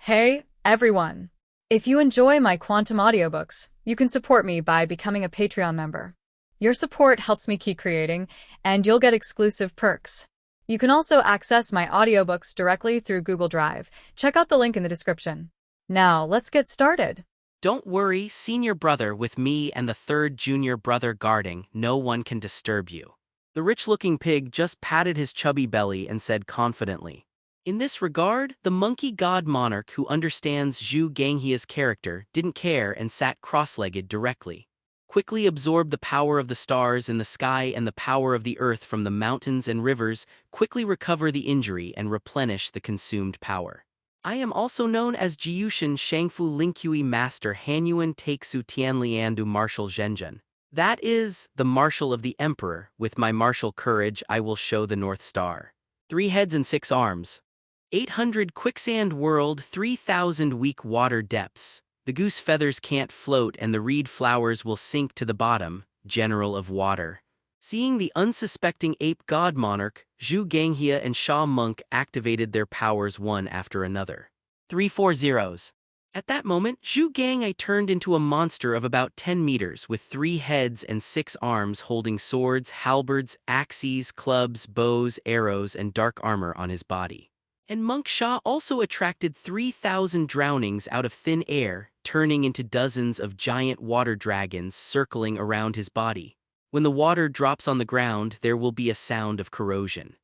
Hey, everyone! If you enjoy my quantum audiobooks, you can support me by becoming a Patreon member. Your support helps me keep creating, and you'll get exclusive perks. You can also access my audiobooks directly through Google Drive. Check out the link in the description. Now, let's get started. Don't worry, senior brother, with me and the third junior brother guarding, no one can disturb you. The rich-looking pig just patted his chubby belly and said confidently. In this regard, the monkey god monarch who understands Zhu Ganghea's character didn't care and sat cross-legged directly. Quickly absorbed the power of the stars in the sky and the power of the earth from the mountains and rivers, quickly recover the injury and replenish the consumed power. I am also known as Jiyushin Shangfu Lingqui Master Hanyuan Takesu Tianliandu Martial Zhenjun. That is, the martial of the emperor. With my martial courage I will show the North Star. 3 heads and 6 arms. 800 quicksand world, 3,000 weak water depths. The goose feathers can't float and the reed flowers will sink to the bottom, general of water. Seeing the unsuspecting ape god monarch, Zhu Ganghia and Sha Monk activated their powers one after another. 340s. At that moment, Zhu Ganghai turned into a monster of about 10 meters with 3 heads and 6 arms holding swords, halberds, axes, clubs, bows, arrows, and dark armor on his body. And Monk Sha also attracted 3,000 drownings out of thin air, turning into dozens of giant water dragons circling around his body. When the water drops on the ground, there will be a sound of corrosion.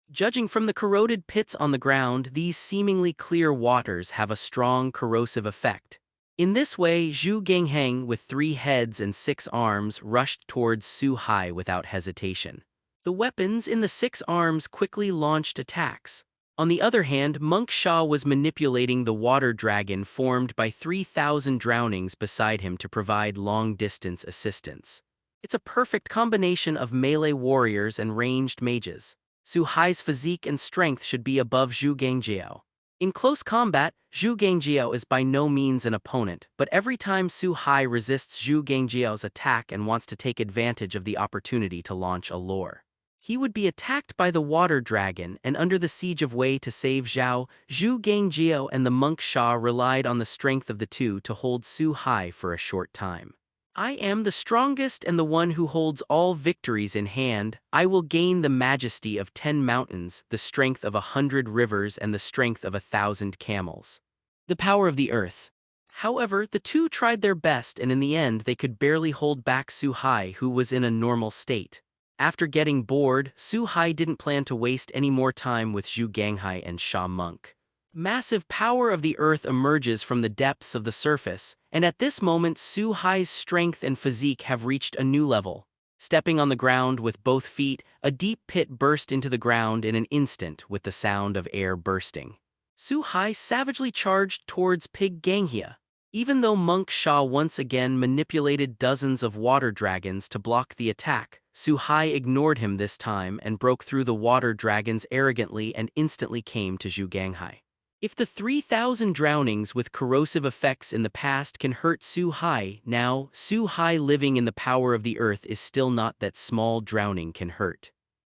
Judging from the corroded pits on the ground, these seemingly clear waters have a strong corrosive effect. In this way, Zhu Gangheng, with 3 heads and 6 arms, rushed towards Su Hai without hesitation. The weapons in the 6 arms quickly launched attacks. On the other hand, Monk Sha was manipulating the water dragon formed by 3,000 drownings beside him to provide long-distance assistance. It's a perfect combination of melee warriors and ranged mages. Su Hai's physique and strength should be above Zhu Gangjiao. In close combat, Zhu Gangjiao is by no means an opponent, but every time Su Hai resists Zhu Gangjiao's attack and wants to take advantage of the opportunity to launch a lure, he would be attacked by the water dragon and under the siege of Wei to save Zhao. Zhu Gangjiao and the monk Sha relied on the strength of the two to hold Su Hai for a short time. I am the strongest and the one who holds all victories in hand. I will gain the majesty of 10 mountains, the strength of 100 rivers, and the strength of 1,000 camels. The power of the earth. However, the two tried their best and in the end they could barely hold back Su Hai, who was in a normal state. After getting bored, Su Hai didn't plan to waste any more time with Zhu Ganghai and Sha Monk. Massive power of the earth emerges from the depths of the surface, and at this moment Su Hai's strength and physique have reached a new level. Stepping on the ground with both feet, a deep pit burst into the ground in an instant with the sound of air bursting. Su Hai savagely charged towards Pig Ganghia. Even though Monk Sha once again manipulated dozens of water dragons to block the attack, Su Hai ignored him this time and broke through the water dragons arrogantly and instantly came to Zhu Ganghai. If the 3,000 drownings with corrosive effects in the past can hurt Su Hai, now, Su Hai living in the power of the earth is still not that small drowning can hurt.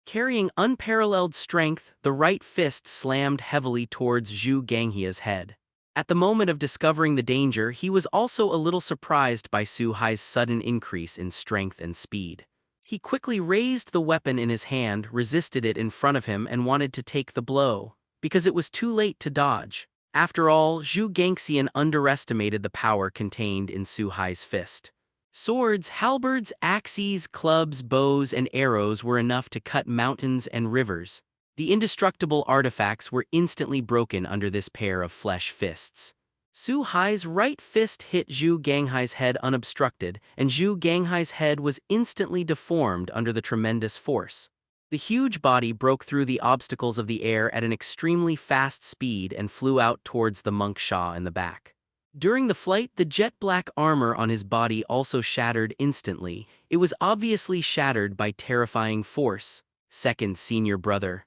Carrying unparalleled strength, the right fist slammed heavily towards Zhu Ganghia's head. At the moment of discovering the danger, he was also a little surprised by Su Hai's sudden increase in strength and speed. He quickly raised the weapon in his hand, resisted it in front of him, and wanted to take the blow, because it was too late to dodge. After all, Zhu Gangxian underestimated the power contained in Su Hai's fist. Swords, halberds, axes, clubs, bows, and arrows were enough to cut mountains and rivers. The indestructible artifacts were instantly broken under this pair of flesh fists. Su Hai's right fist hit Zhu Ganghai's head unobstructed, and Zhu Ganghai's head was instantly deformed under the tremendous force. The huge body broke through the obstacles of the air at an extremely fast speed and flew out towards the monk Sha in the back. During the flight, the jet-black armor on his body also shattered instantly. It was obviously shattered by terrifying force. Second senior brother.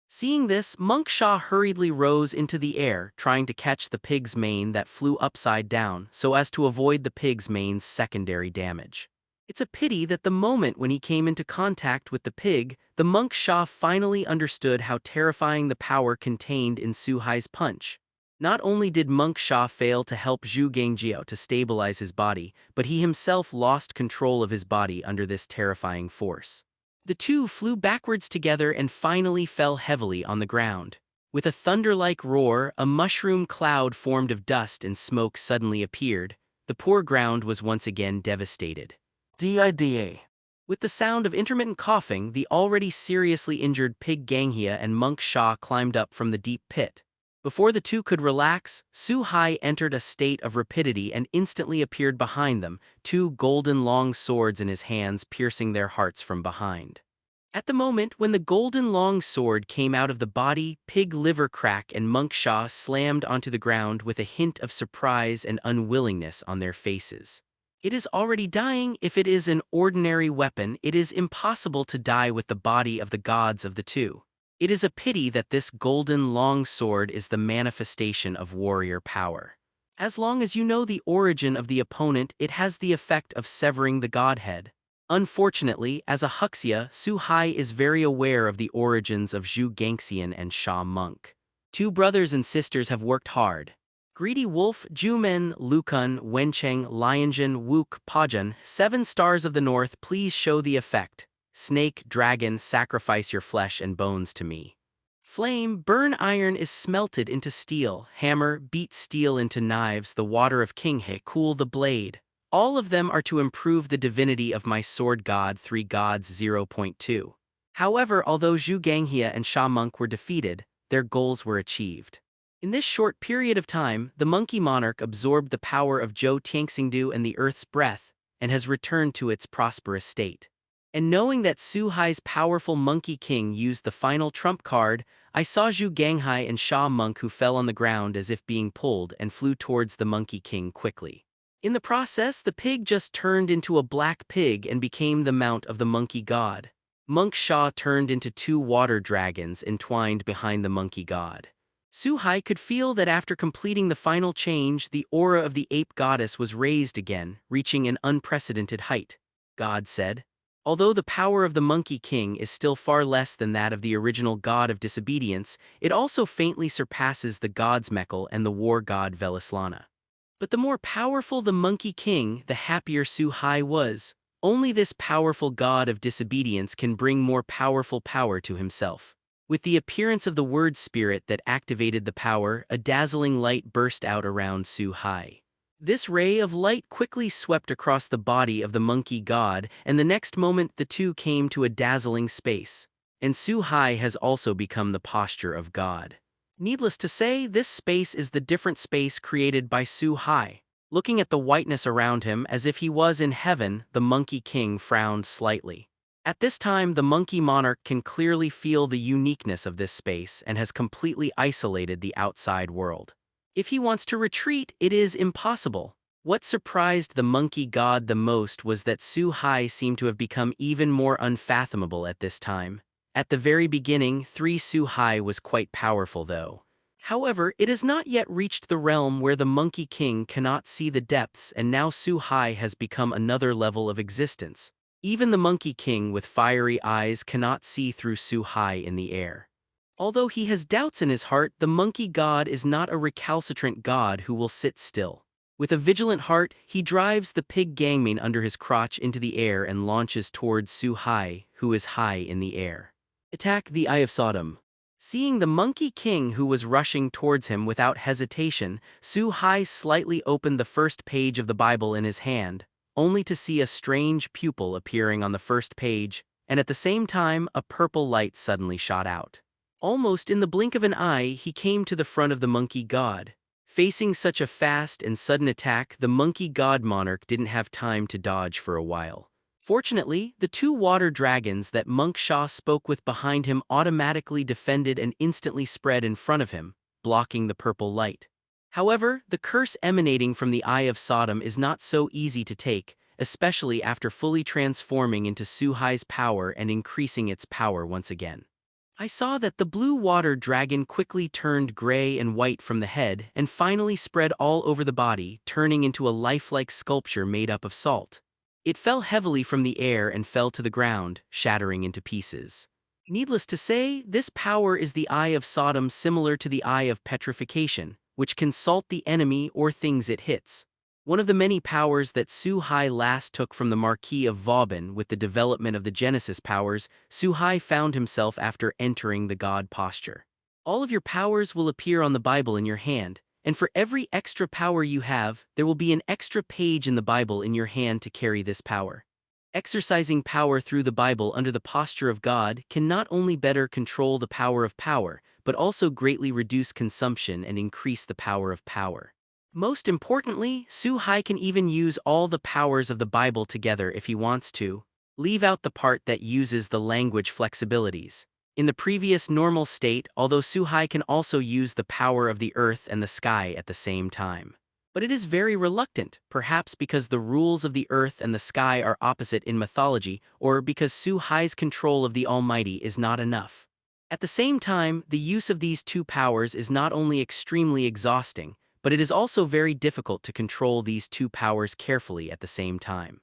Seeing this, Monk Sha hurriedly rose into the air, trying to catch the pig's mane that flew upside down so as to avoid the pig's mane's secondary damage. It's a pity that the moment when he came into contact with the pig, the monk Sha finally understood how terrifying the power contained in Su Hai's punch. Not only did Monk Sha fail to help Zhu Gangjiao to stabilize his body, but he himself lost control of his body under this terrifying force. The two flew backwards together and finally fell heavily on the ground. With a thunder-like roar, a mushroom cloud formed of dust and smoke suddenly appeared. The poor ground was once again devastated. DIDA. With the sound of intermittent coughing, the already seriously injured Pig Ganghia and Monk Sha climbed up from the deep pit. Before the two could relax, Su Hai entered a state of rapidity and instantly appeared behind them, two golden long swords in his hands piercing their hearts from behind. At the moment when the golden long sword came out of the body, Pig Liver Crack and Monk Sha slammed onto the ground with a hint of surprise and unwillingness on their faces. It is already dying. If it is an ordinary weapon, it is impossible to die with the body of the gods of the two. It is a pity that this golden long sword is the manifestation of warrior power. As long as you know the origin of the opponent, it has the effect of severing the godhead. Unfortunately, as a Huxia, Su Hai is very aware of the origins of Zhu Gangxian and Sha Monk. Two brothers and sisters have worked hard. Greedy Wolf, Jumen, Lukun, Wencheng, Lianjun, Wook, Pajun, 7 stars of the north, please show the effect. Snake, dragon, sacrifice your flesh and bones to me. Flame, burn iron is smelted into steel. Hammer, beat steel into knives. The water of Kinghe, cool the blade. All of them are to improve the divinity of my sword god 3 gods 0.2. However, although Zhu Ganghia and Sha Monk were defeated, their goals were achieved. In this short period of time, the monkey monarch absorbed the power of Zhou Tianxingdu and the earth's breath, and has returned to its prosperous state. And knowing that Su Hai's powerful Monkey King used the final trump card, I saw Zhu Ganghai and Sha Monk who fell on the ground as if being pulled and flew towards the Monkey King quickly. In the process, the pig just turned into a black pig and became the mount of the monkey god. Monk Sha turned into 2 water dragons entwined behind the monkey god. Su Hai could feel that after completing the final change, the aura of the ape goddess was raised again, reaching an unprecedented height. God said. Although the power of the Monkey King is still far less than that of the original god of disobedience, it also faintly surpasses the gods Mekhl and the war god Velislana. But the more powerful the Monkey King, the happier Su Hai was. Only this powerful god of disobedience can bring more powerful power to himself. With the appearance of the word spirit that activated the power, a dazzling light burst out around Su Hai. This ray of light quickly swept across the body of the monkey god, and the next moment the two came to a dazzling space. And Su Hai has also become the posture of God. Needless to say, this space is the different space created by Su Hai. Looking at the whiteness around him as if he was in heaven, the Monkey King frowned slightly. At this time, the monkey monarch can clearly feel the uniqueness of this space and has completely isolated the outside world. If he wants to retreat, it is impossible. What surprised the monkey god the most was that Su Hai seemed to have become even more unfathomable at this time. At the very beginning, 3 Su Hai was quite powerful though. However, it has not yet reached the realm where the Monkey King cannot see the depths, and now Su Hai has become another level of existence. Even the Monkey King with fiery eyes cannot see through Su Hai in the air. Although he has doubts in his heart, the monkey god is not a recalcitrant god who will sit still. With a vigilant heart, he drives the pig Gangmin under his crotch into the air and launches towards Su Hai, who is high in the air. Attack the Eye of Sodom. Seeing the Monkey King who was rushing towards him without hesitation, Su Hai slightly opened the first page of the Bible in his hand, only to see a strange pupil appearing on the first page, and at the same time a purple light suddenly shot out. Almost in the blink of an eye, he came to the front of the monkey god. Facing such a fast and sudden attack, the monkey god monarch didn't have time to dodge for a while. Fortunately, the 2 water dragons that Monk Sha spoke with behind him automatically defended and instantly spread in front of him, blocking the purple light. However, the curse emanating from the Eye of Sodom is not so easy to take, especially after fully transforming into Su Hai's power and increasing its power once again. I saw that the blue water dragon quickly turned gray and white from the head and finally spread all over the body, turning into a lifelike sculpture made up of salt. It fell heavily from the air and fell to the ground, shattering into pieces. Needless to say, this power is the Eye of Sodom, similar to the Eye of Petrification, which can salt the enemy or things it hits. One of the many powers that Su-hai last took from the Marquis of Vauban with the development of the Genesis powers, Su-hai found himself after entering the God posture. All of your powers will appear on the Bible in your hand, and for every extra power you have, there will be an extra page in the Bible in your hand to carry this power. Exercising power through the Bible under the posture of God can not only better control the power of power, but also greatly reduce consumption and increase the power of power. Most importantly, Su-hai can even use all the powers of the Bible together if he wants to. Leave out the part that uses the language flexibilities. In the previous normal state, although Su-hai can also use the power of the earth and the sky at the same time. But it is very reluctant, perhaps because the rules of the earth and the sky are opposite in mythology, or because Su-hai's control of the Almighty is not enough. At the same time, the use of these two powers is not only extremely exhausting, but it is also very difficult to control these two powers carefully at the same time.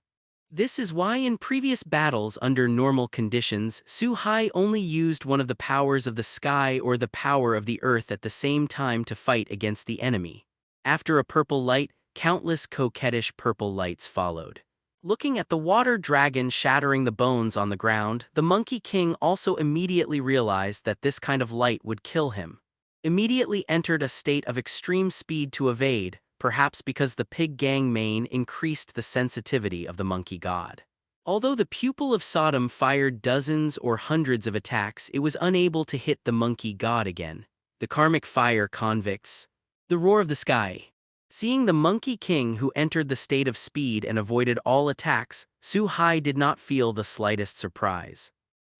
This is why in previous battles under normal conditions, Su-hai only used one of the powers of the sky or the power of the earth at the same time to fight against the enemy. After a purple light, countless coquettish purple lights followed. Looking at the water dragon shattering the bones on the ground, the Monkey King also immediately realized that this kind of light would kill him. Immediately entered a state of extreme speed to evade, perhaps because the pig gang mane increased the sensitivity of the monkey god. Although the pupil of Sodom fired dozens or hundreds of attacks, it was unable to hit the monkey god again. The karmic fire convicts. The roar of the sky. Seeing the Monkey King who entered the state of speed and avoided all attacks, Su-hai did not feel the slightest surprise.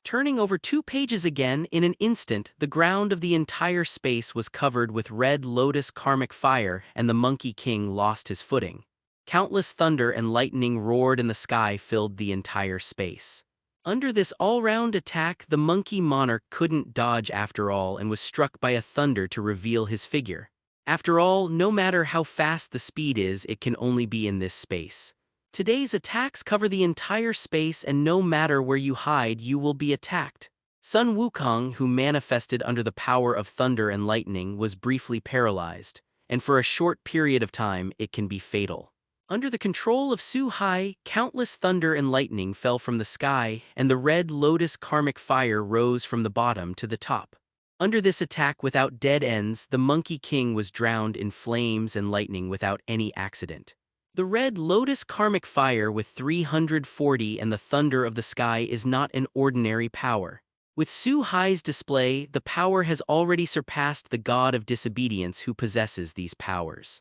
Turning over 2 pages again, in an instant, the ground of the entire space was covered with red lotus karmic fire, and the Monkey King lost his footing. Countless thunder and lightning roared in the sky, filled the entire space. Under this all-round attack, the monkey monarch couldn't dodge after all and was struck by a thunder to reveal his figure. After all, no matter how fast the speed is, it can only be in this space. Today's attacks cover the entire space, and no matter where you hide, you will be attacked. Sun Wukong, who manifested under the power of thunder and lightning, was briefly paralyzed, and for a short period of time it can be fatal. Under the control of Su-hai, countless thunder and lightning fell from the sky, and the red lotus karmic fire rose from the bottom to the top. Under this attack without dead ends, the Monkey King was drowned in flames and lightning without any accident. The red lotus karmic fire with 340 and the thunder of the sky is not an ordinary power. With Su-hai's display, the power has already surpassed the god of disobedience who possesses these powers.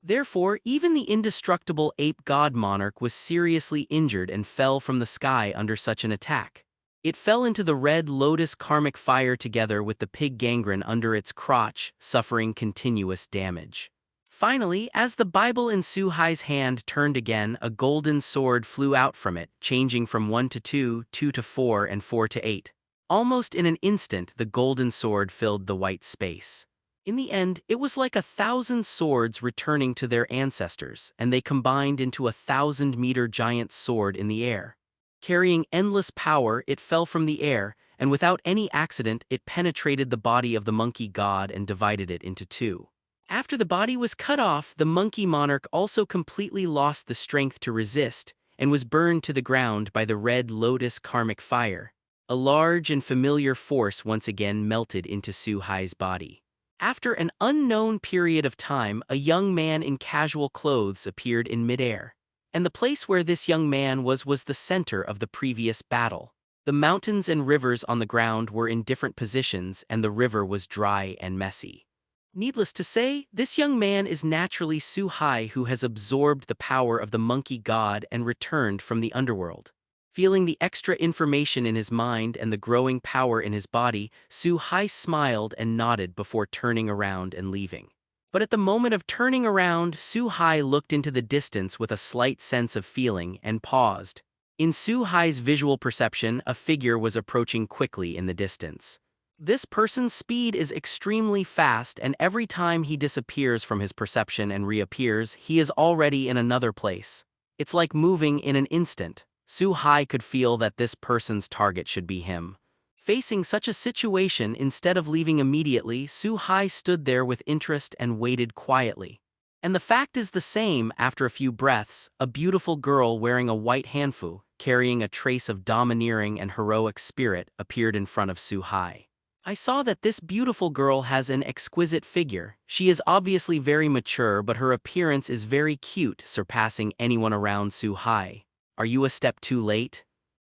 Therefore, even the indestructible ape god monarch was seriously injured and fell from the sky under such an attack. It fell into the red lotus karmic fire together with the pig gangrene under its crotch, suffering continuous damage. Finally, as the Bible in Su-hai's hand turned again, a golden sword flew out from it, changing from 1 to 2, 2 to 4, and 4 to 8. Almost in an instant, the golden sword filled the white space. In the end, it was like 1,000 swords returning to their ancestors, and they combined into a 1,000-meter giant sword in the air. Carrying endless power, it fell from the air, and without any accident, it penetrated the body of the monkey god and divided it into 2. After the body was cut off, the monkey monarch also completely lost the strength to resist, and was burned to the ground by the red lotus karmic fire. A large and familiar force once again melted into Su-hai's body. After an unknown period of time, a young man in casual clothes appeared in midair. And the place where this young man was the center of the previous battle. The mountains and rivers on the ground were in different positions, and the river was dry and messy. Needless to say, this young man is naturally Su-hai, who has absorbed the power of the monkey god and returned from the underworld. Feeling the extra information in his mind and the growing power in his body, Su-hai smiled and nodded before turning around and leaving. But at the moment of turning around, Su-hai looked into the distance with a slight sense of feeling and paused. In Su-hai's visual perception, a figure was approaching quickly in the distance. This person's speed is extremely fast, and every time he disappears from his perception and reappears, he is already in another place. It's like moving in an instant. Su-hai could feel that this person's target should be him. Facing such a situation, instead of leaving immediately, Su Hai stood there with interest and waited quietly. And the fact is the same. After a few breaths, a beautiful girl wearing a white hanfu, carrying a trace of domineering and heroic spirit, appeared in front of Su Hai. I saw that this beautiful girl has an exquisite figure. She is obviously very mature, but her appearance is very cute, surpassing anyone around Su Hai. Are you a step too late?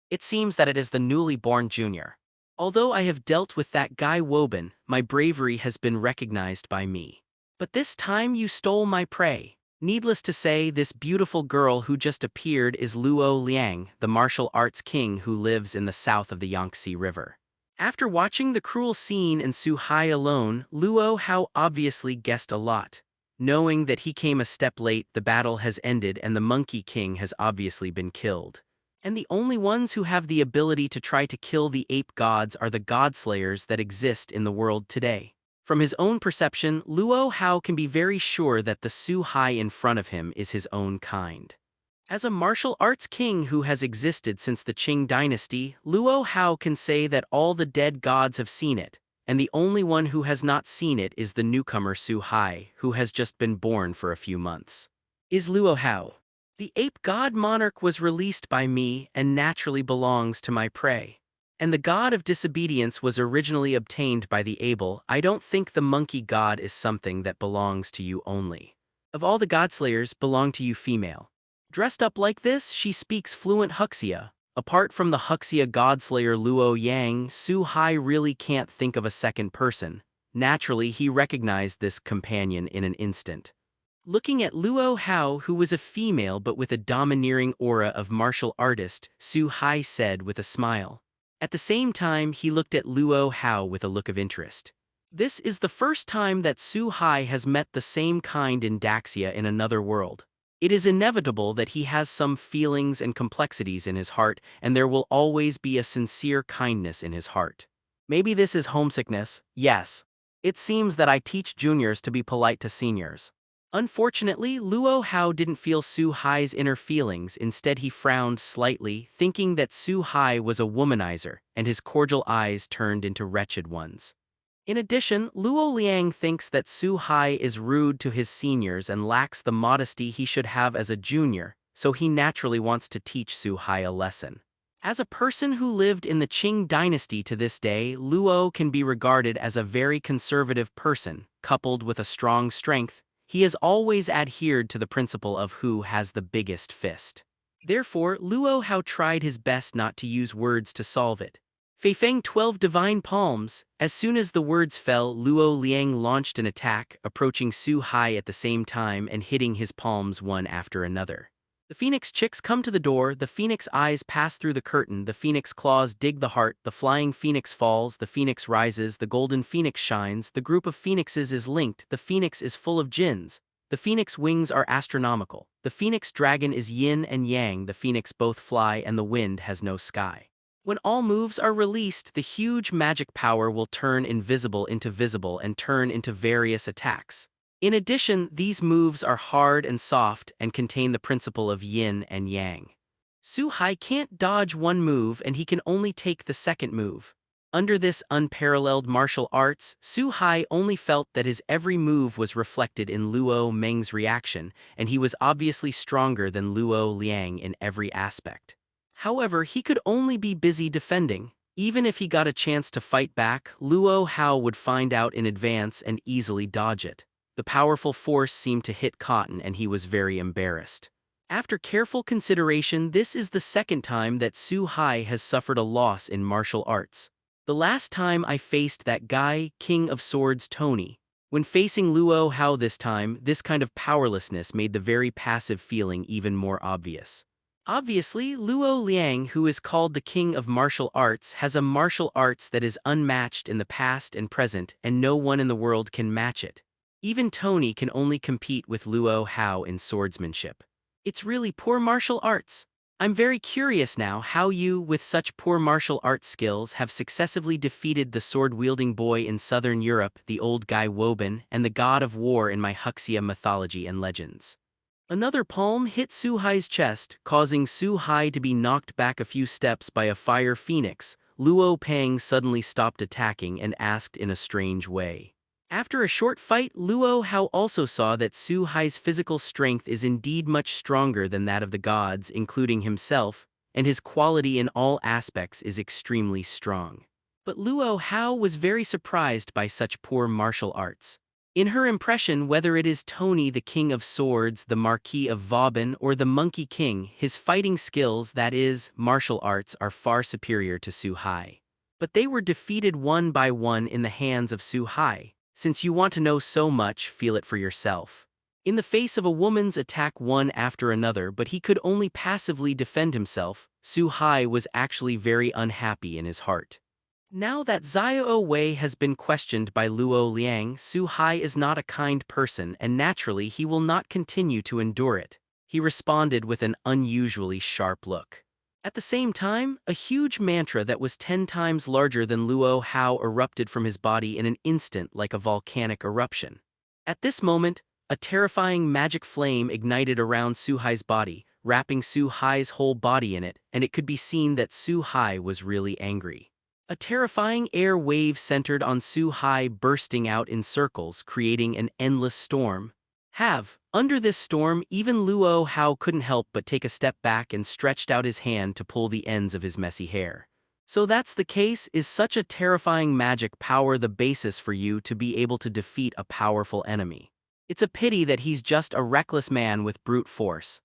It seems that it is the newly born junior. Although I have dealt with that guy Woban, my bravery has been recognized by me. But this time you stole my prey. Needless to say, this beautiful girl who just appeared is Luo Liang, the martial arts king who lives in the south of the Yangtze River. After watching the cruel scene and Su Hai alone, Luo Hao obviously guessed a lot. Knowing that he came a step late, the battle has ended and the Monkey King has obviously been killed. And the only ones who have the ability to try to kill the ape gods are the godslayers that exist in the world today. From his own perception, Luo Hao can be very sure that the Su Hai in front of him is his own kind. As a martial arts king who has existed since the Qing dynasty, Luo Hao can say that all the dead gods have seen it, and the only one who has not seen it is the newcomer Su Hai, who has just been born for a few months. Is Luo Hao? The ape god monarch was released by me and naturally belongs to my prey. And the god of disobedience was originally obtained by the able. I don't think the monkey god is something that belongs to you only. Of all the godslayers, belong to you female. Dressed up like this, she speaks fluent Huxia. Apart from the Huxia godslayer Luo Yang, Su Hai really can't think of a second person. Naturally, he recognized this companion in an instant. Looking at Luo Hao, who was a female but with a domineering aura of martial artist, Su Hai said with a smile. At the same time, he looked at Luo Hao with a look of interest. This is the first time that Su Hai has met the same kind in Daxia in another world. It is inevitable that he has some feelings and complexities in his heart, and there will always be a sincere kindness in his heart. Maybe this is homesickness. Yes. It seems that I teach juniors to be polite to seniors. Unfortunately, Luo Hao didn't feel Su Hai's inner feelings. Instead, he frowned slightly, thinking that Su Hai was a womanizer, and his cordial eyes turned into wretched ones. In addition, Luo Liang thinks that Su Hai is rude to his seniors and lacks the modesty he should have as a junior, so he naturally wants to teach Su Hai a lesson. As a person who lived in the Qing dynasty to this day, Luo can be regarded as a very conservative person, coupled with a strong strength. He has always adhered to the principle of who has the biggest fist. Therefore, Luo Hao tried his best not to use words to solve it. Feifeng 12 Divine Palms. As soon as the words fell, Luo Liang launched an attack, approaching Su Hai at the same time and hitting his palms one after another. The phoenix chicks come to the door, the phoenix eyes pass through the curtain, the phoenix claws dig the heart, the flying phoenix falls, the phoenix rises, the golden phoenix shines, the group of phoenixes is linked, the phoenix is full of jinns, the phoenix wings are astronomical, the phoenix dragon is yin and yang, the phoenix both fly and the wind has no sky. When all moves are released, the huge magic power will turn invisible into visible and turn into various attacks. In addition, these moves are hard and soft and contain the principle of yin and yang. Su Hai can't dodge one move and he can only take the second move. Under this unparalleled martial arts, Su Hai only felt that his every move was reflected in Luo Meng's reaction, and he was obviously stronger than Luo Liang in every aspect. However, he could only be busy defending. Even if he got a chance to fight back, Luo Hao would find out in advance and easily dodge it. The powerful force seemed to hit cotton and he was very embarrassed. After careful consideration, this is the second time that Su Hai has suffered a loss in martial arts. The last time I faced that guy, King of Swords Tony. When facing Luo Hao this time, this kind of powerlessness made the very passive feeling even more obvious. Obviously, Luo Liang, who is called the King of Martial Arts, has a martial arts that is unmatched in the past and present, and no one in the world can match it. Even Tony can only compete with Luo Hao in swordsmanship. It's really poor martial arts. I'm very curious now how you, with such poor martial arts skills, have successively defeated the sword-wielding boy in southern Europe, the old guy Woban, and the god of war in my Huxia mythology and legends. Another palm hit Su Hai's chest, causing Su Hai to be knocked back a few steps by a fire phoenix, Luo Pang suddenly stopped attacking and asked in a strange way. After a short fight, Luo Hao also saw that Su Hai's physical strength is indeed much stronger than that of the gods, including himself, and his quality in all aspects is extremely strong. But Luo Hao was very surprised by such poor martial arts. In her impression, whether it is Tony the King of Swords, the Marquis of Vauban, or the Monkey King, his fighting skills, that is, martial arts, are far superior to Su Hai. But they were defeated one by one in the hands of Su Hai. Since you want to know so much, feel it for yourself. In the face of a woman's attack one after another, but he could only passively defend himself, Su Hai was actually very unhappy in his heart. Now that Xiao Wei has been questioned by Luo Liang, Su Hai is not a kind person and naturally he will not continue to endure it. He responded with an unusually sharp look. At the same time, a huge mantra that was 10 times larger than Luo Hao erupted from his body in an instant like a volcanic eruption. At this moment, a terrifying magic flame ignited around Su Hai's body, wrapping Su Hai's whole body in it, and it could be seen that Su Hai was really angry. A terrifying air wave centered on Su Hai, bursting out in circles, creating an endless storm. Under this storm, even Luo Hao couldn't help but take a step back and stretched out his hand to pull the ends of his messy hair. So that's the case. Is such a terrifying magic power the basis for you to be able to defeat a powerful enemy? It's a pity that he's just a reckless man with brute force.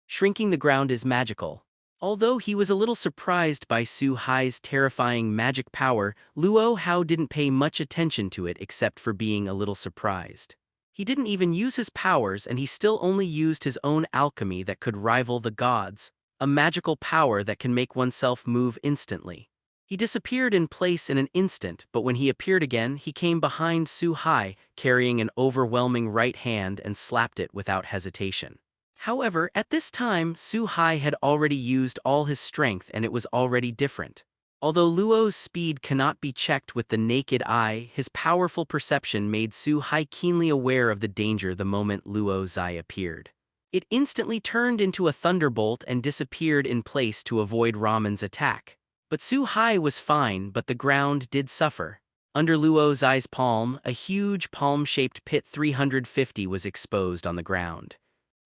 Shrinking the ground is magical. Although he was a little surprised by Su Hai's terrifying magic power, Luo Hao didn't pay much attention to it except for being a little surprised. He didn't even use his powers and he still only used his own alchemy that could rival the gods, a magical power that can make oneself move instantly. He disappeared in place in an instant, but when he appeared again, he came behind Su Hai, carrying an overwhelming right hand and slapped it without hesitation. However, at this time, Su Hai had already used all his strength and it was already different. Although Luo's speed cannot be checked with the naked eye, his powerful perception made Su Hai keenly aware of the danger the moment Luo's eye appeared. It instantly turned into a thunderbolt and disappeared in place to avoid Raman's attack. But Su Hai was fine, but the ground did suffer. Under Luo's eye's palm, a huge palm-shaped pit 350 was exposed on the ground.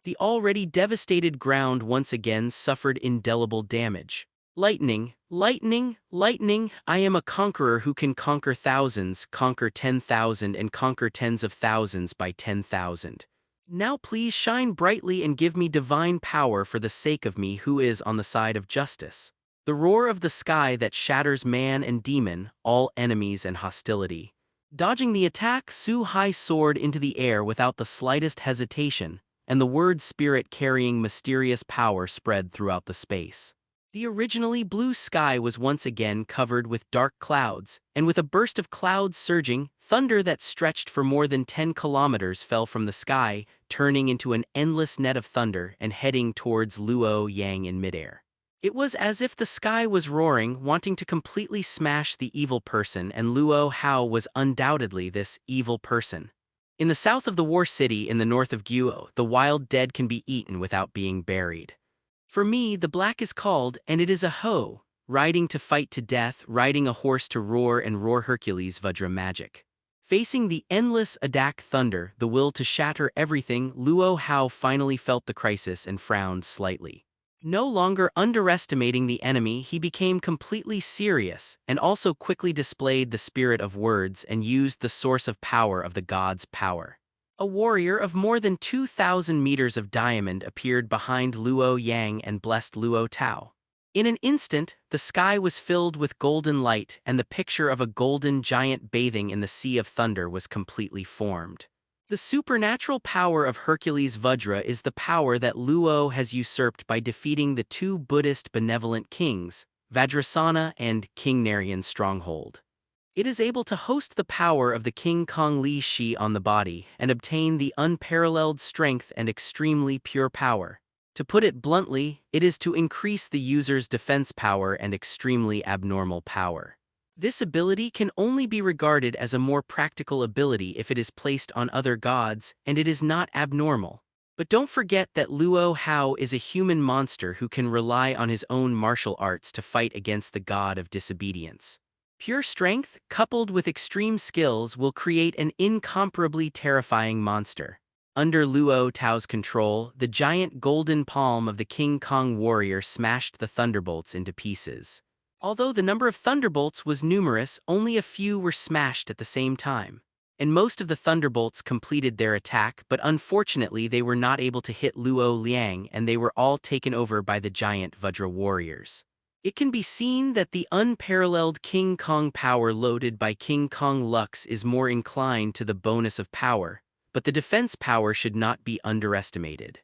The already devastated ground once again suffered indelible damage. Lightning, lightning, lightning, I am a conqueror who can conquer thousands, conquer 10,000 and conquer tens of thousands by 10,000. Now please shine brightly and give me divine power for the sake of me who is on the side of justice. The roar of the sky that shatters man and demon, all enemies and hostility. Dodging the attack, Su Hai soared into the air without the slightest hesitation, and the word spirit carrying mysterious power spread throughout the space. The originally blue sky was once again covered with dark clouds, and with a burst of clouds surging, thunder that stretched for more than 10 kilometers fell from the sky, turning into an endless net of thunder and heading towards Luo Yang in midair. It was as if the sky was roaring, wanting to completely smash the evil person, and Luo Hao was undoubtedly this evil person. In the south of the War City in the north of Guo, the wild dead can be eaten without being buried. For me, the black is called, and it is a hoe, riding to fight to death, riding a horse to roar and roar Hercules Vajra magic. Facing the endless Adak thunder, the will to shatter everything, Luo Hao finally felt the crisis and frowned slightly. No longer underestimating the enemy, he became completely serious, and also quickly displayed the spirit of words and used the source of power of the god's power. A warrior of more than 2,000 meters of diamond appeared behind Luo Yang and blessed Luo Tao. In an instant, the sky was filled with golden light and the picture of a golden giant bathing in the sea of thunder was completely formed. The supernatural power of Hercules Vajra is the power that Luo has usurped by defeating the two Buddhist benevolent kings, Vajrasana and King Narayan's stronghold. It is able to host the power of the King Kong Li Shi on the body and obtain the unparalleled strength and extremely pure power. To put it bluntly, it is to increase the user's defense power and extremely abnormal power. This ability can only be regarded as a more practical ability if it is placed on other gods, and it is not abnormal. But don't forget that Luo Hao is a human monster who can rely on his own martial arts to fight against the god of disobedience. Pure strength, coupled with extreme skills, will create an incomparably terrifying monster. Under Luo Tao's control, the giant golden palm of the King Kong warrior smashed the thunderbolts into pieces. Although the number of thunderbolts was numerous, only a few were smashed at the same time. And most of the thunderbolts completed their attack, but unfortunately they were not able to hit Luo Liang, and they were all taken over by the giant Vajra warriors. It can be seen that the unparalleled King Kong power loaded by King Kong Lux is more inclined to the bonus of power, but the defense power should not be underestimated.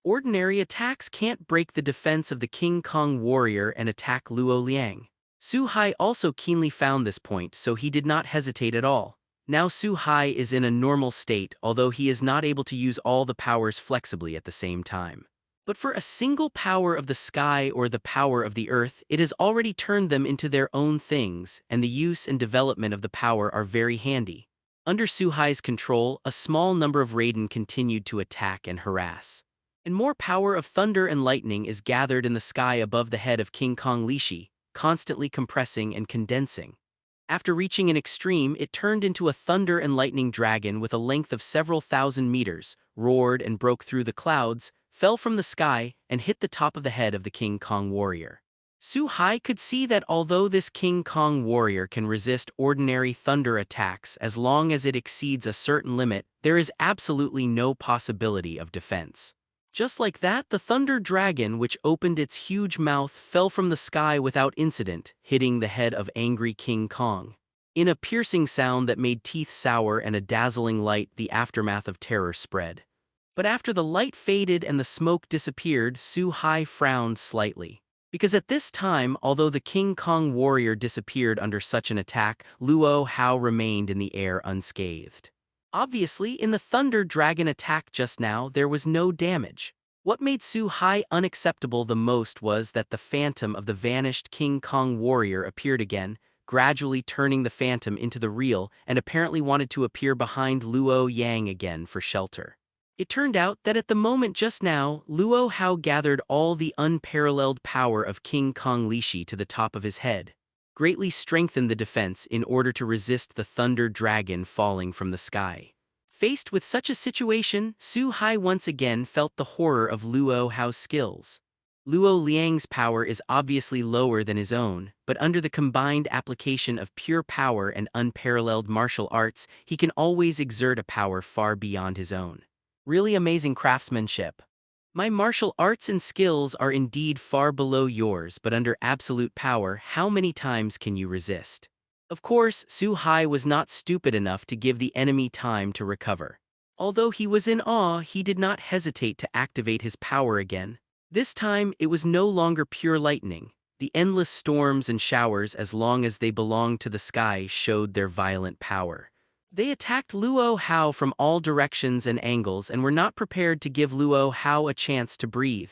Ordinary attacks can't break the defense of the King Kong warrior and attack Luo Liang. Su Hai also keenly found this point, so he did not hesitate at all. Now Su Hai is in a normal state, although he is not able to use all the powers flexibly at the same time. But for a single power of the sky or the power of the earth, it has already turned them into their own things, and the use and development of the power are very handy. Under Su Hai's control, a small number of Raiden continued to attack and harass. And more power of thunder and lightning is gathered in the sky above the head of King Kong Lishi, constantly compressing and condensing. After reaching an extreme, it turned into a thunder and lightning dragon with a length of several thousand meters, roared and broke through the clouds, fell from the sky, and hit the top of the head of the King Kong warrior. Su Hai could see that although this King Kong warrior can resist ordinary thunder attacks as long as it exceeds a certain limit, there is absolutely no possibility of defense. Just like that, the thunder dragon, which opened its huge mouth, fell from the sky without incident, hitting the head of angry King Kong. In a piercing sound that made teeth sour and a dazzling light, the aftermath of terror spread. But after the light faded and the smoke disappeared, Su Hai frowned slightly. Because at this time, although the King Kong warrior disappeared under such an attack, Luo Hao remained in the air unscathed. Obviously, in the Thunder Dragon attack just now, there was no damage. What made Su Hai unacceptable the most was that the phantom of the vanished King Kong warrior appeared again, gradually turning the phantom into the real, and apparently wanted to appear behind Luo Yang again for shelter. It turned out that at the moment just now, Luo Hao gathered all the unparalleled power of King Kong Lishi to the top of his head, greatly strengthened the defense in order to resist the Thunder Dragon falling from the sky. Faced with such a situation, Su Hai once again felt the horror of Luo Hao's skills. Luo Liang's power is obviously lower than his own, but under the combined application of pure power and unparalleled martial arts, he can always exert a power far beyond his own. Really amazing craftsmanship. My martial arts and skills are indeed far below yours, but under absolute power, how many times can you resist? Of course, Su Hai was not stupid enough to give the enemy time to recover. Although he was in awe, he did not hesitate to activate his power again. This time, it was no longer pure lightning. The endless storms and showers, as long as they belonged to the sky, showed their violent power. They attacked Luo Hao from all directions and angles and were not prepared to give Luo Hao a chance to breathe.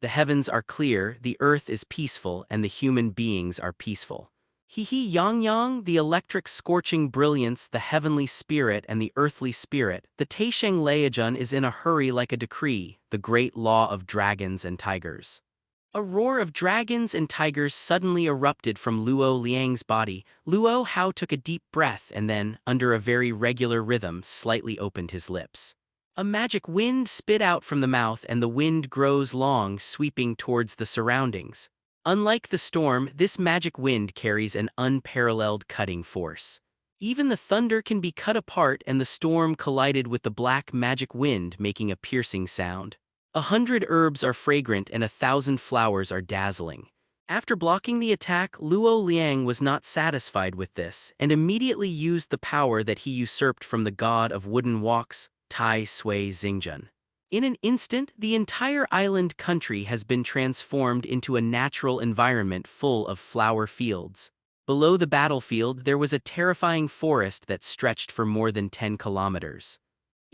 The heavens are clear, the earth is peaceful, and the human beings are peaceful. He yang yang, the electric scorching brilliance, the heavenly spirit and the earthly spirit, the Taisheng Leijun is in a hurry like a decree, the great law of dragons and tigers. A roar of dragons and tigers suddenly erupted from Luo Liang's body. Luo Hao took a deep breath and then, under a very regular rhythm, slightly opened his lips. A magic wind spit out from the mouth, and the wind grows long, sweeping towards the surroundings. Unlike the storm, this magic wind carries an unparalleled cutting force. Even the thunder can be cut apart, and the storm collided with the black magic wind, making a piercing sound. 100 herbs are fragrant and 1,000 flowers are dazzling. After blocking the attack, Luo Liang was not satisfied with this, and immediately used the power that he usurped from the god of wooden walks, Tai Sui Xingjun. In an instant, the entire island country has been transformed into a natural environment full of flower fields. Below the battlefield, there was a terrifying forest that stretched for more than 10 kilometers.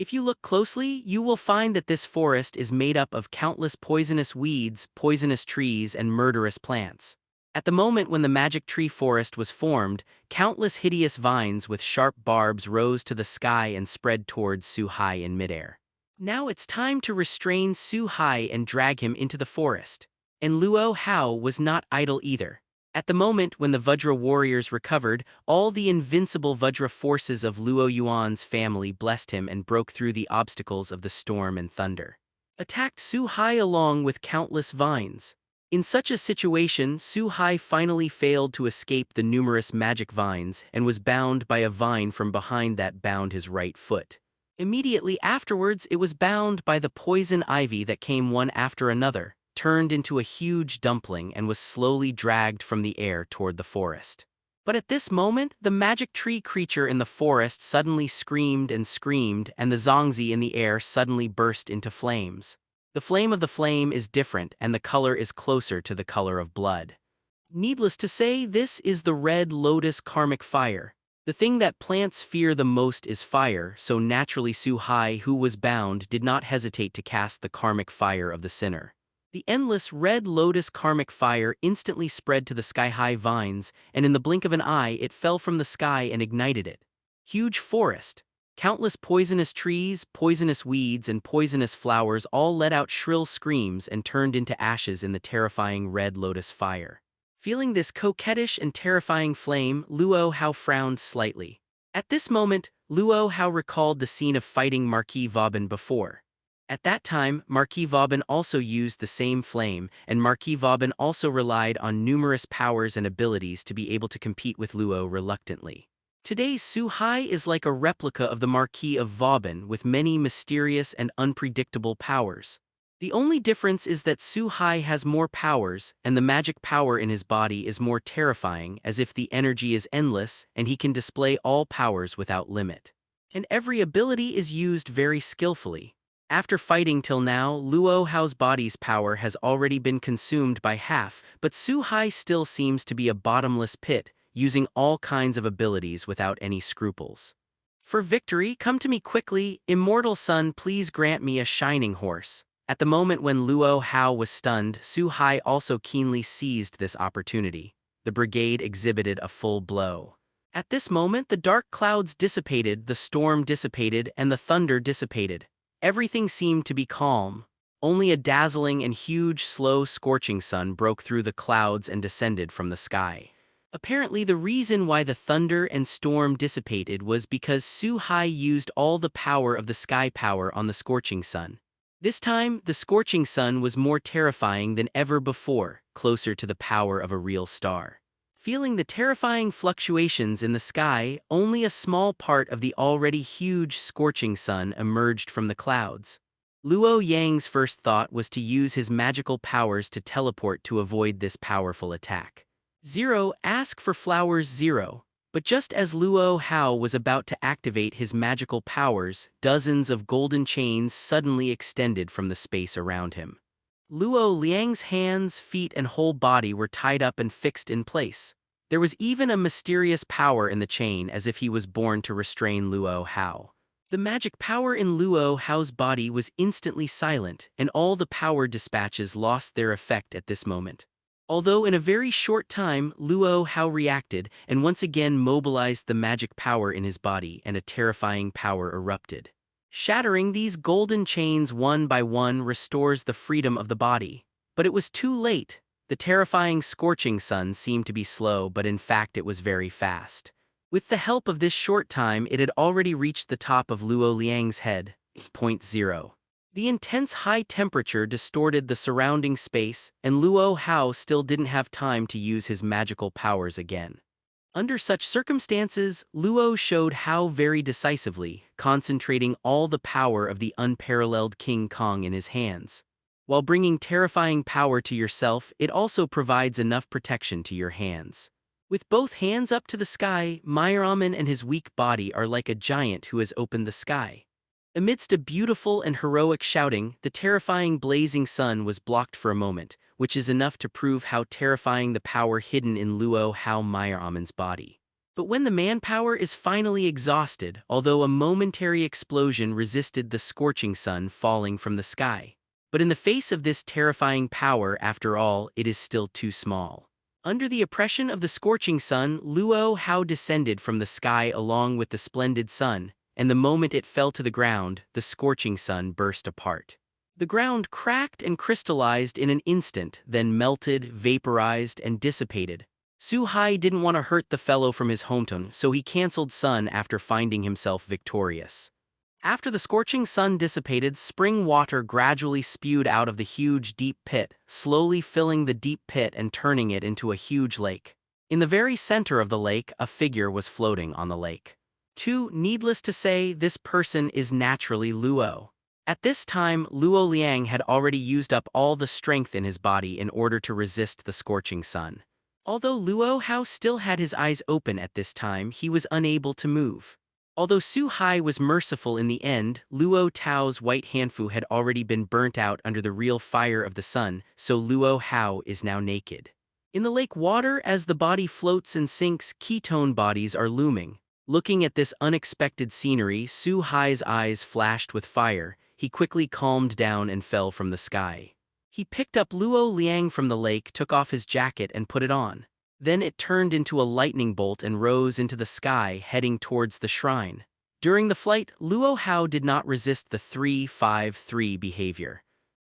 If you look closely, you will find that this forest is made up of countless poisonous weeds, poisonous trees, and murderous plants. At the moment when the magic tree forest was formed, countless hideous vines with sharp barbs rose to the sky and spread towards Su Hai in midair. Now it's time to restrain Su Hai and drag him into the forest. And Luo Hao was not idle either. At the moment when the Vajra warriors recovered, all the invincible Vajra forces of Luo Yuan's family blessed him and broke through the obstacles of the storm and thunder. Attacked Su Hai along with countless vines. In such a situation, Su Hai finally failed to escape the numerous magic vines and was bound by a vine from behind that bound his right foot. Immediately afterwards, it was bound by the poison ivy that came one after another, turned into a huge dumpling and was slowly dragged from the air toward the forest. But at this moment, the magic tree creature in the forest suddenly screamed, and the Zongzi in the air suddenly burst into flames. The flame of the flame is different, and the color is closer to the color of blood. Needless to say, this is the red lotus karmic fire. The thing that plants fear the most is fire, so naturally Su Hai, who was bound, did not hesitate to cast the karmic fire of the sinner. The endless red lotus karmic fire instantly spread to the sky-high vines, and in the blink of an eye it fell from the sky and ignited it. Huge forest. Countless poisonous trees, poisonous weeds, and poisonous flowers all let out shrill screams and turned into ashes in the terrifying red lotus fire. Feeling this coquettish and terrifying flame, Luo Hao frowned slightly. At this moment, Luo Hao recalled the scene of fighting Marquis Vauban before. At that time, Marquis Vauban also used the same flame, and Marquis Vauban also relied on numerous powers and abilities to be able to compete with Luo reluctantly. Today's Su Hai is like a replica of the Marquis of Vauban with many mysterious and unpredictable powers. The only difference is that Su Hai has more powers, and the magic power in his body is more terrifying, as if the energy is endless and he can display all powers without limit. And every ability is used very skillfully. After fighting till now, Luo Hao's body's power has already been consumed by half, but Su Hai still seems to be a bottomless pit, using all kinds of abilities without any scruples. For victory, come to me quickly, immortal son, please grant me a shining horse. At the moment when Luo Hao was stunned, Su Hai also keenly seized this opportunity. The brigade exhibited a full blow. At this moment, the dark clouds dissipated, the storm dissipated, and the thunder dissipated. Everything seemed to be calm. Only a dazzling and huge, slow, scorching sun broke through the clouds and descended from the sky. Apparently, the reason why the thunder and storm dissipated was because Su Hai used all the power of the sky power on the scorching sun. This time, the scorching sun was more terrifying than ever before, closer to the power of a real star. Feeling the terrifying fluctuations in the sky, only a small part of the already huge scorching sun emerged from the clouds. Luo Yang's first thought was to use his magical powers to teleport to avoid this powerful attack. 0. Ask for flowers 0. But just as Luo Hao was about to activate his magical powers, dozens of golden chains suddenly extended from the space around him. Luo Liang's hands, feet, and whole body were tied up and fixed in place. There was even a mysterious power in the chain, as if he was born to restrain Luo Hao. The magic power in Luo Hao's body was instantly silent, and all the power dispatches lost their effect at this moment. Although in a very short time, Luo Hao reacted and once again mobilized the magic power in his body, and a terrifying power erupted. Shattering these golden chains one by one restores the freedom of the body. But it was too late. The terrifying scorching sun seemed to be slow, but in fact it was very fast. With the help of this short time, it had already reached the top of Luo Liang's head. 0. The intense high temperature distorted the surrounding space, and Luo Hao still didn't have time to use his magical powers again. Under such circumstances, Luo showed how very decisively, concentrating all the power of the unparalleled King Kong in his hands. While bringing terrifying power to yourself, it also provides enough protection to your hands. With both hands up to the sky, Myramen and his weak body are like a giant who has opened the sky. Amidst a beautiful and heroic shouting, the terrifying blazing sun was blocked for a moment, which is enough to prove how terrifying the power hidden in Luo Hao Myramen's body. But when the manpower is finally exhausted, although a momentary explosion resisted the scorching sun falling from the sky. But in the face of this terrifying power, after all, it is still too small. Under the oppression of the scorching sun, Luo Hao descended from the sky along with the splendid sun, and the moment it fell to the ground, the scorching sun burst apart. The ground cracked and crystallized in an instant, then melted, vaporized, and dissipated. Su-hai didn't want to hurt the fellow from his hometown, so he canceled sun after finding himself victorious. After the scorching sun dissipated, spring water gradually spewed out of the huge deep pit, slowly filling the deep pit and turning it into a huge lake. In the very center of the lake, a figure was floating on the lake. Needless to say, this person is naturally Luo. At this time, Luo Liang had already used up all the strength in his body in order to resist the scorching sun. Although Luo Hao still had his eyes open at this time, he was unable to move. Although Su-hai was merciful in the end, Luo Tao's white hanfu had already been burnt out under the real fire of the sun, so Luo Hao is now naked. In the lake water, as the body floats and sinks, ketone bodies are looming. Looking at this unexpected scenery, Su-hai's eyes flashed with fire. He quickly calmed down and fell from the sky. He picked up Luo Liang from the lake, took off his jacket and put it on. Then it turned into a lightning bolt and rose into the sky, heading towards the shrine. During the flight, Luo Hao did not resist the 3-5-3 behavior.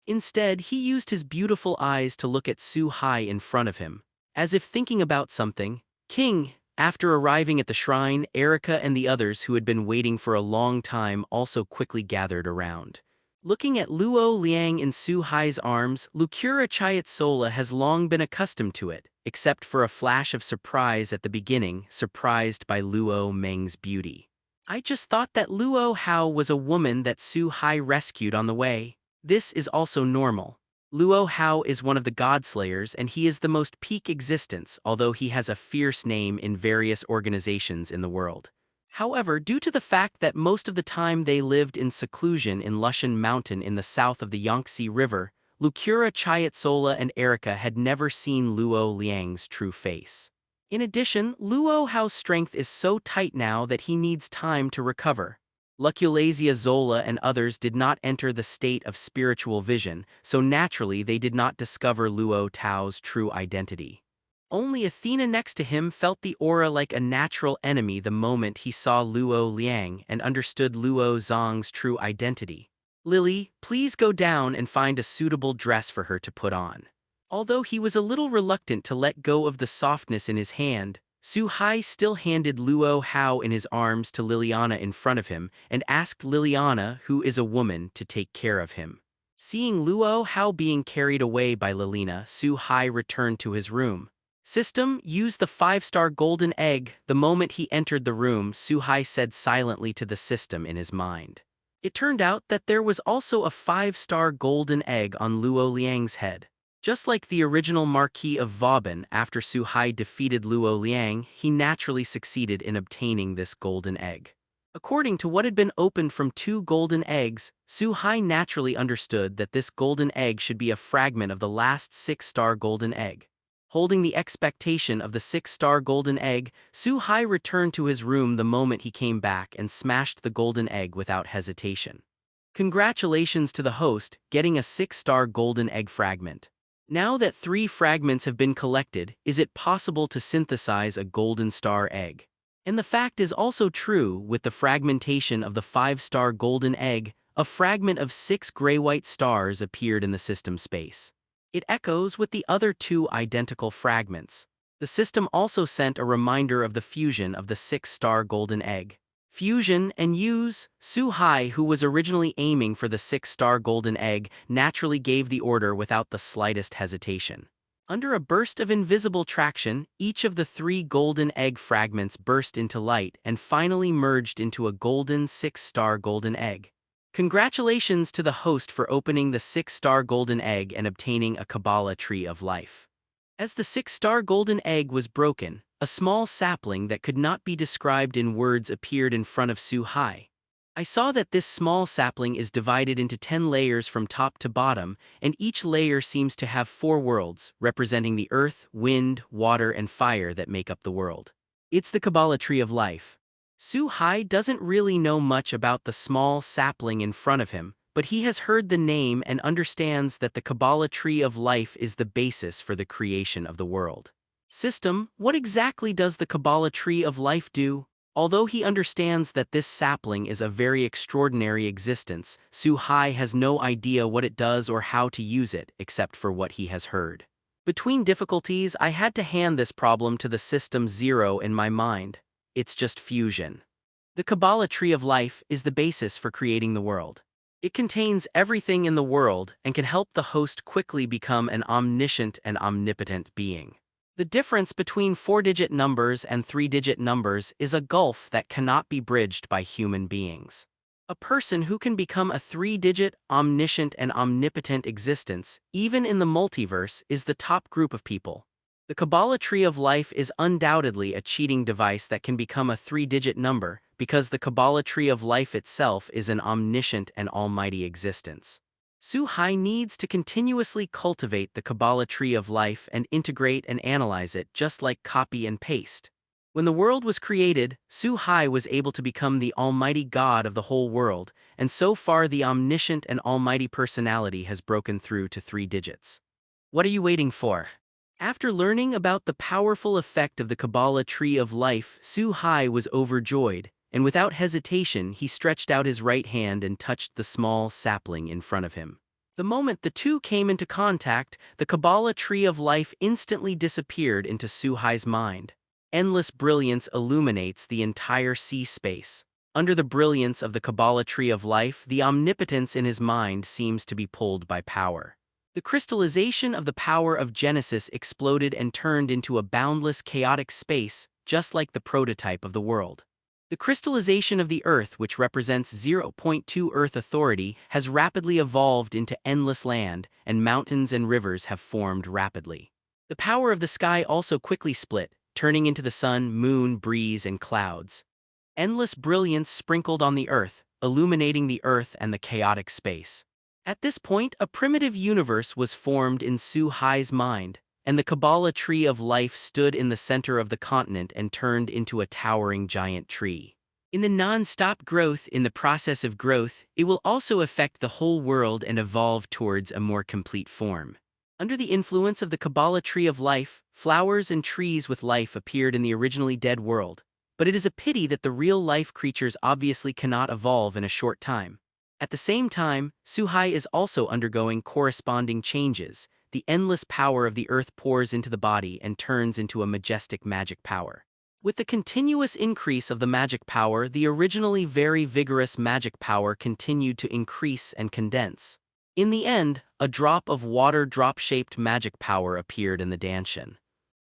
Instead, he used his beautiful eyes to look at Su-hai in front of him. As if thinking about something, "King." After arriving at the shrine, Erica and the others who had been waiting for a long time also quickly gathered around. Looking at Luo Liang in Su-hai's arms, Lucura Chiatsola has long been accustomed to it, except for a flash of surprise at the beginning, surprised by Luo Meng's beauty. "I just thought that Luo Hao was a woman that Su-hai rescued on the way. This is also normal. Luo Hao is one of the Godslayers and he is the most peak existence, although he has a fierce name in various organizations in the world. However, due to the fact that most of the time they lived in seclusion in Lushan Mountain in the south of the Yangtze River, Lucura Chiatsola and Erica had never seen Luo Liang's true face. In addition, Luo Hao's strength is so tight now that he needs time to recover. Luculasia Zola and others did not enter the state of spiritual vision, so naturally they did not discover Luo Tao's true identity. Only Athena next to him felt the aura like a natural enemy the moment he saw Luo Liang and understood Luo Zong's true identity. "Lily, please go down and find a suitable dress for her to put on." Although he was a little reluctant to let go of the softness in his hand, Su-hai still handed Luo Hao in his arms to Liliana in front of him and asked Liliana, who is a woman, to take care of him. Seeing Luo Hao being carried away by Lilina, Su-hai returned to his room. "System, use the 5-star golden egg." The moment he entered the room, Su-hai said silently to the system in his mind. It turned out that there was also a 5-star golden egg on Luo Liang's head. Just like the original Marquis of Vauban, after Su-hai defeated Luo Liang, he naturally succeeded in obtaining this golden egg. According to what had been opened from 2 golden eggs, Su-hai naturally understood that this golden egg should be a fragment of the last 6-star golden egg. Holding the expectation of the 6-star golden egg, Su-hai returned to his room the moment he came back and smashed the golden egg without hesitation. Congratulations to the host, getting a 6-star golden egg fragment. Now that 3 fragments have been collected, is it possible to synthesize a golden star egg? And the fact is also true with the fragmentation of the 5-star golden egg, a fragment of 6 gray-white stars appeared in the system space. It echoes with the other 2 identical fragments. The system also sent a reminder of the fusion of the 6-star golden egg. Fusion and use. Su-hai, who was originally aiming for the 6-star golden egg, naturally gave the order without the slightest hesitation. Under a burst of invisible traction, each of the 3 golden egg fragments burst into light and finally merged into a golden 6-star golden egg. Congratulations to the host for opening the 6-star golden egg and obtaining a Kabbalah tree of life. As the 6-star golden egg was broken, a small sapling that could not be described in words appeared in front of Su-hai. I saw that this small sapling is divided into 10 layers from top to bottom, and each layer seems to have 4 worlds, representing the earth, wind, water, and fire that make up the world. It's the Kabbalah tree of life. Su-hai doesn't really know much about the small sapling in front of him, but he has heard the name and understands that the Kabbalah tree of life is the basis for the creation of the world. System, what exactly does the Kabbalah tree of life do? Although he understands that this sapling is a very extraordinary existence, Su Hai has no idea what it does or how to use it except for what he has heard. Between difficulties, I had to hand this problem to the system 0 in my mind. It's just fusion. The Kabbalah Tree of Life is the basis for creating the world. It contains everything in the world and can help the host quickly become an omniscient and omnipotent being. The difference between 4-digit numbers and 3-digit numbers is a gulf that cannot be bridged by human beings. A person who can become a 3-digit, omniscient and omnipotent existence, even in the multiverse, is the top group of people. The Kabbalah Tree of Life is undoubtedly a cheating device that can become a 3-digit number, because the Kabbalah Tree of Life itself is an omniscient and almighty existence. Su Hai needs to continuously cultivate the Kabbalah Tree of Life and integrate and analyze it just like copy and paste. When the world was created, Su Hai was able to become the almighty God of the whole world, and so far the omniscient and almighty personality has broken through to 3 digits. What are you waiting for? After learning about the powerful effect of the Kabbalah Tree of Life, Su Hai was overjoyed, and without hesitation he stretched out his right hand and touched the small sapling in front of him. The moment the two came into contact, the Kabbalah Tree of Life instantly disappeared into Su Hai's mind. Endless brilliance illuminates the entire sea space. Under the brilliance of the Kabbalah Tree of Life, the omnipotence in his mind seems to be pulled by power. The crystallization of the power of Genesis exploded and turned into a boundless chaotic space, just like the prototype of the world. The crystallization of the Earth, which represents 0.2 Earth authority, has rapidly evolved into endless land, and mountains and rivers have formed rapidly. The power of the sky also quickly split, turning into the sun, moon, breeze, and clouds. Endless brilliance sprinkled on the Earth, illuminating the Earth and the chaotic space. At this point, a primitive universe was formed in Su Hai's mind, and the Kabbalah Tree of Life stood in the center of the continent and turned into a towering giant tree. In the non-stop growth, in the process of growth, it will also affect the whole world and evolve towards a more complete form. Under the influence of the Kabbalah Tree of Life, flowers and trees with life appeared in the originally dead world, but it is a pity that the real-life creatures obviously cannot evolve in a short time. At the same time, Su Hai is also undergoing corresponding changes. The endless power of the earth pours into the body and turns into a majestic magic power. With the continuous increase of the magic power, the originally very vigorous magic power continued to increase and condense. In the end, a drop of water drop-shaped magic power appeared in the Danshan.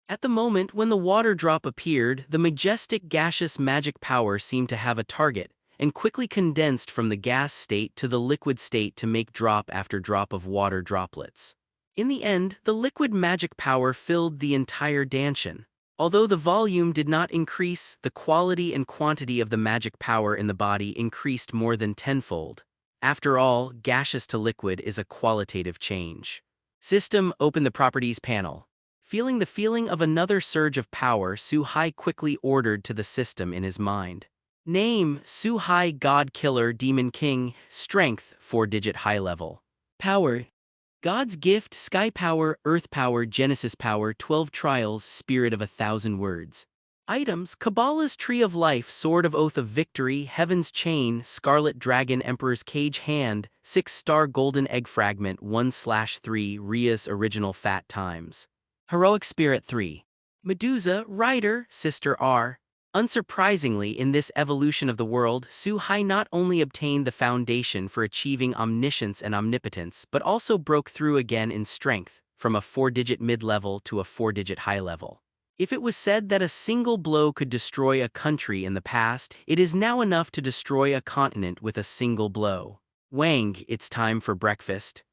At the moment when the water drop appeared, the majestic gaseous magic power seemed to have a target, and quickly condensed from the gas state to the liquid state to make drop after drop of water droplets. In the end, the liquid magic power filled the entire Danshan. Although the volume did not increase, the quality and quantity of the magic power in the body increased more than tenfold. After all, gaseous to liquid is a qualitative change. System, open the Properties panel. Feeling the feeling of another surge of power, Su Hai quickly ordered to the system in his mind. Name, Su Hai God Killer Demon King. Strength, 4-digit high level. Power, God's gift, sky power, earth power, Genesis power, 12 trials, spirit of 1,000 words. Items, Kabbalah's Tree of Life, Sword of Oath of Victory, Heaven's Chain, Scarlet Dragon, Emperor's Cage Hand, 6-star Golden Egg Fragment, 1/3, Ria's Original Fat Times. Heroic Spirit 3. Medusa, Rider, Sister R. Unsurprisingly, in this evolution of the world, Su Hai not only obtained the foundation for achieving omniscience and omnipotence, but also broke through again in strength, from a 4-digit mid-level to a 4-digit high level. If it was said that a single blow could destroy a country in the past, it is now enough to destroy a continent with a single blow. Wang, it's time for breakfast.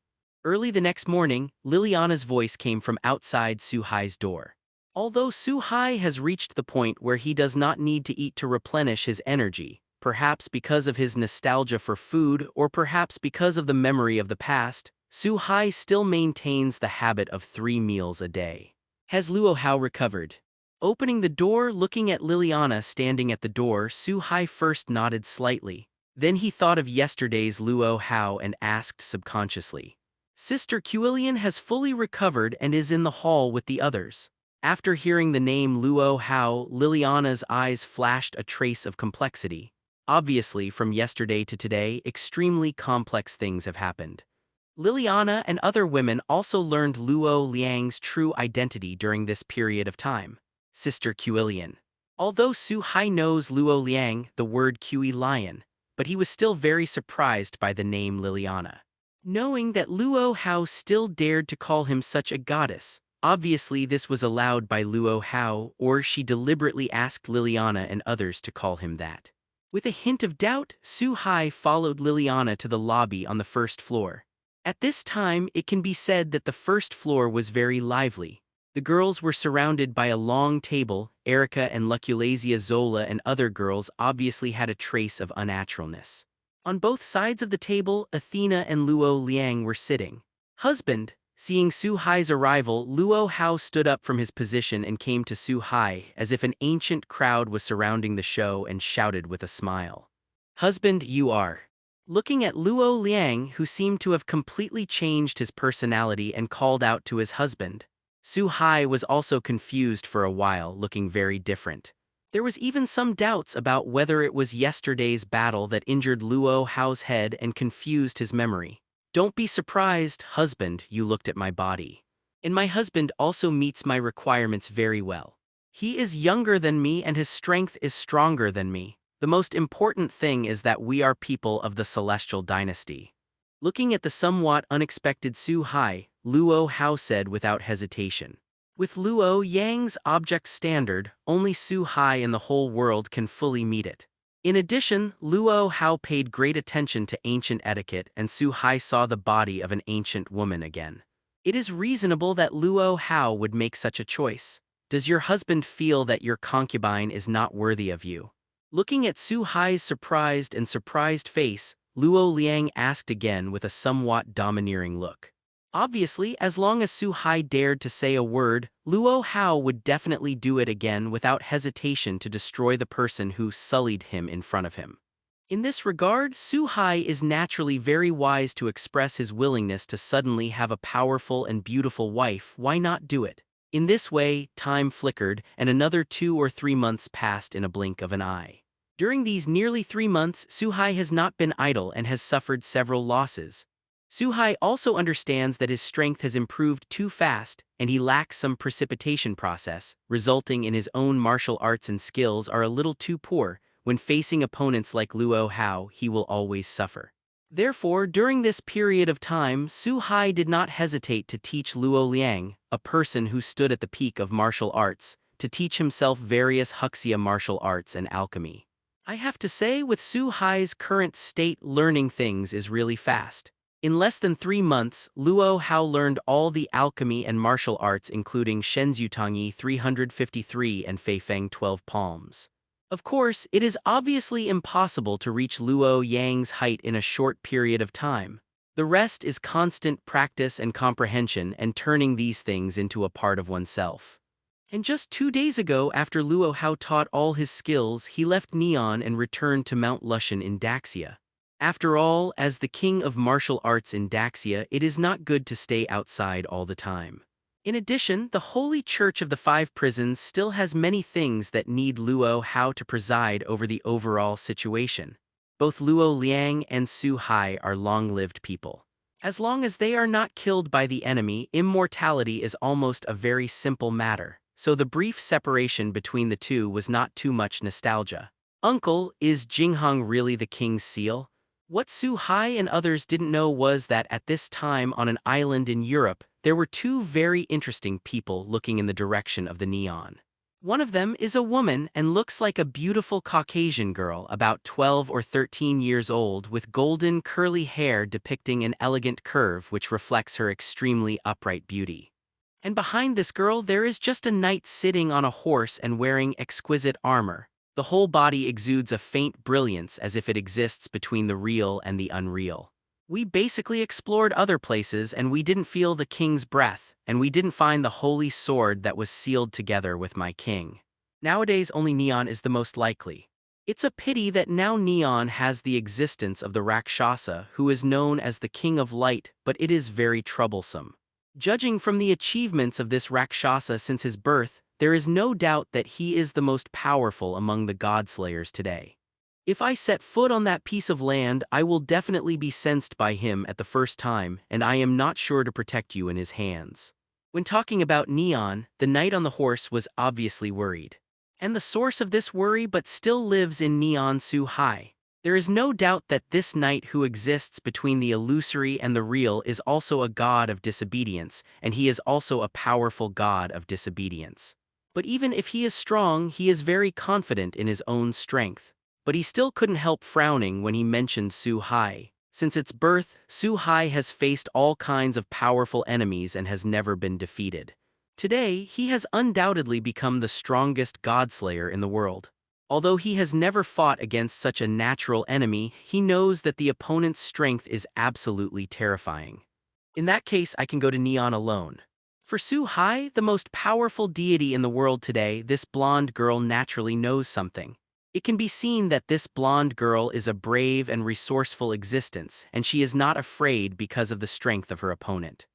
Early the next morning, Liliana's voice came from outside Su Hai's door. Although Su Hai has reached the point where he does not need to eat to replenish his energy, perhaps because of his nostalgia for food or perhaps because of the memory of the past, Su Hai still maintains the habit of 3 meals a day. Has Luo Hao recovered? Opening the door, looking at Liliana standing at the door, Su Hai first nodded slightly. Then he thought of yesterday's Luo Hao and asked subconsciously. Sister Quillian has fully recovered and is in the hall with the others. After hearing the name Luo Hao, Liliana's eyes flashed a trace of complexity. Obviously, from yesterday to today, extremely complex things have happened. Liliana and other women also learned Luo Liang's true identity during this period of time. Sister Quillian. Although Su Hai knows Luo Liang, the word Kui lion, but he was still very surprised by the name Liliana. Knowing that Luo Hao still dared to call him such a goddess, obviously this was allowed by Luo Hao, or she deliberately asked Liliana and others to call him that. With a hint of doubt, Su Hai followed Liliana to the lobby on the first floor. At this time, it can be said that the first floor was very lively. The girls were surrounded by a long table. Erica and Luculasia Zola and other girls obviously had a trace of unnaturalness. On both sides of the table, Athena and Luo Liang were sitting. Husband. Seeing Su Hai's arrival, Luo Hao stood up from his position and came to Su Hai as if an ancient crowd was surrounding the show and shouted with a smile. Husband, you are. Looking at Luo Liang, who seemed to have completely changed his personality, and called out to his husband. Su Hai was also confused for a while, looking very different. There was even some doubts about whether it was yesterday's battle that injured Luo Hao's head and confused his memory. Don't be surprised, husband, you looked at my body. And my husband also meets my requirements very well. He is younger than me and his strength is stronger than me. The most important thing is that we are people of the celestial dynasty. Looking at the somewhat unexpected Su Hai, Luo Hao said without hesitation. With Luo Yang's object standard, only Su Hai in the whole world can fully meet it. In addition, Luo Hao paid great attention to ancient etiquette, and Su Hai saw the body of an ancient woman again. It is reasonable that Luo Hao would make such a choice. Does your husband feel that your concubine is not worthy of you? Looking at Su Hai's surprised face, Luo Liang asked again with a somewhat domineering look. Obviously, as long as Su Hai dared to say a word, Luo Hao would definitely do it again without hesitation to destroy the person who sullied him in front of him. In this regard, Su Hai is naturally very wise to express his willingness to suddenly have a powerful and beautiful wife. Why not do it? In this way, time flickered, and another 2 or 3 months passed in a blink of an eye. During these nearly 3 months, Su Hai has not been idle and has suffered several losses. Su Hai also understands that his strength has improved too fast, and he lacks some precipitation process, resulting in his own martial arts and skills are a little too poor. When facing opponents like Luo Hao, he will always suffer. Therefore, during this period of time, Su Hai did not hesitate to teach Luo Liang, a person who stood at the peak of martial arts, to teach himself various Huxia martial arts and alchemy. I have to say, with Su Hai's current state, learning things is really fast. In less than 3 months, Luo Hao learned all the alchemy and martial arts including Shenzhou Tongyi 353 and Feifeng 12 palms. Of course, it is obviously impossible to reach Luo Yang's height in a short period of time. The rest is constant practice and comprehension and turning these things into a part of oneself. And just 2 days ago, after Luo Hao taught all his skills, he left Neon and returned to Mount Lushan in Daxia. After all, as the king of martial arts in Daxia, it is not good to stay outside all the time. In addition, the Holy Church of the 5 Prisons still has many things that need Luo Hao to preside over the overall situation. Both Luo Liang and Su Hai are long-lived people. As long as they are not killed by the enemy, immortality is almost a very simple matter, so the brief separation between the two was not too much nostalgia. Uncle, is Jinghong really the king's seal? What Su Hai and others didn't know was that at this time on an island in Europe, there were 2 very interesting people looking in the direction of the neon. One of them is a woman and looks like a beautiful Caucasian girl about 12 or 13 years old with golden curly hair depicting an elegant curve which reflects her extremely upright beauty. And behind this girl there is just a knight sitting on a horse and wearing exquisite armor. The whole body exudes a faint brilliance as if it exists between the real and the unreal. We basically explored other places and we didn't feel the king's breath, and we didn't find the holy sword that was sealed together with my king. Nowadays only Neon is the most likely. It's a pity that now Neon has the existence of the Rakshasa who is known as the King of Light, but it is very troublesome. Judging from the achievements of this Rakshasa since his birth, there is no doubt that he is the most powerful among the Godslayers today. If I set foot on that piece of land, I will definitely be sensed by him at the first time, and I am not sure to protect you in his hands. When talking about Neon, the knight on the horse was obviously worried. And the source of this worry but still lives in Neon Su-hai. There is no doubt that this knight who exists between the illusory and the real is also a god of disobedience, and he is also a powerful god of disobedience. But even if he is strong, he is very confident in his own strength. But he still couldn't help frowning when he mentioned Su-hai. Since its birth, Su-hai has faced all kinds of powerful enemies and has never been defeated. Today, he has undoubtedly become the strongest godslayer in the world. Although he has never fought against such a natural enemy, he knows that the opponent's strength is absolutely terrifying. In that case, I can go to Neon alone. For Su-hai, the most powerful deity in the world today, this blonde girl naturally knows something. It can be seen that this blonde girl is a brave and resourceful existence, and she is not afraid because of the strength of her opponent.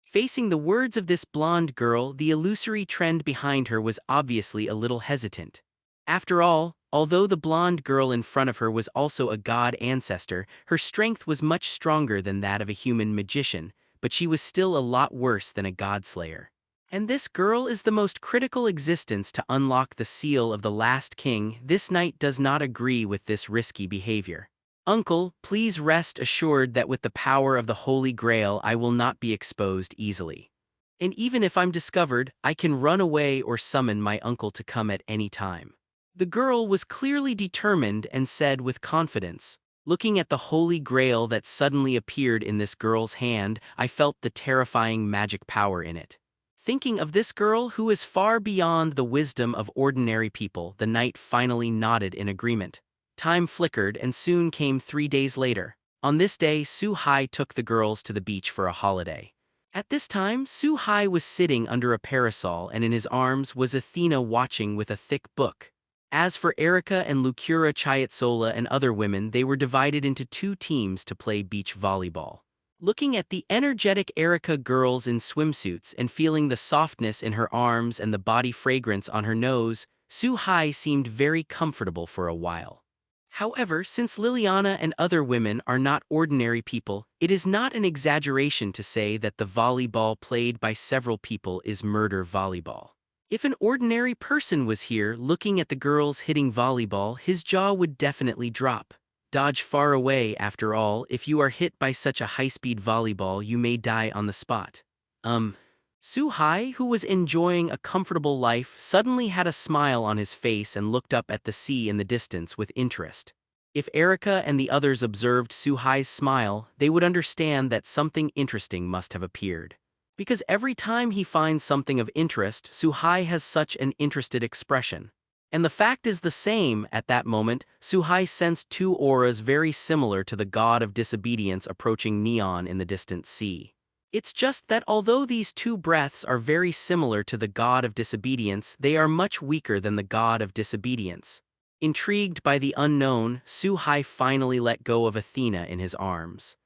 Facing the words of this blonde girl, the illusory trend behind her was obviously a little hesitant. After all, although the blonde girl in front of her was also a god ancestor, her strength was much stronger than that of a human magician, but she was still a lot worse than a godslayer. And this girl is the most critical existence to unlock the seal of the last king. This knight does not agree with this risky behavior. Uncle, please rest assured that with the power of the Holy Grail I will not be exposed easily. And even if I'm discovered, I can run away or summon my uncle to come at any time. The girl was clearly determined and said with confidence. Looking at the Holy Grail that suddenly appeared in this girl's hand, I felt the terrifying magic power in it. Thinking of this girl who is far beyond the wisdom of ordinary people, the knight finally nodded in agreement. Time flickered and soon came 3 days later. On this day, Su-hai took the girls to the beach for a holiday. At this time, Su-hai was sitting under a parasol and in his arms was Athena watching with a thick book. As for Erica and Lucura Chiatsola and other women, they were divided into 2 teams to play beach volleyball. Looking at the energetic Erica girls in swimsuits and feeling the softness in her arms and the body fragrance on her nose, Su-hai seemed very comfortable for a while. However, since Liliana and other women are not ordinary people, it is not an exaggeration to say that the volleyball played by several people is murder volleyball. If an ordinary person was here looking at the girls hitting volleyball, his jaw would definitely drop. Dodge far away, after all. If you are hit by such a high-speed volleyball, you may die on the spot. Su-hai, who was enjoying a comfortable life, suddenly had a smile on his face and looked up at the sea in the distance with interest. If Erica and the others observed Su-hai's smile, they would understand that something interesting must have appeared. Because every time he finds something of interest, Su-hai has such an interested expression. And the fact is the same. At that moment, Su-hai sensed 2 auras very similar to the god of disobedience approaching Neon in the distant sea. It's just that although these 2 breaths are very similar to the god of disobedience, they are much weaker than the god of disobedience. Intrigued by the unknown, Su-hai finally let go of Athena in his arms.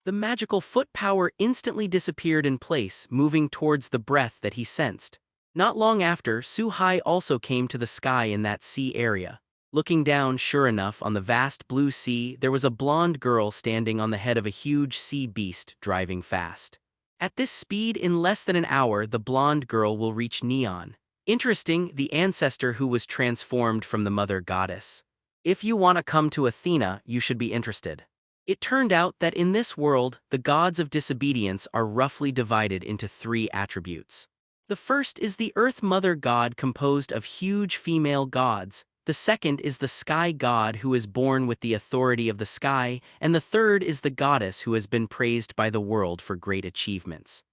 The magical foot power instantly disappeared in place, moving towards the breath that he sensed. Not long after, Su-hai also came to the sky in that sea area. Looking down, sure enough, on the vast blue sea, there was a blonde girl standing on the head of a huge sea beast, driving fast. At this speed, in less than an hour, the blonde girl will reach Neon. Interesting, the ancestor who was transformed from the mother goddess. If you want to come to Athena, you should be interested. It turned out that in this world, the gods of disobedience are roughly divided into 3 attributes. The first is the Earth Mother God, composed of huge female gods. The second is the Sky God, who is born with the authority of the sky, and the third is the goddess who has been praised by the world for great achievements.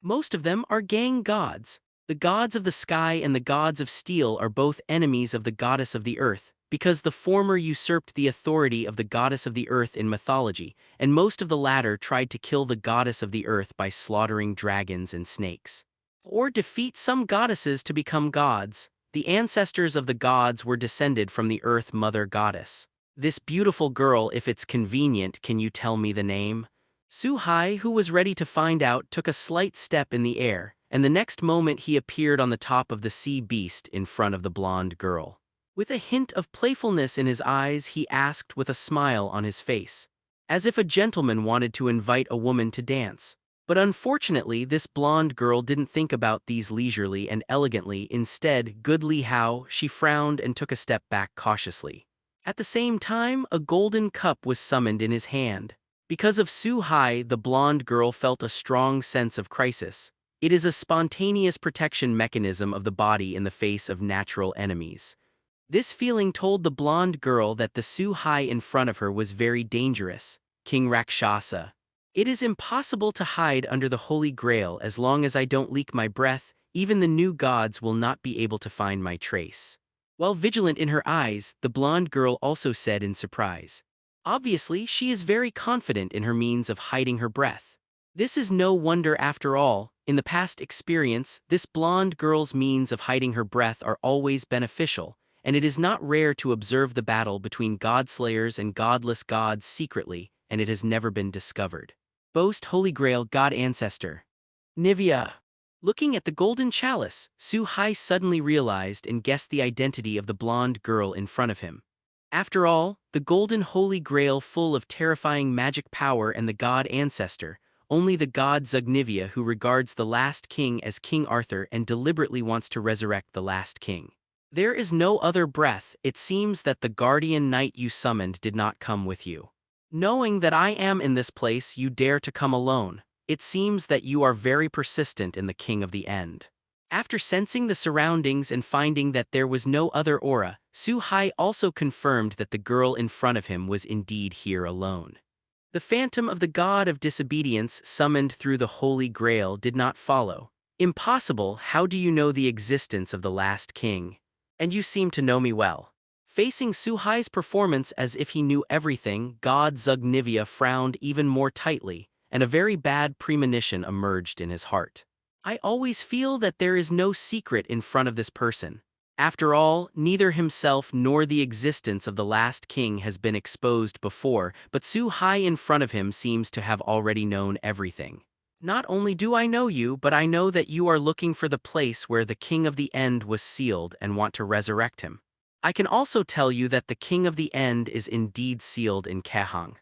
Most of them are gang gods. The gods of the sky and the gods of steel are both enemies of the goddess of the earth, because the former usurped the authority of the goddess of the earth in mythology, and most of the latter tried to kill the goddess of the earth by slaughtering dragons and snakes. Or defeat some goddesses to become gods. The ancestors of the gods were descended from the Earth Mother Goddess. This beautiful girl, if it's convenient, can you tell me the name? Su-hai, who was ready to find out, took a slight step in the air, and the next moment he appeared on the top of the sea beast in front of the blonde girl. With a hint of playfulness in his eyes, he asked with a smile on his face, as if a gentleman wanted to invite a woman to dance. But unfortunately, this blonde girl didn't think about these leisurely and elegantly. Instead, goodly how, she frowned and took a step back cautiously. At the same time, a golden cup was summoned in his hand. Because of Su-hai, the blonde girl felt a strong sense of crisis. It is a spontaneous protection mechanism of the body in the face of natural enemies. This feeling told the blonde girl that the Su-hai in front of her was very dangerous. King Rakshasa. It is impossible to hide under the Holy Grail. As long as I don't leak my breath, even the new gods will not be able to find my trace. While vigilant in her eyes, the blonde girl also said in surprise. Obviously, she is very confident in her means of hiding her breath. This is no wonder after all. In the past experience, this blonde girl's means of hiding her breath are always beneficial, and it is not rare to observe the battle between godslayers and godless gods secretly, and it has never been discovered. Boast Holy Grail God Ancestor. Nivea. Looking at the golden chalice, Su-hai suddenly realized and guessed the identity of the blonde girl in front of him. After all, the golden Holy Grail full of terrifying magic power and the god ancestor, only the god Zugnivia who regards the last king as King Arthur and deliberately wants to resurrect the last king. There is no other breath. It seems that the guardian knight you summoned did not come with you. Knowing that I am in this place, you dare to come alone. It seems that you are very persistent in the King of the End. After sensing the surroundings and finding that there was no other aura, Su-hai also confirmed that the girl in front of him was indeed here alone. The phantom of the god of disobedience summoned through the Holy Grail did not follow. Impossible, how do you know the existence of the last king? And you seem to know me well. Facing Su-hai's performance as if he knew everything, God Zugnivia frowned even more tightly, and a very bad premonition emerged in his heart. I always feel that there is no secret in front of this person. After all, neither himself nor the existence of the last king has been exposed before, but Su-hai in front of him seems to have already known everything. Not only do I know you, but I know that you are looking for the place where the King of the End was sealed and want to resurrect him. I can also tell you that the King of the End is indeed sealed in Kehang.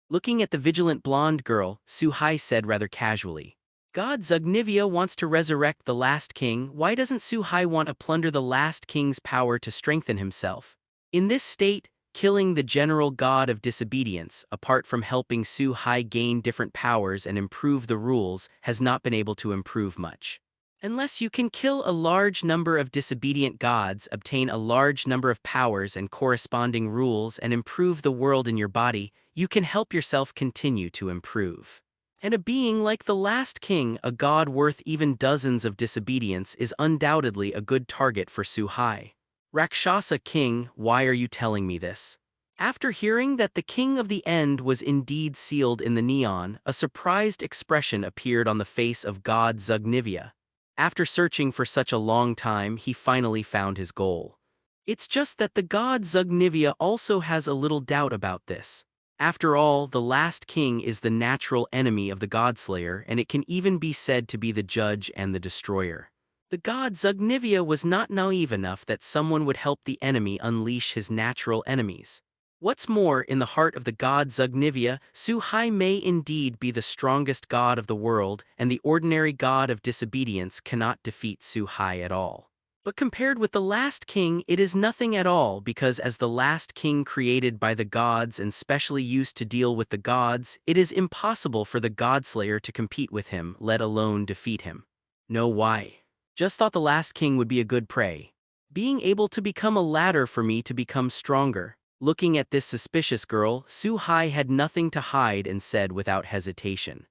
Looking at the vigilant blonde girl, Su-hai said rather casually. God Zugnivia wants to resurrect the last king. Why doesn't Su-hai want to plunder the last king's power to strengthen himself? In this state, killing the general god of disobedience, apart from helping Su-hai gain different powers and improve the rules, has not been able to improve much. Unless you can kill a large number of disobedient gods, obtain a large number of powers and corresponding rules, and improve the world in your body, you can help yourself continue to improve. And a being like the last king, a god worth even dozens of disobedience, is undoubtedly a good target for Su-hai. Rakshasa king, why are you telling me this? After hearing that the King of the End was indeed sealed in the neon, a surprised expression appeared on the face of God Zugnivia. After searching for such a long time, he finally found his goal. It's just that the god Zugnivia also has a little doubt about this. After all, the last king is the natural enemy of the Godslayer, and it can even be said to be the judge and the destroyer. The god Zugnivia was not naive enough that someone would help the enemy unleash his natural enemies. What's more, in the heart of the god Zugnivia, Su-hai may indeed be the strongest god of the world, and the ordinary god of disobedience cannot defeat Su-hai at all. But compared with the last king, it is nothing at all, because as the last king created by the gods and specially used to deal with the gods, it is impossible for the Godslayer to compete with him, let alone defeat him. No, why? Just thought the last king would be a good prey. Being able to become a ladder for me to become stronger. Looking at this suspicious girl, Su-hai had nothing to hide and said without hesitation.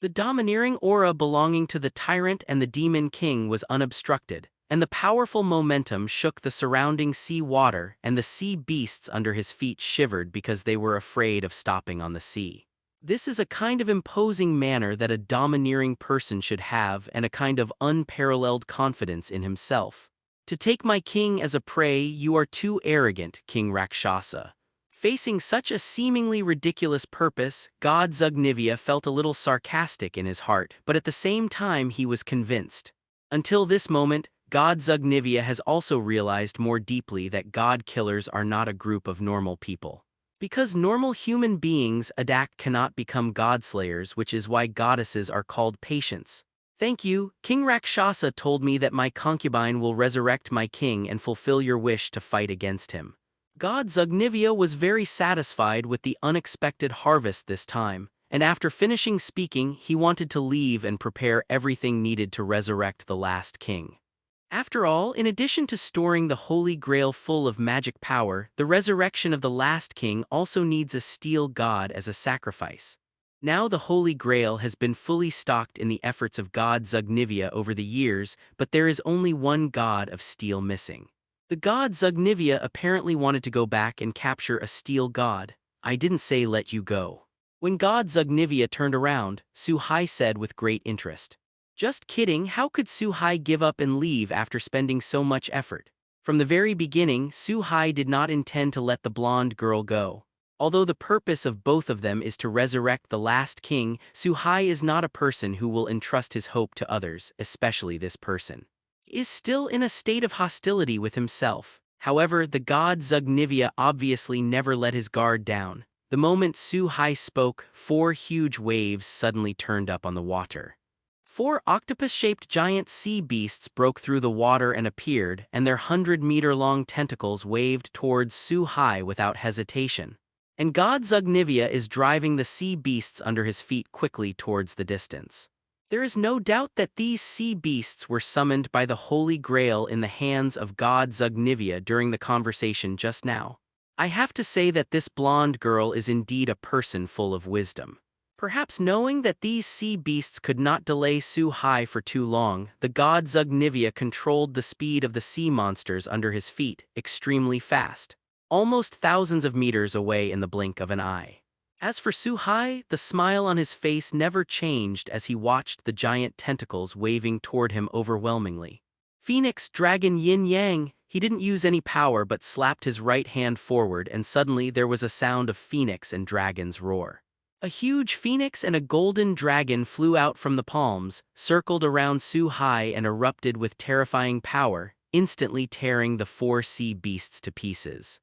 The domineering aura belonging to the tyrant and the demon king was unobstructed, and the powerful momentum shook the surrounding sea water, and the sea beasts under his feet shivered because they were afraid of stopping on the sea. This is a kind of imposing manner that a domineering person should have, and a kind of unparalleled confidence in himself. To take my king as a prey, you are too arrogant, King Rakshasa. Facing such a seemingly ridiculous purpose, God Zugnivia felt a little sarcastic in his heart, but at the same time he was convinced. Until this moment, God Zugnivia has also realized more deeply that God killers are not a group of normal people. Because normal human beings adapt cannot become godslayers, which is why goddesses are called patients. Thank you, King Rakshasa told me that my concubine will resurrect my king and fulfill your wish to fight against him. God Zugnivia was very satisfied with the unexpected harvest this time, and after finishing speaking he wanted to leave and prepare everything needed to resurrect the last king. After all, in addition to storing the Holy Grail full of magic power, the resurrection of the last king also needs a steel god as a sacrifice. Now the Holy Grail has been fully stocked in the efforts of God Zugnivia over the years, but there is only one god of steel missing. The god Zugnivia apparently wanted to go back and capture a steel god. I didn't say let you go. When God Zugnivia turned around, Su-hai said with great interest. Just kidding, how could Su-hai give up and leave after spending so much effort? From the very beginning, Su-hai did not intend to let the blonde girl go. Although the purpose of both of them is to resurrect the last king, Su-hai is not a person who will entrust his hope to others, especially this person. He is still in a state of hostility with himself. However, the god Zugnivia obviously never let his guard down. The moment Su-hai spoke, 4 huge waves suddenly turned up on the water. 4 octopus-shaped giant sea beasts broke through the water and appeared, and their 100-meter-long tentacles waved towards Su-hai without hesitation. And God Zugnivia is driving the sea beasts under his feet quickly towards the distance. There is no doubt that these sea beasts were summoned by the Holy Grail in the hands of God Zugnivia during the conversation just now. I have to say that this blonde girl is indeed a person full of wisdom. Perhaps knowing that these sea beasts could not delay Su-hai for too long, the god Zugnivia controlled the speed of the sea monsters under his feet extremely fast, almost thousands of meters away in the blink of an eye. As for Su-hai, the smile on his face never changed as he watched the giant tentacles waving toward him overwhelmingly. Phoenix Dragon Yin Yang, he didn't use any power but slapped his right hand forward and suddenly there was a sound of phoenix and dragon's roar. A huge phoenix and a golden dragon flew out from the palms, circled around Su-hai and erupted with terrifying power, instantly tearing the 4 sea beasts to pieces.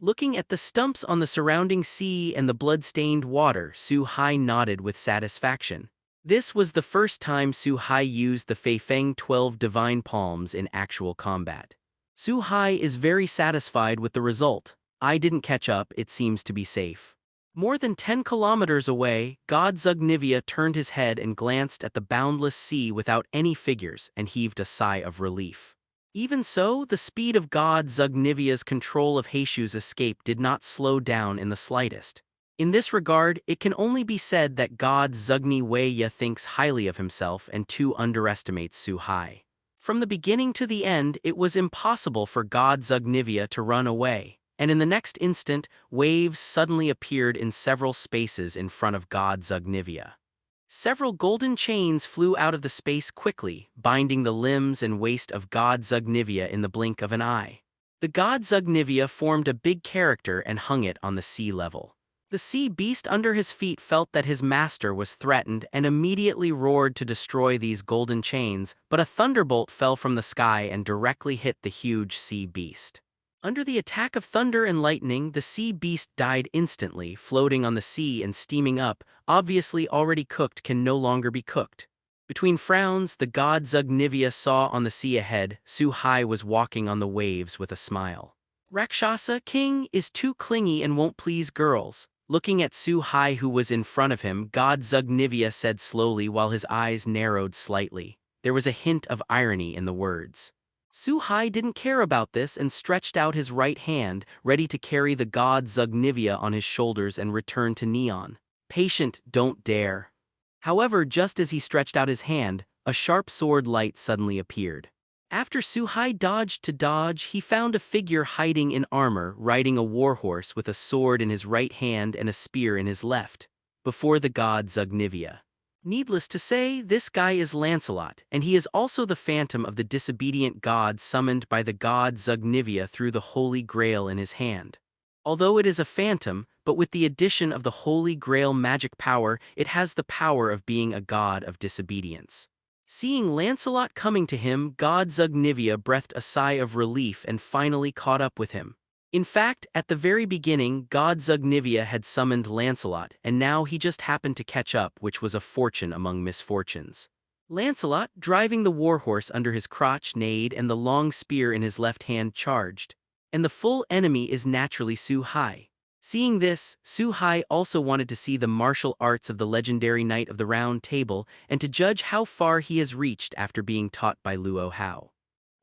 Looking at the stumps on the surrounding sea and the blood-stained water, Su-hai nodded with satisfaction. This was the first time Su-hai used the Feifeng 12 Divine Palms in actual combat. Su-hai is very satisfied with the result. I didn't catch up, it seems to be safe. More than 10 kilometers away, God Zugnivia turned his head and glanced at the boundless sea without any figures and heaved a sigh of relief. Even so, the speed of God Zugnivia's control of Heishu's escape did not slow down in the slightest. In this regard, it can only be said that God Zugniwaya thinks highly of himself and too underestimates Su-hai. From the beginning to the end, it was impossible for God Zugnivia to run away, and in the next instant, waves suddenly appeared in several spaces in front of God Zugnivia. Several golden chains flew out of the space quickly, binding the limbs and waist of God Zugnivia in the blink of an eye. The God Zugnivia formed a big character and hung it on the sea level. The sea beast under his feet felt that his master was threatened and immediately roared to destroy these golden chains, but a thunderbolt fell from the sky and directly hit the huge sea beast. Under the attack of thunder and lightning, the sea beast died instantly, floating on the sea and steaming up, obviously already cooked can no longer be cooked. Between frowns, the god Zugnivia saw on the sea ahead, Su-hai was walking on the waves with a smile. Rakshasa King is too clingy and won't please girls. Looking at Su-hai who was in front of him, God Zugnivia said slowly while his eyes narrowed slightly. There was a hint of irony in the words. Su-hai didn't care about this and stretched out his right hand, ready to carry the god Zugnivia on his shoulders and return to Neon. Patient, don't dare. However, just as he stretched out his hand, a sharp sword light suddenly appeared. After Su-hai dodged to dodge, he found a figure hiding in armor, riding a warhorse with a sword in his right hand and a spear in his left, before the god Zugnivia. Needless to say, this guy is Lancelot, and he is also the phantom of the disobedient god summoned by the god Zugnivia through the Holy Grail in his hand. Although it is a phantom, but with the addition of the Holy Grail magic power, it has the power of being a god of disobedience. Seeing Lancelot coming to him, God Zugnivia breathed a sigh of relief and finally caught up with him. In fact, at the very beginning, God Zugnivia had summoned Lancelot, and now he just happened to catch up, which was a fortune among misfortunes. Lancelot, driving the warhorse under his crotch, neighed, and the long spear in his left hand charged. And the full enemy is naturally Su-hai. Seeing this, Su-hai also wanted to see the martial arts of the legendary Knight of the Round Table and to judge how far he has reached after being taught by Luo Hao.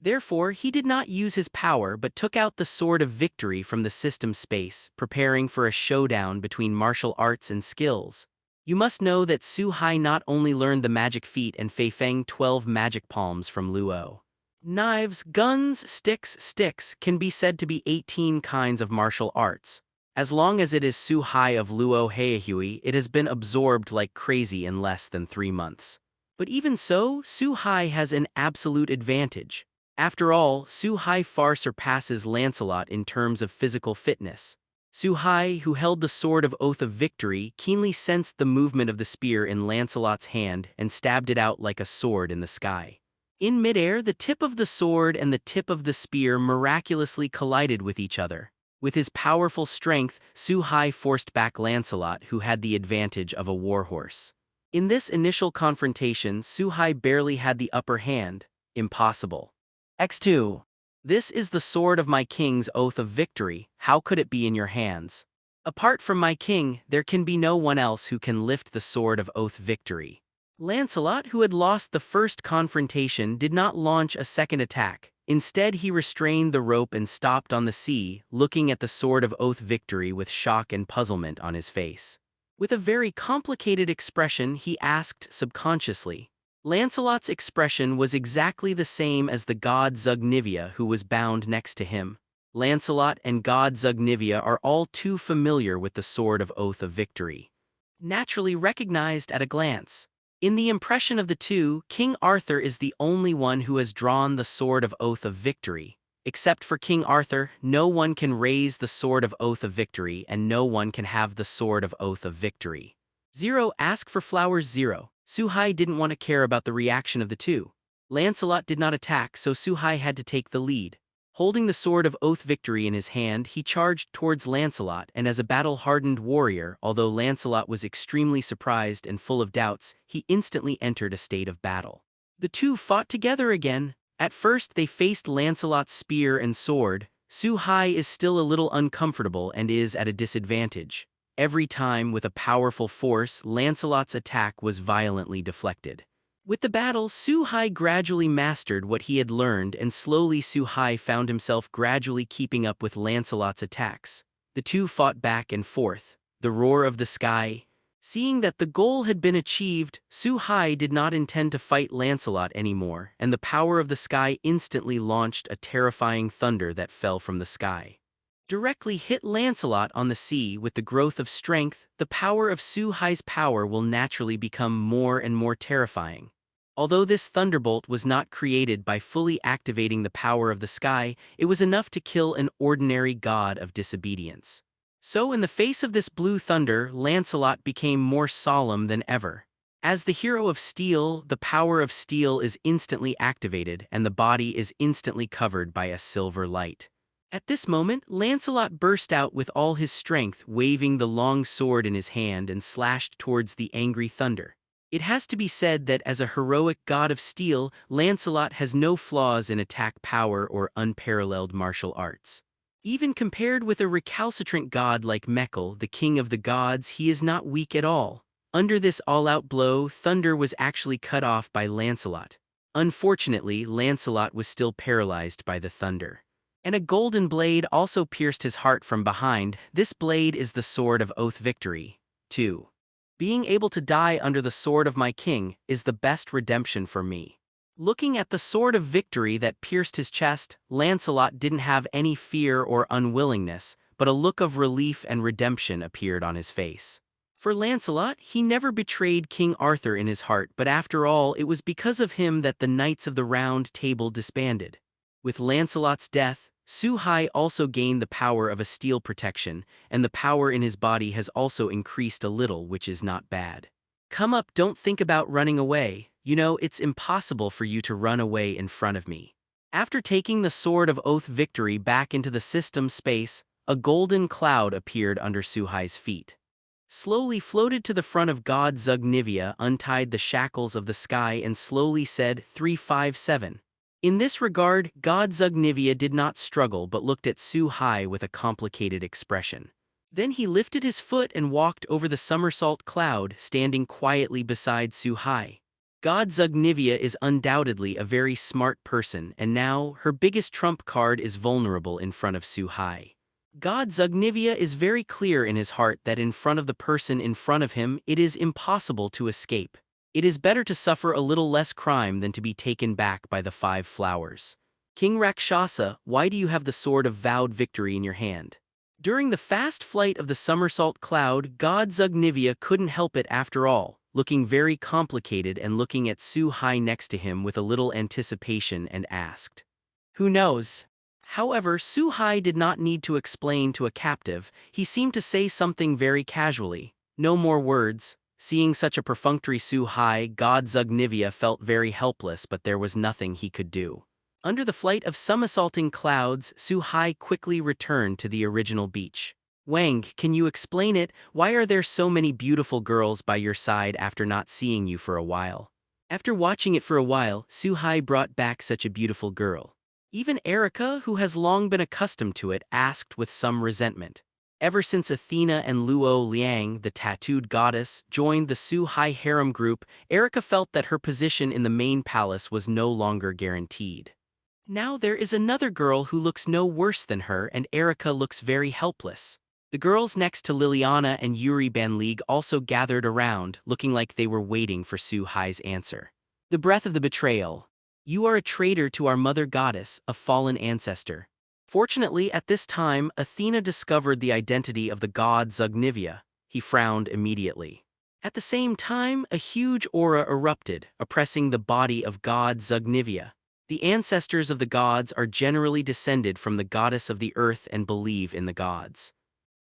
Therefore, he did not use his power but took out the Sword of Victory from the system space, preparing for a showdown between martial arts and skills. You must know that Su-hai not only learned the magic feat and Fei Feng 12 magic palms from Luo. Knives, guns, sticks can be said to be 18 kinds of martial arts. As long as it is Su-hai of Luo Heihui, it has been absorbed like crazy in less than 3 months. But even so, Su-hai has an absolute advantage. After all, Su-hai far surpasses Lancelot in terms of physical fitness. Su-hai, who held the Sword of Oath of Victory, keenly sensed the movement of the spear in Lancelot's hand and stabbed it out like a sword in the sky. In midair, the tip of the sword and the tip of the spear miraculously collided with each other. With his powerful strength, Su-hai forced back Lancelot, who had the advantage of a warhorse. In this initial confrontation, Su-hai barely had the upper hand. Impossible. X2. This is the sword of my king's oath of victory. How could it be in your hands? Apart from my king, there can be no one else who can lift the sword of oath victory. Lancelot, who had lost the first confrontation, did not launch a second attack. Instead, he restrained the rope and stopped on the sea, looking at the Sword of Oath Victory with shock and puzzlement on his face. With a very complicated expression, he asked subconsciously. Lancelot's expression was exactly the same as the god Zugnivia, who was bound next to him. Lancelot and god Zugnivia are all too familiar with the Sword of Oath of Victory. Naturally recognized at a glance. In the impression of the two, King Arthur is the only one who has drawn the Sword of Oath of Victory. Except for King Arthur, no one can raise the Sword of Oath of Victory and no one can have the Sword of Oath of Victory. 0. Ask for flowers 0. Su-hai didn't want to care about the reaction of the two. Lancelot did not attack, so Su-hai had to take the lead. Holding the Sword of Oath Victory in his hand, he charged towards Lancelot, and as a battle-hardened warrior, although Lancelot was extremely surprised and full of doubts, he instantly entered a state of battle. The two fought together again. At first they faced Lancelot's spear and sword. Su-hai is still a little uncomfortable and is at a disadvantage. Every time, with a powerful force, Lancelot's attack was violently deflected. With the battle, Su-hai gradually mastered what he had learned, and slowly Su-hai found himself gradually keeping up with Lancelot's attacks. The two fought back and forth. The roar of the sky. Seeing that the goal had been achieved, Su-hai did not intend to fight Lancelot anymore, and the power of the sky instantly launched a terrifying thunder that fell from the sky. Directly hit Lancelot on the sea. With the growth of strength, the power of Su-hai's power will naturally become more and more terrifying. Although this thunderbolt was not created by fully activating the power of the sky, it was enough to kill an ordinary god of disobedience. So in the face of this blue thunder, Lancelot became more solemn than ever. As the hero of steel, the power of steel is instantly activated and the body is instantly covered by a silver light. At this moment, Lancelot burst out with all his strength, waving the long sword in his hand and slashed towards the angry thunder. It has to be said that as a heroic god of steel, Lancelot has no flaws in attack power or unparalleled martial arts. Even compared with a recalcitrant god like Mekhl, the king of the gods, he is not weak at all. Under this all-out blow, thunder was actually cut off by Lancelot. Unfortunately, Lancelot was still paralyzed by the thunder. And a golden blade also pierced his heart from behind. This blade is the Sword of Oath Victory. 2. Being able to die under the sword of my king is the best redemption for me. Looking at the Sword of Victory that pierced his chest, Lancelot didn't have any fear or unwillingness, but a look of relief and redemption appeared on his face. For Lancelot, he never betrayed King Arthur in his heart, but after all, it was because of him that the Knights of the Round Table disbanded. With Lancelot's death, Su-hai also gained the power of a steel protection, and the power in his body has also increased a little, which is not bad. Come up, don't think about running away. You know, it's impossible for you to run away in front of me. After taking the Sword of Oath Victory back into the system space, a golden cloud appeared under Su-hai's feet. Slowly floated to the front of God Zugnivia, untied the shackles of the sky and slowly said 357. In this regard, God Zugnivia did not struggle but looked at Su-hai with a complicated expression. Then he lifted his foot and walked over the somersault cloud, standing quietly beside Su-hai. God Zugnivia is undoubtedly a very smart person, and now her biggest trump card is vulnerable in front of Su-hai. God Zugnivia is very clear in his heart that in front of the person in front of him it is impossible to escape. It is better to suffer a little less crime than to be taken back by the 5 flowers. King Rakshasa, why do you have the sword of Vowed Victory in your hand? During the fast flight of the somersault cloud, God Zugnivia couldn't help it after all, looking very complicated and looking at Su-hai next to him with a little anticipation and asked, "Who knows?" However, Su-hai did not need to explain to a captive. He seemed to say something very casually. No more words. Seeing such a perfunctory Su-hai, God Zugnivia felt very helpless, but there was nothing he could do. Under the flight of somersaulting clouds, Su-hai quickly returned to the original beach. Wang, can you explain it? Why are there so many beautiful girls by your side after not seeing you for a while? After watching it for a while, Su-hai brought back such a beautiful girl. Even Erica, who has long been accustomed to it, asked with some resentment. Ever since Athena and Luo Liang, the tattooed goddess, joined the Su-hai harem group, Erica felt that her position in the main palace was no longer guaranteed. Now there is another girl who looks no worse than her, and Erica looks very helpless. The girls next to Liliana and Yuri Banlig also gathered around, looking like they were waiting for Su-hai's answer. The breath of the betrayal. You are a traitor to our mother goddess, a fallen ancestor. Fortunately, at this time, Athena discovered the identity of the god Zugnivia. He frowned immediately. At the same time, a huge aura erupted, oppressing the body of god Zugnivia. The ancestors of the gods are generally descended from the goddess of the earth and believe in the gods.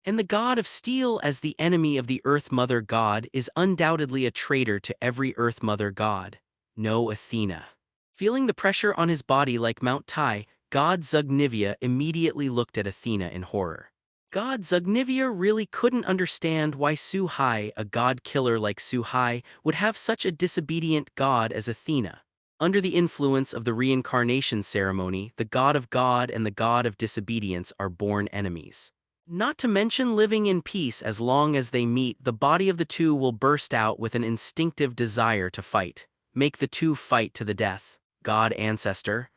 And the god of steel, as the enemy of the earth mother god, is undoubtedly a traitor to every earth mother god. No, Athena. Feeling the pressure on his body like Mount Tai, God Zugnivia immediately looked at Athena in horror. God Zugnivia really couldn't understand why Su-hai, a god-killer like Su-hai, would have such a disobedient god as Athena. Under the influence of the reincarnation ceremony, the god of God and the god of disobedience are born enemies. Not to mention living in peace. As long as they meet, the body of the two will burst out with an instinctive desire to fight. Make the two fight to the death. God ancestor.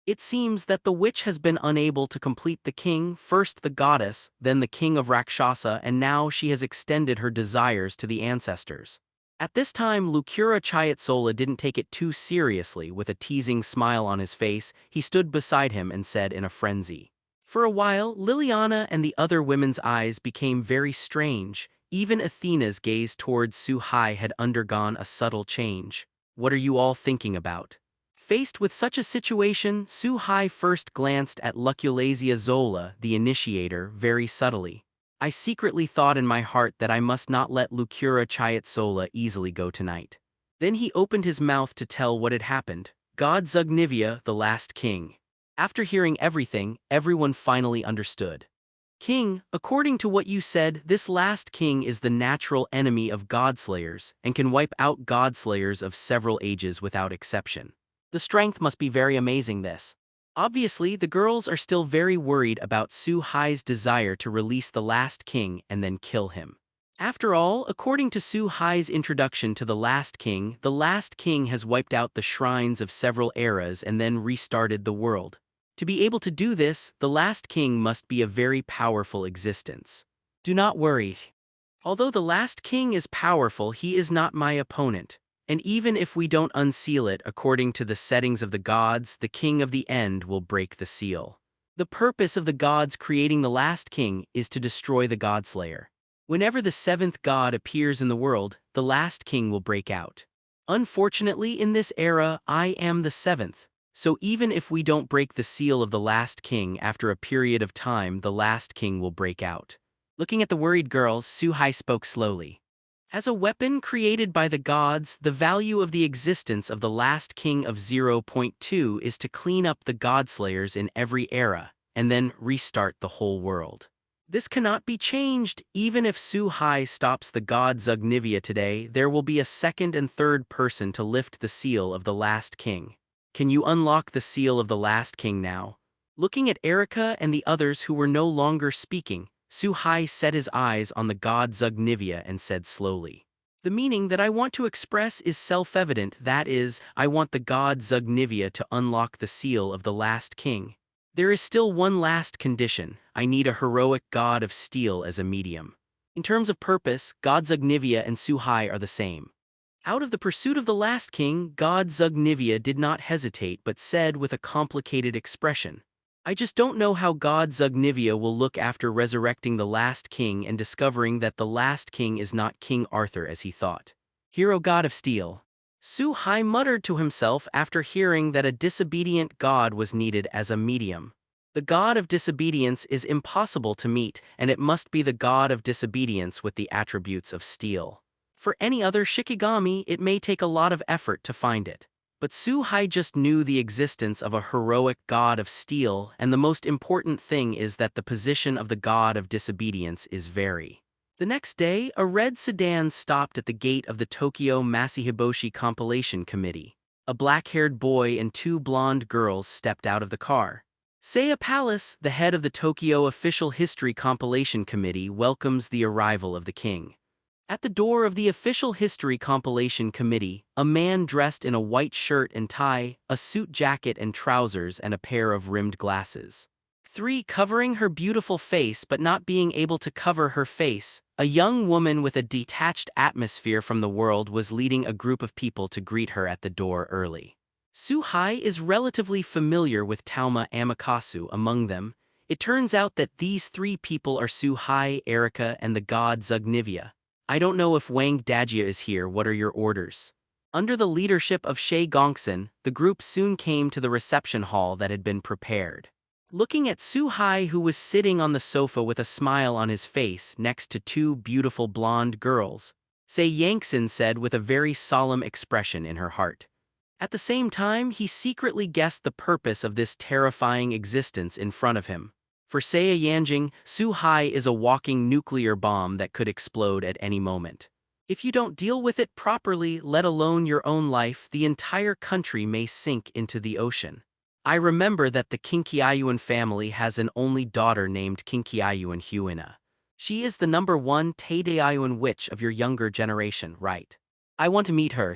It seems that the witch has been unable to complete the king, first the goddess, then the king of Rakshasa, and now she has extended her desires to the ancestors. At this time, Lucura Chiatsola didn't take it too seriously. With a teasing smile on his face, he stood beside him and said in a frenzy. For a while, Liliana and the other women's eyes became very strange. Even Athena's gaze towards Su-hai had undergone a subtle change. What are you all thinking about? Faced with such a situation, Su-hai first glanced at Luculasia Zola, the initiator, very subtly. I secretly thought in my heart that I must not let Lucura Chiatsola easily go tonight. Then he opened his mouth to tell what had happened. God Zugnivia, the last king. After hearing everything, everyone finally understood. King, according to what you said, this last king is the natural enemy of Godslayers and can wipe out Godslayers of several ages without exception. The strength must be very amazing this. Obviously, the girls are still very worried about Su-hai's desire to release the last king and then kill him. After all, according to Su-hai's introduction to the last king has wiped out the shrines of several eras and then restarted the world. To be able to do this, the last king must be a very powerful existence. Do not worry. Although the last king is powerful, he is not my opponent. And even if we don't unseal it according to the settings of the gods, the king of the end will break the seal. The purpose of the gods creating the last king is to destroy the Godslayer. Whenever the seventh god appears in the world, the last king will break out. Unfortunately, in this era, I am the seventh. So even if we don't break the seal of the last king, after a period of time the last king will break out. Looking at the worried girls, Su-hai spoke slowly. As a weapon created by the gods, the value of the existence of the last king of 0.2 is to clean up the godslayers in every era, and then restart the whole world. This cannot be changed. Even if Su-hai stops the god Zugnivia today, there will be a second and third person to lift the seal of the last king. Can you unlock the seal of the last king now? Looking at Erica and the others who were no longer speaking, Su-hai set his eyes on the god Zugnivia and said slowly. The meaning that I want to express is self-evident, that is, I want the god Zugnivia to unlock the seal of the last king. There is still one last condition. I need a heroic god of steel as a medium. In terms of purpose, god Zugnivia and Su-hai are the same. Out of the pursuit of the last king, god Zugnivia did not hesitate but said with a complicated expression, I just don't know how god Zugnivia will look after resurrecting the last king and discovering that the last king is not King Arthur as he thought. Hero god of steel. Su-hai muttered to himself after hearing that a disobedient god was needed as a medium. The god of disobedience is impossible to meet, and it must be the god of disobedience with the attributes of steel. For any other Shikigami, it may take a lot of effort to find it. But Su-hai just knew the existence of a heroic god of steel, and the most important thing is that the position of the god of disobedience is very. The next day, a red sedan stopped at the gate of the Tokyo Masuhiboshi Compilation Committee. A black-haired boy and two blonde girls stepped out of the car. Seiya Palace, the head of the Tokyo Official History Compilation Committee, welcomes the arrival of the king. At the door of the Official History Compilation Committee, a man dressed in a white shirt and tie, a suit jacket and trousers and a pair of rimmed glasses. 3. Covering her beautiful face but not being able to cover her face, a young woman with a detached atmosphere from the world was leading a group of people to greet her at the door early. Su-hai is relatively familiar with Tauma Amikasu among them. It turns out that these 3 people are Su-hai, Erica, and the god Zugnivia. I don't know if Wang Dajia is here. What are your orders? Under the leadership of Shea Gongsun, the group soon came to the reception hall that had been prepared. Looking at Su-hai, who was sitting on the sofa with a smile on his face next to 2 beautiful blonde girls, Sei Yangxin said with a very solemn expression in her heart. At the same time, he secretly guessed the purpose of this terrifying existence in front of him. For Seiya Yanjing, Su-hai is a walking nuclear bomb that could explode at any moment. If you don't deal with it properly, let alone your own life, the entire country may sink into the ocean. I remember that the Kinkyayuan family has an only daughter named Kinkyayuan Huina. She is the #1 Taidayuan witch of your younger generation, right? I want to meet her.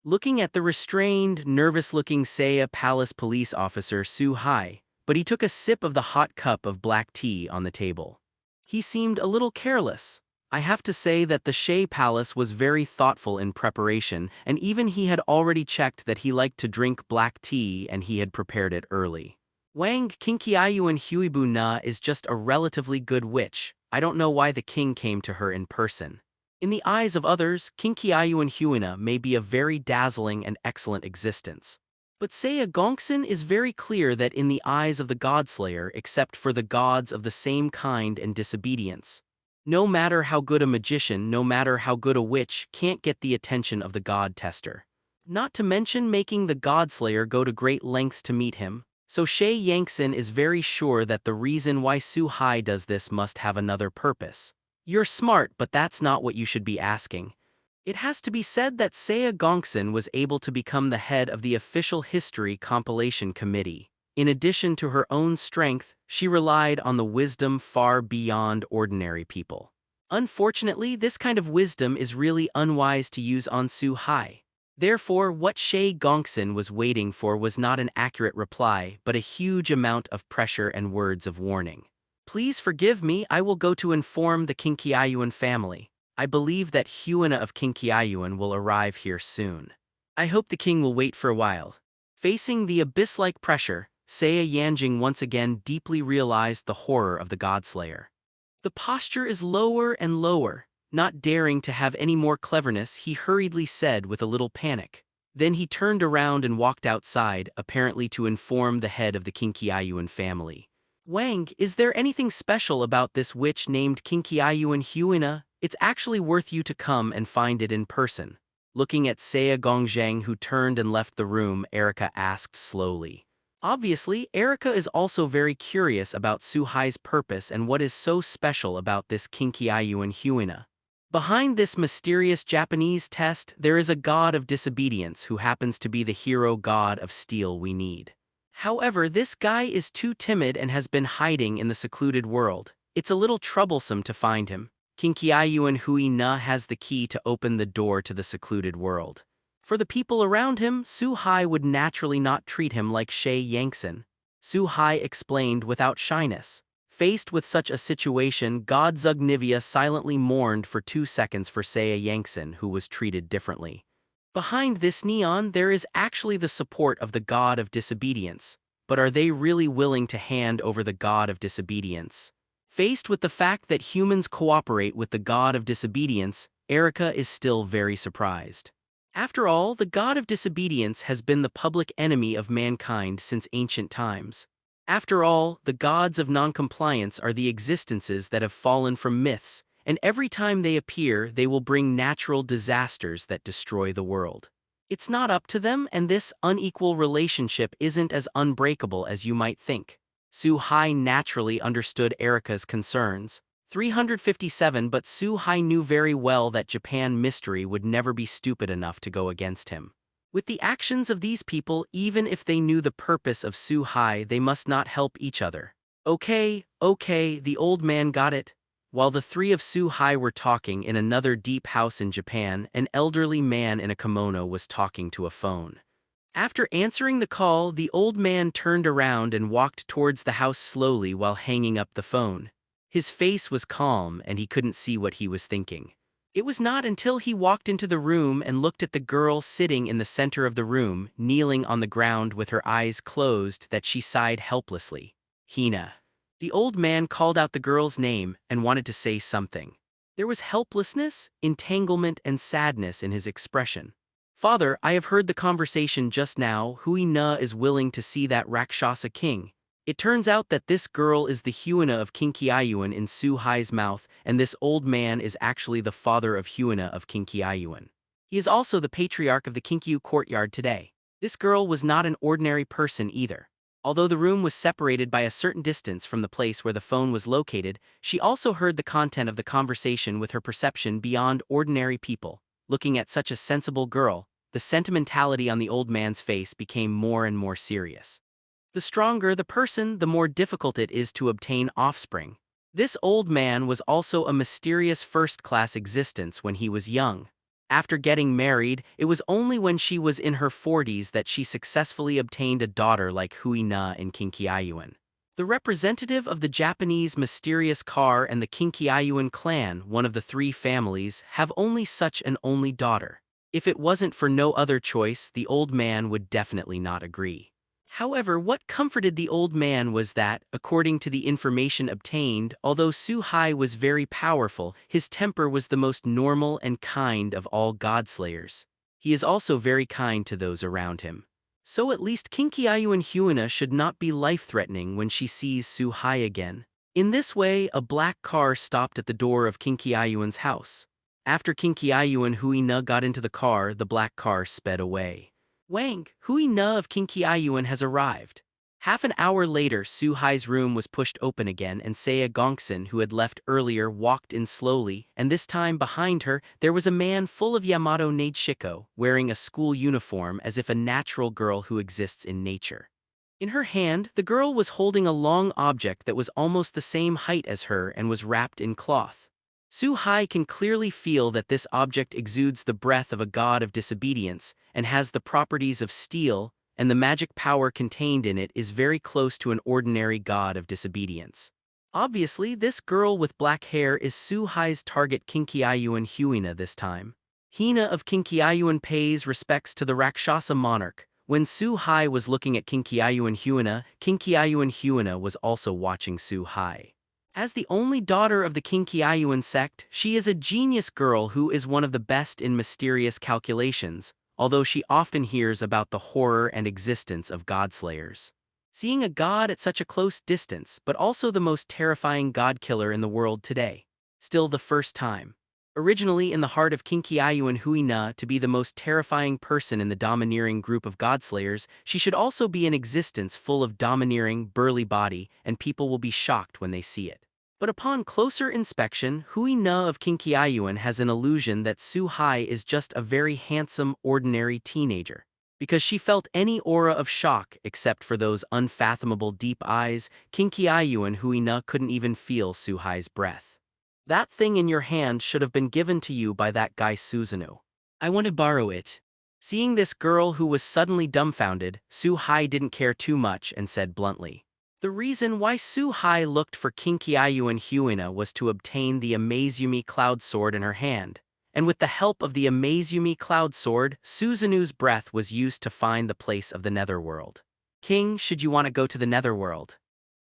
Looking at the restrained, nervous-looking Seiya Palace police officer Su-hai, but he took a sip of the hot cup of black tea on the table. He seemed a little careless. I have to say that the Shea Palace was very thoughtful in preparation, and even he had already checked that he liked to drink black tea and he had prepared it early. Wang Kinkyayuan Huibu Na is just a relatively good witch. I don't know why the king came to her in person. In the eyes of others, Kinkyayuan Huina may be a very dazzling and excellent existence. But Seiya Gongsun is very clear that in the eyes of the Godslayer, except for the gods of the same kind and disobedience, no matter how good a magician, no matter how good a witch, can't get the attention of the god tester. Not to mention making the Godslayer go to great lengths to meet him, so Shea Yangxin is very sure that the reason why Su-hai does this must have another purpose. You're smart, but that's not what you should be asking. It has to be said that Seiya Gongsun was able to become the head of the Official History Compilation Committee. In addition to her own strength, she relied on the wisdom far beyond ordinary people. Unfortunately, this kind of wisdom is really unwise to use on Su-hai. Therefore, what Shea Gongsun was waiting for was not an accurate reply, but a huge amount of pressure and words of warning. Please forgive me, I will go to inform the Kinkyayuan family. I believe that Huina of Kinkyayuan will arrive here soon. I hope the king will wait for a while. Facing the abyss-like pressure, Seiya Yanjing once again deeply realized the horror of the Godslayer. The posture is lower and lower. Not daring to have any more cleverness, he hurriedly said with a little panic, Then he turned around and walked outside, apparently to inform the head of the Kinkyayuan family. Wang, is there anything special about this witch named Kinkyayuan Huina? It's actually worth you to come and find it in person. Looking at Saya Gongzhang, who turned and left the room, Erica asked slowly. Obviously, Erica is also very curious about Su Hai's purpose and what is so special about this Kinkyayuan Huina. Behind this mysterious Japanese test, there is a god of disobedience who happens to be the hero god of steel we need. However, this guy is too timid and has been hiding in the secluded world. It's a little troublesome to find him. Kinkyayuan Hui Na has the key to open the door to the secluded world. For the people around him, Su Hai would naturally not treat him like Shay Yangsen. Su Hai explained without shyness. Faced with such a situation, God Zugnivia silently mourned for 2 seconds for Saya Yangsen, who was treated differently. Behind this neon, there is actually the support of the god of disobedience. But are they really willing to hand over the god of disobedience? Faced with the fact that humans cooperate with the god of disobedience, Erica is still very surprised. After all, the god of disobedience has been the public enemy of mankind since ancient times. After all, the gods of noncompliance are the existences that have fallen from myths, and every time they appear, they will bring natural disasters that destroy the world. It's not up to them, and this unequal relationship isn't as unbreakable as you might think. Su Hai naturally understood Erica's concerns. 357 But Su Hai knew very well that Japan Mystery would never be stupid enough to go against him. With the actions of these people, even if they knew the purpose of Su Hai, they must not help each other. Okay, the old man got it. While the three of Su Hai were talking in another deep house in Japan, an elderly man in a kimono was talking to a phone. After answering the call, the old man turned around and walked towards the house slowly while hanging up the phone. His face was calm and he couldn't see what he was thinking. It was not until he walked into the room and looked at the girl sitting in the center of the room, kneeling on the ground with her eyes closed, that she sighed helplessly. Hina. The old man called out the girl's name and wanted to say something. There was helplessness, entanglement, and sadness in his expression. Father, I have heard the conversation just now. Hui Na is willing to see that Rakshasa king. It turns out that this girl is the Huina of Kinkyayuan in Su Hai's mouth, and this old man is actually the father of Huina of Kinkyayuan. He is also the patriarch of the Kinkyu courtyard today. This girl was not an ordinary person either. Although the room was separated by a certain distance from the place where the phone was located, she also heard the content of the conversation with her perception beyond ordinary people. Looking at such a sensible girl, the sentimentality on the old man's face became more and more serious. The stronger the person, the more difficult it is to obtain offspring. This old man was also a mysterious first-class existence when he was young. After getting married, it was only when she was in her 40s that she successfully obtained a daughter like Hui Na in Kinkyayuan. The representative of the Japanese mysterious car and the Kinkyayuan clan, one of the three families, have only such an only daughter. If it wasn't for no other choice, the old man would definitely not agree. However, what comforted the old man was that, according to the information obtained, although Su Hai was very powerful, his temper was the most normal and kind of all godslayers. He is also very kind to those around him. So at least Kinkyayuan Huina should not be life-threatening when she sees Su Hai again. In this way, a black car stopped at the door of Kinkyayuan's house. After Kinkyayuan Hui Na got into the car, the black car sped away. Wang, Hui Na of Kinkyayuan has arrived. Half an hour later, Su Hai's room was pushed open again and Saya Gongsen, who had left earlier, walked in slowly, and this time behind her, there was a man full of Yamato Neidshiko, wearing a school uniform as if a natural girl who exists in nature. In her hand, the girl was holding a long object that was almost the same height as her and was wrapped in cloth. Su Hai can clearly feel that this object exudes the breath of a god of disobedience and has the properties of steel, and the magic power contained in it is very close to an ordinary god of disobedience. Obviously, this girl with black hair is Su Hai's target Kinkyayuan Huina this time. Hina of Kinkyayuan pays respects to the Rakshasa monarch. When Su Hai was looking at Kinkyayuan Huina was also watching Su Hai. As the only daughter of the Kinkyayuan sect, she is a genius girl who is one of the best in mysterious calculations. although she often hears about the horror and existence of godslayers. Seeing a god at such a close distance, but also the most terrifying god-killer in the world today. Still the first time. Originally in the heart of Kinkiayuan Huina to be the most terrifying person in the domineering group of godslayers, she should also be an existence full of domineering, burly body, and people will be shocked when they see it. But upon closer inspection, Huina of Kinkiayuan has an illusion that Su Hai is just a very handsome, ordinary teenager. Because she felt any aura of shock except for those unfathomable deep eyes, Kinkiayuan Huina couldn't even feel Su Hai's breath. That thing in your hand should have been given to you by that guy Susanoo. I want to borrow it. Seeing this girl who was suddenly dumbfounded, Su Hai didn't care too much and said bluntly. The reason why Su Hai looked for Kinkiayuan Huina was to obtain the Amazumi Cloud Sword in her hand. And with the help of the Amazumi Cloud Sword, Susanoo's breath was used to find the place of the Netherworld. King, should you want to go to the Netherworld?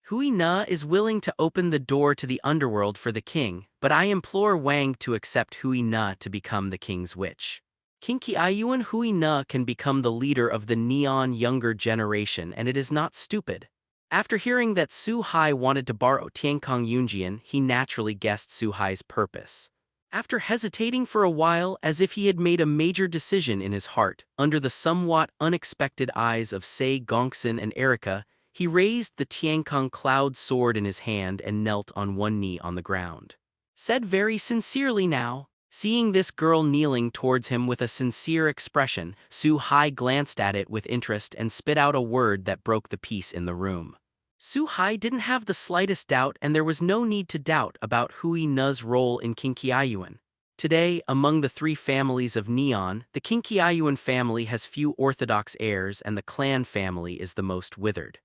Huina is willing to open the door to the underworld for the king, but I implore Wang to accept Huina to become the king's witch. Kinkiayuan Huina can become the leader of the neon younger generation, and it is not stupid. After hearing that Su Hai wanted to borrow Tiankong Yunjian, he naturally guessed Su Hai's purpose. After hesitating for a while as if he had made a major decision in his heart, under the somewhat unexpected eyes of Sei Gongsun and Erica, he raised the Tiankong Cloud Sword in his hand and knelt on one knee on the ground. Said very sincerely now. Seeing this girl kneeling towards him with a sincere expression, Su Hai glanced at it with interest and spit out a word that broke the peace in the room. Su Hai didn't have the slightest doubt, and there was no need to doubt about Huina's role in Kinkiayuan. Today, among the three families of Neon, the Kinkiayuan family has few orthodox heirs and the clan family is the most withered.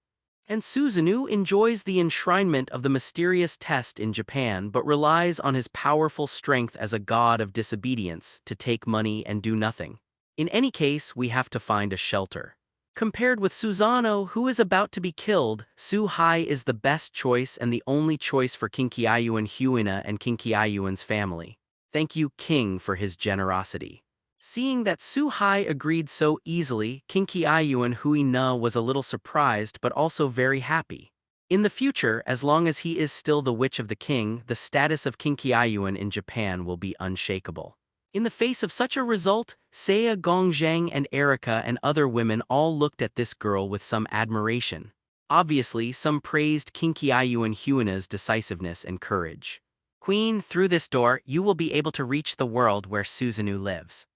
And Susanoo enjoys the enshrinement of the mysterious test in Japan but relies on his powerful strength as a god of disobedience to take money and do nothing. In any case, we have to find a shelter. Compared with Susanoo, who is about to be killed, Su Hai is the best choice and the only choice for Kinkiayuan Huina and Kinkiayuan's family. Thank you, King, for his generosity. Seeing that Su Hai agreed so easily, Kinkiayuan Huina was a little surprised but also very happy. In the future, as long as he is still the witch of the king, the status of Kinkiayuan in Japan will be unshakable. In the face of such a result, Seiya Gongzhang and Erica and other women all looked at this girl with some admiration. Obviously, some praised Kinkiayuan Huina's decisiveness and courage. Queen, through this door, you will be able to reach the world where Susanoo lives.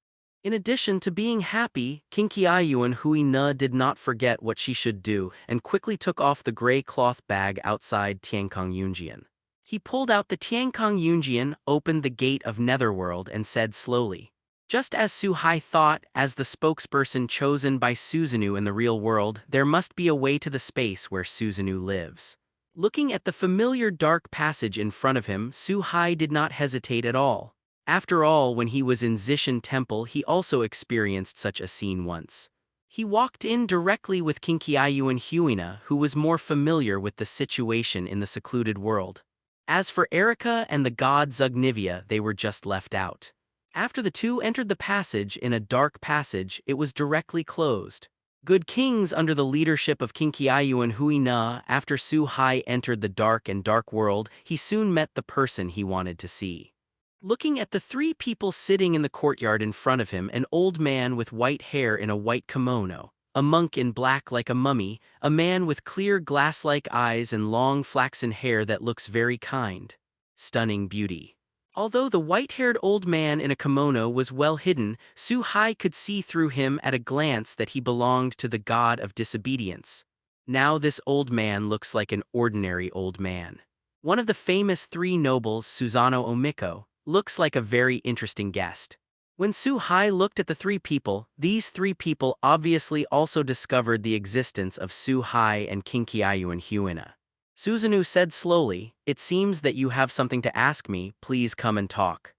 In addition to being happy, Kinkiayuan Huina did not forget what she should do and quickly took off the gray cloth bag outside Tiankong Yunjian. He pulled out the Tiankong Yunjian, opened the gate of Netherworld and said slowly. Just as Su Hai thought, as the spokesperson chosen by Susanoo in the real world, there must be a way to the space where Susanoo lives. Looking at the familiar dark passage in front of him, Su Hai did not hesitate at all. After all, when he was in Zishan Temple, he also experienced such a scene once. He walked in directly with Kinkiayuan Huina, who was more familiar with the situation in the secluded world. As for Erica and the god Zugnivia, they were just left out. After the two entered the passage in a dark passage, it was directly closed. Good kings under the leadership of Kinkiayuan Huina, after Su Hai entered the dark world, he soon met the person he wanted to see. Looking at the three people sitting in the courtyard in front of him, an old man with white hair in a white kimono, a monk in black like a mummy, a man with clear glass-like eyes and long flaxen hair that looks very kind. Stunning beauty. Although the white-haired old man in a kimono was well hidden, Su Hai could see through him at a glance that he belonged to the god of disobedience. Now this old man looks like an ordinary old man. One of the famous three nobles, Susanoo Omiko, looks like a very interesting guest. When Su Hai looked at the three people, these three people obviously also discovered the existence of Su Hai and Kinkiayuan Huina. Susanoo said slowly, "It seems that you have something to ask me, please come and talk."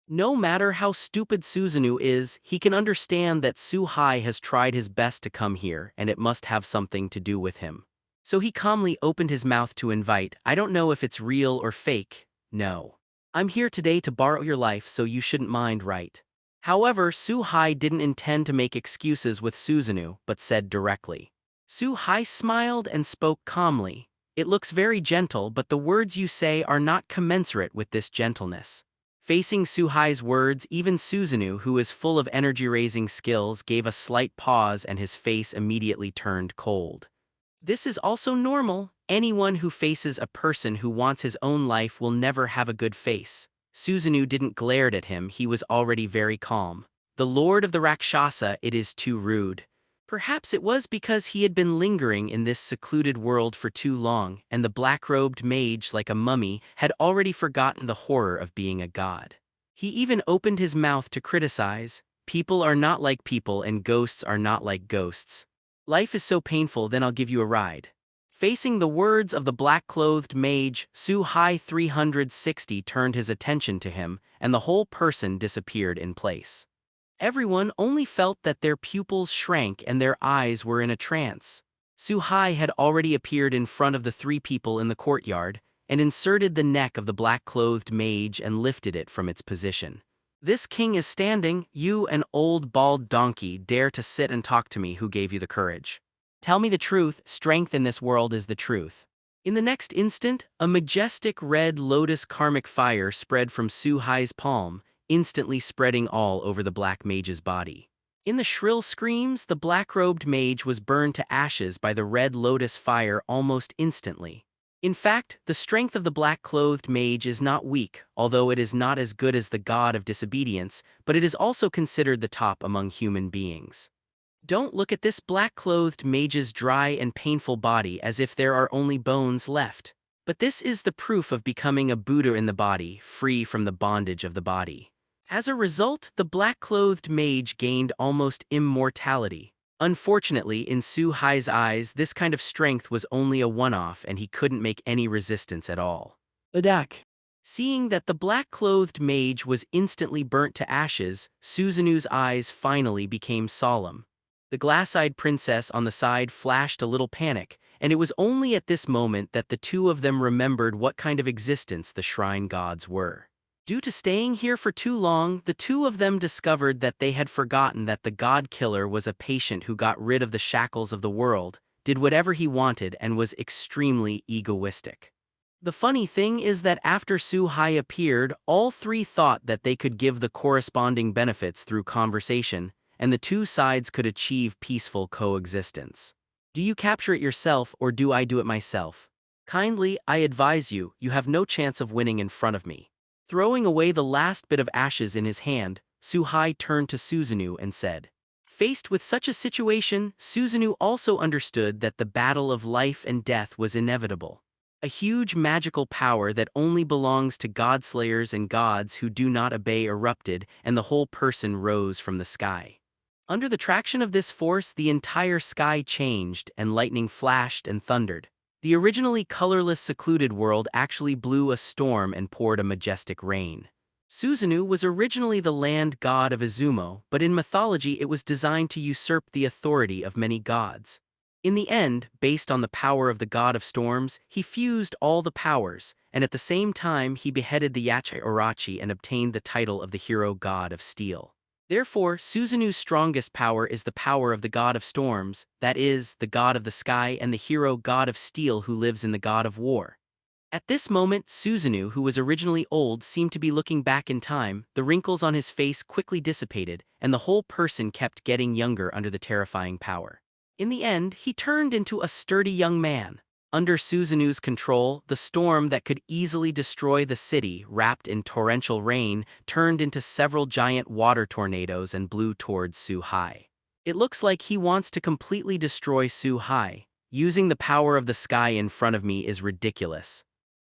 No matter how stupid Susanoo is, he can understand that Su Hai has tried his best to come here and it must have something to do with him. So he calmly opened his mouth to invite, "I don't know if it's real or fake, no. I'm here today to borrow your life, so you shouldn't mind, right?" However, Su-hai didn't intend to make excuses with Susanoo, but said directly. Su-hai smiled and spoke calmly. It looks very gentle, but the words you say are not commensurate with this gentleness. Facing Su-hai's words, even Susanoo, who is full of energy-raising skills, gave a slight pause and his face immediately turned cold. This is also normal. Anyone who faces a person who wants his own life will never have a good face. Susanoo didn't glare at him, he was already very calm. The Lord of the Rakshasa, it is too rude. Perhaps it was because he had been lingering in this secluded world for too long, and the black-robed mage, like a mummy, had already forgotten the horror of being a god. He even opened his mouth to criticize. People are not like people and ghosts are not like ghosts. Life is so painful, then I'll give you a ride. Facing the words of the black-clothed mage, Su-hai 360 turned his attention to him, and the whole person disappeared in place. Everyone only felt that their pupils shrank and their eyes were in a trance. Su-hai had already appeared in front of the three people in the courtyard, and inserted the neck of the black-clothed mage and lifted it from its position. This king is standing, you, an old bald donkey, dare to sit and talk to me, who gave you the courage? Tell me the truth, strength in this world is the truth. In the next instant, a majestic red lotus karmic fire spread from Su-hai's palm, instantly spreading all over the black mage's body. In the shrill screams, the black-robed mage was burned to ashes by the red lotus fire almost instantly. In fact, the strength of the black-clothed mage is not weak, although it is not as good as the god of disobedience, but it is also considered the top among human beings. Don't look at this black-clothed mage's dry and painful body as if there are only bones left. But this is the proof of becoming a Buddha in the body, free from the bondage of the body. As a result, the black-clothed mage gained almost immortality. Unfortunately, in Su-hai's eyes, this kind of strength was only a one-off and he couldn't make any resistance at all. Adak. Seeing that the black-clothed mage was instantly burnt to ashes, Susanoo's eyes finally became solemn. The glass-eyed princess on the side flashed a little panic, and it was only at this moment that the two of them remembered what kind of existence the shrine gods were. Due to staying here for too long, the two of them discovered that they had forgotten that the god killer was a patient who got rid of the shackles of the world, did whatever he wanted, and was extremely egoistic. The funny thing is that after Su-hai appeared, all three thought that they could give the corresponding benefits through conversation, and the two sides could achieve peaceful coexistence. Do you capture it yourself or do I do it myself? Kindly, I advise you, you have no chance of winning in front of me. Throwing away the last bit of ashes in his hand, Su-hai turned to Susanoo and said. Faced with such a situation, Susanoo also understood that the battle of life and death was inevitable. A huge magical power that only belongs to godslayers and gods who do not obey erupted, and the whole person rose from the sky. Under the traction of this force, the entire sky changed, and lightning flashed and thundered. The originally colorless secluded world actually blew a storm and poured a majestic rain. Susanoo was originally the land god of Izumo, but in mythology it was designed to usurp the authority of many gods. In the end, based on the power of the god of storms, he fused all the powers, and at the same time he beheaded the Yachi Orochi and obtained the title of the hero god of steel. Therefore, Susanoo's strongest power is the power of the god of storms, that is, the god of the sky, and the hero god of steel who lives in the god of war. At this moment, Susanoo, who was originally old, seemed to be looking back in time. The wrinkles on his face quickly dissipated, and the whole person kept getting younger under the terrifying power. In the end, he turned into a sturdy young man. Under Susanoo's control, the storm that could easily destroy the city, wrapped in torrential rain, turned into several giant water tornadoes and blew towards Su-hai. It looks like he wants to completely destroy Su-hai. Using the power of the sky in front of me is ridiculous.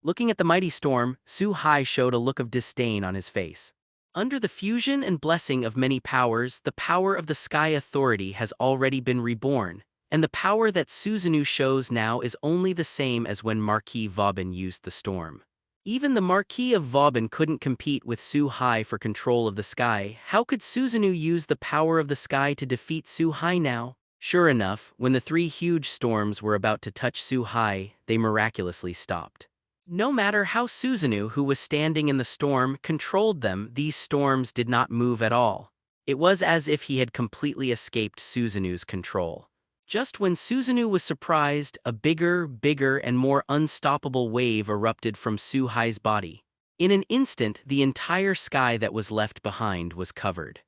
Looking at the mighty storm, Su-hai showed a look of disdain on his face. Under the fusion and blessing of many powers, the power of the Sky Authority has already been reborn, and the power that Susanoo shows now is only the same as when Marquis Vauban used the storm. Even the Marquis of Vauban couldn't compete with Su-hai for control of the sky. How could Susanoo use the power of the sky to defeat Su-hai now? Sure enough, when the three huge storms were about to touch Su-hai, they miraculously stopped. No matter how Susanoo, who was standing in the storm, controlled them, these storms did not move at all. It was as if he had completely escaped Suzunu's control. Just when Suzunu was surprised, a bigger, and more unstoppable wave erupted from Suhai's body. In an instant, the entire sky that was left behind was covered.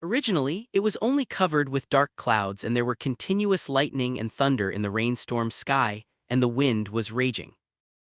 Originally, it was only covered with dark clouds and there were continuous lightning and thunder in the rainstorm sky, and the wind was raging.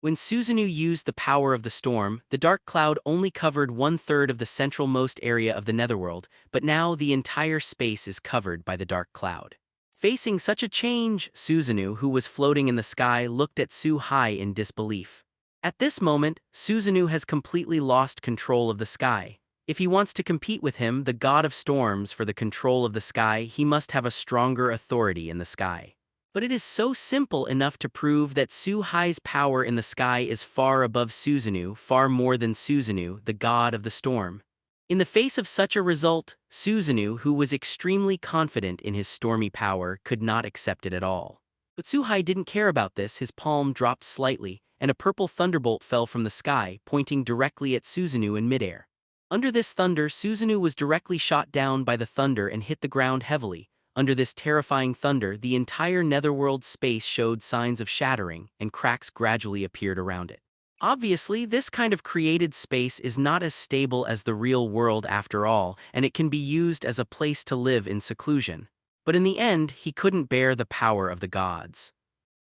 When Suzunu used the power of the storm, the dark cloud only covered 1/3 of the central-most area of the netherworld, but now the entire space is covered by the dark cloud. Facing such a change, Suzunu, who was floating in the sky, looked at Su-Hai in disbelief. At this moment, Suzunu has completely lost control of the sky. If he wants to compete with him, the god of storms, for the control of the sky, he must have a stronger authority in the sky. But it is so simple enough to prove that Su-Hai's power in the sky is far above Suzunu, far more than Suzunu, the god of the storm. In the face of such a result, Suzunu, who was extremely confident in his stormy power, could not accept it at all. But Su-Hai didn't care about this. His palm dropped slightly, and a purple thunderbolt fell from the sky, pointing directly at Suzunu in midair. Under this thunder, Suzunu was directly shot down by the thunder and hit the ground heavily. Under this terrifying thunder, the entire netherworld space showed signs of shattering, and cracks gradually appeared around it. Obviously, this kind of created space is not as stable as the real world after all, and it can be used as a place to live in seclusion. But in the end, he couldn't bear the power of the gods.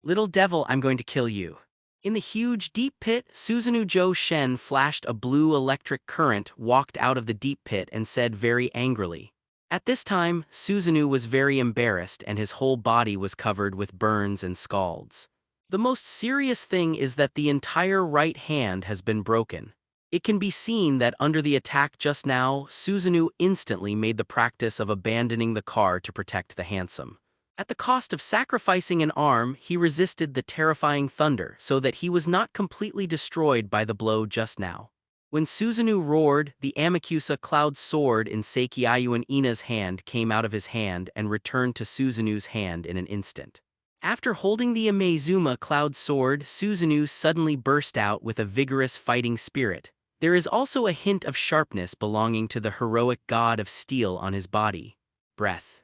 "Little devil, I'm going to kill you." In the huge, deep pit, Suzunu Zhou Shen flashed a blue electric current, walked out of the deep pit, and said very angrily. At this time, Suzunu was very embarrassed and his whole body was covered with burns and scalds. The most serious thing is that the entire right hand has been broken. It can be seen that under the attack just now, Suzunu instantly made the practice of abandoning the car to protect the handsome. At the cost of sacrificing an arm, he resisted the terrifying thunder so that he was not completely destroyed by the blow just now. When Suzunu roared, the Amakusa cloud sword in Seikaiuan Ina's hand came out of his hand and returned to Suzunu's hand in an instant. After holding the Amezuma cloud sword, Suzunu suddenly burst out with a vigorous fighting spirit. There is also a hint of sharpness belonging to the heroic god of steel on his body. Breath.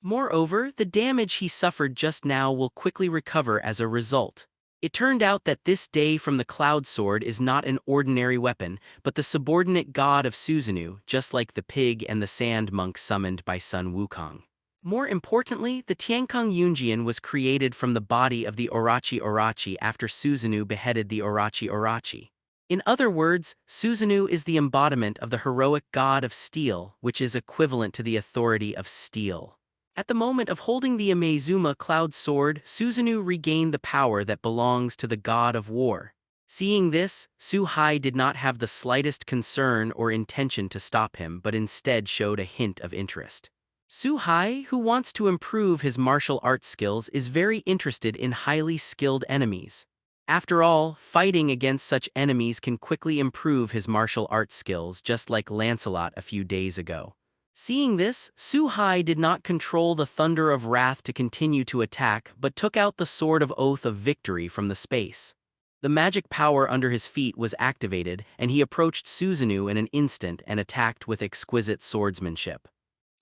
Moreover, the damage he suffered just now will quickly recover as a result. It turned out that this day from the Cloud Sword is not an ordinary weapon, but the subordinate god of Suzunu, just like the pig and the sand monk summoned by Sun Wukong. More importantly, the Tiankong Yunjian was created from the body of the Orochi after Suzunu beheaded the Orochi. In other words, Suzunu is the embodiment of the heroic god of steel, which is equivalent to the authority of steel. At the moment of holding the Amezuma cloud sword, Suzunu regained the power that belongs to the god of war. Seeing this, Su-Hai did not have the slightest concern or intention to stop him but instead showed a hint of interest. Su-Hai, who wants to improve his martial arts skills, is very interested in highly skilled enemies. After all, fighting against such enemies can quickly improve his martial arts skills, just like Lancelot a few days ago. Seeing this, Su-Hai did not control the thunder of wrath to continue to attack but took out the sword of Oath of Victory from the space. The magic power under his feet was activated and he approached Suzunu in an instant and attacked with exquisite swordsmanship.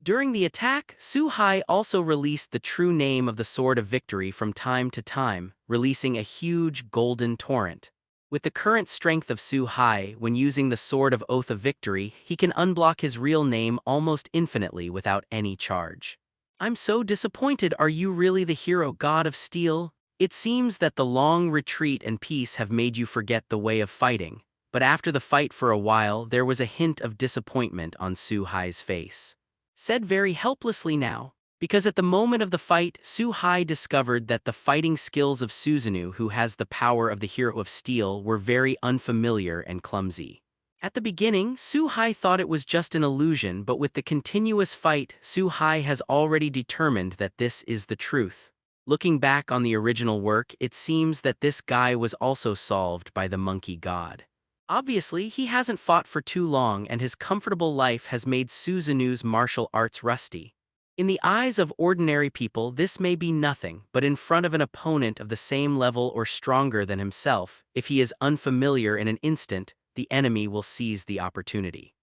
During the attack, Su-Hai also released the true name of the Sword of Victory from time to time, releasing a huge golden torrent. With the current strength of Su-Hai, when using the Sword of Oath of Victory, he can unblock his real name almost infinitely without any charge. "I'm so disappointed. Are you really the hero god of steel? It seems that the long retreat and peace have made you forget the way of fighting." But after the fight for a while, there was a hint of disappointment on Su-Hai's face. Said very helplessly now. Because at the moment of the fight, Su-Hai discovered that the fighting skills of Suzunu, who has the power of the hero of steel, were very unfamiliar and clumsy. At the beginning, Su-Hai thought it was just an illusion, but with the continuous fight, Su-Hai has already determined that this is the truth. Looking back on the original work, it seems that this guy was also solved by the monkey god. Obviously, he hasn't fought for too long and his comfortable life has made Suzunu's martial arts rusty. In the eyes of ordinary people, this may be nothing, but in front of an opponent of the same level or stronger than himself, if he is unfamiliar in an instant, the enemy will seize the opportunity.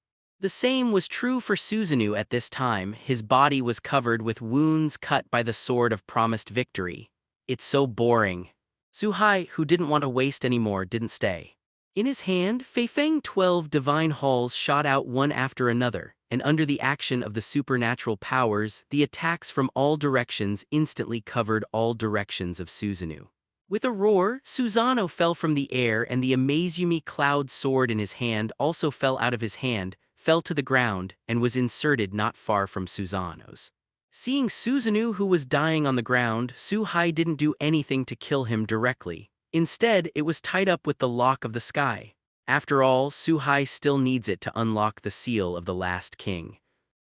The same was true for Susanoo at this time. His body was covered with wounds cut by the sword of promised victory. It's so boring. Suhai, who didn't want to waste anymore, didn't stay. In his hand, Feifeng 12 divine halls shot out one after another, and under the action of the supernatural powers, the attacks from all directions instantly covered all directions of Susanoo. With a roar, Susano fell from the air, and the Amazumi cloud sword in his hand also fell out of his hand, fell to the ground, and was inserted not far from Susano's. Seeing Susanoo, who was dying on the ground, Suhai didn't do anything to kill him directly. Instead, it was tied up with the lock of the sky. After all, Suhai still needs it to unlock the seal of the last king.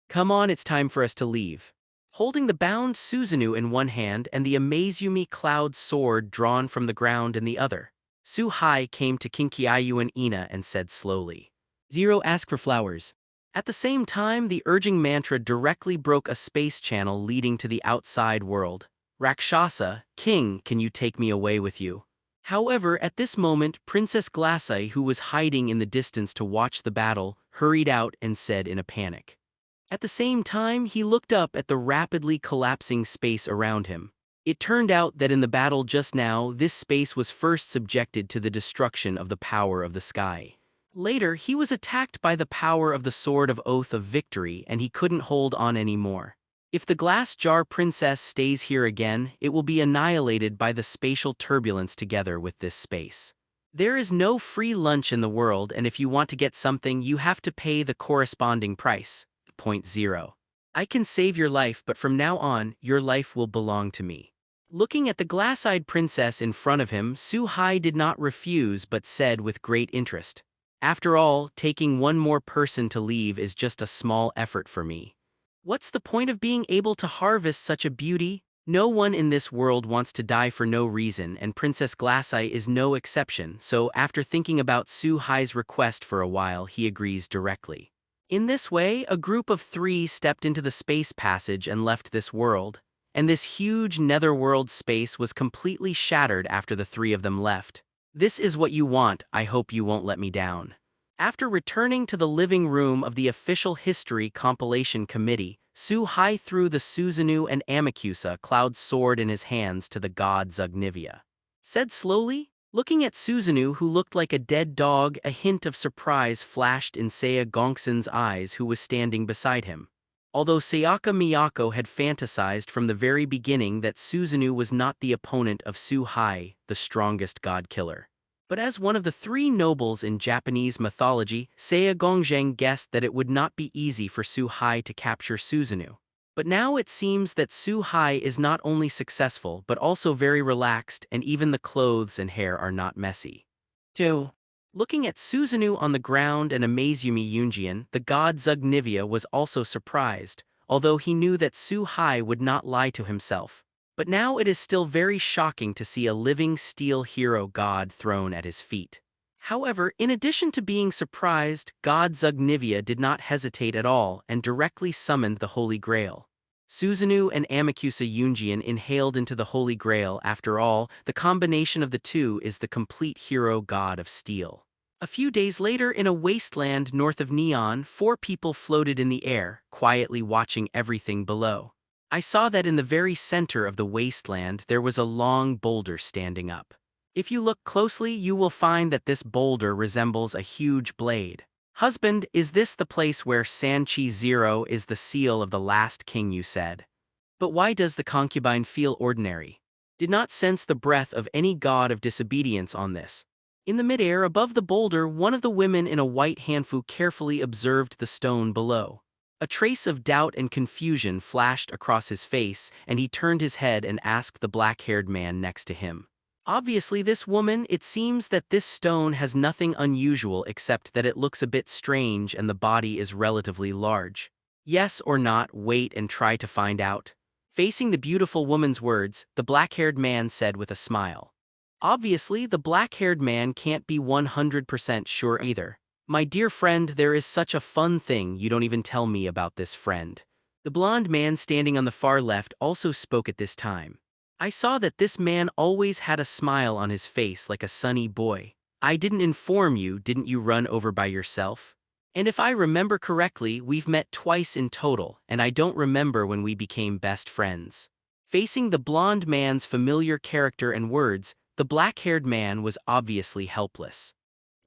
Come on, it's time for us to leave. Holding the bound Susanoo in one hand and the Amazumi cloud sword drawn from the ground in the other, Suhai came to Kinkiayu and Ina and said slowly, "Zero, ask for flowers." At the same time, the urging mantra directly broke a space channel leading to the outside world. "Rakshasa, king, can you take me away with you?" However, at this moment, Princess Glasseye, who was hiding in the distance to watch the battle, hurried out and said in a panic. At the same time, he looked up at the rapidly collapsing space around him. It turned out that in the battle just now, this space was first subjected to the destruction of the power of the sky. Later, he was attacked by the power of the Sword of Oath of Victory, and he couldn't hold on anymore. If the glass jar princess stays here again, it will be annihilated by the spatial turbulence together with this space. There is no free lunch in the world, and if you want to get something, you have to pay the corresponding price. Point 0. I can save your life, but from now on, your life will belong to me. Looking at the glass-eyed princess in front of him, Suhai did not refuse but said with great interest, "After all, taking one more person to leave is just a small effort for me. What's the point of being able to harvest such a beauty? No one in this world wants to die for no reason, and Princess Glasseye is no exception, so after thinking about Suhai's request for a while, he agrees directly. In this way, a group of 3 stepped into the space passage and left this world, and this huge netherworld space was completely shattered after the 3 of them left. This is what you want, I hope you won't let me down." After returning to the living room of the official history compilation committee, Suhai threw the Susanoo and Amakusa cloud sword in his hands to the god Zugnivia. Said slowly, looking at Susanoo, who looked like a dead dog, a hint of surprise flashed in Saya Gongsun's eyes, who was standing beside him. Although Sayaka Miyako had fantasized from the very beginning that Susanoo was not the opponent of Suhai, the strongest god killer. But as one of the 3 nobles in Japanese mythology, Saya Gongzheng guessed that it would not be easy for Suhai to capture Susanoo. But now it seems that Suhai is not only successful but also very relaxed, and even the clothes and hair are not messy. 2. Looking at Susanoo on the ground and Amazumi Yunjian, the god Zugnivia was also surprised, although he knew that Suhai would not lie to himself. But now it is still very shocking to see a living steel hero god thrown at his feet. However, in addition to being surprised, god Zugnivia did not hesitate at all and directly summoned the Holy Grail. Susanoo and Amakusa Yunjian inhaled into the Holy Grail. After all, the combination of the 2 is the complete hero god of steel. A few days later, in a wasteland north of Neon, 4 people floated in the air, quietly watching everything below. I saw that in the very center of the wasteland there was a long boulder standing up. If you look closely, you will find that this boulder resembles a huge blade. "Husband, is this the place where Sanchi 0 is the seal of the last king you said? But why does the concubine feel ordinary? Did not sense the breath of any god of disobedience on this." In the midair above the boulder, one of the women in a white hanfu carefully observed the stone below. A trace of doubt and confusion flashed across his face, and he turned his head and asked the black-haired man next to him. "Obviously this woman, it seems that this stone has nothing unusual except that it looks a bit strange and the body is relatively large. Yes or not, wait and try to find out." Facing the beautiful woman's words, the black-haired man said with a smile. Obviously, the black-haired man can't be 100% sure either. "My dear friend, there is such a fun thing, you don't even tell me about this, friend." The blonde man standing on the far left also spoke at this time. I saw that this man always had a smile on his face like a sunny boy. "I didn't inform you, didn't you run over by yourself?" And if I remember correctly, we've met twice in total, and I don't remember when we became best friends." Facing the blonde man's familiar character and words, the black-haired man was obviously helpless.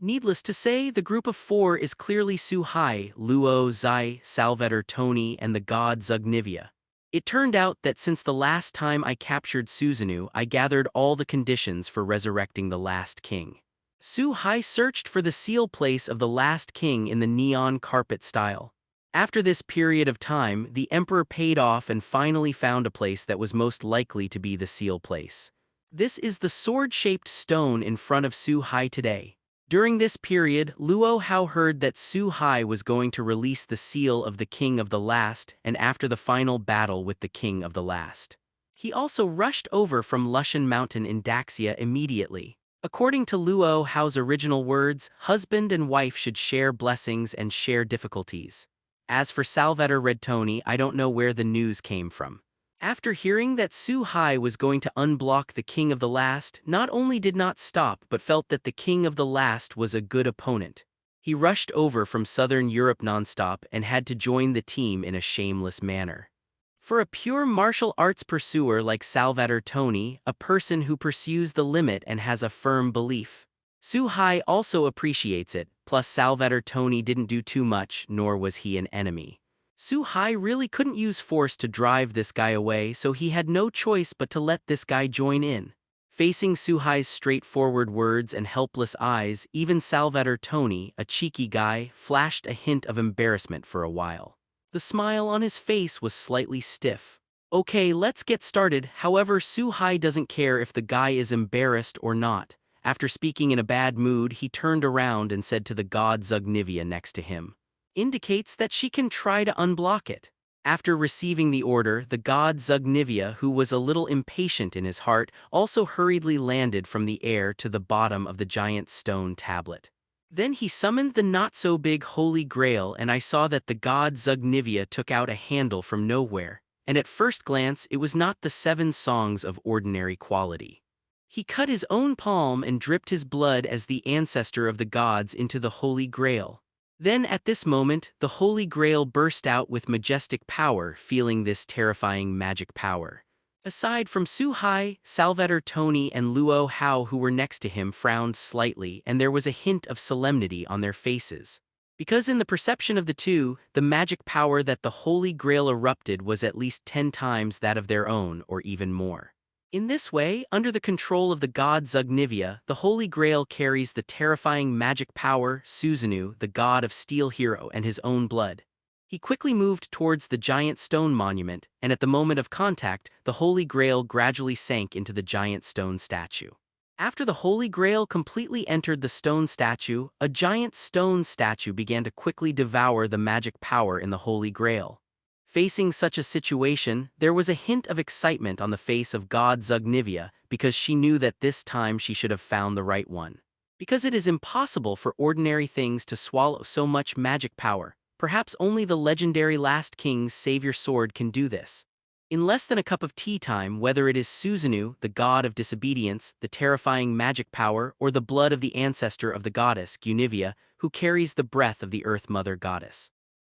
Needless to say, the group of four is clearly Su-hai, Luo, Zai, Salvator Tony, and the god Zugnivia. It turned out that since the last time I captured Susanoo, I gathered all the conditions for resurrecting the last king. Su-hai searched for the seal place of the last king in the neon carpet style. After this period of time, the emperor paid off and finally found a place that was most likely to be the seal place. This is the sword-shaped stone in front of Su-hai today. During this period, Luo Hao heard that Su-hai was going to release the seal of the King of the Last and after the final battle with the King of the Last. He also rushed over from Lushan Mountain in Daxia immediately. According to Luo Hao's original words, husband and wife should share blessings and share difficulties. As for Salvator Redtoni, I don't know where the news came from. After hearing that Su-hai was going to unblock the King of the Last, not only did not stop but felt that the King of the Last was a good opponent. He rushed over from Southern Europe nonstop and had to join the team in a shameless manner. For a pure martial arts pursuer like Salvator Tony, a person who pursues the limit and has a firm belief, Su-hai also appreciates it, plus Salvator Tony didn't do too much, nor was he an enemy. Su-hai really couldn't use force to drive this guy away, so he had no choice but to let this guy join in. Facing Su-hai's straightforward words and helpless eyes, even Salvator Tony, a cheeky guy, flashed a hint of embarrassment for a while. The smile on his face was slightly stiff. Okay, let's get started. However, Su-hai doesn't care if the guy is embarrassed or not. After speaking in a bad mood, he turned around and said to the god Zugnivia next to him, "Indicates that she can try to unblock it." After receiving the order, the god Zugnivia, who was a little impatient in his heart, also hurriedly landed from the air to the bottom of the giant stone tablet. Then he summoned the not-so-big Holy Grail, and I saw that the god Zugnivia took out a handle from nowhere, and at first glance it was not the 7 songs of ordinary quality. He cut his own palm and dripped his blood as the ancestor of the gods into the Holy Grail. Then at this moment, the Holy Grail burst out with majestic power, feeling this terrifying magic power. Aside from Su-hai, Salvator Tony and Luo Hao who were next to him frowned slightly and there was a hint of solemnity on their faces. Because in the perception of the two, the magic power that the Holy Grail erupted was at least 10 times that of their own or even more. In this way, under the control of the god Zugnivia, the Holy Grail carries the terrifying magic power, Susanoo, the god of Steel Hero, and his own blood. He quickly moved towards the giant stone monument, and at the moment of contact, the Holy Grail gradually sank into the giant stone statue. After the Holy Grail completely entered the stone statue, a giant stone statue began to quickly devour the magic power in the Holy Grail. Facing such a situation, there was a hint of excitement on the face of God Zugnivia because she knew that this time she should have found the right one. Because it is impossible for ordinary things to swallow so much magic power, perhaps only the legendary Last King's savior sword can do this. In less than a cup of tea time, whether it is Susanoo, the god of disobedience, the terrifying magic power, or the blood of the ancestor of the goddess, Gunivia, who carries the breath of the Earth Mother Goddess.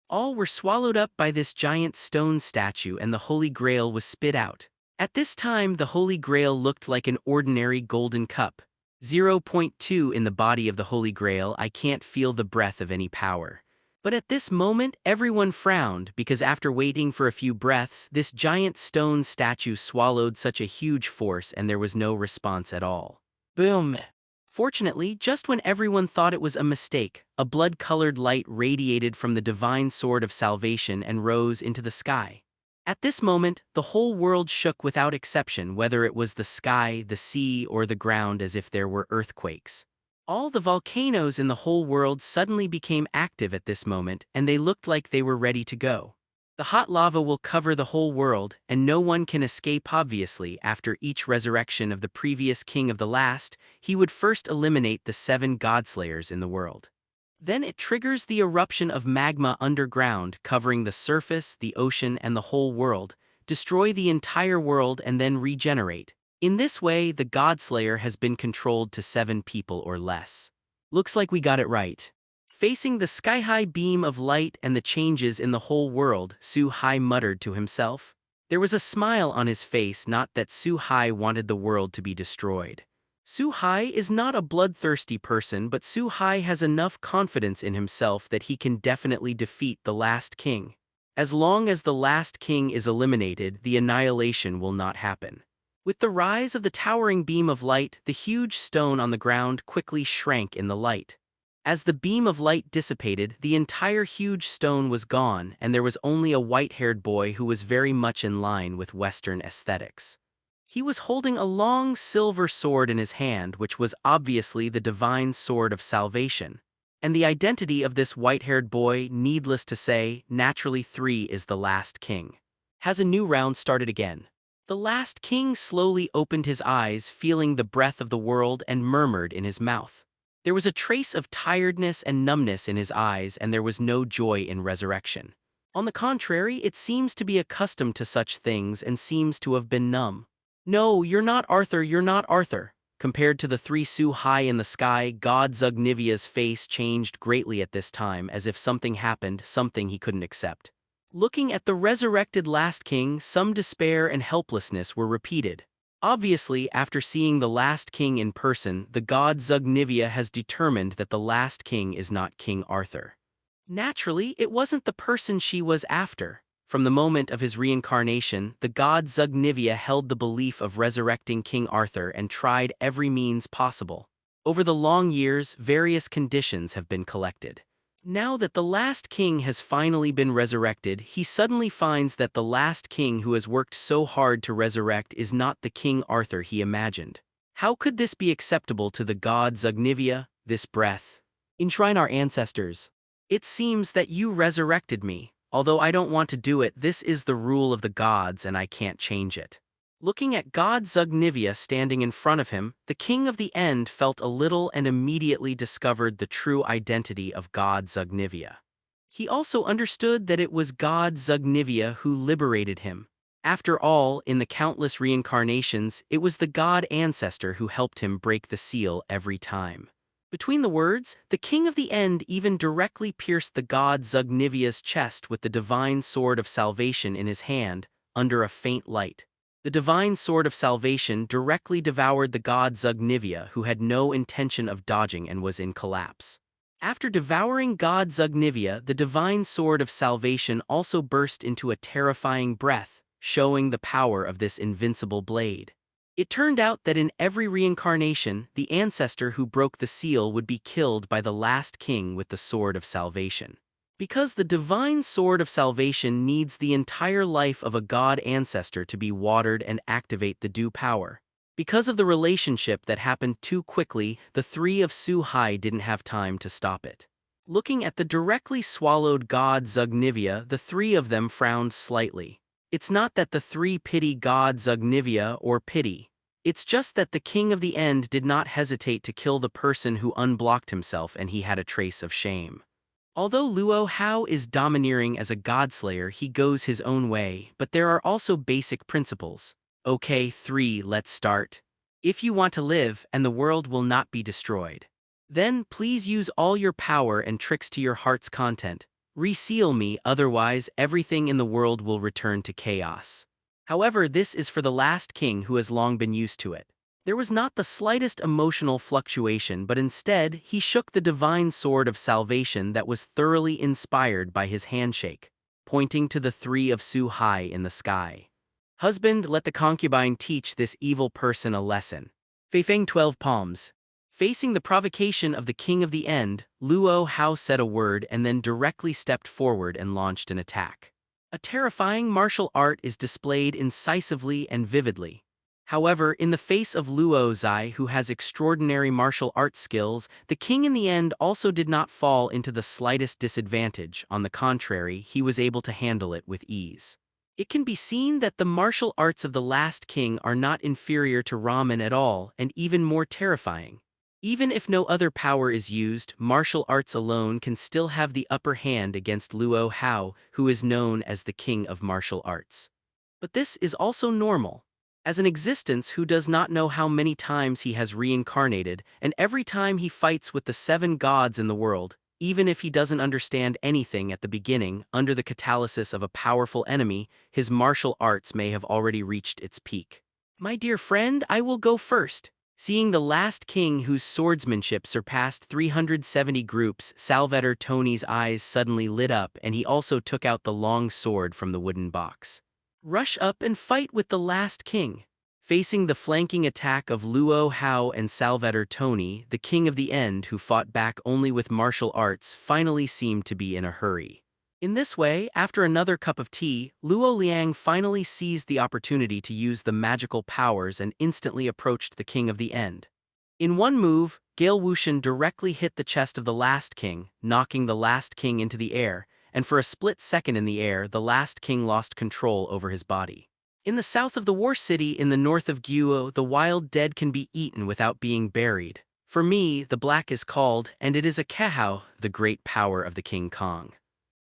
All were swallowed up by this giant stone statue and the Holy Grail was spit out. At this time the Holy Grail looked like an ordinary golden cup. 0.2 in the body of the Holy Grail, I can't feel the breath of any power. But at this moment everyone frowned because after waiting for a few breaths, this giant stone statue swallowed such a huge force and there was no response at all. Boom! Fortunately, just when everyone thought it was a mistake, a blood-colored light radiated from the divine sword of salvation and rose into the sky. At this moment, the whole world shook without exception, whether it was the sky, the sea, or the ground, as if there were earthquakes. All the volcanoes in the whole world suddenly became active at this moment, and they looked like they were ready to go. The hot lava will cover the whole world, and no one can escape. Obviously, after each resurrection of the previous king of the last, he would first eliminate the 7 godslayers in the world. Then it triggers the eruption of magma underground, covering the surface, the ocean, and the whole world, destroy the entire world and then regenerate. In this way, the godslayer has been controlled to 7 people or less. Looks like we got it right. Facing the sky-high beam of light and the changes in the whole world, Su-hai muttered to himself. There was a smile on his face, not that Su-hai wanted the world to be destroyed. Su-hai is not a bloodthirsty person, but Su-hai has enough confidence in himself that he can definitely defeat the last king. As long as the last king is eliminated, the annihilation will not happen. With the rise of the towering beam of light, the huge stone on the ground quickly shrank in the light. As the beam of light dissipated, the entire huge stone was gone, and there was only a white-haired boy who was very much in line with Western aesthetics. He was holding a long silver sword in his hand, which was obviously the divine sword of salvation. And the identity of this white-haired boy, needless to say, naturally 3 is the last king. Has a new round started again? The last king slowly opened his eyes, feeling the breath of the world, and murmured in his mouth. There was a trace of tiredness and numbness in his eyes, and there was no joy in resurrection. On the contrary, it seems to be accustomed to such things and seems to have been numb. No, you're not Arthur, you're not Arthur. Compared to the 3 Su-hai in the sky, God Zugnivia's face changed greatly at this time, as if something happened, something he couldn't accept. Looking at the resurrected last king, some despair and helplessness were repeated. Obviously, after seeing the last king in person, the god Zugnivia has determined that the last king is not King Arthur. Naturally, it wasn't the person she was after. From the moment of his reincarnation, the god Zugnivia held the belief of resurrecting King Arthur and tried every means possible. Over the long years, various conditions have been collected. Now that the last king has finally been resurrected, he suddenly finds that the last king who has worked so hard to resurrect is not the King Arthur he imagined. How could this be acceptable to the god Zugnivia, this breath? Enshrine our ancestors. It seems that you resurrected me. Although I don't want to do it, this is the rule of the gods and I can't change it. Looking at God Zugnivia standing in front of him, the king of the end felt a little and immediately discovered the true identity of God Zugnivia. He also understood that it was God Zugnivia who liberated him. After all, in the countless reincarnations, it was the god ancestor who helped him break the seal every time. Between the words, the king of the end even directly pierced the god Zugnivia's chest with the divine sword of salvation in his hand, under a faint light. The divine sword of salvation directly devoured the god Zugnivia, who had no intention of dodging and was in collapse. After devouring god Zugnivia, the divine sword of salvation also burst into a terrifying breath, showing the power of this invincible blade. It turned out that in every reincarnation, the ancestor who broke the seal would be killed by the last king with the sword of salvation. Because the divine sword of salvation needs the entire life of a god ancestor to be watered and activate the due power. Because of the relationship that happened too quickly, the 3 of Su-hai didn't have time to stop it. Looking at the directly swallowed god Zugnivia, the 3 of them frowned slightly. It's not that the 3 pity god Zugnivia or pity. It's just that the king of the end did not hesitate to kill the person who unblocked himself, and he had a trace of shame. Although Luo Hao is domineering as a godslayer, he goes his own way, but there are also basic principles. Okay, 3, let's start. If you want to live and the world will not be destroyed, then please use all your power and tricks to your heart's content. Reseal me, otherwise everything in the world will return to chaos. However, this is for the last king who has long been used to it. There was not the slightest emotional fluctuation, but instead, he shook the divine sword of salvation that was thoroughly inspired by his handshake, pointing to the 3 of Su-hai in the sky. Husband, let the concubine teach this evil person a lesson. Feifeng 12 palms. Facing the provocation of the king of the end, Luo Hao said a word and then directly stepped forward and launched an attack. A terrifying martial art is displayed incisively and vividly. However, in the face of Luo Zai, who has extraordinary martial arts skills, the king in the end also did not fall into the slightest disadvantage. On the contrary, he was able to handle it with ease. It can be seen that the martial arts of the last king are not inferior to ramen at all, and even more terrifying. Even if no other power is used, martial arts alone can still have the upper hand against Luo Hao, who is known as the king of martial arts. But this is also normal. As an existence who does not know how many times he has reincarnated, and every time he fights with the 7 gods in the world, Even if he doesn't understand anything at the beginning, under the catalysis of a powerful enemy, his martial arts may have already reached its peak. My dear friend, I will go first. Seeing the last king whose swordsmanship surpassed 370 groups, Salvator Tony's eyes suddenly lit up and he also took out the long sword from the wooden box. Rush up and fight with the last king. Facing the flanking attack of Luo Hao and Salvator Tony, the king of the end who fought back only with martial arts finally seemed to be in a hurry. In this way, after another cup of tea, Luo Liang finally seized the opportunity to use the magical powers and instantly approached the king of the end. In one move, Gale Wushan directly hit the chest of the last king, knocking the last king into the air, and for a split second in the air, the last king lost control over his body. In the south of the War City in the north of Guo, the wild dead can be eaten without being buried. For me, the black is called, and it is a Kehao, the great power of the King Kong.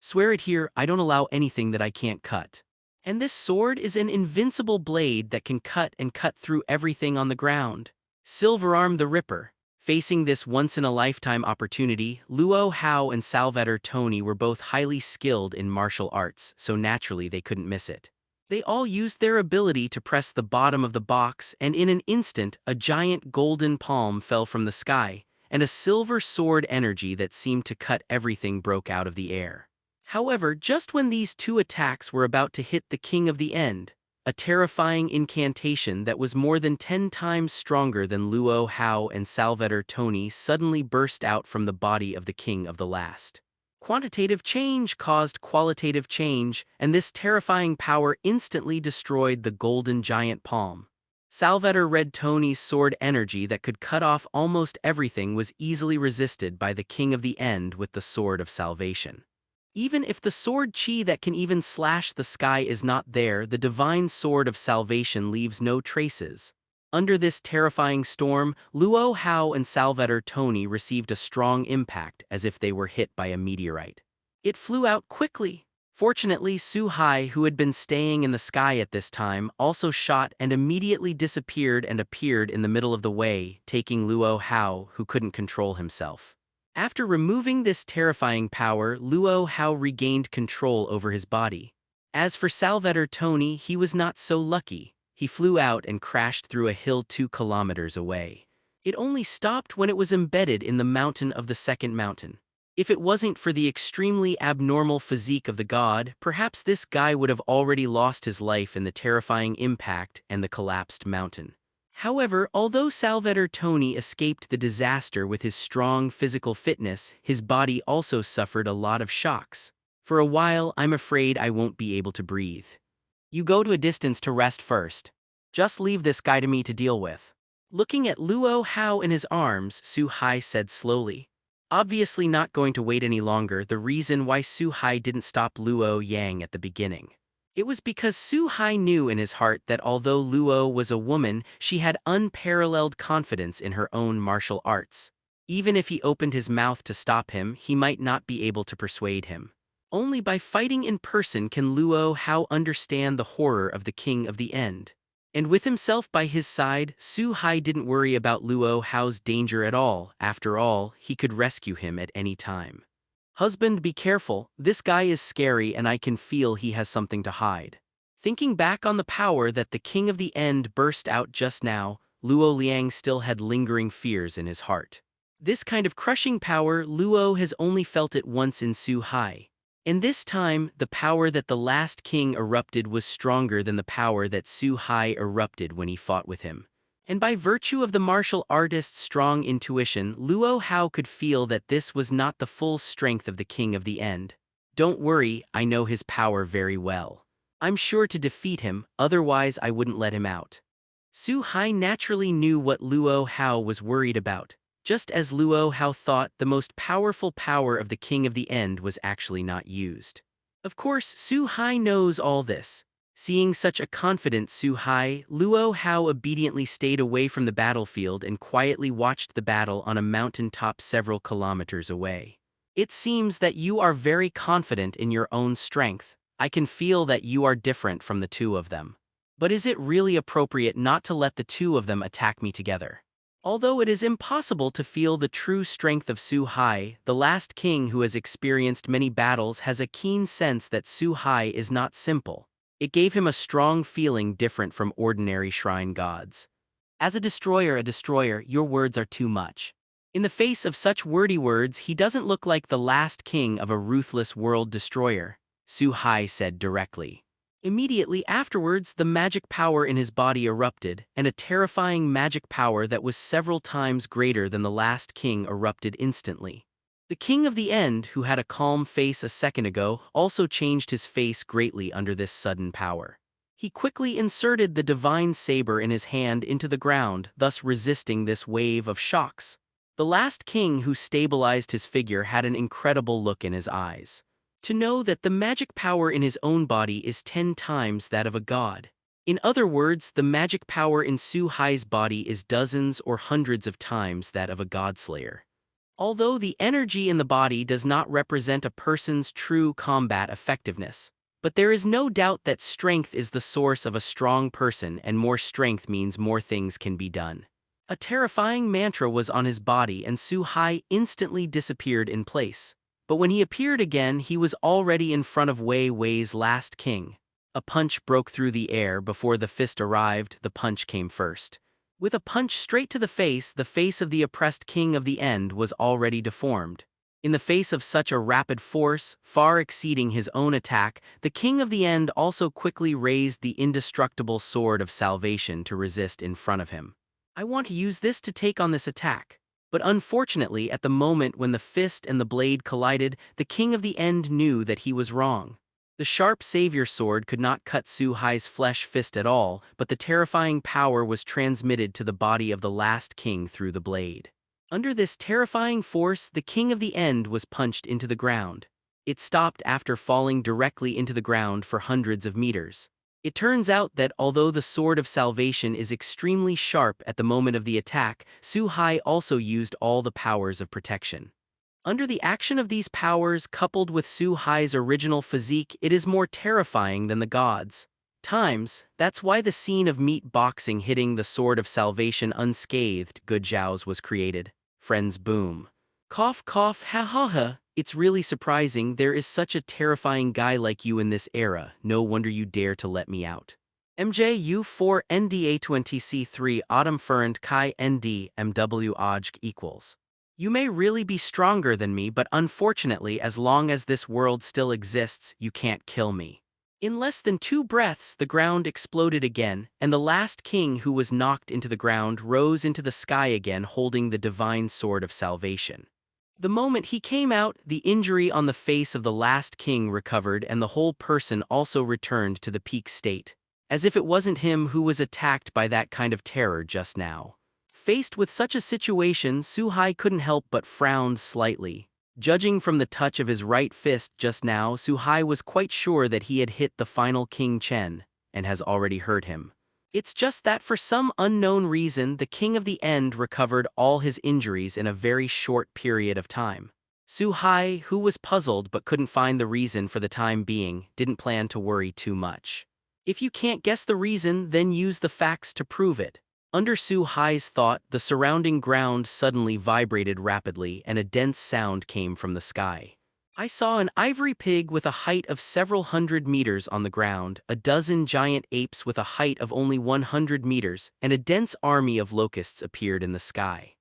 Swear it here, I don't allow anything that I can't cut. And this sword is an invincible blade that can cut and cut through everything on the ground. Silverarm the Ripper. Facing this once-in-a-lifetime opportunity, Luo Hao and Salvator Tony were both highly skilled in martial arts, so naturally they couldn't miss it. They all used their ability to press the bottom of the box, and in an instant, a giant golden palm fell from the sky, and a silver sword energy that seemed to cut everything broke out of the air. However, just when these two attacks were about to hit the King of the End, a terrifying incantation that was more than 10 times stronger than Luo Hao and Salvator Tony suddenly burst out from the body of the King of the Last. Quantitative change caused qualitative change, and this terrifying power instantly destroyed the golden giant palm. Salvator Red Tony's sword energy that could cut off almost everything was easily resisted by the King of the End with the Sword of Salvation. Even if the sword chi that can even slash the sky is not there, the divine Sword of Salvation leaves no traces. Under this terrifying storm, Luo Hao and Salvator Tony received a strong impact as if they were hit by a meteorite. It flew out quickly. Fortunately, Su Hai, who had been staying in the sky at this time, also shot and immediately disappeared and appeared in the middle of the way, taking Luo Hao, who couldn't control himself. After removing this terrifying power, Luo Hao regained control over his body. As for Salvator Tony, he was not so lucky. He flew out and crashed through a hill 2 kilometers away. It only stopped when it was embedded in the mountain of the second mountain. If it wasn't for the extremely abnormal physique of the god, perhaps this guy would have already lost his life in the terrifying impact and the collapsed mountain. However, although Salvator Tony escaped the disaster with his strong physical fitness, his body also suffered a lot of shocks. For a while, I'm afraid I won't be able to breathe. You go to a distance to rest first. Just leave this guy to me to deal with. Looking at Luo Hao in his arms, Su Hai said slowly. Obviously not going to wait any longer, the reason why Su Hai didn't stop Luo Yang at the beginning. It was because Su Hai knew in his heart that although Luo was a woman, she had unparalleled confidence in her own martial arts. Even if he opened his mouth to stop him, he might not be able to persuade him. Only by fighting in person can Luo Hao understand the horror of the King of the End. And with himself by his side, Su Hai didn't worry about Luo Hao's danger at all. After all, he could rescue him at any time. Husband, be careful, this guy is scary and I can feel he has something to hide. Thinking back on the power that the King of the End burst out just now, Luo Liang still had lingering fears in his heart. This kind of crushing power, Luo has only felt it once in Su Hai. And this time, the power that the last king erupted was stronger than the power that Su Hai erupted when he fought with him. And by virtue of the martial artist's strong intuition, Luo Hao could feel that this was not the full strength of the King of the End. Don't worry, I know his power very well. I'm sure to defeat him, otherwise I wouldn't let him out. Su Hai naturally knew what Luo Hao was worried about. Just as Luo Hao thought, the most powerful power of the King of the End was actually not used. Of course, Su Hai knows all this. Seeing such a confident Su Hai, Luo Hao obediently stayed away from the battlefield and quietly watched the battle on a mountain top several kilometers away. It seems that you are very confident in your own strength. I can feel that you are different from the two of them. But is it really appropriate not to let the two of them attack me together? Although it is impossible to feel the true strength of Su-hai, the last king who has experienced many battles has a keen sense that Su-hai is not simple. It gave him a strong feeling different from ordinary shrine gods. As a destroyer, your words are too much. In the face of such wordy words, he doesn't look like the last king of a ruthless world destroyer, Su-hai said directly. Immediately afterwards, the magic power in his body erupted, and a terrifying magic power that was several times greater than the last king erupted instantly. The king of the end, who had a calm face a second ago, also changed his face greatly under this sudden power. He quickly inserted the divine saber in his hand into the ground, thus resisting this wave of shocks. The last king who stabilized his figure had an incredible look in his eyes. To know that the magic power in his own body is 10 times that of a god. In other words, the magic power in Su-hai's body is dozens or hundreds of times that of a godslayer. Although the energy in the body does not represent a person's true combat effectiveness, but there is no doubt that strength is the source of a strong person, and more strength means more things can be done. A terrifying mantra was on his body, and Su-hai instantly disappeared in place. But when he appeared again, he was already in front of Wei Wei's last king. A punch broke through the air. Before the fist arrived, the punch came first. With a punch straight to the face of the oppressed king of the end was already deformed. In the face of such a rapid force, far exceeding his own attack, the king of the end also quickly raised the indestructible sword of salvation to resist in front of him. I want to use this to take on this attack. But unfortunately, at the moment when the fist and the blade collided, the king of the end knew that he was wrong. The sharp savior sword could not cut Su-hai's flesh fist at all, but the terrifying power was transmitted to the body of the last king through the blade. Under this terrifying force, the king of the end was punched into the ground. It stopped after falling directly into the ground for hundreds of meters. It turns out that although the sword of salvation is extremely sharp at the moment of the attack, Su-hai also used all the powers of protection. Under the action of these powers, coupled with Su-hai's original physique, it is more terrifying than the gods. That's why the scene of meat boxing hitting the sword of salvation unscathed, Good Zhao's, was created. Friends boom. Cough cough ha ha ha. It's really surprising there is such a terrifying guy like you in this era. No wonder you dare to let me out. MJU4 NDA20C3 Autumn Furrent Chi ND MW Ojg equals. You may really be stronger than me, but unfortunately, as long as this world still exists, you can't kill me. In less than 2 breaths, the ground exploded again, and the last king who was knocked into the ground rose into the sky again holding the divine sword of salvation. The moment he came out, the injury on the face of the last king recovered, and the whole person also returned to the peak state. As if it wasn't him who was attacked by that kind of terror just now. Faced with such a situation, Su-hai couldn't help but frown slightly. Judging from the touch of his right fist just now, Su-hai was quite sure that he had hit the final King Chen, and has already hurt him. It's just that for some unknown reason, the king of the end recovered all his injuries in a very short period of time. Su-hai, who was puzzled but couldn't find the reason for the time being, didn't plan to worry too much. If you can't guess the reason, then use the facts to prove it. Under Su-hai's thought, the surrounding ground suddenly vibrated rapidly and a dense sound came from the sky. I saw an ivory pig with a height of several hundred meters on the ground, a dozen giant apes with a height of only 100 meters, and a dense army of locusts appeared in the sky.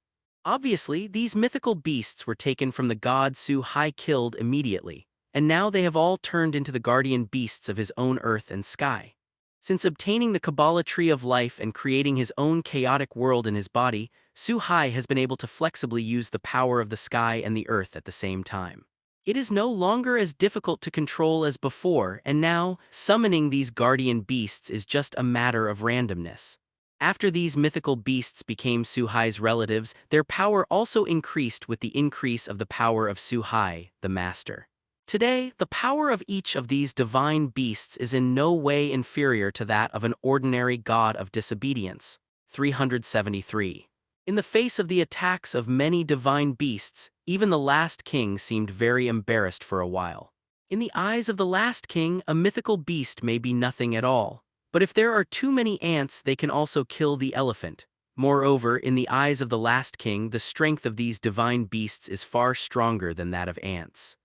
Obviously, these mythical beasts were taken from the god Su-hai killed immediately, and now they have all turned into the guardian beasts of his own earth and sky. Since obtaining the Kabbalah tree of life and creating his own chaotic world in his body, Su-hai has been able to flexibly use the power of the sky and the earth at the same time. It is no longer as difficult to control as before, and now, summoning these guardian beasts is just a matter of randomness. After these mythical beasts became Su-hai's relatives, their power also increased with the increase of the power of Su-hai, the master. Today, the power of each of these divine beasts is in no way inferior to that of an ordinary god of disobedience. 373. In the face of the attacks of many divine beasts, even the last king seemed very embarrassed for a while. In the eyes of the last king, a mythical beast may be nothing at all. But if there are too many ants, they can also kill the elephant. Moreover, in the eyes of the last king, the strength of these divine beasts is far stronger than that of ants.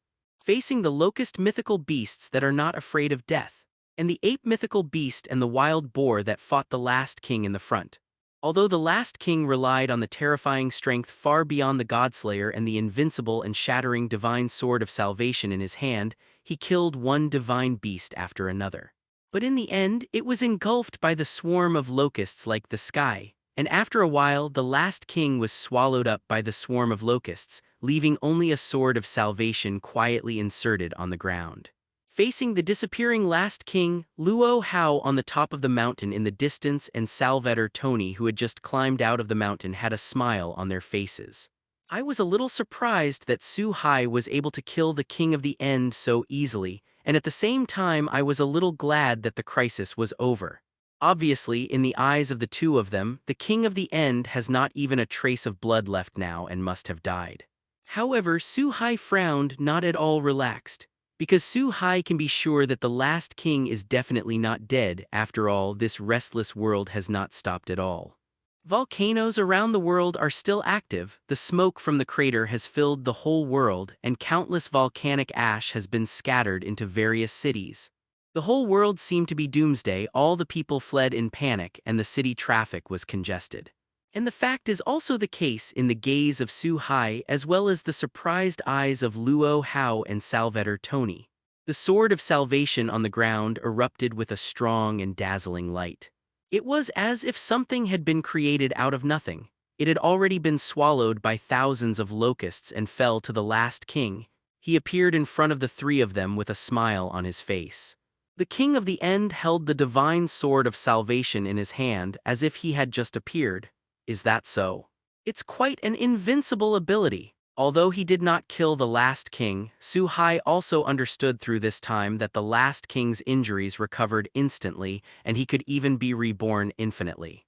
Facing the locust mythical beasts that are not afraid of death, and the ape mythical beast and the wild boar that fought the last king in the front. Although the last king relied on the terrifying strength far beyond the Godslayer and the invincible and shattering divine sword of salvation in his hand, he killed one divine beast after another. But in the end, it was engulfed by the swarm of locusts like the sky, and after a while the last king was swallowed up by the swarm of locusts, leaving only a sword of salvation quietly inserted on the ground. Facing the disappearing last king, Luo Hao on the top of the mountain in the distance and Salvator Tony who had just climbed out of the mountain had a smile on their faces. I was a little surprised that Su Hai was able to kill the King of the End so easily, and at the same time I was a little glad that the crisis was over. Obviously, in the eyes of the two of them, the King of the End has not even a trace of blood left now and must have died. However, Su Hai frowned, not at all relaxed. Because Su Hai can be sure that the last king is definitely not dead. After all, this restless world has not stopped at all. Volcanoes around the world are still active, the smoke from the crater has filled the whole world, and countless volcanic ash has been scattered into various cities. The whole world seemed to be doomsday, all the people fled in panic, and the city traffic was congested. And the fact is also the case in the gaze of Su Hai as well as the surprised eyes of Luo Hao and Salvator Tony. The sword of salvation on the ground erupted with a strong and dazzling light. It was as if something had been created out of nothing. It had already been swallowed by thousands of locusts and fell to the last king. He appeared in front of the three of them with a smile on his face. The King of the End held the divine sword of salvation in his hand as if he had just appeared. Is that so? It's quite an invincible ability. Although he did not kill the last king, Su Hai also understood through this time that the last king's injuries recovered instantly and he could even be reborn infinitely.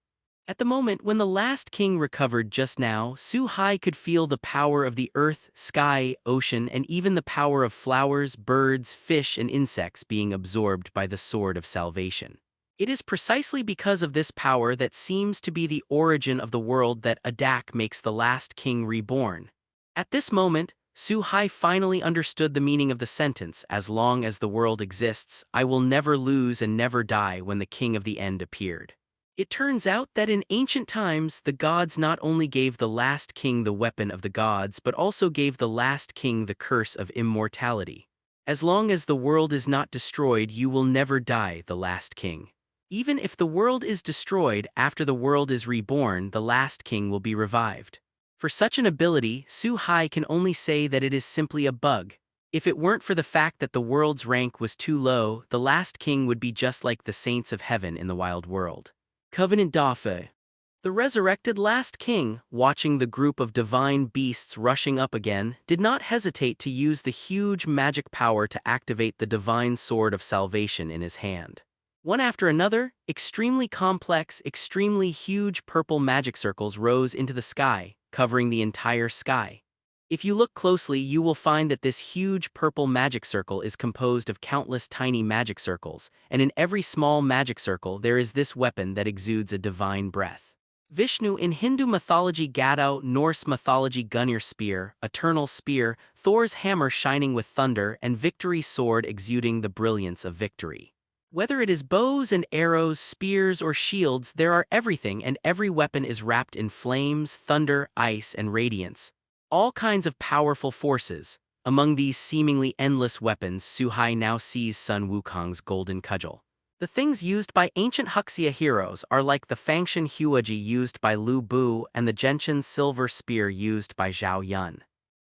At the moment when the last king recovered just now, Su Hai could feel the power of the earth, sky, ocean, and even the power of flowers, birds, fish, and insects being absorbed by the sword of salvation. It is precisely because of this power that seems to be the origin of the world that Adak makes the last king reborn. At this moment, Su Hai finally understood the meaning of the sentence, "As long as the world exists, I will never lose and never die," when the King of the End appeared. It turns out that in ancient times, the gods not only gave the last king the weapon of the gods but also gave the last king the curse of immortality. As long as the world is not destroyed, you will never die, the last king. Even if the world is destroyed, after the world is reborn, the last king will be revived. For such an ability, Su Hai can only say that it is simply a bug. If it weren't for the fact that the world's rank was too low, the last king would be just like the saints of heaven in the wild world. Covenant d'Afe. The resurrected last king, watching the group of divine beasts rushing up again, did not hesitate to use the huge magic power to activate the divine sword of salvation in his hand. One after another, extremely complex, extremely huge purple magic circles rose into the sky, covering the entire sky. If you look closely, you will find that this huge purple magic circle is composed of countless tiny magic circles, and in every small magic circle there is this weapon that exudes a divine breath. Vishnu in Hindu mythology, Gadao, Norse mythology, Gungnir spear, eternal spear, Thor's hammer shining with thunder, and Victory sword exuding the brilliance of victory. Whether it is bows and arrows, spears, or shields, there are everything, and every weapon is wrapped in flames, thunder, ice, and radiance. All kinds of powerful forces. Among these seemingly endless weapons, Su Hai now sees Sun Wukong's golden cudgel. The things used by ancient Huxia heroes are like the Fangshan Huaji used by Lu Bu and the Genshin silver spear used by Zhao Yun.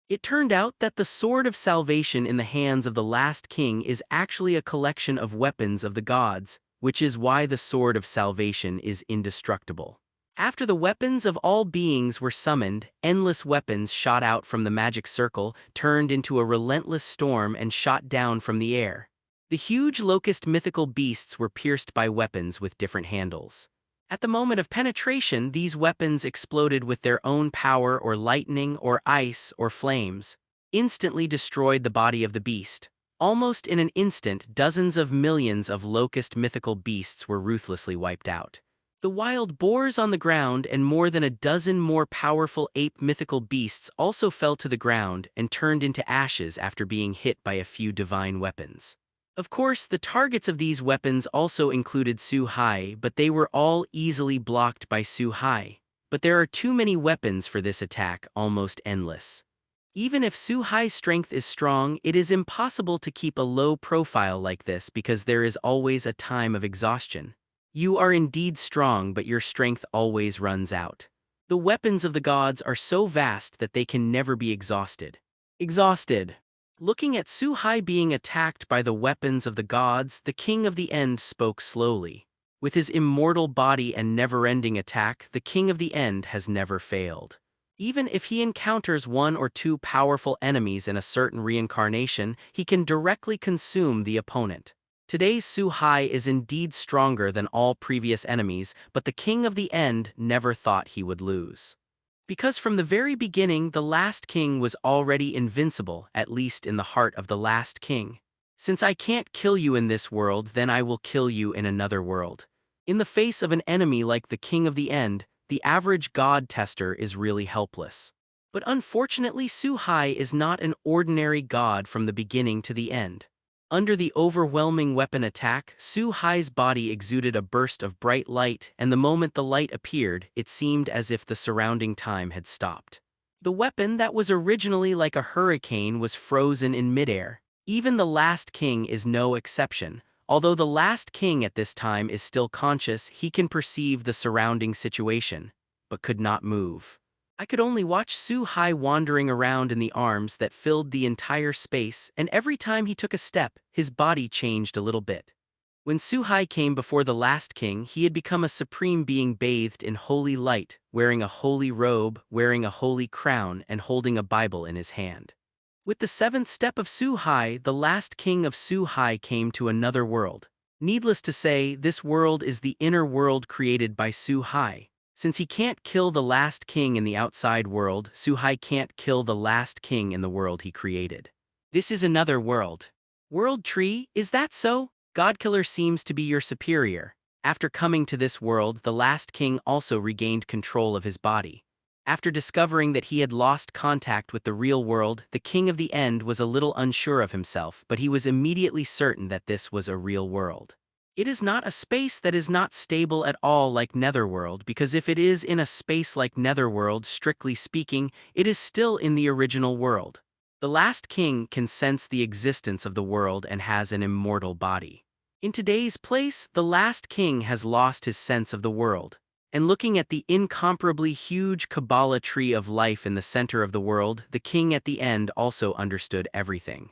It turned out that the sword of salvation in the hands of the last king is actually a collection of weapons of the gods, which is why the sword of salvation is indestructible. After the weapons of all beings were summoned, endless weapons shot out from the magic circle, turned into a relentless storm and shot down from the air. The huge locust mythical beasts were pierced by weapons with different handles. At the moment of penetration, these weapons exploded with their own power, or lightning, or ice, or flames, instantly destroyed the body of the beast. Almost in an instant, dozens of millions of locust mythical beasts were ruthlessly wiped out. The wild boars on the ground and more than a dozen more powerful ape mythical beasts also fell to the ground and turned into ashes after being hit by a few divine weapons. Of course, the targets of these weapons also included Su-hai, but they were all easily blocked by Su-hai. But there are too many weapons for this attack, almost endless. Even if Su-hai's strength is strong, it is impossible to keep a low profile like this because there is always a time of exhaustion. You are indeed strong, but your strength always runs out. The weapons of the gods are so vast that they can never be exhausted. Exhausted. Looking at Su-hai being attacked by the weapons of the gods, the King of the End spoke slowly. With his immortal body and never-ending attack, the King of the End has never failed. Even if he encounters one or two powerful enemies in a certain reincarnation, he can directly consume the opponent. Today's Su-hai is indeed stronger than all previous enemies, but the King of the End never thought he would lose. Because from the very beginning, the last king was already invincible, at least in the heart of the last king. Since I can't kill you in this world, then I will kill you in another world. In the face of an enemy like the King of the End, the average god tester is really helpless. But unfortunately, Su-hai is not an ordinary god from the beginning to the end. Under the overwhelming weapon attack, Su-hai's body exuded a burst of bright light, and the moment the light appeared, it seemed as if the surrounding time had stopped. The weapon that was originally like a hurricane was frozen in midair. Even the last king is no exception. Although the last king at this time is still conscious, he can perceive the surrounding situation, but could not move. I could only watch Su-hai wandering around in the arms that filled the entire space, and every time he took a step, his body changed a little bit. When Su-hai came before the last king, he had become a supreme being bathed in holy light, wearing a holy robe, wearing a holy crown, and holding a Bible in his hand. With the seventh step of Su-hai, the last king of Su-hai came to another world. Needless to say, this world is the inner world created by Su-hai. Since he can't kill the last king in the outside world, Su-hai can't kill the last king in the world he created. This is another world. World Tree, is that so? Godkiller seems to be your superior. After coming to this world, the last king also regained control of his body. After discovering that he had lost contact with the real world, the King of the End was a little unsure of himself, but he was immediately certain that this was a real world. It is not a space that is not stable at all like Netherworld, because if it is in a space like Netherworld, strictly speaking, it is still in the original world. The last king can sense the existence of the world and has an immortal body. In today's place, the last king has lost his sense of the world. And looking at the incomparably huge Kabbalah tree of life in the center of the world, the king at the end also understood everything.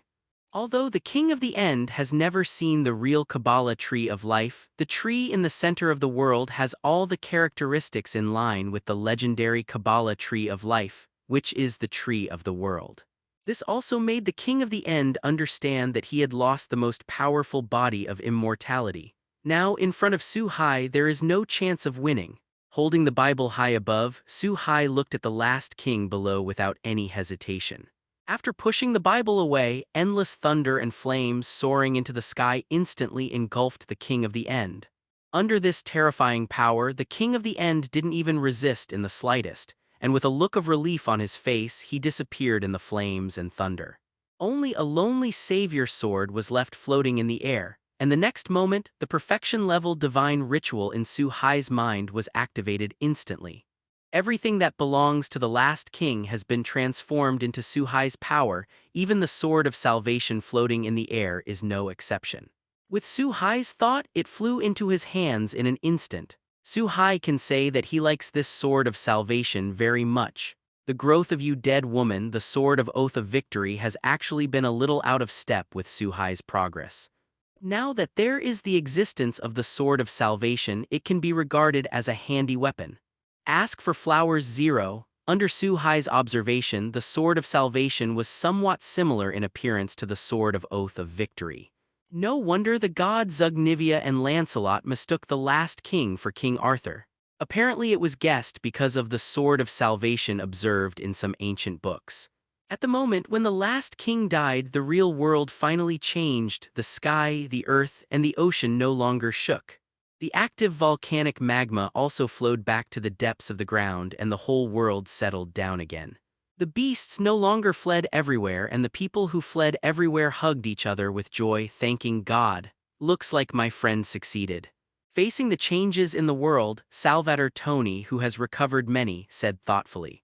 Although the King of the End has never seen the real Kabbalah tree of life, the tree in the center of the world has all the characteristics in line with the legendary Kabbalah tree of life, which is the tree of the world. This also made the King of the End understand that he had lost the most powerful body of immortality. Now, in front of Su-hai, there is no chance of winning. Holding the Bible high above, Su-hai looked at the last king below without any hesitation. After pushing the Bible away, endless thunder and flames soaring into the sky instantly engulfed the King of the End. Under this terrifying power, the King of the End didn't even resist in the slightest, and with a look of relief on his face, he disappeared in the flames and thunder. Only a lonely savior sword was left floating in the air, and the next moment, the perfection-level divine ritual in Su-hai's mind was activated instantly. Everything that belongs to the last king has been transformed into Su-hai's power, even the sword of salvation floating in the air is no exception. With Su-hai's thought, it flew into his hands in an instant. Su-hai can say that he likes this sword of salvation very much. The growth of you dead woman, the sword of oath of victory, has actually been a little out of step with Su-hai's progress. Now that there is the existence of the sword of salvation, it can be regarded as a handy weapon. Ask for Flowers 0. Under Su-hai's observation, the Sword of Salvation was somewhat similar in appearance to the Sword of Oath of Victory. No wonder the gods Zugnivia and Lancelot mistook the last king for King Arthur. Apparently it was guessed because of the Sword of Salvation observed in some ancient books. At the moment when the last king died, the real world finally changed. The sky, the earth, and the ocean no longer shook. The active volcanic magma also flowed back to the depths of the ground and the whole world settled down again. The beasts no longer fled everywhere and the people who fled everywhere hugged each other with joy, thanking God. Looks like my friend succeeded. Facing the changes in the world, Salvatore Tony, who has recovered many, said thoughtfully.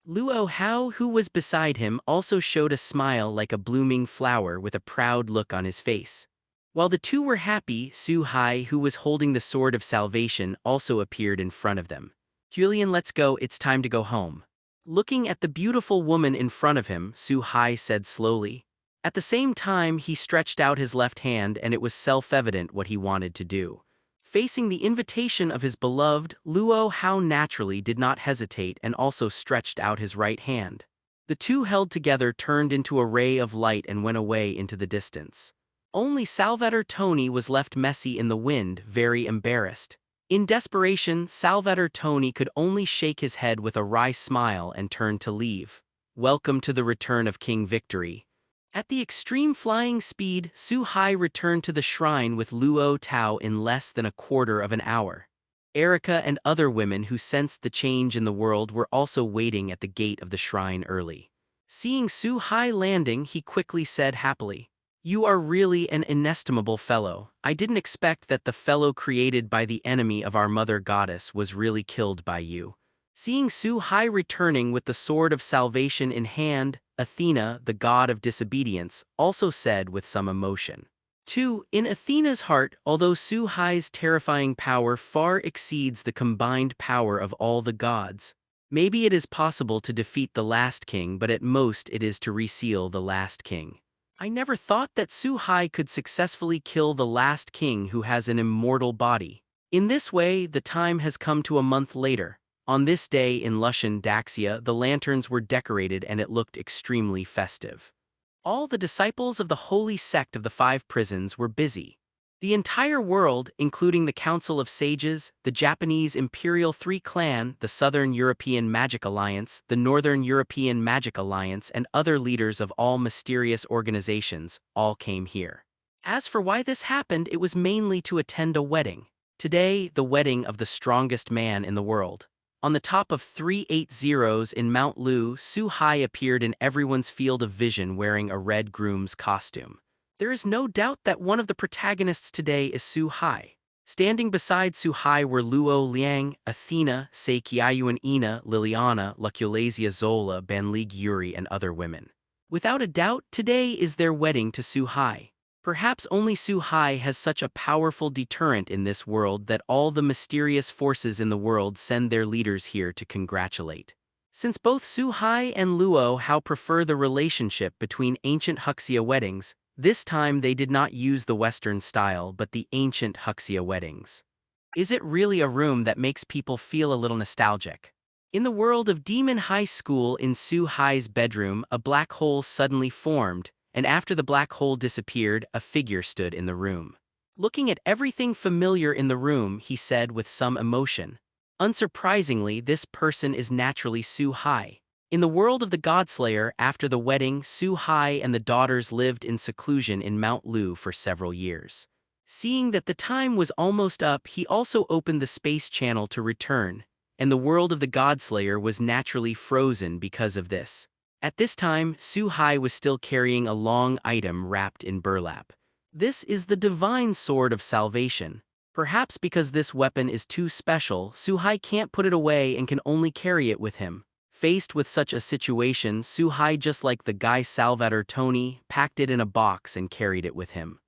Luo Hao, who was beside him, also showed a smile like a blooming flower with a proud look on his face. While the two were happy, Su Hai, who was holding the sword of salvation, also appeared in front of them. Julian, let's go, it's time to go home. Looking at the beautiful woman in front of him, Su Hai said slowly. At the same time, he stretched out his left hand and it was self-evident what he wanted to do. Facing the invitation of his beloved, Luo Hao naturally did not hesitate and also stretched out his right hand. The two held together turned into a ray of light and went away into the distance. Only Salvatore Tony was left messy in the wind, very embarrassed. In desperation, Salvatore Tony could only shake his head with a wry smile and turn to leave. Welcome to the return of King Victory. At the extreme flying speed, Su Hai returned to the shrine with Luo Tao in less than a quarter of an hour. Erica and other women who sensed the change in the world were also waiting at the gate of the shrine early. Seeing Su Hai landing, he quickly said happily, "You are really an inestimable fellow. I didn't expect that the fellow created by the enemy of our mother goddess was really killed by you." Seeing Su Hai returning with the sword of salvation in hand, Athena, the god of disobedience, also said with some emotion. 2. In Athena's heart, although Su Hai's terrifying power far exceeds the combined power of all the gods, maybe it is possible to defeat the last king, but at most it is to reseal the last king. I never thought that Su Hai could successfully kill the last king who has an immortal body. In this way, the time has come to a month later. On this day in Lushan, Daxia, the lanterns were decorated and it looked extremely festive. All the disciples of the holy sect of the 5 prisons were busy. The entire world, including the Council of Sages, the Japanese Imperial 3 Clan, the Southern European Magic Alliance, the Northern European Magic Alliance, and other leaders of all mysterious organizations, all came here. As for why this happened, it was mainly to attend a wedding. Today, the wedding of the strongest man in the world. On the top of 380s in Mount Lu, Su Hai appeared in everyone's field of vision wearing a red groom's costume. There is no doubt that one of the protagonists today is Su Hai. Standing beside Su Hai were Luo Liang, Athena, Sei Qiayuan Ina, Liliana, Luculasia Zola, Banlig Yuri, and other women. Without a doubt, today is their wedding to Su Hai. Perhaps only Su Hai has such a powerful deterrent in this world that all the mysterious forces in the world send their leaders here to congratulate. Since both Su Hai and Luo Hao prefer the relationship between ancient Huxia weddings, this time they did not use the Western style but the ancient Huxia weddings. Is it really a room that makes people feel a little nostalgic? In the world of Demon High School, in Su Hai's bedroom, a black hole suddenly formed, and after the black hole disappeared, a figure stood in the room. Looking at everything familiar in the room, he said with some emotion, "Unsurprisingly, this person is naturally Su Hai." In the world of the Godslayer, after the wedding, Su Hai and the daughters lived in seclusion in Mount Lu for several years. Seeing that the time was almost up, he also opened the space channel to return, and the world of the Godslayer was naturally frozen because of this. At this time, Su Hai was still carrying a long item wrapped in burlap. This is the divine sword of salvation. Perhaps because this weapon is too special, Su Hai can't put it away and can only carry it with him. Faced with such a situation, Su Hai, just like the guy Salvatore Tony, packed it in a box and carried it with him.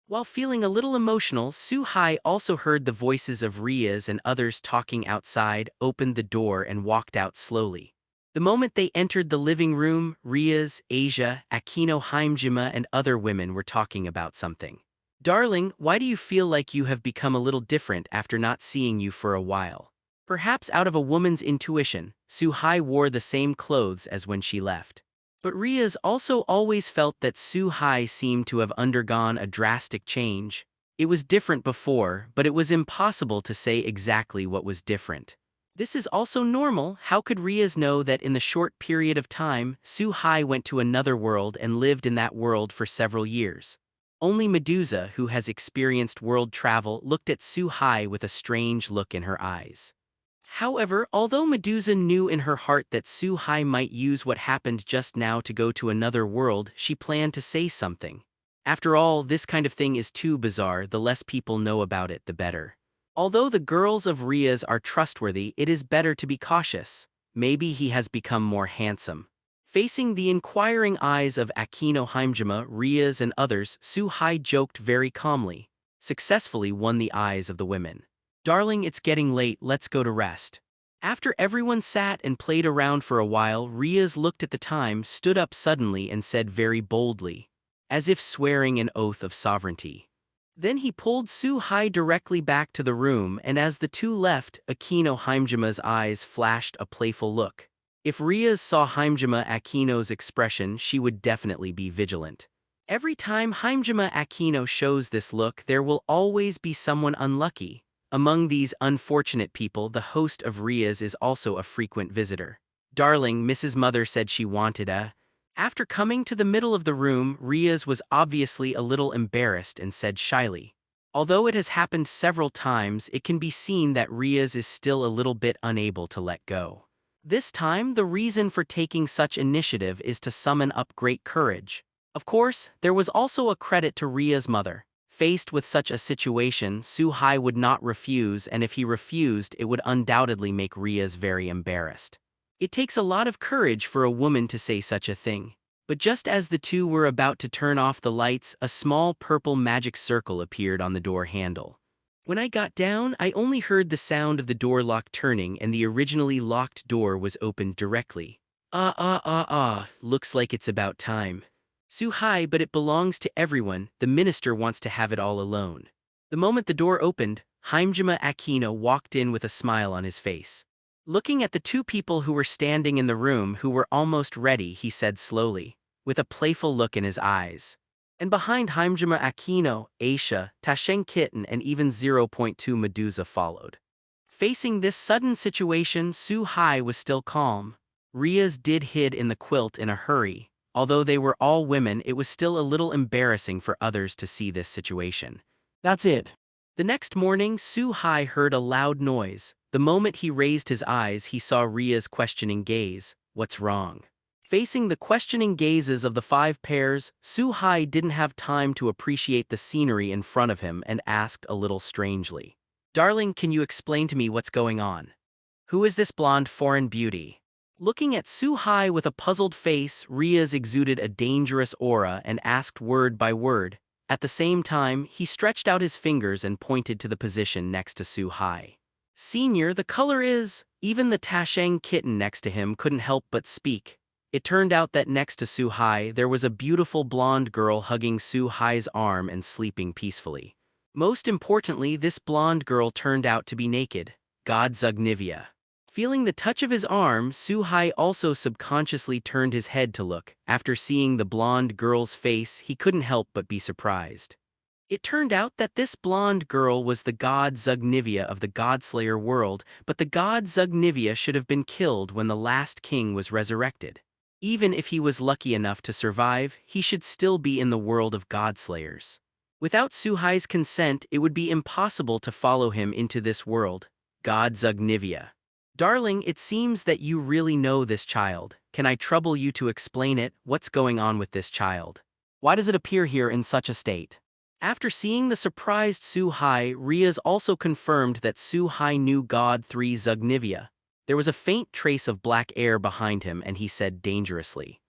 While feeling a little emotional, Su Hai also heard the voices of Rias and others talking outside, opened the door and walked out slowly. The moment they entered the living room, Rias, Asia, Aquino Heimjima and other women were talking about something. "Darling, why do you feel like you have become a little different after not seeing you for a while?" Perhaps out of a woman's intuition, Su Hai wore the same clothes as when she left. But Rias also always felt that Su Hai seemed to have undergone a drastic change. It was different before, but it was impossible to say exactly what was different. This is also normal. How could Rias know that in the short period of time, Su Hai went to another world and lived in that world for several years? Only Medusa, who has experienced world travel, looked at Su-hai with a strange look in her eyes. However, although Medusa knew in her heart that Su-hai might use what happened just now to go to another world, she planned to say something. After all, this kind of thing is too bizarre. The less people know about it, the better. Although the girls of Rias are trustworthy, it is better to be cautious. Maybe he has become more handsome. Facing the inquiring eyes of Akino Himejima, Rias and others, Su-hai joked very calmly. Successfully won the eyes of the women. "Darling, it's getting late, let's go to rest." After everyone sat and played around for a while, Rias looked at the time, stood up suddenly and said very boldly, as if swearing an oath of sovereignty. Then he pulled Su-hai directly back to the room, and as the two left, Akino Himejima's eyes flashed a playful look. If Rias saw Himejima Akino's expression, she would definitely be vigilant. Every time Himejima Akino shows this look, there will always be someone unlucky. Among these unfortunate people, the host of Rias is also a frequent visitor. "Darling," Mrs. Mother said she wanted a. After coming to the middle of the room, Rias was obviously a little embarrassed and said shyly. Although it has happened several times, it can be seen that Rias is still a little bit unable to let go. This time, the reason for taking such initiative is to summon up great courage. Of course, there was also a credit to Ria's mother. Faced with such a situation, Su-hai would not refuse, and if he refused, it would undoubtedly make Rias very embarrassed. It takes a lot of courage for a woman to say such a thing. But just as the two were about to turn off the lights, a small purple magic circle appeared on the door handle. When I got down, I only heard the sound of the door lock turning, and the originally locked door was opened directly. Looks like it's about time. Su-hai, but it belongs to everyone, the minister wants to have it all alone. The moment the door opened, Himejima Akino walked in with a smile on his face. Looking at the two people who were standing in the room who were almost ready, he said slowly, with a playful look in his eyes. And behind Himejima Akino, Aisha, Tasheng Kitten and even 0.2 Medusa followed. Facing this sudden situation, Su-hai was still calm. Rias did hid in the quilt in a hurry. Although they were all women, it was still a little embarrassing for others to see this situation. That's it. The next morning, Su-hai heard a loud noise. The moment he raised his eyes, he saw Ria's questioning gaze. "What's wrong?" Facing the questioning gazes of the five pairs, Su-hai didn't have time to appreciate the scenery in front of him and asked a little strangely, "Darling, can you explain to me what's going on? Who is this blonde foreign beauty?" Looking at Su-hai with a puzzled face, Rias exuded a dangerous aura and asked word by word. At the same time, he stretched out his fingers and pointed to the position next to Su-hai. "Senior, the color is..." Even the Tasheng Kitten next to him couldn't help but speak. It turned out that next to Su-hai, there was a beautiful blonde girl hugging Su-hai's arm and sleeping peacefully. Most importantly, this blonde girl turned out to be naked. God Zugnivia. Feeling the touch of his arm, Su-hai also subconsciously turned his head to look. After seeing the blonde girl's face, he couldn't help but be surprised. It turned out that this blonde girl was the god Zugnivia of the Godslayer world, but the god Zugnivia should have been killed when the last king was resurrected. Even if he was lucky enough to survive, he should still be in the world of Godslayers. Without Su-hai's consent, it would be impossible to follow him into this world. God Zugnivia. "Darling, it seems that you really know this child. Can I trouble you to explain it? What's going on with this child? Why does it appear here in such a state?" After seeing the surprised Su-hai, Rias also confirmed that Su-hai knew God 3 Zugnivia. There was a faint trace of black air behind him, and he said dangerously,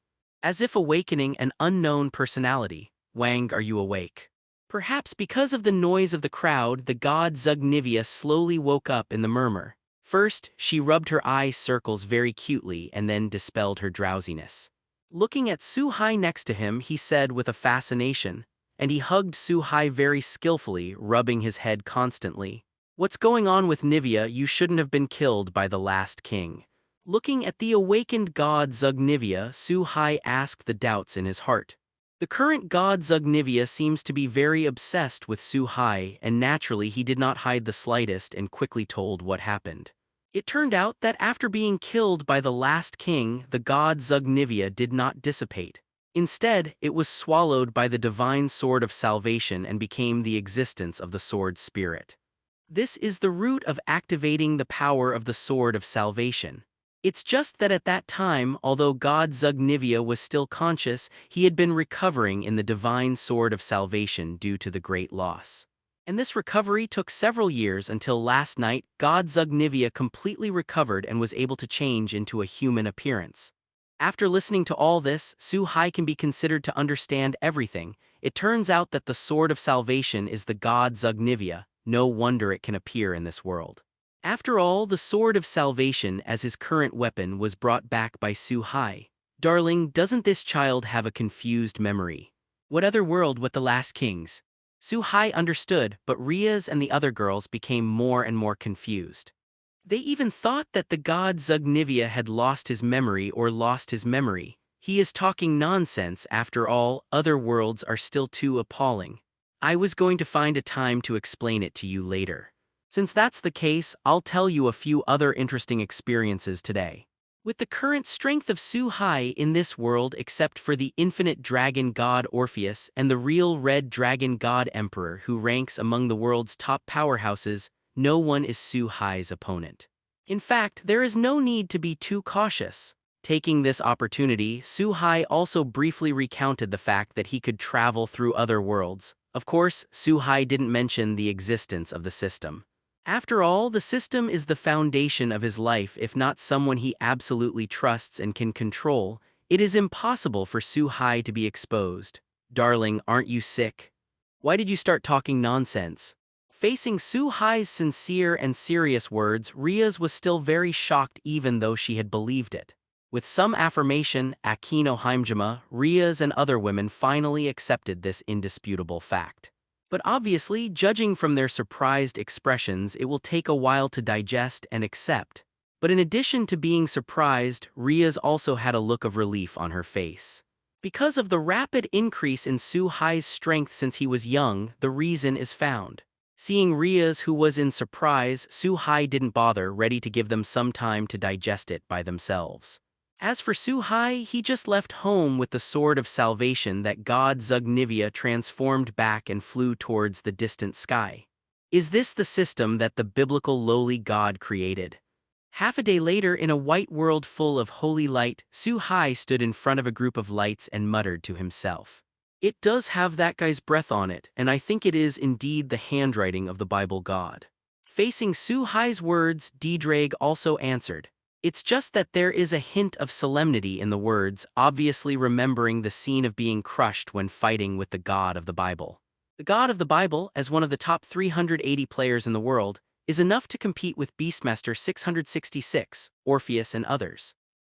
as if awakening an unknown personality, "Wang, are you awake?" Perhaps because of the noise of the crowd, the god Zugnivia slowly woke up in the murmur. First, she rubbed her eye circles very cutely and then dispelled her drowsiness. Looking at Su-hai next to him, he said with a fascination, and he hugged Su-hai very skillfully, rubbing his head constantly, "What's going on with Nivea? You shouldn't have been killed by the last king." Looking at the awakened god Zugnivia, Su-hai asked the doubts in his heart. The current god Zugnivia seems to be very obsessed with Su-hai, and naturally he did not hide the slightest and quickly told what happened. It turned out that after being killed by the last king, the god Zugnivia did not dissipate. Instead, it was swallowed by the divine sword of salvation and became the existence of the sword spirit. This is the root of activating the power of the sword of salvation. It's just that at that time, although God Zugnivia was still conscious, he had been recovering in the divine sword of salvation due to the great loss. And this recovery took several years until last night, God Zugnivia completely recovered and was able to change into a human appearance. After listening to all this, Su Hai can be considered to understand everything. It turns out that the sword of salvation is the god Zugnivia. No wonder it can appear in this world. After all, the sword of salvation as his current weapon was brought back by Su Hai. Darling, doesn't this child have a confused memory? What other world with the last kings? Su Hai understood, but Riaz and the other girls became more and more confused. They even thought that the god Zugnivia had lost his memory or lost his memory. He is talking nonsense after all, other worlds are still too appalling. I was going to find a time to explain it to you later. Since that's the case, I'll tell you a few other interesting experiences today. With the current strength of Su Hai in this world except for the infinite dragon god Orpheus and the real red dragon god Emperor who ranks among the world's top powerhouses, no one is Su Hai's opponent. In fact, there is no need to be too cautious. Taking this opportunity, Su Hai also briefly recounted the fact that he could travel through other worlds. Of course, Su Hai didn't mention the existence of the system. After all, the system is the foundation of his life. If not someone he absolutely trusts and can control, it is impossible for Su Hai to be exposed. Darling, aren't you sick? Why did you start talking nonsense? Facing Su Hai's sincere and serious words, Riaz was still very shocked even though she had believed it. With some affirmation, Akino Haimjima, Riaz and other women finally accepted this indisputable fact. But obviously, judging from their surprised expressions, it will take a while to digest and accept. But in addition to being surprised, Riaz also had a look of relief on her face. Because of the rapid increase in Su Hai's strength since he was young, the reason is found. Seeing Riaz, who was in surprise, Su Hai didn't bother, ready to give them some time to digest it by themselves. As for Su Hai, he just left home with the sword of salvation that god Zugnivia transformed back and flew towards the distant sky. Is this the system that the biblical lowly god created? Half a day later, in a white world full of holy light, Su Hai stood in front of a group of lights and muttered to himself. It does have that guy's breath on it, and I think it is indeed the handwriting of the Bible God. Facing Su Hai's words, DxD also answered. It's just that there is a hint of solemnity in the words, obviously remembering the scene of being crushed when fighting with the God of the Bible. The God of the Bible, as one of the top 380 players in the world, is enough to compete with Beastmaster 666, Orpheus and others.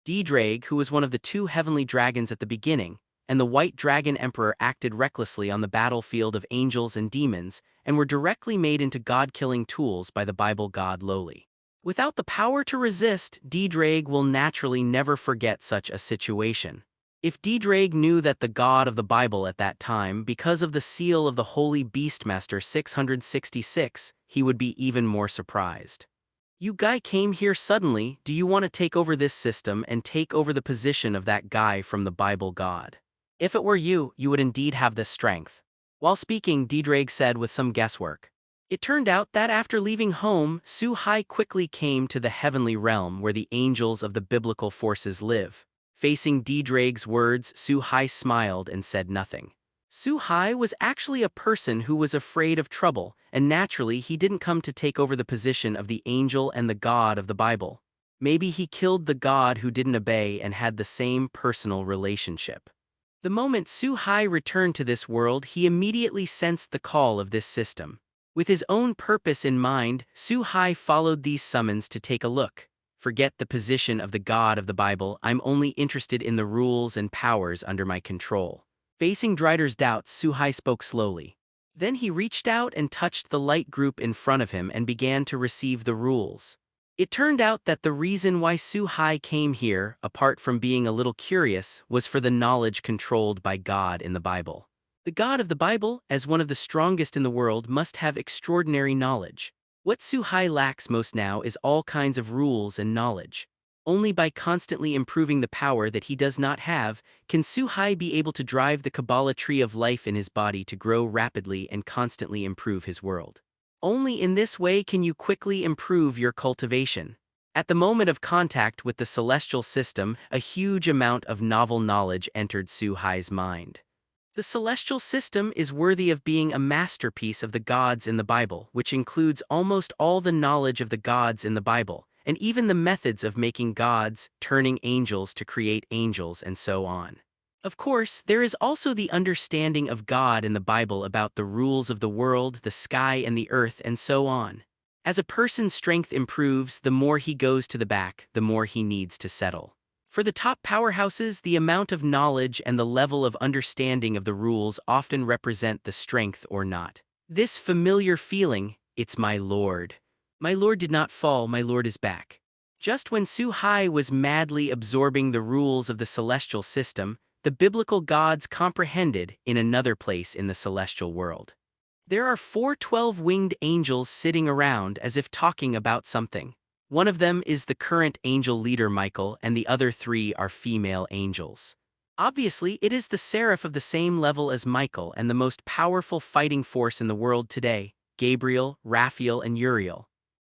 DxD, who was one of the two heavenly dragons at the beginning, and the White Dragon Emperor acted recklessly on the battlefield of angels and demons, and were directly made into god-killing tools by the Bible god Lowly. Without the power to resist, DxD will naturally never forget such a situation. If DxD knew that the God of the Bible at that time, because of the seal of the Holy Beastmaster 666, he would be even more surprised. You guy came here suddenly, do you want to take over this system and take over the position of that guy from the Bible God? If it were you, you would indeed have this strength. While speaking, DxD said with some guesswork. It turned out that after leaving home, Su Hai quickly came to the heavenly realm where the angels of the biblical forces live. Facing DxD's words, Su Hai smiled and said nothing. Su Hai was actually a person who was afraid of trouble, and naturally he didn't come to take over the position of the angel and the God of the Bible. Maybe he killed the God who didn't obey and had the same personal relationship. The moment Su Hai returned to this world, he immediately sensed the call of this system. With his own purpose in mind, Su Hai followed these summons to take a look. Forget the position of the God of the Bible, I'm only interested in the rules and powers under my control. Facing DxD's doubts, Su Hai spoke slowly. Then he reached out and touched the light group in front of him and began to receive the rules. It turned out that the reason why Su Hai came here, apart from being a little curious, was for the knowledge controlled by God in the Bible. The God of the Bible, as one of the strongest in the world, must have extraordinary knowledge. What Su Hai lacks most now is all kinds of rules and knowledge. Only by constantly improving the power that he does not have, can Su-hai be able to drive the Kabbalah tree of life in his body to grow rapidly and constantly improve his world. Only in this way can you quickly improve your cultivation. At the moment of contact with the celestial system, a huge amount of novel knowledge entered Su-hai's mind. The celestial system is worthy of being a masterpiece of the gods in the Bible, which includes almost all the knowledge of the gods in the Bible, and even the methods of making gods, turning angels to create angels, and so on. Of course, there is also the understanding of God in the Bible about the rules of the world, the sky and the earth, and so on. As a person's strength improves, the more he goes to the back, the more he needs to settle. For the top powerhouses, the amount of knowledge and the level of understanding of the rules often represent the strength or not. This familiar feeling, "It's my lord. My lord did not fall, my lord is back." Just when Su-hai was madly absorbing the rules of the celestial system, the biblical gods comprehended in another place in the celestial world. There are 4 12-winged angels sitting around as if talking about something. One of them is the current angel leader Michael, and the other 3 are female angels. Obviously, it is the seraph of the same level as Michael and the most powerful fighting force in the world today, Gabriel, Raphael, and Uriel.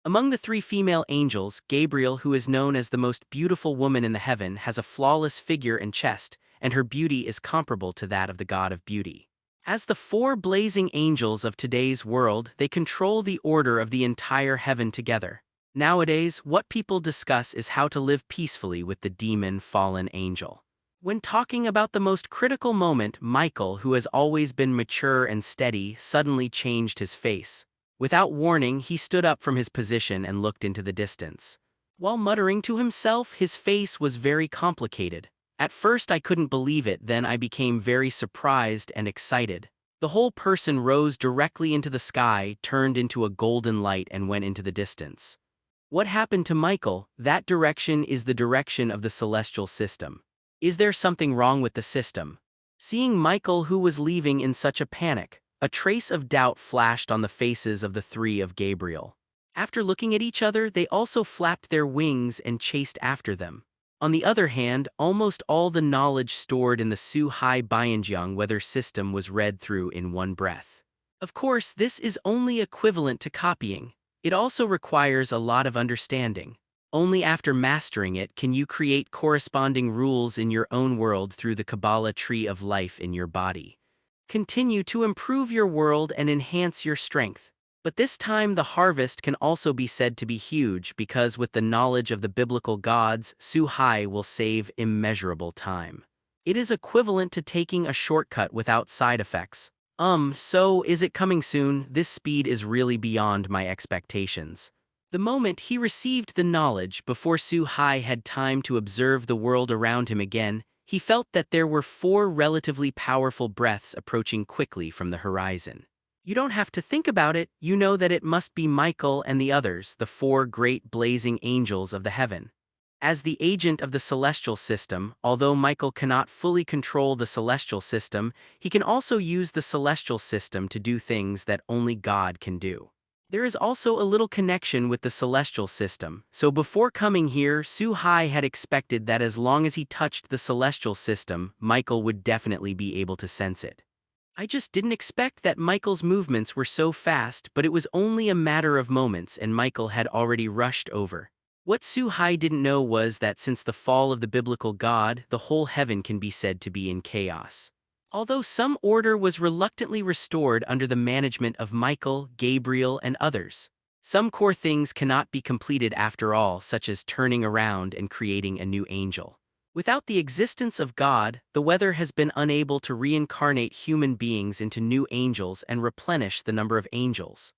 Among the 3 female angels, Gabriel, who is known as the most beautiful woman in the heaven, has a flawless figure and chest, and her beauty is comparable to that of the god of beauty. As the 4 blazing angels of today's world, they control the order of the entire heaven together. Nowadays, what people discuss is how to live peacefully with the demon fallen angel. When talking about the most critical moment, Michael, who has always been mature and steady, suddenly changed his face. Without warning, he stood up from his position and looked into the distance. While muttering to himself, his face was very complicated. At first I couldn't believe it, then I became very surprised and excited. The whole person rose directly into the sky, turned into a golden light, and went into the distance. What happened to Michael? That direction is the direction of the celestial system. Is there something wrong with the system? Seeing Michael, who was leaving in such a panic, a trace of doubt flashed on the faces of the 3 of Gabriel. After looking at each other, they also flapped their wings and chased after them. On the other hand, almost all the knowledge stored in the Su-hai Bianjiang weather system was read through in one breath. Of course, this is only equivalent to copying. It also requires a lot of understanding. Only after mastering it can you create corresponding rules in your own world through the Kabbalah tree of life in your body. Continue to improve your world and enhance your strength. But this time the harvest can also be said to be huge because with the knowledge of the biblical gods, Su-hai will save immeasurable time. It is equivalent to taking a shortcut without side effects. So is it coming soon? This speed is really beyond my expectations. The moment he received the knowledge, before Su-hai had time to observe the world around him again, he felt that there were 4 relatively powerful breaths approaching quickly from the horizon. You don't have to think about it, you know that it must be Michael and the others, the 4 great blazing angels of the heaven. As the agent of the celestial system, although Michael cannot fully control the celestial system, he can also use the celestial system to do things that only God can do. There is also a little connection with the celestial system, so before coming here, Su-hai had expected that as long as he touched the celestial system, Michael would definitely be able to sense it. I just didn't expect that Michael's movements were so fast, but it was only a matter of moments and Michael had already rushed over. What Su-hai didn't know was that since the fall of the biblical god, the whole heaven can be said to be in chaos. Although some order was reluctantly restored under the management of Michael, Gabriel, and others, some core things cannot be completed after all, such as turning around and creating a new angel. Without the existence of God, the weather has been unable to reincarnate human beings into new angels and replenish the number of angels.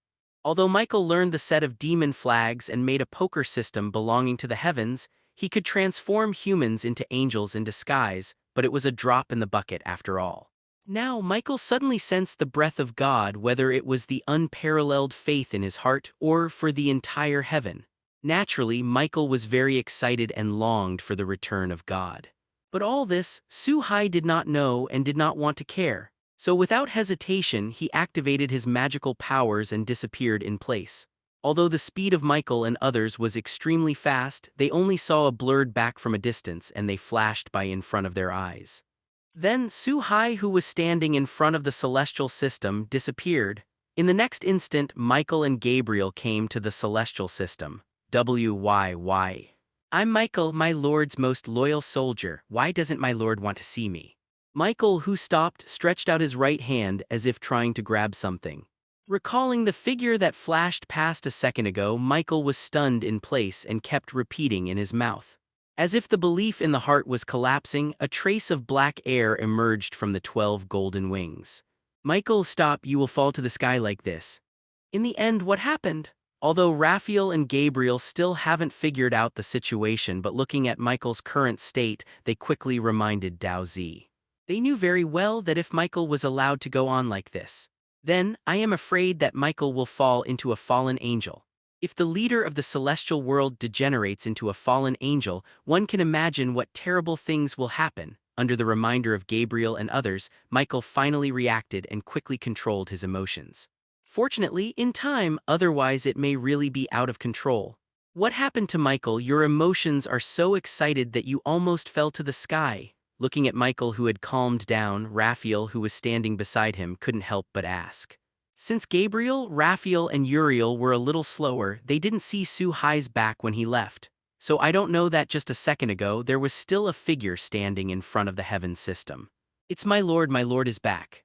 Although Michael learned the set of demon flags and made a poker system belonging to the heavens, he could transform humans into angels in disguise, but it was a drop in the bucket after all. Now Michael suddenly sensed the breath of God, whether it was the unparalleled faith in his heart or for the entire heaven. Naturally, Michael was very excited and longed for the return of God. But all this, Su-hai did not know and did not want to care. So without hesitation, he activated his magical powers and disappeared in place. Although the speed of Michael and others was extremely fast, they only saw a blurred back from a distance and they flashed by in front of their eyes. Then Su-hai, who was standing in front of the celestial system, disappeared. In the next instant, Michael and Gabriel came to the celestial system. Why? I'm Michael, my lord's most loyal soldier. Why doesn't my lord want to see me? Michael, who stopped, stretched out his right hand as if trying to grab something. Recalling the figure that flashed past a second ago, Michael was stunned in place and kept repeating in his mouth. As if the belief in the heart was collapsing, a trace of black air emerged from the 12 golden wings. Michael, stop, you will fall to the sky like this. In the end, what happened? Although Raphael and Gabriel still haven't figured out the situation, but looking at Michael's current state, they quickly reminded Daozi. They knew very well that if Michael was allowed to go on like this, then I am afraid that Michael will fall into a fallen angel. If the leader of the celestial world degenerates into a fallen angel, one can imagine what terrible things will happen. Under the reminder of Gabriel and others, Michael finally reacted and quickly controlled his emotions. Fortunately, in time, otherwise it may really be out of control. What happened to Michael? Your emotions are so excited that you almost fell to the sky. Looking at Michael, who had calmed down, Raphael, who was standing beside him, couldn't help but ask. Since Gabriel, Raphael, and Uriel were a little slower, they didn't see Su-hai's back when he left. So I don't know that just a second ago there was still a figure standing in front of the heaven system. It's my lord is back.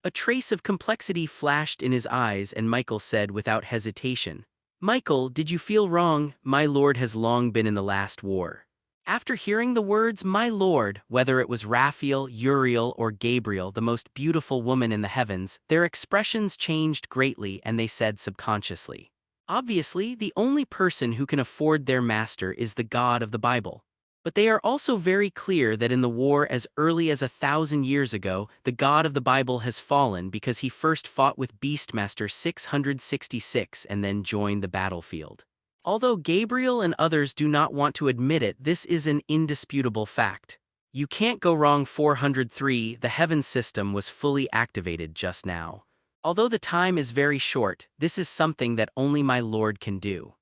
A trace of complexity flashed in his eyes and Michael said without hesitation, Michael, did you feel wrong? My lord has long been in the last war. After hearing the words, my lord, whether it was Raphael, Uriel, or Gabriel, the most beautiful woman in the heavens, their expressions changed greatly and they said subconsciously. Obviously, the only person who can afford their master is the God of the Bible. But they are also very clear that in the war as early as 1,000 years ago, the God of the Bible has fallen because he first fought with Beastmaster 666 and then joined the battlefield. Although Gabriel and others do not want to admit it, this is an indisputable fact. You can't go wrong. 403, the heaven system was fully activated just now. Although the time is very short, this is something that only my Lord can do.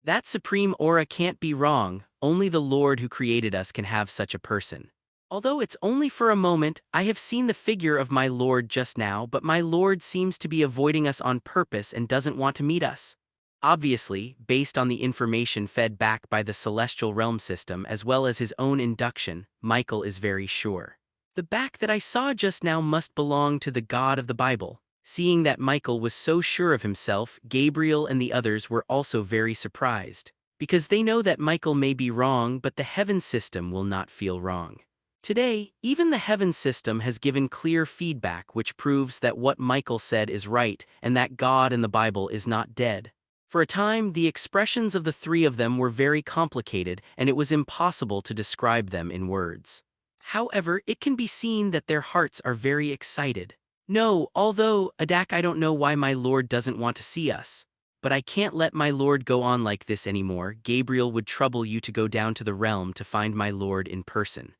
That supreme aura can't be wrong, only the Lord who created us can have such a person. Although it's only for a moment, I have seen the figure of my Lord just now, but my Lord seems to be avoiding us on purpose and doesn't want to meet us. Obviously, based on the information fed back by the celestial realm system as well as his own induction, Michael is very sure. The back that I saw just now must belong to the God of the Bible. Seeing that Michael was so sure of himself, Gabriel and the others were also very surprised, because they know that Michael may be wrong, but the heaven system will not feel wrong. Today, even the heaven system has given clear feedback which proves that what Michael said is right and that God in the Bible is not dead. For a time, the expressions of the three of them were very complicated and it was impossible to describe them in words. However, it can be seen that their hearts are very excited. No, although, Adak, I don't know why my Lord doesn't want to see us. But I can't let my Lord go on like this anymore. Gabriel would trouble you to go down to the realm to find my Lord in person.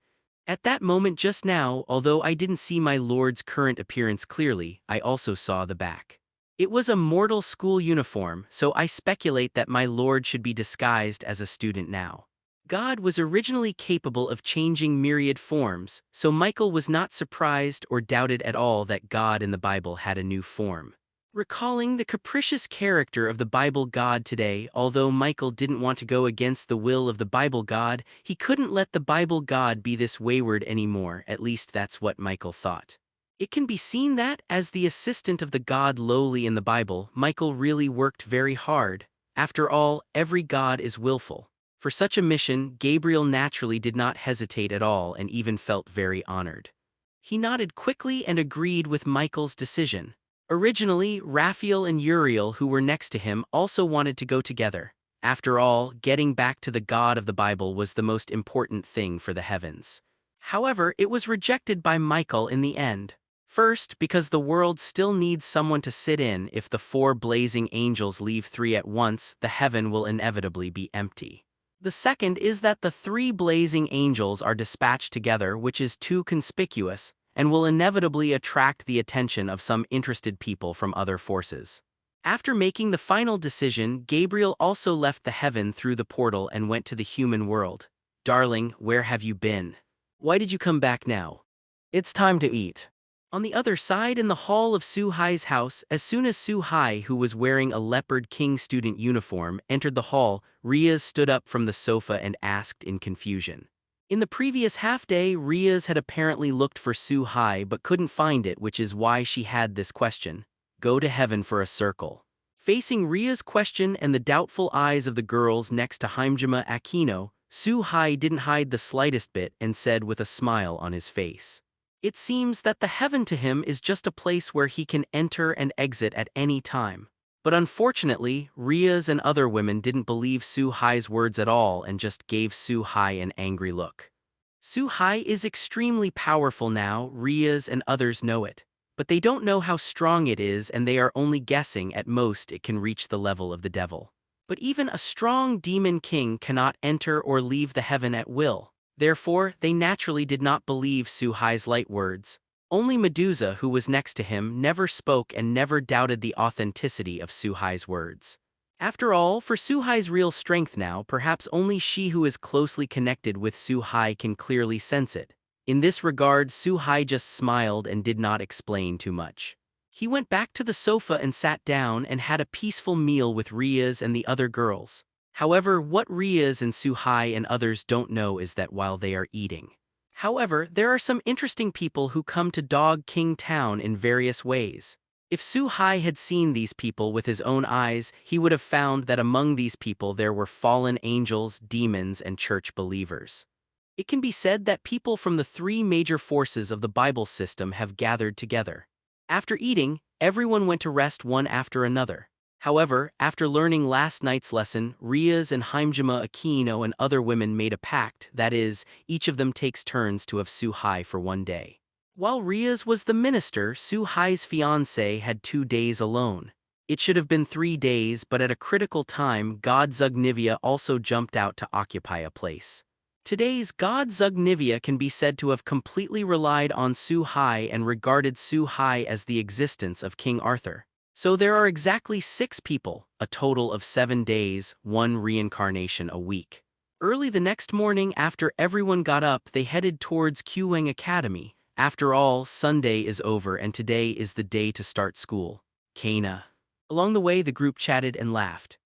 At that moment just now, although I didn't see my Lord's current appearance clearly, I also saw the back. It was a mortal school uniform, so I speculate that my Lord should be disguised as a student now. God was originally capable of changing myriad forms, so Michael was not surprised or doubted at all that God in the Bible had a new form. Recalling the capricious character of the Bible God today, although Michael didn't want to go against the will of the Bible God, he couldn't let the Bible God be this wayward anymore, at least that's what Michael thought. It can be seen that, as the assistant of the God lowly in the Bible, Michael really worked very hard. After all, every God is willful. For such a mission, Gabriel naturally did not hesitate at all and even felt very honored. He nodded quickly and agreed with Michael's decision. Originally, Raphael and Uriel, who were next to him, also wanted to go together. After all, getting back to the God of the Bible was the most important thing for the heavens. However, it was rejected by Michael in the end. First, because the world still needs someone to sit in. If the 4 blazing angels leave 3 at once, the heaven will inevitably be empty. The second is that the 3 blazing angels are dispatched together, which is too conspicuous, and will inevitably attract the attention of some interested people from other forces. After making the final decision, Gabriel also left the heaven through the portal and went to the human world. Darling, where have you been? Why did you come back now? It's time to eat. On the other side, in the hall of Su Hai's house, as soon as Su Hai, who was wearing a leopard king student uniform, entered the hall, Riaz stood up from the sofa and asked in confusion. In the previous half-day, Riaz had apparently looked for Su Hai but couldn't find it, which is why she had this question. Go to heaven for a circle. Facing Riaz's question and the doubtful eyes of the girls next to Hajime Aquino, Su Hai didn't hide the slightest bit and said with a smile on his face. It seems that the heaven to him is just a place where he can enter and exit at any time. But unfortunately, Riaz and other women didn't believe Su Hai's words at all and just gave Su Hai an angry look. Su Hai is extremely powerful now, Riaz and others know it. But they don't know how strong it is and they are only guessing. At most it can reach the level of the devil. But even a strong demon king cannot enter or leave the heaven at will. Therefore, they naturally did not believe Su Hai's light words. Only Medusa, who was next to him, never spoke and never doubted the authenticity of Su Hai's words. After all, for Su Hai's real strength now, perhaps only she who is closely connected with Su Hai can clearly sense it. In this regard, Su Hai just smiled and did not explain too much. He went back to the sofa and sat down and had a peaceful meal with Riaz and the other girls. However, what Riaz and Su Hai and others don't know is that while they are eating. However, there are some interesting people who come to Dog King Town in various ways. If Su Hai had seen these people with his own eyes, he would have found that among these people there were fallen angels, demons, and church believers. It can be said that people from the three major forces of the Bible system have gathered together. After eating, everyone went to rest one after another. However, after learning last night's lesson, Riaz and Hajime Aquino and other women made a pact, that is, each of them takes turns to have Su Hai for one day. While Riaz was the minister, Su Hai's fiancé had 2 days alone. It should have been 3 days, but at a critical time, God Zugnivia also jumped out to occupy a place. Today's God Zugnivia can be said to have completely relied on Su Hai and regarded Su Hai as the existence of King Arthur. So there are exactly 6 people, a total of 7 days, 1 reincarnation a week. Early the next morning after everyone got up, they headed towards Qwang Academy. After all, Sunday is over and today is the day to start school. Kana. Along the way the group chatted and laughed.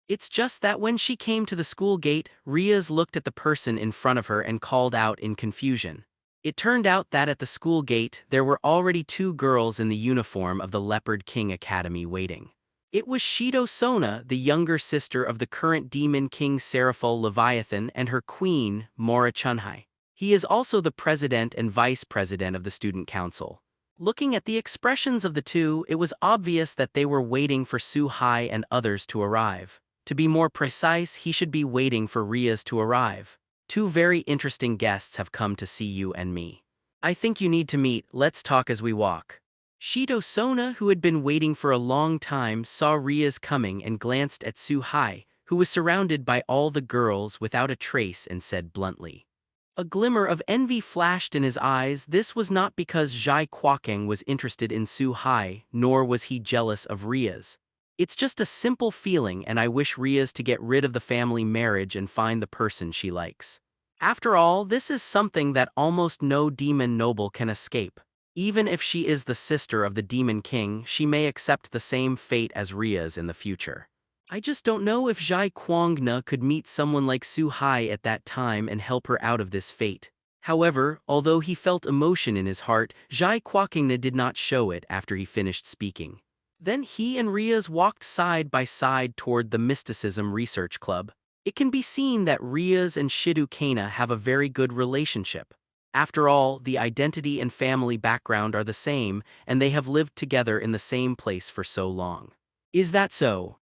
It's just that when she came to the school gate, Riaz looked at the person in front of her and called out in confusion. It turned out that at the school gate, there were already 2 girls in the uniform of the Leopard King Academy waiting. It was Shido Sona, the younger sister of the current Demon King Seraphol Leviathan, and her queen, Mora Chunhai. He is also the president and vice president of the student council. Looking at the expressions of the two, it was obvious that they were waiting for Su Hai and others to arrive. To be more precise, he should be waiting for Riaz to arrive. 2 very interesting guests have come to see you and me. I think you need to meet, let's talk as we walk. Shido Sona, who had been waiting for a long time, saw Riaz coming and glanced at Su Hai, who was surrounded by all the girls without a trace, and said bluntly. A glimmer of envy flashed in his eyes. This was not because Zhai Quokeng was interested in Su Hai, nor was he jealous of Riaz. It's just a simple feeling, and I wish Riaz to get rid of the family marriage and find the person she likes. After all, this is something that almost no demon noble can escape. Even if she is the sister of the Demon King, she may accept the same fate as Riaz in the future. I just don't know if Zhai Quangna could meet someone like Su Hai at that time and help her out of this fate. However, although he felt emotion in his heart, Zhai Quokengna did not show it after he finished speaking. Then he and Riaz walked side by side toward the Mysticism Research Club. It can be seen that Riaz and Shido Kana have a very good relationship. After all, the identity and family background are the same, and they have lived together in the same place for so long. Is that so?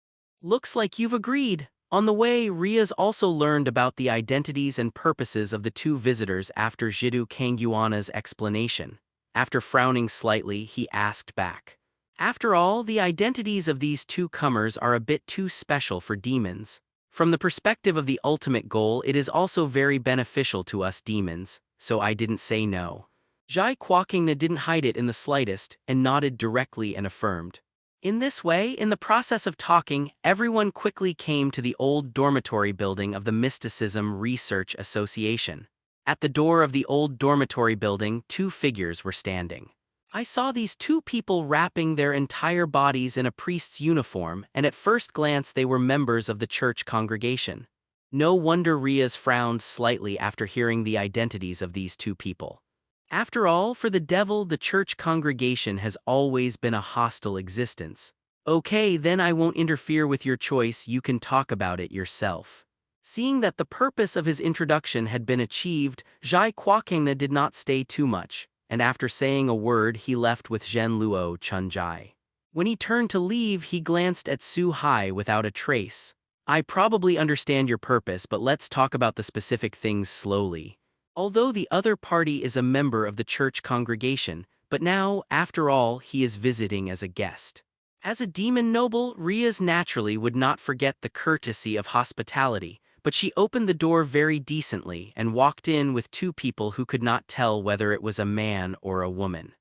Looks like you've agreed. On the way, Riaz also learned about the identities and purposes of the 2 visitors after Shido Kangyuana's explanation. After frowning slightly, he asked back. After all, the identities of these 2 comers are a bit too special for demons. From the perspective of the ultimate goal, it is also very beneficial to us demons, so I didn't say no. Zhai Quokengna didn't hide it in the slightest, and nodded directly and affirmed. In this way, in the process of talking, everyone quickly came to the old dormitory building of the Mysticism Research Association. At the door of the old dormitory building, two figures were standing. I saw these two people wrapping their entire bodies in a priest's uniform, and at first glance they were members of the church congregation. No wonder Riaz frowned slightly after hearing the identities of these two people. After all, for the devil, the church congregation has always been a hostile existence. Okay, then I won't interfere with your choice, you can talk about it yourself. Seeing that the purpose of his introduction had been achieved, Zhai Kuokengna did not stay too much, and after saying a word he left with Zhen Luo Chunjai. When he turned to leave, he glanced at Su Hai without a trace. I probably understand your purpose, but let's talk about the specific things slowly. Although the other party is a member of the church congregation, but now, after all, he is visiting as a guest. As a demon noble, Riaz naturally would not forget the courtesy of hospitality, but she opened the door very decently and walked in with two people who could not tell whether it was a man or a woman.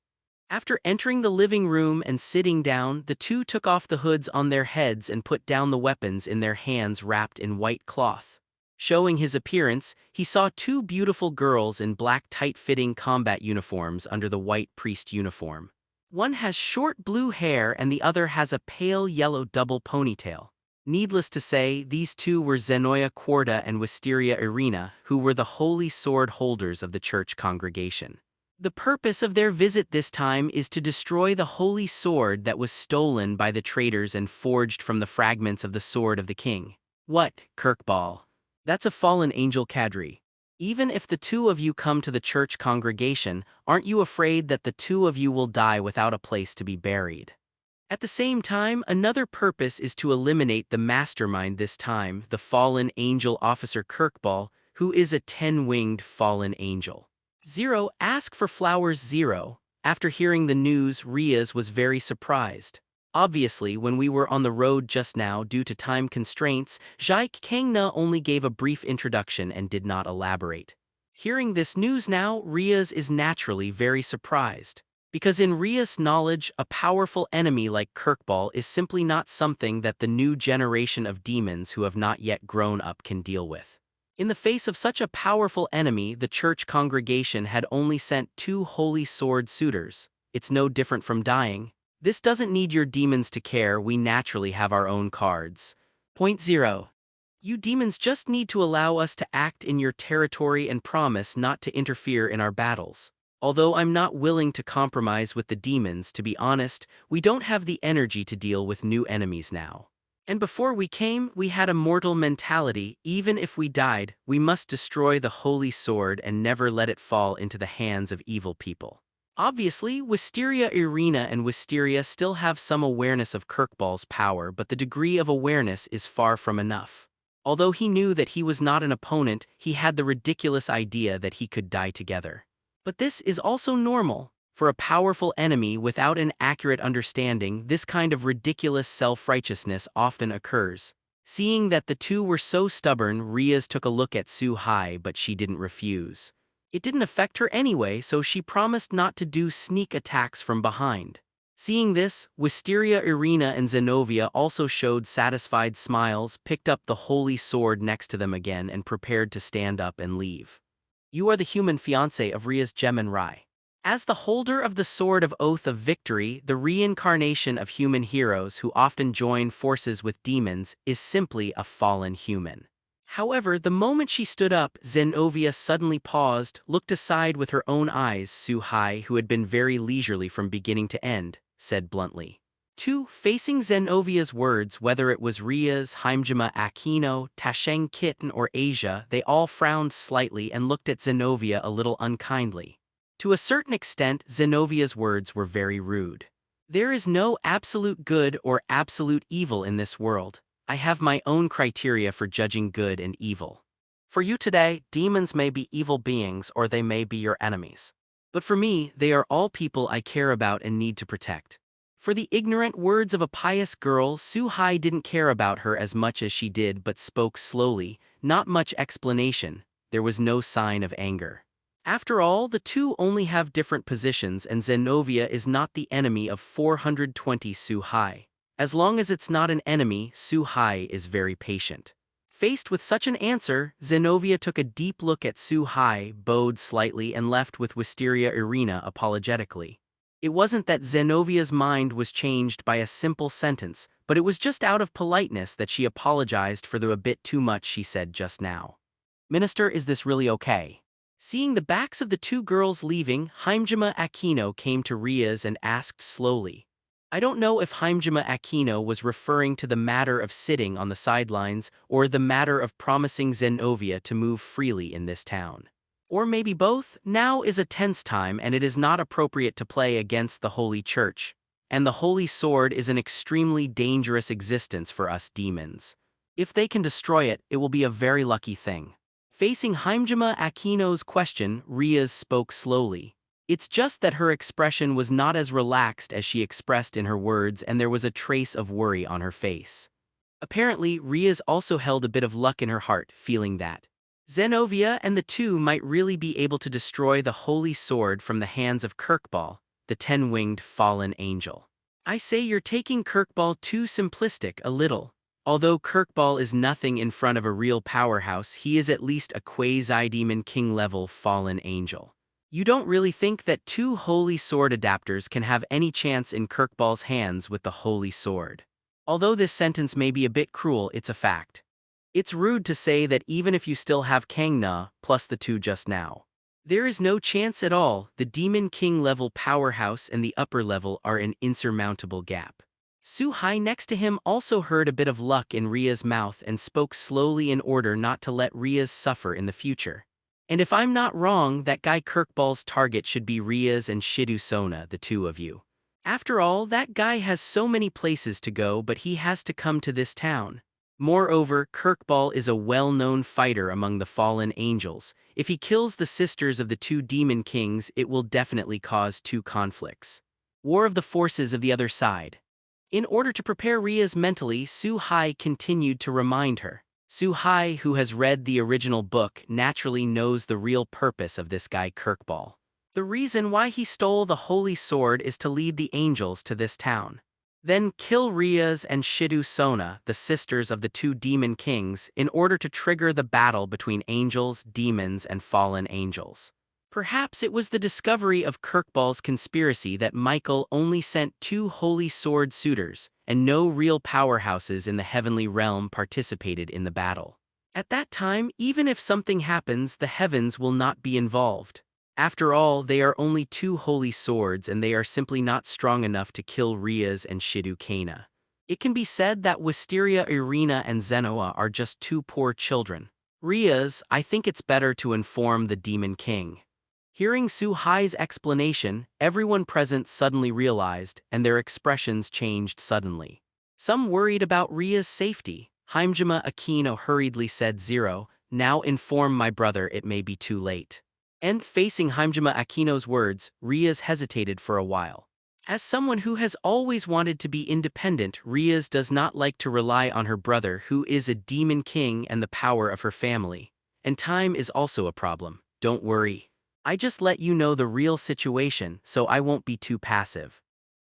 After entering the living room and sitting down, the two took off the hoods on their heads and put down the weapons in their hands wrapped in white cloth. Showing his appearance, he saw two beautiful girls in black tight-fitting combat uniforms under the white priest uniform. One has short blue hair and the other has a pale yellow double ponytail. Needless to say, these two were Zenoia Quarta and Wisteria Irina, who were the holy sword holders of the church congregation. The purpose of their visit this time is to destroy the holy sword that was stolen by the traitors and forged from the fragments of the sword of the king. What, Kirkball? That's a fallen angel cadre. Even if the two of you come to the church congregation, aren't you afraid that the two of you will die without a place to be buried? At the same time, another purpose is to eliminate the mastermind this time, the fallen angel officer Kirkball, who is a 10-winged fallen angel. Zero, ask for flowers 0. After hearing the news, Riaz was very surprised. Obviously, when we were on the road just now due to time constraints, Zhai Kuokengna only gave a brief introduction and did not elaborate. Hearing this news now, Riaz is naturally very surprised. Because in Riaz's knowledge, a powerful enemy like Kirkball is simply not something that the new generation of demons who have not yet grown up can deal with. In the face of such a powerful enemy, the church congregation had only sent 2 holy sword suitors. It's no different from dying. This doesn't need your demons to care, we naturally have our own cards. Point 0. You demons just need to allow us to act in your territory and promise not to interfere in our battles. Although I'm not willing to compromise with the demons, to be honest, we don't have the energy to deal with new enemies now. And before we came, we had a mortal mentality. Even if we died, we must destroy the holy sword and never let it fall into the hands of evil people. Obviously, Wisteria Irina and Wisteria still have some awareness of Kirkball's power, but the degree of awareness is far from enough. Although he knew that he was not an opponent, he had the ridiculous idea that he could die together. But this is also normal. For a powerful enemy without an accurate understanding, this kind of ridiculous self-righteousness often occurs. Seeing that the two were so stubborn, Riaz took a look at Su Hai, but she didn't refuse. It didn't affect her anyway, so she promised not to do sneak attacks from behind. Seeing this, Wisteria Irina and Zenovia also showed satisfied smiles, picked up the holy sword next to them again and prepared to stand up and leave. You are the human fiancé of Riaz Gemin Rai. As the holder of the Sword of Oath of Victory, the reincarnation of human heroes who often join forces with demons, is simply a fallen human. However, the moment she stood up, Zenovia suddenly paused, looked aside with her own eyes. Su Hai, who had been very leisurely from beginning to end, said bluntly. 2. Facing Zenovia's words, whether it was Riaz, Haimjima Aquino, Tasheng Kitten or Asia, they all frowned slightly and looked at Zenovia a little unkindly. To a certain extent, Zenovia's words were very rude. There is no absolute good or absolute evil in this world. I have my own criteria for judging good and evil. For you today, demons may be evil beings or they may be your enemies. But for me, they are all people I care about and need to protect. For the ignorant words of a pious girl, Su Hai didn't care about her as much as she did but spoke slowly, not much explanation. There was no sign of anger. After all, the two only have different positions and Zenovia is not the enemy of 420 Su Hai. As long as it's not an enemy, Su-hai is very patient. Faced with such an answer, Zenobia took a deep look at Su-hai, bowed slightly and left with Wisteria Irina apologetically. It wasn't that Zenovia's mind was changed by a simple sentence, but it was just out of politeness that she apologized for the a bit too much she said just now. Minister, is this really okay? Seeing the backs of the two girls leaving, Haimjima Aquino came to Riaz and asked slowly. I don't know if Haimjima Aquino was referring to the matter of sitting on the sidelines or the matter of promising Zenobia to move freely in this town. Or maybe both. Now is a tense time and it is not appropriate to play against the Holy Church. And the Holy Sword is an extremely dangerous existence for us demons. If they can destroy it, it will be a very lucky thing. Facing Haimjima Aquino's question, Riaz spoke slowly. It's just that her expression was not as relaxed as she expressed in her words and there was a trace of worry on her face. Apparently, Riaz also held a bit of luck in her heart, feeling that Zenobia and the two might really be able to destroy the Holy Sword from the hands of Kirkbal, the 10-winged fallen angel. I say you're taking Kirkbal too simplistic a little. Although Kirkbal is nothing in front of a real powerhouse, he is at least a quasi-demon king-level fallen angel. You don't really think that two Holy Sword adapters can have any chance in Kirkbal's hands with the Holy Sword. Although this sentence may be a bit cruel, it's a fact. It's rude to say that even if you still have Kangna, plus the two just now. There is no chance at all. The Demon King level powerhouse and the upper level are an insurmountable gap. Su-hai next to him also heard a bit of luck in Ria's mouth and spoke slowly in order not to let Riaz suffer in the future. And if I'm not wrong, that guy Kirkbal's target should be Riaz and Shidu Sona, the two of you. After all, that guy has so many places to go, but he has to come to this town. Moreover, Kirkbal is a well-known fighter among the fallen angels. If he kills the sisters of the two demon kings, it will definitely cause two conflicts. War of the forces of the other side. In order to prepare Riaz mentally, Su-hai continued to remind her. Su-hai, who has read the original book, naturally knows the real purpose of this guy Kirkbal. The reason why he stole the Holy Sword is to lead the angels to this town. Then kill Riaz and Shidu Sona, the sisters of the two demon kings, in order to trigger the battle between angels, demons, and fallen angels. Perhaps it was the discovery of Kirkbal's conspiracy that Michael only sent two Holy Sword suitors, and no real powerhouses in the heavenly realm participated in the battle. At that time, even if something happens, the heavens will not be involved. After all, they are only two Holy Swords and they are simply not strong enough to kill Riaz and Shidu Kana. It can be said that Wisteria Irina and Zenoa are just two poor children. Riaz, I think it's better to inform the Demon King. Hearing Su-hai's explanation, everyone present suddenly realized, and their expressions changed suddenly. Some worried about Riaz's safety. Haimjima Aquino hurriedly said, "Zero, now inform my brother, it may be too late." And facing Haimjima Aquino's words, Riaz hesitated for a while. As someone who has always wanted to be independent, Riaz does not like to rely on her brother, who is a demon king, and the power of her family. And time is also a problem. Don't worry. I just let you know the real situation, so I won't be too passive.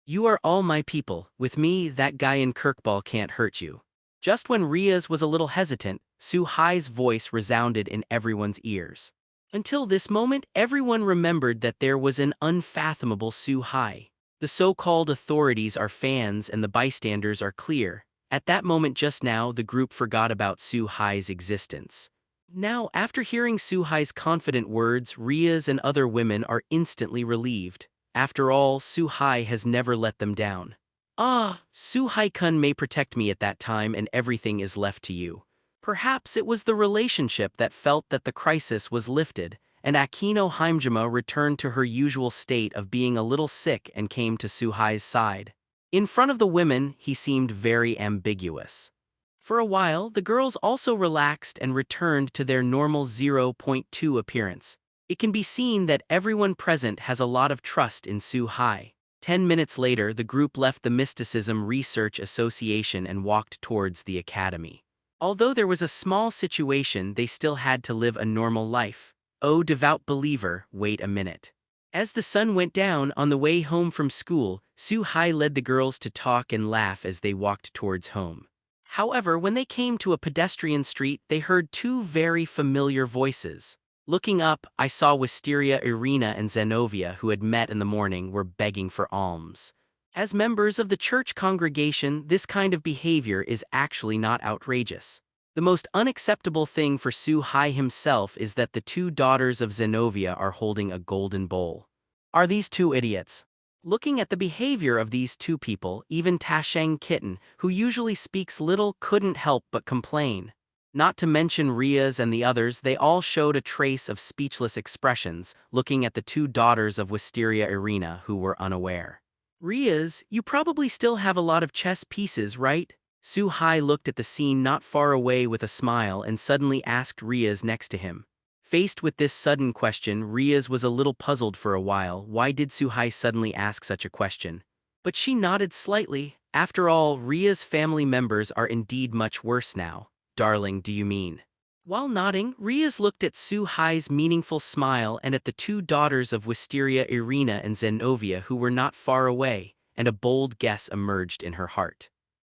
You are all my people. With me, that guy in Kirkbal can't hurt you. Just when Riaz was a little hesitant, Su-hai's voice resounded in everyone's ears. Until this moment, everyone remembered that there was an unfathomable Su-hai. The so-called authorities are fans and the bystanders are clear. At that moment just now, the group forgot about Su-hai's existence. Now, after hearing Su-hai's confident words, Riaz and other women are instantly relieved. After all, Su-hai has never let them down. Ah, Su-hai-kun may protect me at that time and everything is left to you. Perhaps it was the relationship that felt that the crisis was lifted, and Aquino Haimjima returned to her usual state of being a little sick and came to Su-hai's side. In front of the women, he seemed very ambiguous. For a while, the girls also relaxed and returned to their normal 0.2 appearance. It can be seen that everyone present has a lot of trust in Su-hai. 10 minutes later, the group left the Mysticism Research Association and walked towards the academy. Although there was a small situation, they still had to live a normal life. Oh, devout believer, wait a minute. As the sun went down on the way home from school, Su-hai led the girls to talk and laugh as they walked towards home. However, when they came to a pedestrian street, they heard two very familiar voices. Looking up, I saw Wisteria, Irina, and Zenobia, who had met in the morning, were begging for alms. As members of the church congregation, this kind of behavior is actually not outrageous. The most unacceptable thing for Su-hai himself is that the two daughters of Zenobia are holding a golden bowl. Are these two idiots? Looking at the behavior of these two people, even Tasheng Kitten, who usually speaks little, couldn't help but complain. Not to mention Riaz and the others, they all showed a trace of speechless expressions, looking at the two daughters of Wisteria Irina, who were unaware. Riaz, you probably still have a lot of chess pieces, right? Su-hai looked at the scene not far away with a smile and suddenly asked Riaz next to him. Faced with this sudden question, Riaz was a little puzzled for a while. Why did Su-hai suddenly ask such a question? But she nodded slightly. After all, Riaz's family members are indeed much worse now. Darling, do you mean? While nodding, Riaz looked at Su-hai's meaningful smile and at the two daughters of Wisteria Irina and Zenobia who were not far away, and a bold guess emerged in her heart.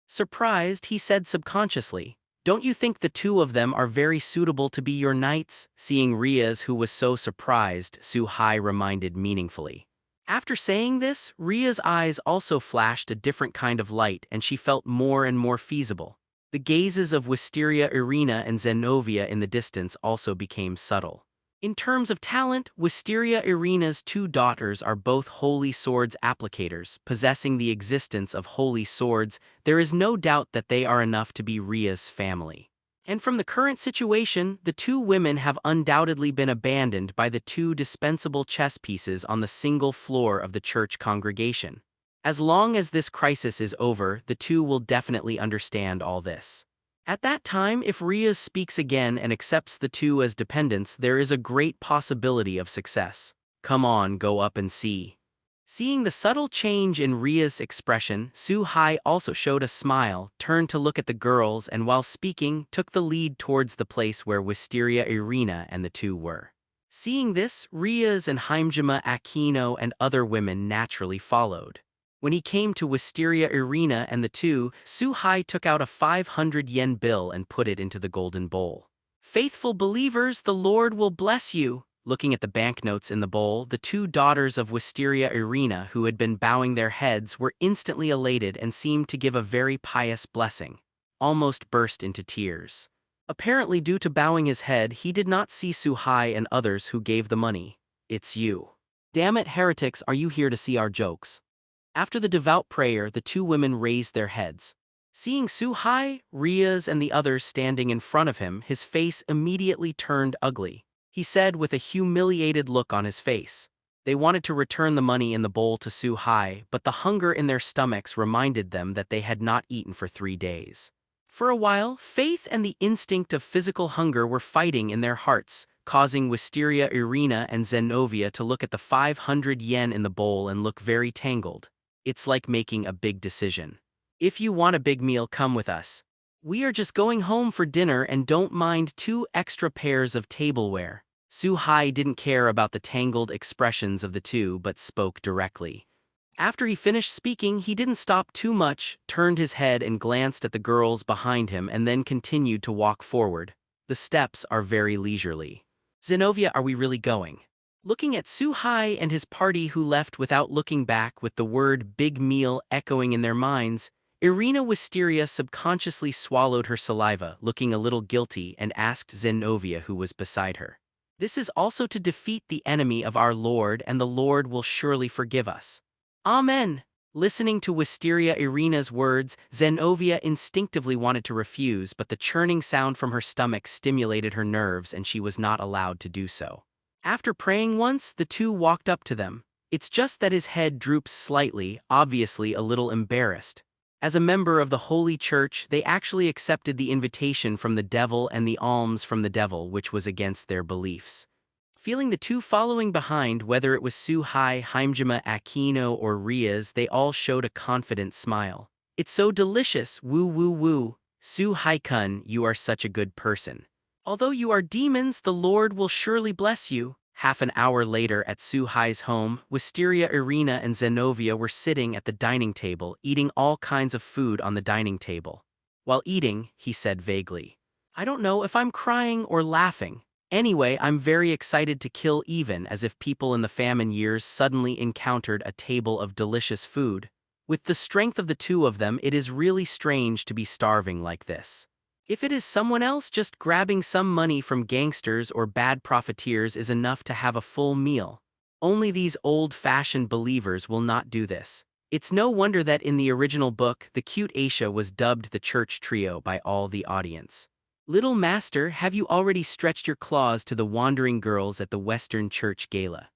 Surprised, he said subconsciously, "Don't you think the two of them are very suitable to be your knights?" Seeing Riaz, who was so surprised, Su-hai reminded meaningfully. After saying this, Riaz's eyes also flashed a different kind of light and she felt more and more feasible. The gazes of Wisteria Irina and Zenobia in the distance also became subtle. In terms of talent, Wisteria Irina's two daughters are both holy swords applicators, possessing the existence of holy swords. There is no doubt that they are enough to be Riaz's family. And from the current situation, the two women have undoubtedly been abandoned by the two dispensable chess pieces on the single floor of the church congregation. As long as this crisis is over, the two will definitely understand all this. At that time, if Riaz speaks again and accepts the two as dependents, there is a great possibility of success. Come on, go up and see. Seeing the subtle change in Riaz's expression, Su-hai also showed a smile, turned to look at the girls and while speaking, took the lead towards the place where Wisteria Irina and the two were. Seeing this, Riaz and Haimjima Aquino and other women naturally followed. When he came to Wisteria Irina and the two, Su-hai took out a 500 yen bill and put it into the golden bowl. "Faithful believers, the Lord will bless you." Looking at the banknotes in the bowl, the two daughters of Wisteria Irina, who had been bowing their heads, were instantly elated and seemed to give a very pious blessing. Almost burst into tears. Apparently due to bowing his head, he did not see Su-hai and others who gave the money. "It's you. Damn it, heretics, are you here to see our jokes?" After the devout prayer, the two women raised their heads. Seeing Su-hai, Riaz, and the others standing in front of him, his face immediately turned ugly. He said with a humiliated look on his face. They wanted to return the money in the bowl to Su-hai, but the hunger in their stomachs reminded them that they had not eaten for 3 days. For a while, faith and the instinct of physical hunger were fighting in their hearts, causing Wisteria Irina and Zenobia to look at the 500 yen in the bowl and look very tangled. It's like making a big decision. If you want a big meal, come with us. We are just going home for dinner and don't mind 2 extra pairs of tableware. Su-hai didn't care about the tangled expressions of the two but spoke directly. After he finished speaking, he didn't stop too much, turned his head and glanced at the girls behind him and then continued to walk forward. The steps are very leisurely. "Zenobia, are we really going?" Looking at Su-hai and his party who left without looking back with the word "big meal" echoing in their minds, Irina Wisteria subconsciously swallowed her saliva, looking a little guilty, and asked Zenobia who was beside her. "This is also to defeat the enemy of our Lord, and the Lord will surely forgive us." Amen. Listening to Wisteria Irina's words, Zenobia instinctively wanted to refuse, but the churning sound from her stomach stimulated her nerves and she was not allowed to do so. After praying once, the two walked up to them. It's just that his head droops slightly, obviously a little embarrassed. As a member of the Holy Church, they actually accepted the invitation from the devil and the alms from the devil, which was against their beliefs. Feeling the two following behind, whether it was Su-hai, Haimjima Aquino, or Riaz, they all showed a confident smile. "It's so delicious, woo woo woo. Su-hai-kun, you are such a good person. Although you are demons, the Lord will surely bless you. Half an hour later at Su-Hai's home, Wisteria, Irina, and Zenobia were sitting at the dining table, eating all kinds of food on the dining table. While eating, he said vaguely, "I don't know if I'm crying or laughing. Anyway, I'm very excited to kill even as if people in the famine years suddenly encountered a table of delicious food. With the strength of the two of them, it is really strange to be starving like this. If it is someone else, just grabbing some money from gangsters or bad profiteers is enough to have a full meal. Only these old-fashioned believers will not do this." It's no wonder that in the original book, the cute Aisha was dubbed the church trio by all the audience. "Little master, have you already stretched your claws to the wandering girls at the Western Church Gala?"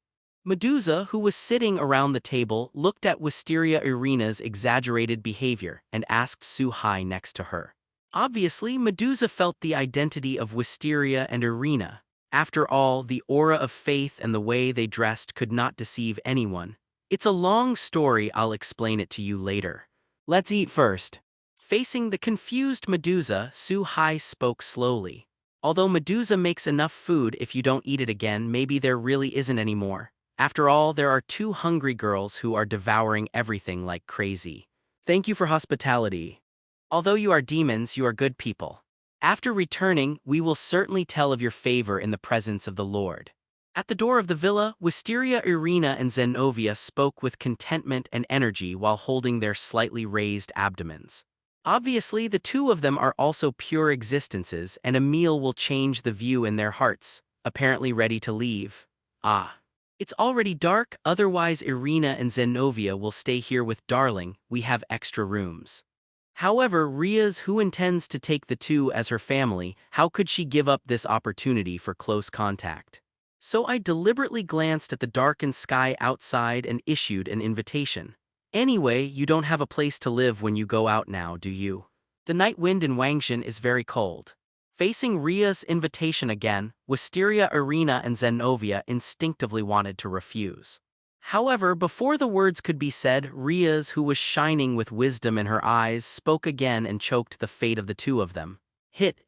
Medusa, who was sitting around the table, looked at Wisteria Irina's exaggerated behavior and asked Su-Hai next to her. Obviously, Medusa felt the identity of Wisteria and Irina. After all, the aura of faith and the way they dressed could not deceive anyone. "It's a long story, I'll explain it to you later. Let's eat first." Facing the confused Medusa, Su-Hai spoke slowly. "Although Medusa makes enough food, if you don't eat it again, maybe there really isn't any more. After all, there are two hungry girls who are devouring everything like crazy. Thank you for hospitality. Although you are demons, you are good people. After returning, we will certainly tell of your favor in the presence of the Lord." At the door of the villa, Wisteria, Irina, and Zenobia spoke with contentment and energy while holding their slightly raised abdomens. Obviously, the two of them are also pure existences, and a meal will change the view in their hearts, apparently ready to leave. "Ah. It's already dark, otherwise Irina and Zenobia will stay here with Darling, we have extra rooms." However, Riaz, who intends to take the two as her family, how could she give up this opportunity for close contact? "So I deliberately glanced at the darkened sky outside and issued an invitation. Anyway, you don't have a place to live when you go out now, do you? The night wind in Wangshan is very cold." Facing Ria's invitation again, Wisteria, Irina, and Zenobia instinctively wanted to refuse. However, before the words could be said, Riaz, who was shining with wisdom in her eyes, spoke again and choked the fate of the two of them.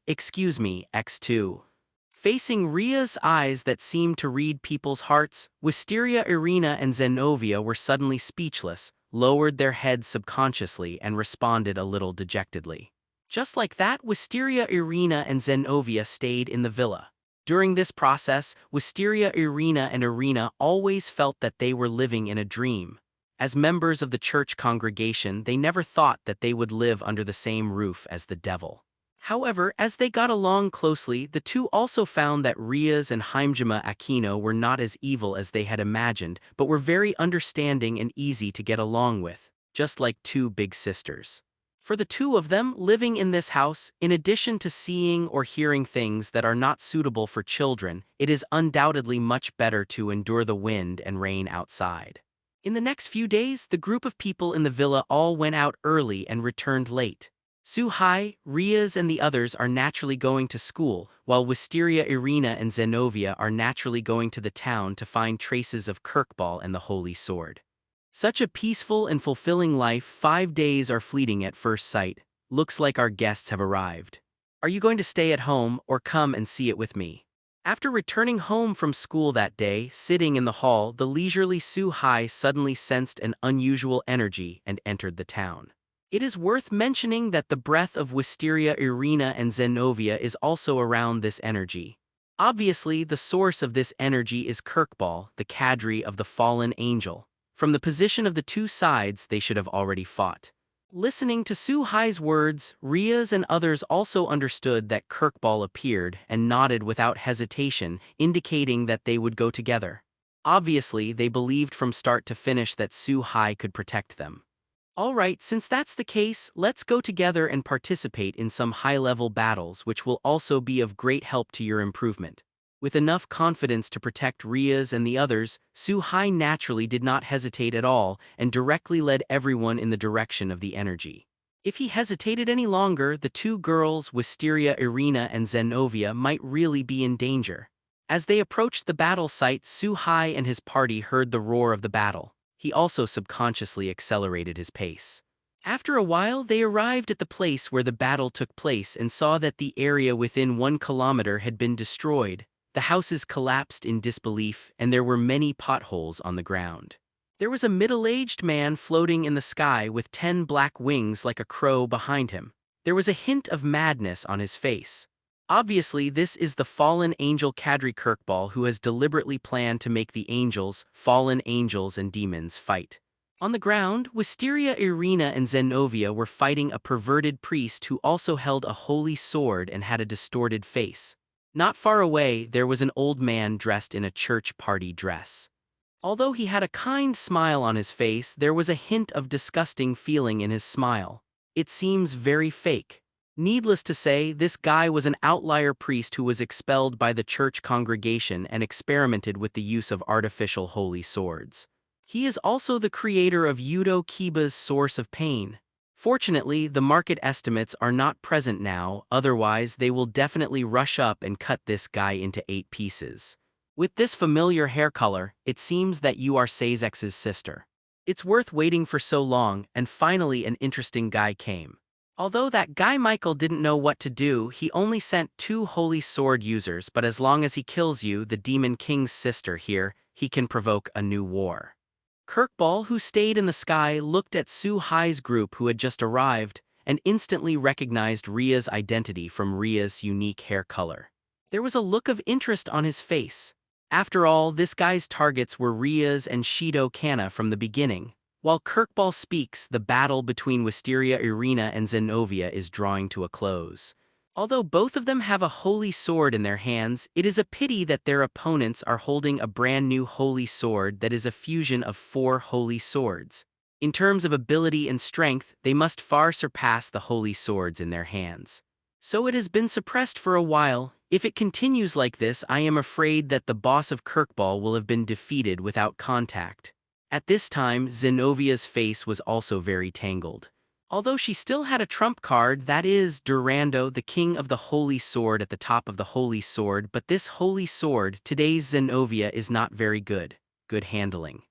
Excuse me, X2. Facing Ria's eyes that seemed to read people's hearts, Wisteria, Irina, and Zenobia were suddenly speechless, lowered their heads subconsciously, and responded a little dejectedly. Just like that, Wisteria, Irina, and Zenobia stayed in the villa. During this process, Wisteria, Irina, and Irina always felt that they were living in a dream. As members of the church congregation, they never thought that they would live under the same roof as the devil. However, as they got along closely, the two also found that Riaz and Haimjima Aquino were not as evil as they had imagined, but were very understanding and easy to get along with, just like two big sisters. For the two of them, living in this house, in addition to seeing or hearing things that are not suitable for children, it is undoubtedly much better to endure the wind and rain outside. In the next few days, the group of people in the villa all went out early and returned late. Su-Hai, Riaz, and the others are naturally going to school, while Wisteria, Irina, and Zenobia are naturally going to the town to find traces of Kirkball and the Holy Sword. Such a peaceful and fulfilling life. 5 days are fleeting at first sight. Looks like our guests have arrived. Are you going to stay at home or come and see it with me? After returning home from school that day, sitting in the hall, the leisurely Su-Hai suddenly sensed an unusual energy and entered the town. It is worth mentioning that the breath of Wisteria, Irina, and Zenobia is also around this energy. Obviously, the source of this energy is Kirkball, the cadre of the fallen angel. From the position of the two sides, they should have already fought. Listening to Su-Hai's words, Riaz and others also understood that Kirkball appeared and nodded without hesitation, indicating that they would go together. Obviously, they believed from start to finish that Su-Hai could protect them. Alright, since that's the case, let's go together and participate in some high-level battles, which will also be of great help to your improvement. With enough confidence to protect Riaz and the others, Su-Hai naturally did not hesitate at all and directly led everyone in the direction of the energy. If he hesitated any longer, the two girls, Wisteria, Irina, and Zenobia, might really be in danger. As they approached the battle site, Su-Hai and his party heard the roar of the battle. He also subconsciously accelerated his pace. After a while, they arrived at the place where the battle took place and saw that the area within 1 kilometer had been destroyed. The houses collapsed in disbelief, and there were many potholes on the ground. There was a middle-aged man floating in the sky with 10 black wings like a crow behind him. There was a hint of madness on his face. Obviously, this is the fallen angel Kadri Kirkball who has deliberately planned to make the angels, fallen angels and demons, fight. On the ground, Wisteria, Irina, and Zenovia were fighting a perverted priest who also held a holy sword and had a distorted face. Not far away, there was an old man dressed in a church party dress. Although he had a kind smile on his face, there was a hint of disgusting feeling in his smile. It seems very fake. Needless to say, this guy was an outlier priest who was expelled by the church congregation and experimented with the use of artificial holy swords. He is also the creator of Udo Kiba's Source of Pain. Fortunately, the market estimates are not present now, otherwise they will definitely rush up and cut this guy into 8 pieces. With this familiar hair color, it seems that you are Sazex's sister. It's worth waiting for so long, and finally an interesting guy came. Although that guy Michael didn't know what to do, he only sent 2 holy sword users, but as long as he kills you, the Demon King's sister here, he can provoke a new war. Kirkball, who stayed in the sky, looked at Su Hai's group who had just arrived, and instantly recognized Ria's identity from Ria's unique hair color. There was a look of interest on his face. After all, this guy's targets were Ria's and Shido Kana from the beginning. While Kirkball speaks, the battle between Wisteria, Irina, and Zenovia is drawing to a close. Although both of them have a holy sword in their hands, it is a pity that their opponents are holding a brand new holy sword that is a fusion of 4 holy swords. In terms of ability and strength, they must far surpass the holy swords in their hands. So it has been suppressed for a while. If it continues like this, I am afraid that the boss of Kirkball will have been defeated without contact. At this time, Zenovia's face was also very tangled. Although she still had a trump card, that is, Durando, the king of the holy sword, at the top of the holy sword, but this holy sword, today's Zenovia, is not very good. Good handling.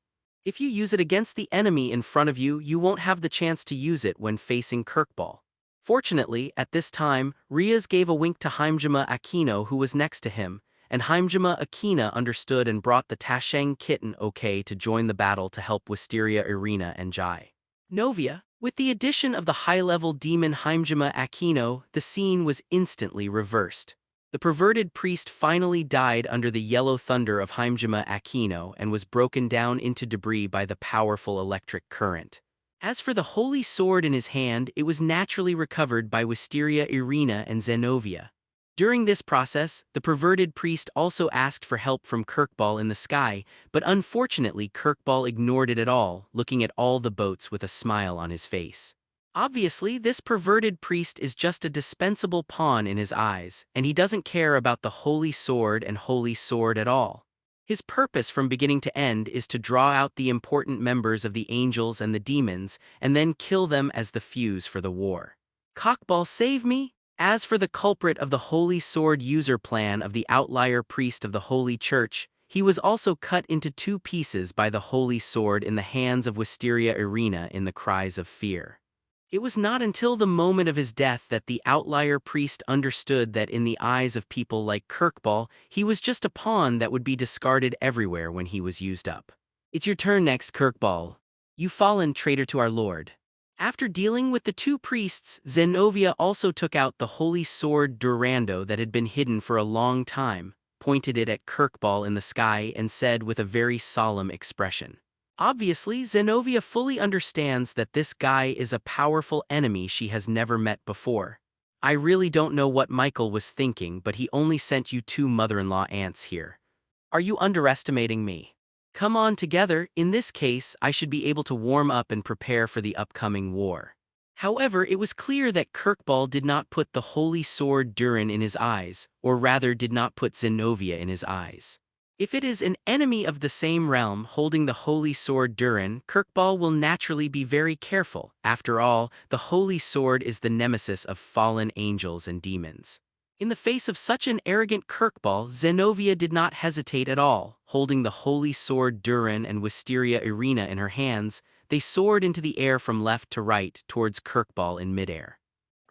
If you use it against the enemy in front of you, you won't have the chance to use it when facing Kirkball. Fortunately, at this time, Riaz gave a wink to Haimjima Aquino who was next to him, and Haimjima Aquina understood and brought the Tasheng kitten okay to join the battle to help Wisteria, Irina, and Jai Novia. With the addition of the high-level demon Haimjima Aquino, the scene was instantly reversed. The perverted priest finally died under the yellow thunder of Haimjima Aquino and was broken down into debris by the powerful electric current. As for the holy sword in his hand, it was naturally recovered by Wisteria, Irina, and Zenovia. During this process, the perverted priest also asked for help from Kirkball in the sky, but unfortunately Kirkball ignored it at all, looking at all the boats with a smile on his face. Obviously, this perverted priest is just a dispensable pawn in his eyes, and he doesn't care about the holy sword and holy sword at all. His purpose from beginning to end is to draw out the important members of the angels and the demons, and then kill them as the fuse for the war. Cockball, save me! As for the culprit of the holy sword user plan of the outlier priest of the holy church, he was also cut into 2 pieces by the holy sword in the hands of Wisteria Irina in the cries of fear. It was not until the moment of his death that the outlier priest understood that in the eyes of people like Kirkball, he was just a pawn that would be discarded everywhere when he was used up. It's your turn next, Kirkball. You fallen traitor to our lord. After dealing with the 2 priests, Zenovia also took out the holy sword Durando that had been hidden for a long time, pointed it at Kirkball in the sky, and said with a very solemn expression. Obviously, Zenovia fully understands that this guy is a powerful enemy she has never met before. I really don't know what Michael was thinking, but he only sent you 2 mother-in-law ants here. Are you underestimating me? Come on together. In this case, I should be able to warm up and prepare for the upcoming war. However, it was clear that Kirkball did not put the holy sword Durin in his eyes, or rather did not put Zenovia in his eyes. If it is an enemy of the same realm holding the holy sword Durin, Kirkball will naturally be very careful. After all, the holy sword is the nemesis of fallen angels and demons. In the face of such an arrogant Kirkball, Zenovia did not hesitate at all. Holding the holy sword Durin and Wisteria Irina in her hands, they soared into the air from left to right towards Kirkball in midair.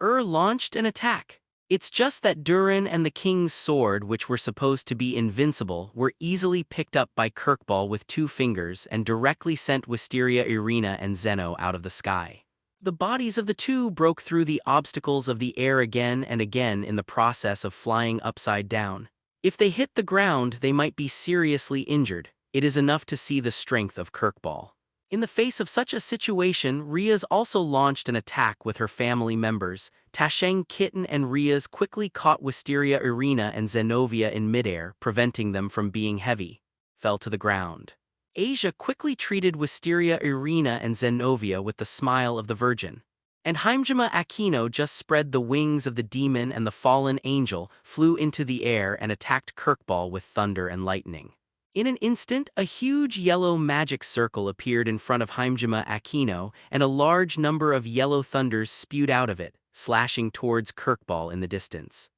Launched an attack. It's just that Durin and the king's sword, which were supposed to be invincible, were easily picked up by Kirkball with 2 fingers and directly sent Wisteria, Irina, and Zeno out of the sky. The bodies of the two broke through the obstacles of the air again and again in the process of flying upside down. If they hit the ground, they might be seriously injured. It is enough to see the strength of Kirkball. In the face of such a situation, Riaz also launched an attack with her family members. Tasheng, Kitten, and Riaz quickly caught Wisteria, Irina, and Zenovia in midair, preventing them from being heavy. Fell to the ground. Asia quickly treated Wisteria, Irina, and Zenovia with the smile of the Virgin. And Heimjima Aquino just spread the wings of the demon, and the fallen angel flew into the air and attacked Kirkball with thunder and lightning. In an instant, a huge yellow magic circle appeared in front of Heimjima Aquino, and a large number of yellow thunders spewed out of it, slashing towards Kirkball in the distance.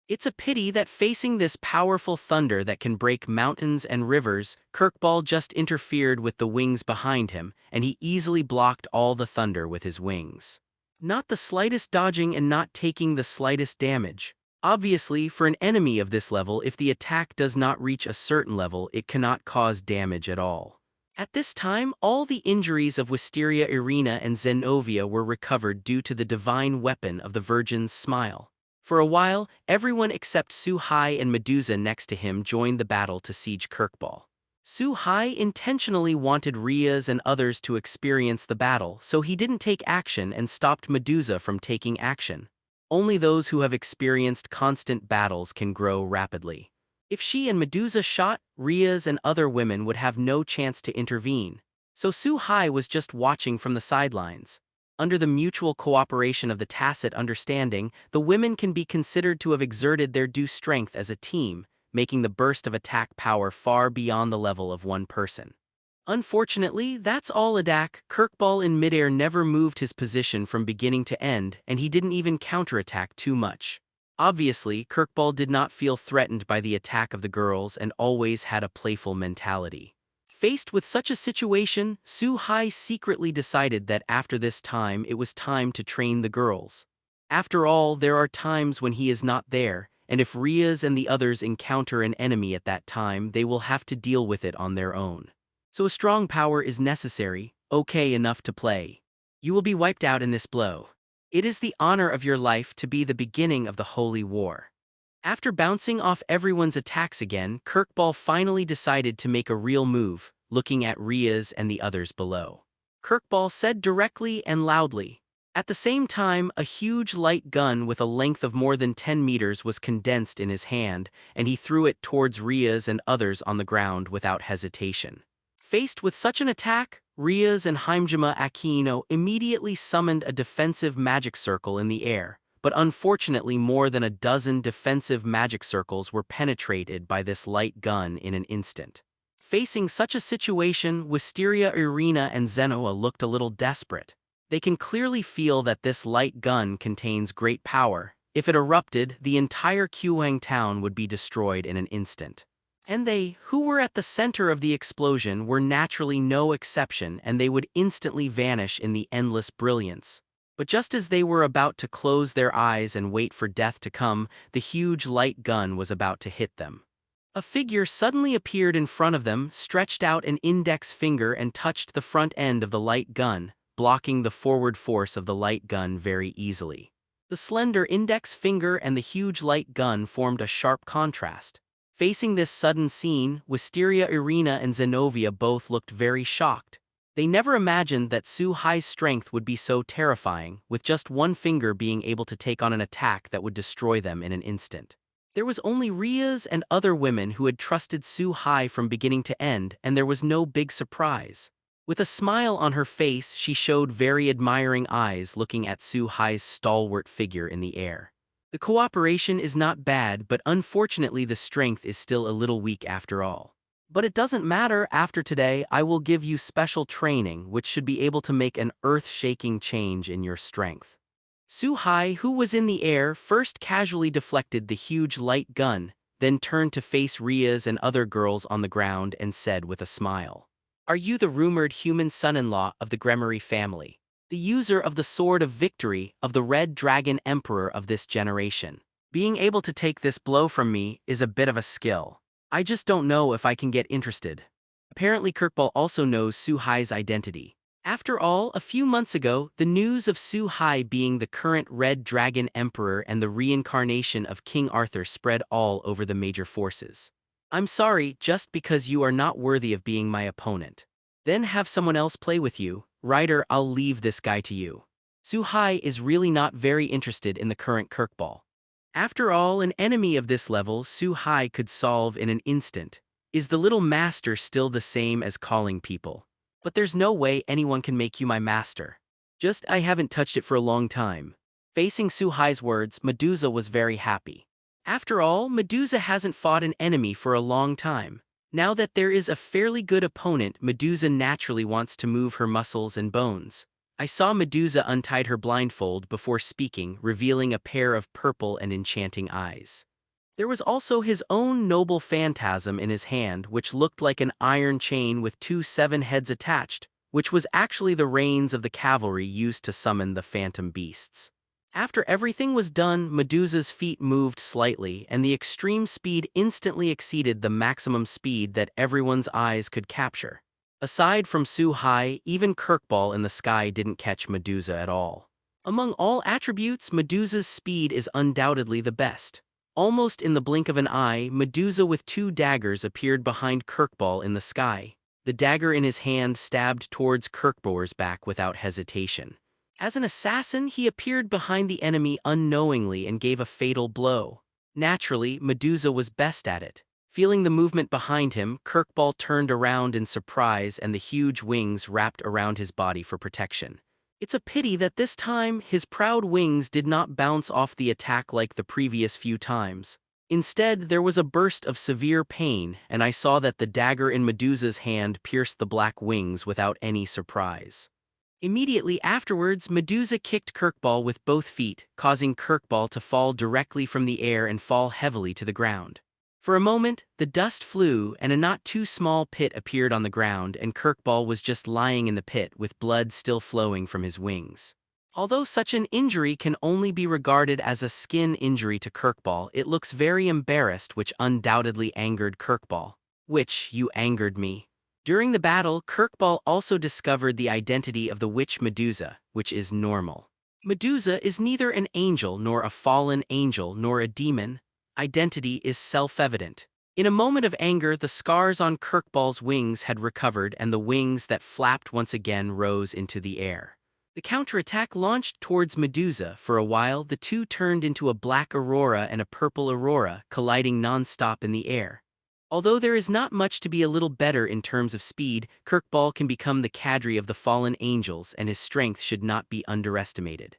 It's a pity that facing this powerful thunder that can break mountains and rivers, Kirkball just interfered with the wings behind him, and he easily blocked all the thunder with his wings. Not the slightest dodging and not taking the slightest damage. Obviously, for an enemy of this level, if the attack does not reach a certain level, it cannot cause damage at all. At this time, all the injuries of Wisteria, Irina, and Zenovia were recovered due to the divine weapon of the Virgin's smile. For a while, everyone except Su Hai and Medusa next to him joined the battle to siege Kirkball. Su Hai intentionally wanted Riaz and others to experience the battle, so he didn't take action and stopped Medusa from taking action. Only those who have experienced constant battles can grow rapidly. If she and Medusa shot, Riaz and other women would have no chance to intervene. So Su Hai was just watching from the sidelines. Under the mutual cooperation of the tacit understanding, the women can be considered to have exerted their due strength as a team, making the burst of attack power far beyond the level of one person. Unfortunately, that's all Adak. Kirkball in midair never moved his position from beginning to end, and he didn't even counterattack too much. Obviously, Kirkball did not feel threatened by the attack of the girls and always had a playful mentality. Faced with such a situation, Su Hai secretly decided that after this time it was time to train the girls. After all, there are times when he is not there, and if Riaz and the others encounter an enemy at that time, they will have to deal with it on their own. So a strong power is necessary, okay enough to play. You will be wiped out in this blow. It is the honor of your life to be the beginning of the Holy War. After bouncing off everyone's attacks again, Kirkball finally decided to make a real move, looking at Riaz and the others below. Kirkball said directly and loudly. At the same time, a huge light gun with a length of more than 10 meters was condensed in his hand, and he threw it towards Riaz and others on the ground without hesitation. Faced with such an attack, Riaz and Heimjima Aquino immediately summoned a defensive magic circle in the air, but unfortunately more than a dozen defensive magic circles were penetrated by this light gun in an instant. Facing such a situation, Wisteria, Irina, and Zenoa looked a little desperate. They can clearly feel that this light gun contains great power. If it erupted, the entire Quang town would be destroyed in an instant. And they, who were at the center of the explosion, were naturally no exception, and they would instantly vanish in the endless brilliance. But just as they were about to close their eyes and wait for death to come, the huge light gun was about to hit them. A figure suddenly appeared in front of them, stretched out an index finger and touched the front end of the light gun, blocking the forward force of the light gun very easily. The slender index finger and the huge light gun formed a sharp contrast. Facing this sudden scene, Wisteria, Irina, and Zenovia both looked very shocked. They never imagined that Su Hai's strength would be so terrifying, with just one finger being able to take on an attack that would destroy them in an instant. There was only Riaz and other women who had trusted Su Hai from beginning to end, and there was no big surprise. With a smile on her face, she showed very admiring eyes looking at Su Hai's stalwart figure in the air. The cooperation is not bad, but unfortunately the strength is still a little weak after all. But it doesn't matter. After today, I will give you special training which should be able to make an earth-shaking change in your strength. Su Hai, who was in the air, first casually deflected the huge light gun, then turned to face Riaz and other girls on the ground and said with a smile, "Are you the rumored human son-in-law of the Gremory family? The user of the Sword of Victory of the Red Dragon Emperor of this generation?" Being able to take this blow from me is a bit of a skill. I just don't know if I can get interested. Apparently Kirkball also knows Su Hai's identity. After all, a few months ago, the news of Su Hai being the current Red Dragon Emperor and the reincarnation of King Arthur spread all over the major forces. I'm sorry, just because you are not worthy of being my opponent. Then have someone else play with you. Ryder, I'll leave this guy to you. Su Hai is really not very interested in the current Kirkball. After all, an enemy of this level Su Hai could solve in an instant. Is the little master still the same as calling people? But there's no way anyone can make you my master. Just I haven't touched it for a long time. Facing Su Hai's words, Medusa was very happy. After all, Medusa hasn't fought an enemy for a long time. Now that there is a fairly good opponent, Medusa naturally wants to move her muscles and bones. I saw Medusa untied her blindfold before speaking, revealing a pair of purple and enchanting eyes. There was also his own noble phantasm in his hand, which looked like an iron chain with 2 7 heads attached, which was actually the reins of the cavalry used to summon the phantom beasts. After everything was done, Medusa's feet moved slightly, and the extreme speed instantly exceeded the maximum speed that everyone's eyes could capture. Aside from Su Hai, even Kirkball in the sky didn't catch Medusa at all. Among all attributes, Medusa's speed is undoubtedly the best. Almost in the blink of an eye, Medusa with 2 daggers appeared behind Kirkball in the sky. The dagger in his hand stabbed towards Kirkball's back without hesitation. As an assassin, he appeared behind the enemy unknowingly and gave a fatal blow. Naturally, Medusa was best at it. Feeling the movement behind him, Kirkball turned around in surprise and the huge wings wrapped around his body for protection. It's a pity that this time, his proud wings did not bounce off the attack like the previous few times. Instead, there was a burst of severe pain, and I saw that the dagger in Medusa's hand pierced the black wings without any surprise. Immediately afterwards, Medusa kicked Kirkball with both feet, causing Kirkball to fall directly from the air and fall heavily to the ground. For a moment, the dust flew and a not too small pit appeared on the ground, and Kirkball was just lying in the pit with blood still flowing from his wings. Although such an injury can only be regarded as a skin injury to Kirkball, it looks very embarrassed, which undoubtedly angered Kirkball. Which, you angered me. During the battle, Kirkball also discovered the identity of the witch Medusa, which is normal. Medusa is neither an angel nor a fallen angel nor a demon. Identity is self-evident. In a moment of anger, the scars on Kirkball's wings had recovered and the wings that flapped once again rose into the air. The counterattack launched towards Medusa. For a while, the two turned into a black aurora and a purple aurora, colliding non-stop in the air. Although there is not much to be a little better in terms of speed, Kirkball can become the cadre of the fallen angels, and his strength should not be underestimated.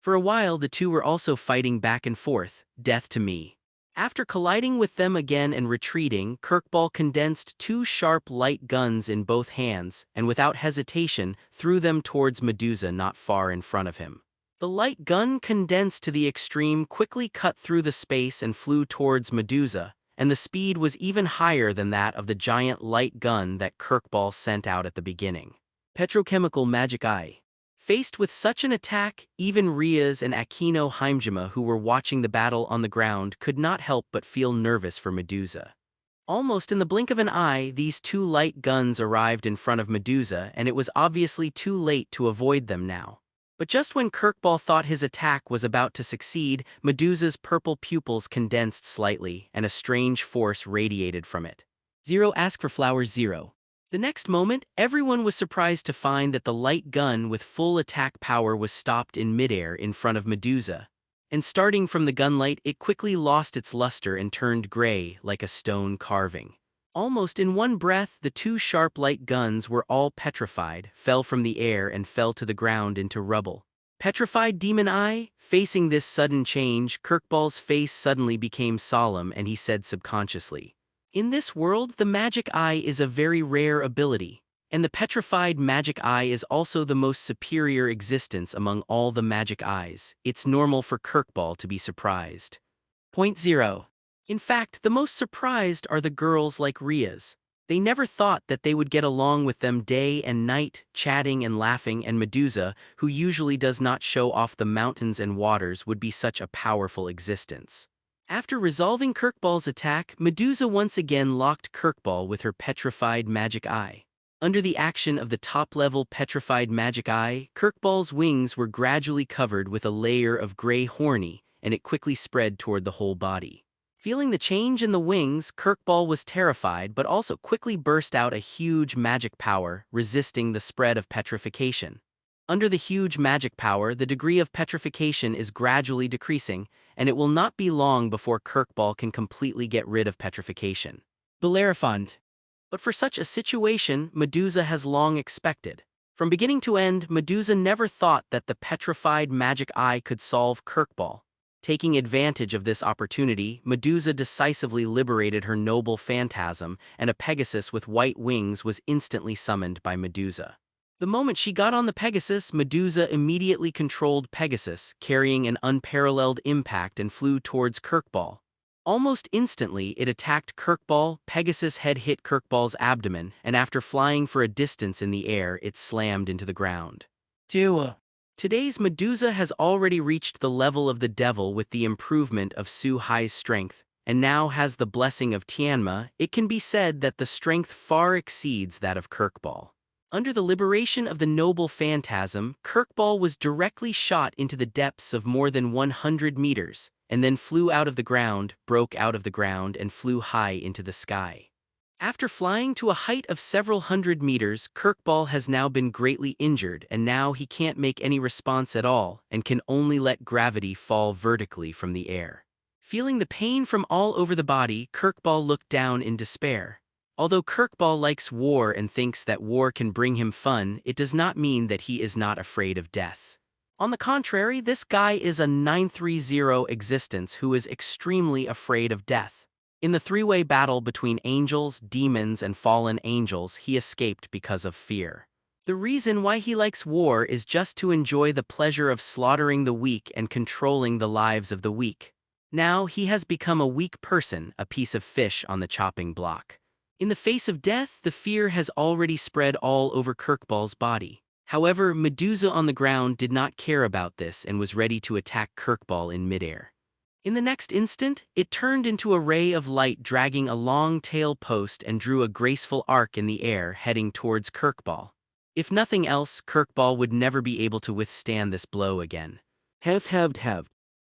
For a while, the two were also fighting back and forth, death to me. After colliding with them again and retreating, Kirkball condensed 2 sharp light guns in both hands, and without hesitation, threw them towards Medusa not far in front of him. The light gun, condensed to the extreme, quickly cut through the space and flew towards Medusa, and the speed was even higher than that of the giant light gun that Kirkball sent out at the beginning. Petrochemical Magic Eye. Faced with such an attack, even Riaz and Akino Heimjima, who were watching the battle on the ground, could not help but feel nervous for Medusa. Almost in the blink of an eye, these 2 light guns arrived in front of Medusa, and it was obviously too late to avoid them now. But just when Kirkball thought his attack was about to succeed, Medusa's purple pupils condensed slightly, and a strange force radiated from it. 0 Ask for flowers 0. The next moment, everyone was surprised to find that the light gun with full attack power was stopped in midair in front of Medusa. And starting from the gunlight, it quickly lost its luster and turned gray like a stone carving. Almost in one breath, the 2 sharp light guns were all petrified, fell from the air and fell to the ground into rubble. Petrified Demon Eye? Facing this sudden change, Kirkball's face suddenly became solemn and he said subconsciously, "In this world, the Magic Eye is a very rare ability, and the Petrified Magic Eye is also the most superior existence among all the Magic Eyes. It's normal for Kirkball to be surprised." Point 0. In fact, the most surprised are the girls like Riaz. They never thought that they would get along with them day and night, chatting and laughing, and Medusa, who usually does not show off the mountains and waters, would be such a powerful existence. After resolving Kirkball's attack, Medusa once again locked Kirkball with her petrified magic eye. Under the action of the top-level petrified magic eye, Kirkball's wings were gradually covered with a layer of gray horny, and it quickly spread toward the whole body. Feeling the change in the wings, Kirkball was terrified but also quickly burst out a huge magic power, resisting the spread of petrification. Under the huge magic power, the degree of petrification is gradually decreasing, and it will not be long before Kirkball can completely get rid of petrification. Bellerophon. But for such a situation, Medusa has long expected. From beginning to end, Medusa never thought that the petrified magic eye could solve Kirkball. Taking advantage of this opportunity, Medusa decisively liberated her noble phantasm, and a Pegasus with white wings was instantly summoned by Medusa. The moment she got on the Pegasus, Medusa immediately controlled Pegasus, carrying an unparalleled impact and flew towards Kirkball. Almost instantly, it attacked Kirkball. Pegasus' head hit Kirkball's abdomen, and after flying for a distance in the air, it slammed into the ground. Today's Medusa has already reached the level of the devil with the improvement of Su Hai's strength, and now has the blessing of Tianma. It can be said that the strength far exceeds that of Kirkball. Under the liberation of the noble phantasm, Kirkball was directly shot into the depths of more than 100 meters, and then flew out of the ground, broke out of the ground, and flew high into the sky. After flying to a height of several hundred meters, Kirkball has now been greatly injured, and now he can't make any response at all and can only let gravity fall vertically from the air. Feeling the pain from all over the body, Kirkball looked down in despair. Although Kirkball likes war and thinks that war can bring him fun, it does not mean that he is not afraid of death. On the contrary, this guy is a 930 existence who is extremely afraid of death. In the three-way battle between angels, demons, and fallen angels, he escaped because of fear. The reason why he likes war is just to enjoy the pleasure of slaughtering the weak and controlling the lives of the weak. Now he has become a weak person, a piece of fish on the chopping block. In the face of death, the fear has already spread all over Kirkball's body. However, Medusa on the ground did not care about this and was ready to attack Kirkball in midair. In the next instant, it turned into a ray of light dragging a long tail post and drew a graceful arc in the air heading towards Kirkball. If nothing else, Kirkball would never be able to withstand this blow again.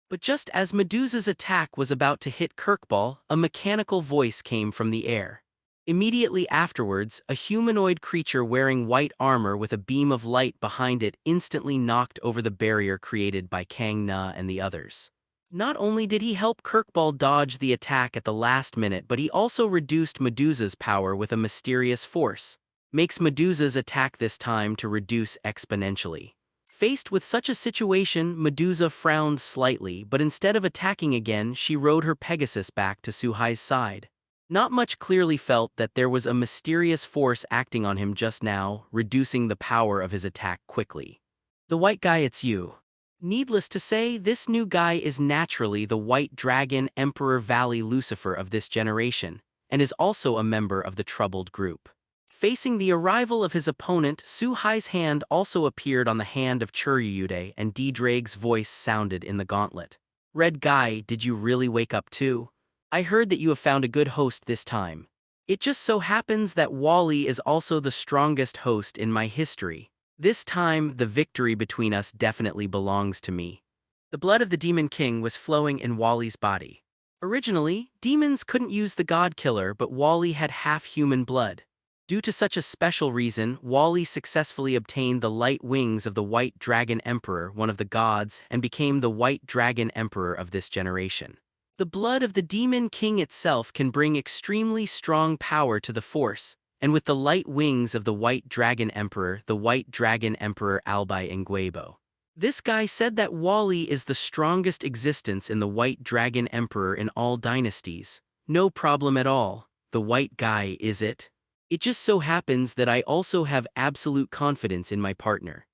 But just as Medusa's attack was about to hit Kirkball, a mechanical voice came from the air. Immediately afterwards, a humanoid creature wearing white armor with a beam of light behind it instantly knocked over the barrier created by Kang Na and the others. Not only did he help Kirkball dodge the attack at the last minute, but he also reduced Medusa's power with a mysterious force. Makes Medusa's attack this time to reduce exponentially. Faced with such a situation, Medusa frowned slightly, but instead of attacking again, she rode her Pegasus back to Su Hai's side. Not much clearly felt that there was a mysterious force acting on him just now, reducing the power of his attack quickly. The white guy, it's you. Needless to say, this new guy is naturally the White Dragon Emperor Valley Lucifer of this generation, and is also a member of the Troubled Group. Facing the arrival of his opponent, Su Hai's hand also appeared on the hand of Churyude, and D-Drake's voice sounded in the gauntlet. Red guy, did you really wake up too? I heard that you have found a good host this time. It just so happens that Wally is also the strongest host in my history. This time, the victory between us definitely belongs to me. The blood of the Demon King was flowing in Wally's body. Originally, demons couldn't use the God Killer, but Wally had half-human blood. Due to such a special reason, Wally successfully obtained the light wings of the White Dragon Emperor, one of the gods, and became the White Dragon Emperor of this generation. The blood of the Demon King itself can bring extremely strong power to the Force, and with the light wings of the White Dragon Emperor, the White Dragon Emperor Albai Nguebo. This guy said that Wally is the strongest existence in the White Dragon Emperor in all dynasties. No problem at all. The white guy, is it? It just so happens that I also have absolute confidence in my partner.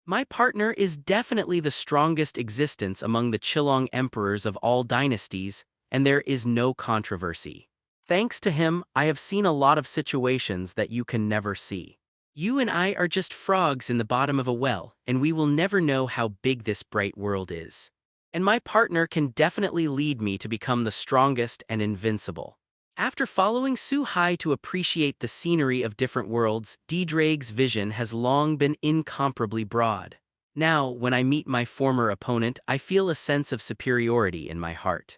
My partner is definitely the strongest existence among the Chilong emperors of all dynasties, and there is no controversy. Thanks to him, I have seen a lot of situations that you can never see. You and I are just frogs in the bottom of a well, and we will never know how big this bright world is. and my partner can definitely lead me to become the strongest and invincible. After following Su-hai to appreciate the scenery of different worlds, DxD's vision has long been incomparably broad. Now, when I meet my former opponent, I feel a sense of superiority in my heart.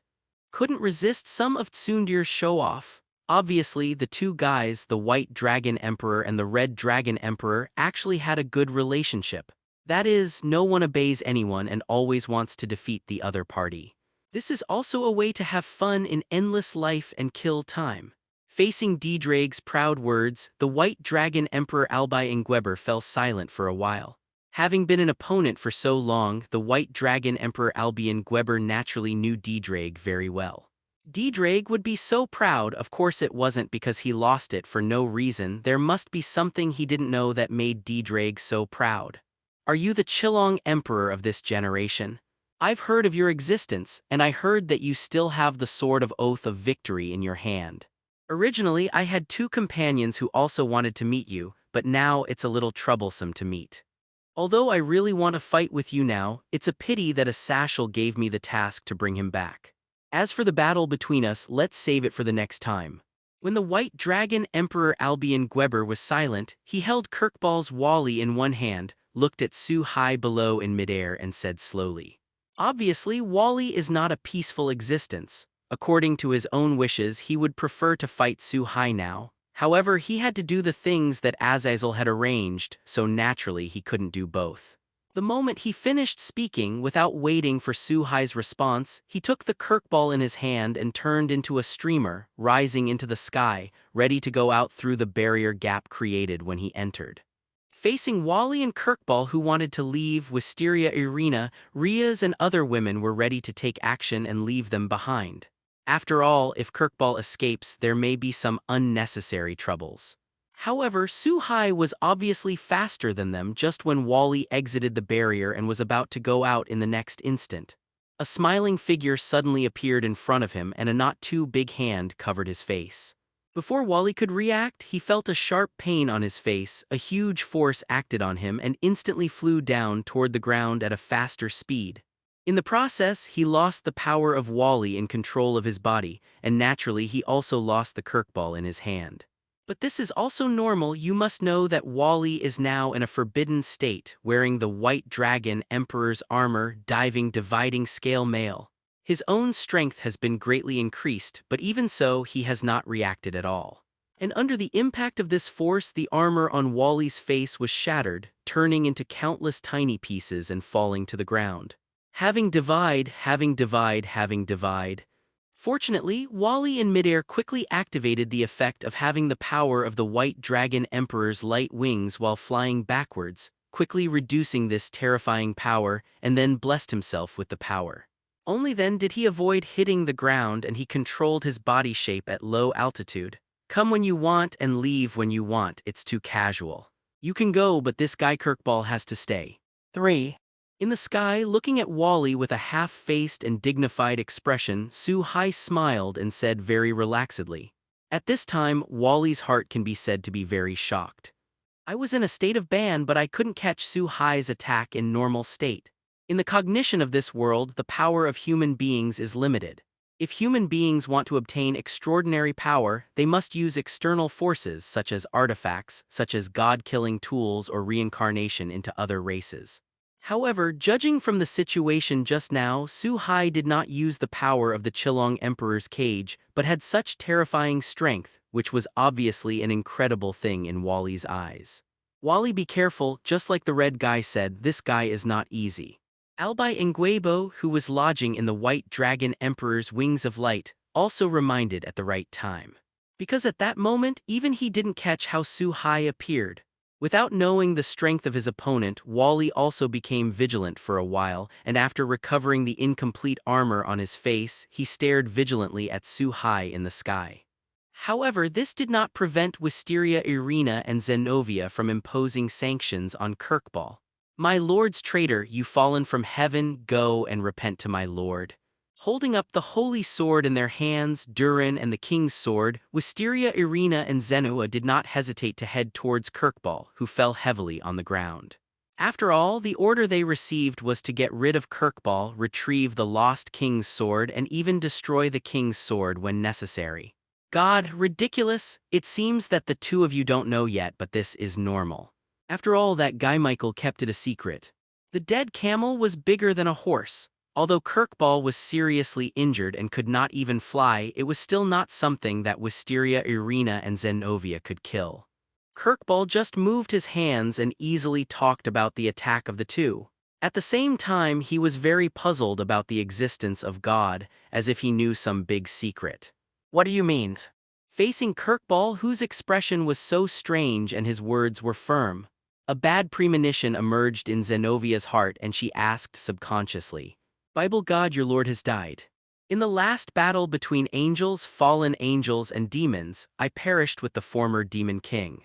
Couldn't resist some of Tsundir's show-off. Obviously, the two guys, the White Dragon Emperor and the Red Dragon Emperor, actually had a good relationship. That is, no one obeys anyone and always wants to defeat the other party. This is also a way to have fun in endless life and kill time. Facing DxD's proud words, the White Dragon Emperor Albi Ingweber fell silent for a while. Having been an opponent for so long, the White Dragon Emperor Albi Ingweber naturally knew DxD very well. DxD would be so proud. Of course it wasn't because he lost it for no reason. There must be something he didn't know that made DxD so proud. Are you the Chilong Emperor of this generation? I've heard of your existence, and I heard that you still have the Sword of Oath of Victory in your hand. Originally, I had two companions who also wanted to meet you, but now it's a little troublesome to meet. Although I really want to fight with you now, it's a pity that a Sashal gave me the task to bring him back. As for the battle between us, let's save it for the next time. When the White Dragon Emperor Albion Gweber was silent, he held Kirkball's Wally in one hand, looked at Su-hai below in midair and said slowly. Obviously, Wally is not a peaceful existence. According to his own wishes, he would prefer to fight Su-hai now. However, he had to do the things that Azazel had arranged, so naturally he couldn't do both. The moment he finished speaking, without waiting for Su-hai's response, he took the Kirkball in his hand and turned into a streamer, rising into the sky, ready to go out through the barrier gap created when he entered. Facing Wally and Kirkball, who wanted to leave, Wisteria Irina, Riaz and other women were ready to take action and leave them behind. After all, if Kirkball escapes, there may be some unnecessary troubles. However, Su-hai was obviously faster than them just when Wally exited the barrier and was about to go out in the next instant. A smiling figure suddenly appeared in front of him and a not too big hand covered his face. Before Wally could react, he felt a sharp pain on his face. A huge force acted on him and instantly flew down toward the ground at a faster speed. In the process, he lost the power of Wally in control of his body, and naturally he also lost the Kirkball in his hand. But this is also normal. You must know that Wally is now in a forbidden state, wearing the White Dragon Emperor's armor, dividing scale mail. His own strength has been greatly increased, but even so, he has not reacted at all. And under the impact of this force, the armor on Wally's face was shattered, turning into countless tiny pieces and falling to the ground. Having divide. Fortunately, Wally in midair quickly activated the effect of having the power of the White Dragon Emperor's light wings while flying backwards, quickly reducing this terrifying power, and then blessed himself with the power. Only then did he avoid hitting the ground, and he controlled his body shape at low altitude. Come when you want and leave when you want. It's too casual. You can go, but this guy Kirkball has to stay. 3. In the sky, looking at Wally with a half-faced and dignified expression, Su-hai smiled and said very relaxedly. At this time, Wally's heart can be said to be very shocked. I was in a state of ban, but I couldn't catch Su-hai's attack in normal state. In the cognition of this world, the power of human beings is limited. If human beings want to obtain extraordinary power, they must use external forces such as artifacts, such as god-killing tools or reincarnation into other races. However, judging from the situation just now, Su-hai did not use the power of the Chilong Emperor's cage, but had such terrifying strength, which was obviously an incredible thing in Wally's eyes. Wally, be careful. Just like the red guy said, this guy is not easy. Albi Ingwebo, who was lodging in the White Dragon Emperor's wings of light, also reminded at the right time. Because at that moment, even he didn't catch how Su-hai appeared. Without knowing the strength of his opponent, Wally also became vigilant for a while, and after recovering the incomplete armor on his face, he stared vigilantly at Su-hai in the sky. However, this did not prevent Wisteria Irina and Zenobia from imposing sanctions on Kirkball. My lord's traitor, you fallen from heaven, go and repent to my lord. Holding up the holy sword in their hands, Durin and the king's sword, Wisteria Irina and Zenua did not hesitate to head towards Kirkball, who fell heavily on the ground. After all, the order they received was to get rid of Kirkball, retrieve the lost king's sword, and even destroy the king's sword when necessary. God, ridiculous! It seems that the two of you don't know yet, but this is normal. After all, that guy Michael kept it a secret. The dead camel was bigger than a horse. Although Kirkball was seriously injured and could not even fly, it was still not something that Wisteria, Irina, and Zenobia could kill. Kirkball just moved his hands and easily talked about the attack of the two. At the same time, he was very puzzled about the existence of God, as if he knew some big secret. What do you mean? Facing Kirkball, whose expression was so strange and his words were firm, a bad premonition emerged in Zenovia's heart and she asked subconsciously, Bible God, your Lord has died. In the last battle between angels, fallen angels, and demons, I perished with the former demon king.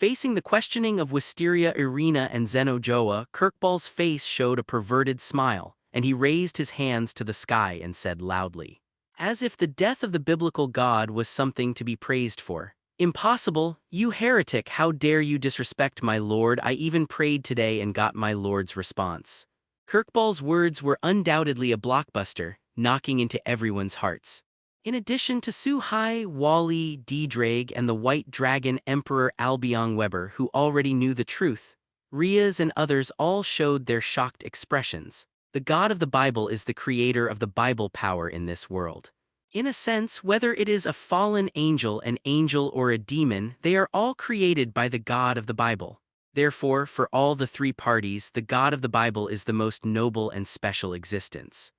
Facing the questioning of Wisteria, Irina, and Zenojoa, Kirkball's face showed a perverted smile, and he raised his hands to the sky and said loudly, as if the death of the biblical God was something to be praised for, Impossible, you heretic, how dare you disrespect my Lord? I even prayed today and got my Lord's response. Kirkball's words were undoubtedly a blockbuster, knocking into everyone's hearts. In addition to Su-Hai, Wally, D-Drag, and the White Dragon Emperor Albion Weber, who already knew the truth, Riaz and others all showed their shocked expressions. The God of the Bible is the creator of the Bible power in this world. In a sense, whether it is a fallen angel, an angel, or a demon, they are all created by the God of the Bible. Therefore, for all the three parties, the God of the Bible is the most noble and special existence.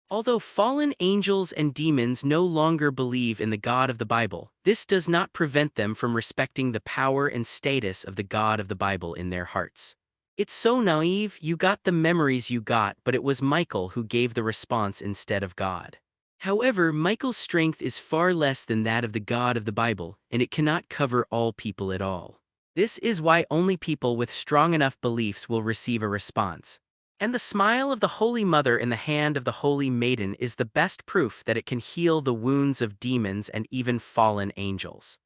Although fallen angels and demons no longer believe in the God of the Bible, this does not prevent them from respecting the power and status of the God of the Bible in their hearts. It's so naive, you got the memories you got, but it was Michael who gave the response instead of God. However, Michael's strength is far less than that of the God of the Bible, and it cannot cover all people at all. This is why only people with strong enough beliefs will receive a response. And the smile of the Holy Mother in the hand of the Holy Maiden is the best proof that it can heal the wounds of demons and even fallen angels.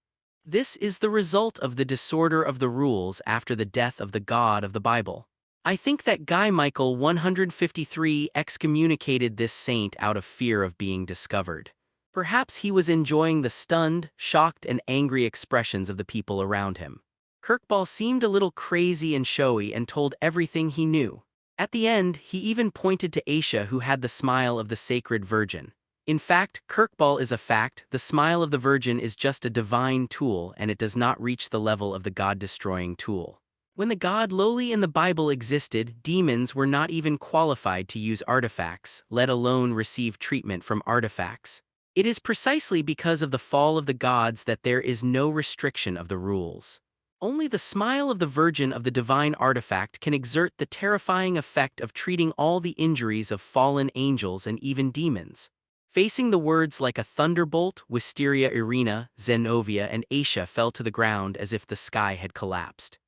This is the result of the disorder of the rules after the death of the God of the Bible. I think that Guy Michael 153 excommunicated this saint out of fear of being discovered. Perhaps he was enjoying the stunned, shocked, and angry expressions of the people around him. Kirkball seemed a little crazy and showy and told everything he knew. At the end, he even pointed to Aisha, who had the smile of the Sacred Virgin. In fact, Kirkball is a fact. The smile of the Virgin is just a divine tool, and it does not reach the level of the God-destroying tool. When the God lowly in the Bible existed, demons were not even qualified to use artifacts, let alone receive treatment from artifacts. It is precisely because of the fall of the gods that there is no restriction of the rules. Only the smile of the Virgin of the divine artifact can exert the terrifying effect of treating all the injuries of fallen angels and even demons. Facing the words like a thunderbolt, Wisteria, Irina, Zenobia, and Aisha fell to the ground as if the sky had collapsed.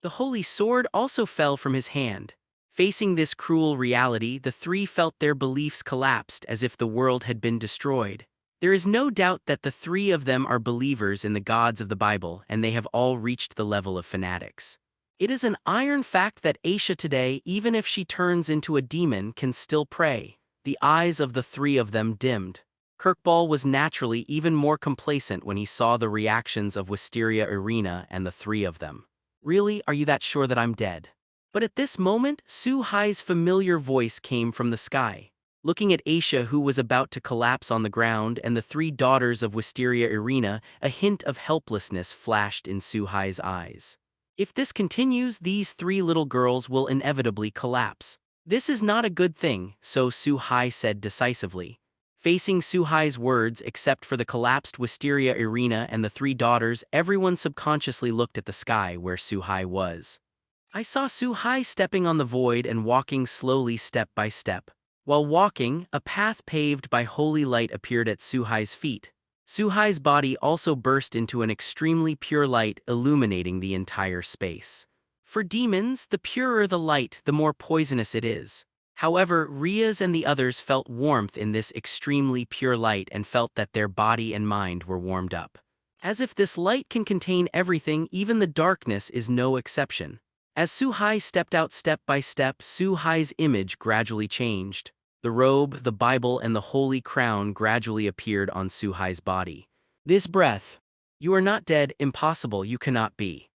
The holy sword also fell from his hand. Facing this cruel reality, the three felt their beliefs collapsed as if the world had been destroyed. There is no doubt that the three of them are believers in the gods of the Bible, and they have all reached the level of fanatics. It is an iron fact that Aisha today, even if she turns into a demon, can still pray. The eyes of the three of them dimmed. Kirkball was naturally even more complacent when he saw the reactions of Wisteria, Irina, and the three of them. Really, are you that sure that I'm dead? But at this moment, Su-Hai's familiar voice came from the sky. Looking at Aisha, who was about to collapse on the ground, and the three daughters of Wisteria, Irina, a hint of helplessness flashed in Su-Hai's eyes. If this continues, these three little girls will inevitably collapse. This is not a good thing, so Su-Hai said decisively. Facing Su-Hai's words, except for the collapsed Wisteria, Irina, and the three daughters, everyone subconsciously looked at the sky where Su-Hai was. I saw Su-Hai stepping on the void and walking slowly step by step. While walking, a path paved by holy light appeared at Su-Hai's feet. Su-Hai's body also burst into an extremely pure light, illuminating the entire space. For demons, the purer the light, the more poisonous it is. However, Riaz and the others felt warmth in this extremely pure light and felt that their body and mind were warmed up. As if this light can contain everything, even the darkness is no exception. As Su-hai stepped out step by step, Su-hai's image gradually changed. The robe, the Bible, and the holy crown gradually appeared on Su-hai's body. This breath. You are not dead, impossible, you cannot be.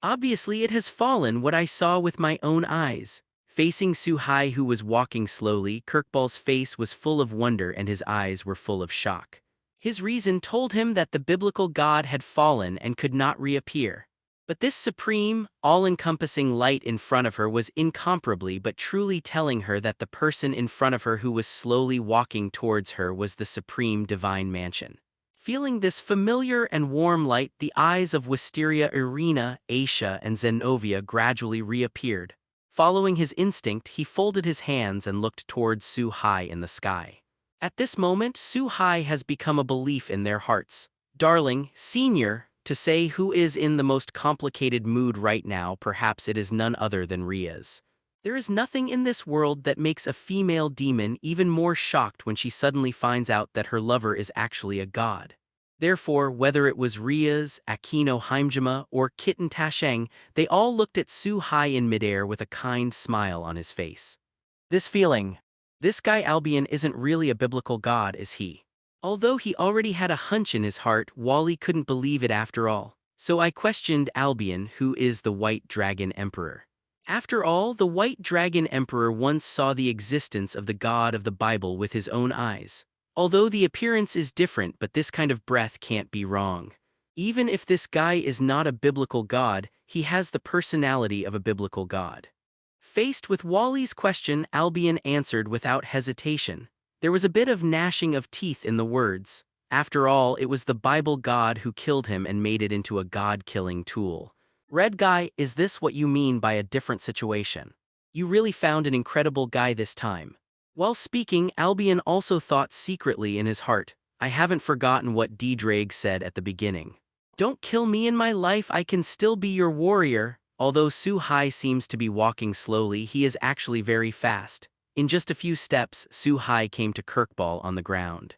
Obviously it has fallen, what I saw with my own eyes. Facing Su-hai, who was walking slowly, Kirkball's face was full of wonder and his eyes were full of shock. His reason told him that the biblical God had fallen and could not reappear. But this supreme, all-encompassing light in front of her was incomparably but truly telling her that the person in front of her who was slowly walking towards her was the supreme divine mansion. Feeling this familiar and warm light, the eyes of Wisteria, Irina, Aisha, and Zenobia gradually reappeared. Following his instinct, he folded his hands and looked towards Su-hai in the sky. At this moment, Su-hai has become a belief in their hearts. Darling, senior, to say who is in the most complicated mood right now, perhaps it is none other than Ria's. There is nothing in this world that makes a female demon even more shocked when she suddenly finds out that her lover is actually a god. Therefore, whether it was Ria's, Akino Heimjima, or Kitten Tasheng, they all looked at Su-hai in midair with a kind smile on his face. This feeling. This guy Albion isn't really a biblical god, is he? Although he already had a hunch in his heart, Wally couldn't believe it after all. So I questioned Albion, who is the White Dragon Emperor. After all, the White Dragon Emperor once saw the existence of the God of the Bible with his own eyes. Although the appearance is different, but this kind of breath can't be wrong. Even if this guy is not a biblical god, he has the personality of a biblical god. Faced with Wally's question, Albion answered without hesitation. There was a bit of gnashing of teeth in the words. After all, it was the Bible God who killed him and made it into a God-killing tool. Red guy, is this what you mean by a different situation? You really found an incredible guy this time. While speaking, Albion also thought secretly in his heart, I haven't forgotten what D-Drake said at the beginning. Don't kill me in my life, I can still be your warrior. Although Su-hai seems to be walking slowly, he is actually very fast. In just a few steps, Su-hai came to Kirkball on the ground.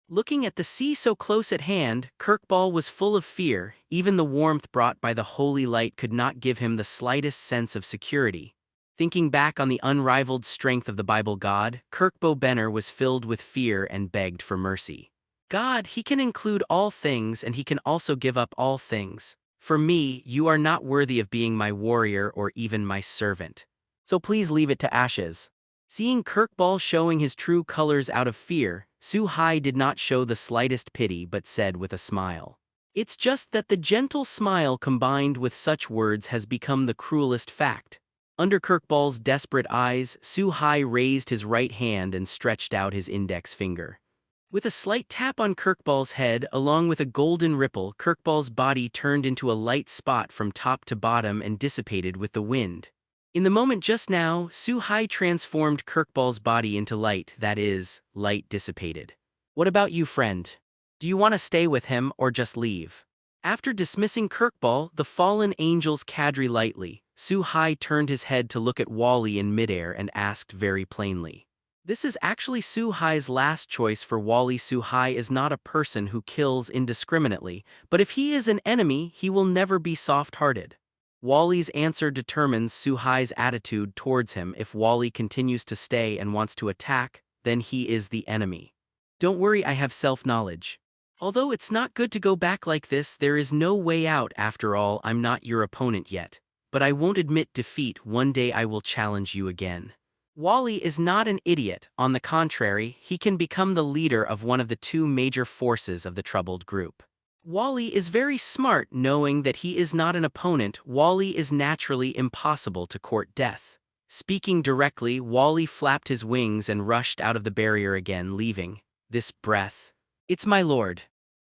Looking at the sea so close at hand, Kirkball was full of fear. Even the warmth brought by the holy light could not give him the slightest sense of security. Thinking back on the unrivaled strength of the Bible God, Kirkbo Benner was filled with fear and begged for mercy. God, he can include all things and he can also give up all things. For me, you are not worthy of being my warrior or even my servant. So please leave it to ashes. Seeing Kirkball showing his true colors out of fear, Su-hai did not show the slightest pity but said with a smile. It's just that the gentle smile combined with such words has become the cruelest fact. Under Kirkball's desperate eyes, Su-hai raised his right hand and stretched out his index finger. With a slight tap on Kirkball's head, along with a golden ripple, Kirkball's body turned into a light spot from top to bottom and dissipated with the wind. In the moment just now, Su-hai transformed Kirkball's body into light, that is, light dissipated. What about you, friend? Do you want to stay with him or just leave? After dismissing Kirkball, the fallen angel's cadre lightly, Su-hai turned his head to look at Wally in midair and asked very plainly. This is actually Su-hai's last choice for Wally. Su-hai is not a person who kills indiscriminately, but if he is an enemy, he will never be soft-hearted. Wally's answer determines Su-hai's attitude towards him. If Wally continues to stay and wants to attack, then he is the enemy. Don't worry, I have self-knowledge. Although it's not good to go back like this, there is no way out. After all, I'm not your opponent yet. But I won't admit defeat. One day I will challenge you again. Wally is not an idiot. On the contrary, he can become the leader of one of the two major forces of the troubled group. Wally is very smart, knowing that he is not an opponent. Wally is naturally impossible to court death. Speaking directly, Wally flapped his wings and rushed out of the barrier again, leaving this breath. It's my lord.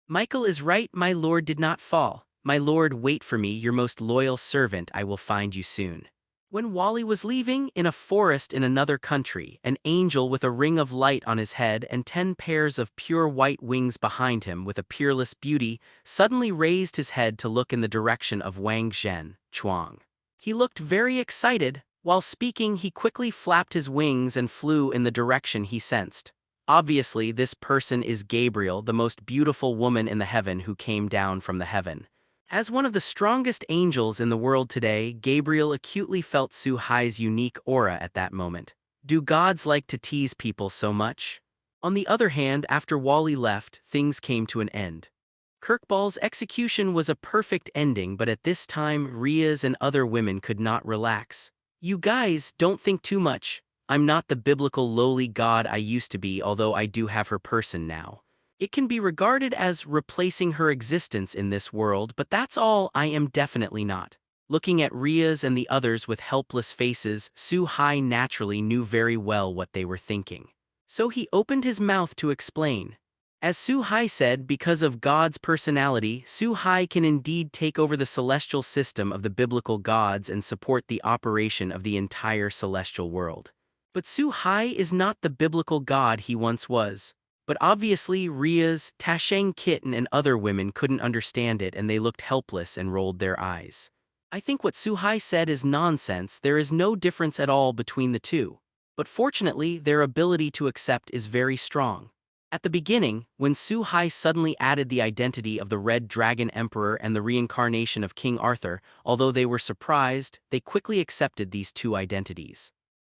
Michael is right, my lord did not fall. My lord, wait for me, your most loyal servant, I will find you soon. When Wally was leaving, in a forest in another country, an angel with a ring of light on his head and 10 pairs of pure white wings behind him with a peerless beauty, suddenly raised his head to look in the direction of Wang Zhen, Chuang. He looked very excited. While speaking, he quickly flapped his wings and flew in the direction he sensed. Obviously, this person is Gabriel, the most beautiful woman in the heaven who came down from the heaven. As one of the strongest angels in the world today, Gabriel acutely felt Su-Hai's unique aura at that moment. Do gods like to tease people so much? On the other hand, after Wally left, things came to an end. Kirkball's execution was a perfect ending, but at this time, Ria's and other women could not relax. You guys, don't think too much. I'm not the biblical lowly god I used to be, although I do have her person now. It can be regarded as replacing her existence in this world, but that's all. I am definitely not. Looking at Ria's and the others with helpless faces, Su-Hai naturally knew very well what they were thinking. So he opened his mouth to explain. As Su-Hai said, because of God's personality, Su-Hai can indeed take over the celestial system of the biblical gods and support the operation of the entire celestial world. But Su-Hai is not the biblical god he once was. But obviously Ria's, Tasheng Kitten and other women couldn't understand it, and they looked helpless and rolled their eyes. I think what Su-Hai said is nonsense. There is no difference at all between the two. But fortunately, their ability to accept is very strong. At the beginning, when Su-Hai suddenly added the identity of the Red Dragon Emperor and the reincarnation of King Arthur, although they were surprised, they quickly accepted these two identities.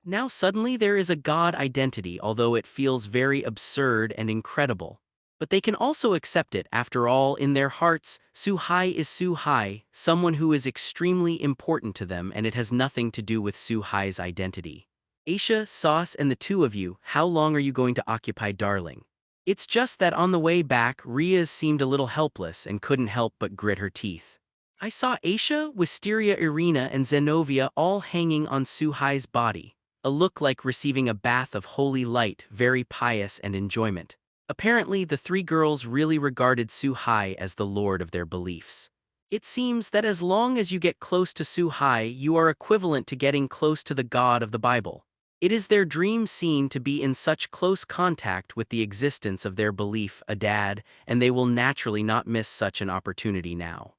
Now suddenly there is a god identity, although it feels very absurd and incredible. But they can also accept it. After all, in their hearts, Su-Hai is Su-Hai, someone who is extremely important to them, and it has nothing to do with Su-Hai's identity. Aisha, Sauce, and the two of you, how long are you going to occupy, darling? It's just that on the way back, Riaz seemed a little helpless and couldn't help but grit her teeth. I saw Aisha, Wisteria, Irina, and Zenobia all hanging on Su-Hai's body. A look like receiving a bath of holy light, very pious and enjoyment. Apparently, the three girls really regarded Su-Hai as the lord of their beliefs. It seems that as long as you get close to Su-Hai, you are equivalent to getting close to the God of the Bible. It is their dream scene to be in such close contact with the existence of their belief, a dad, and they will naturally not miss such an opportunity now.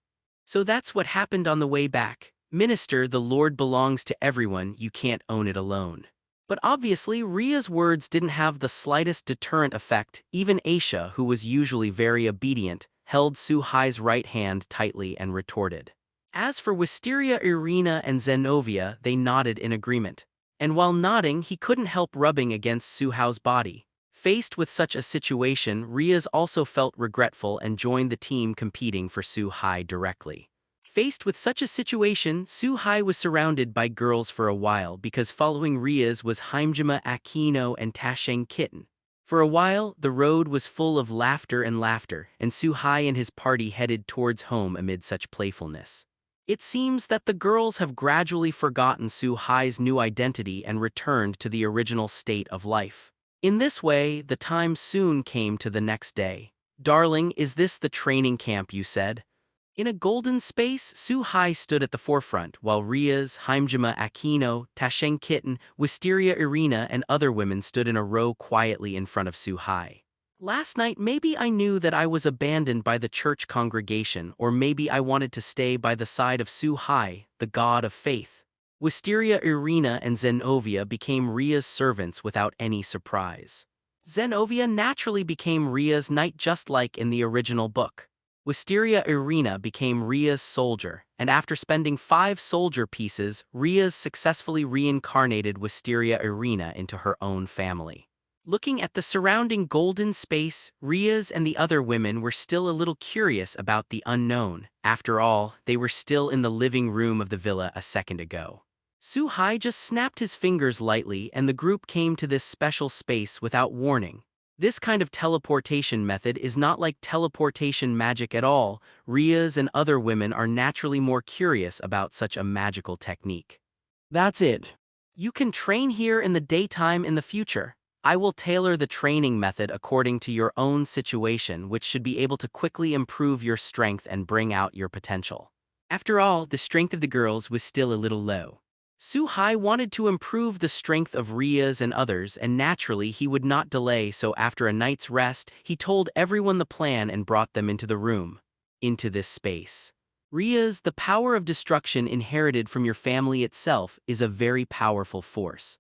So that's what happened on the way back. Minister, the Lord belongs to everyone, you can't own it alone. But obviously, Ria's words didn't have the slightest deterrent effect. Even Aisha, who was usually very obedient, held Su-Hai's right hand tightly and retorted. As for Wisteria, Irina, and Zenobia, they nodded in agreement. And while nodding, he couldn't help rubbing against Su-Hai's body. Faced with such a situation, Riaz also felt regretful and joined the team competing for Su-Hai directly. Faced with such a situation, Su-Hai was surrounded by girls for a while because following Riaz was Haimjima Aquino and Tasheng Kitten. For a while, the road was full of laughter, and Su-Hai and his party headed towards home amid such playfulness. It seems that the girls have gradually forgotten Su-Hai's new identity and returned to the original state of life. In this way, the time soon came to the next day. Darling, is this the training camp you said? In a golden space, Su-Hai stood at the forefront, while Riaz, Haimjima Aquino, Tasheng Kitten, Wisteria Irina, and other women stood in a row quietly in front of Su-Hai. Last night, maybe I knew that I was abandoned by the church congregation, or maybe I wanted to stay by the side of Su-Hai, the god of faith. Wisteria Irina and Zenobia became Ria's servants without any surprise. Zenobia naturally became Ria's knight, just like in the original book. Wisteria Irina became Ria's soldier, and after spending 5 soldier pieces, Riaz successfully reincarnated Wisteria Irina into her own family. Looking at the surrounding golden space, Riaz and the other women were still a little curious about the unknown. After all, they were still in the living room of the villa a second ago. Su-Hai just snapped his fingers lightly and the group came to this special space without warning. This kind of teleportation method is not like teleportation magic at all. Riaz and other women are naturally more curious about such a magical technique. That's it. You can train here in the daytime in the future. I will tailor the training method according to your own situation, which should be able to quickly improve your strength and bring out your potential. After all, the strength of the girls was still a little low. Su-Hai wanted to improve the strength of Riaz and others, and naturally he would not delay, so after a night's rest, he told everyone the plan and brought them into the room. Into this space. Riaz, the power of destruction inherited from your family itself is a very powerful force.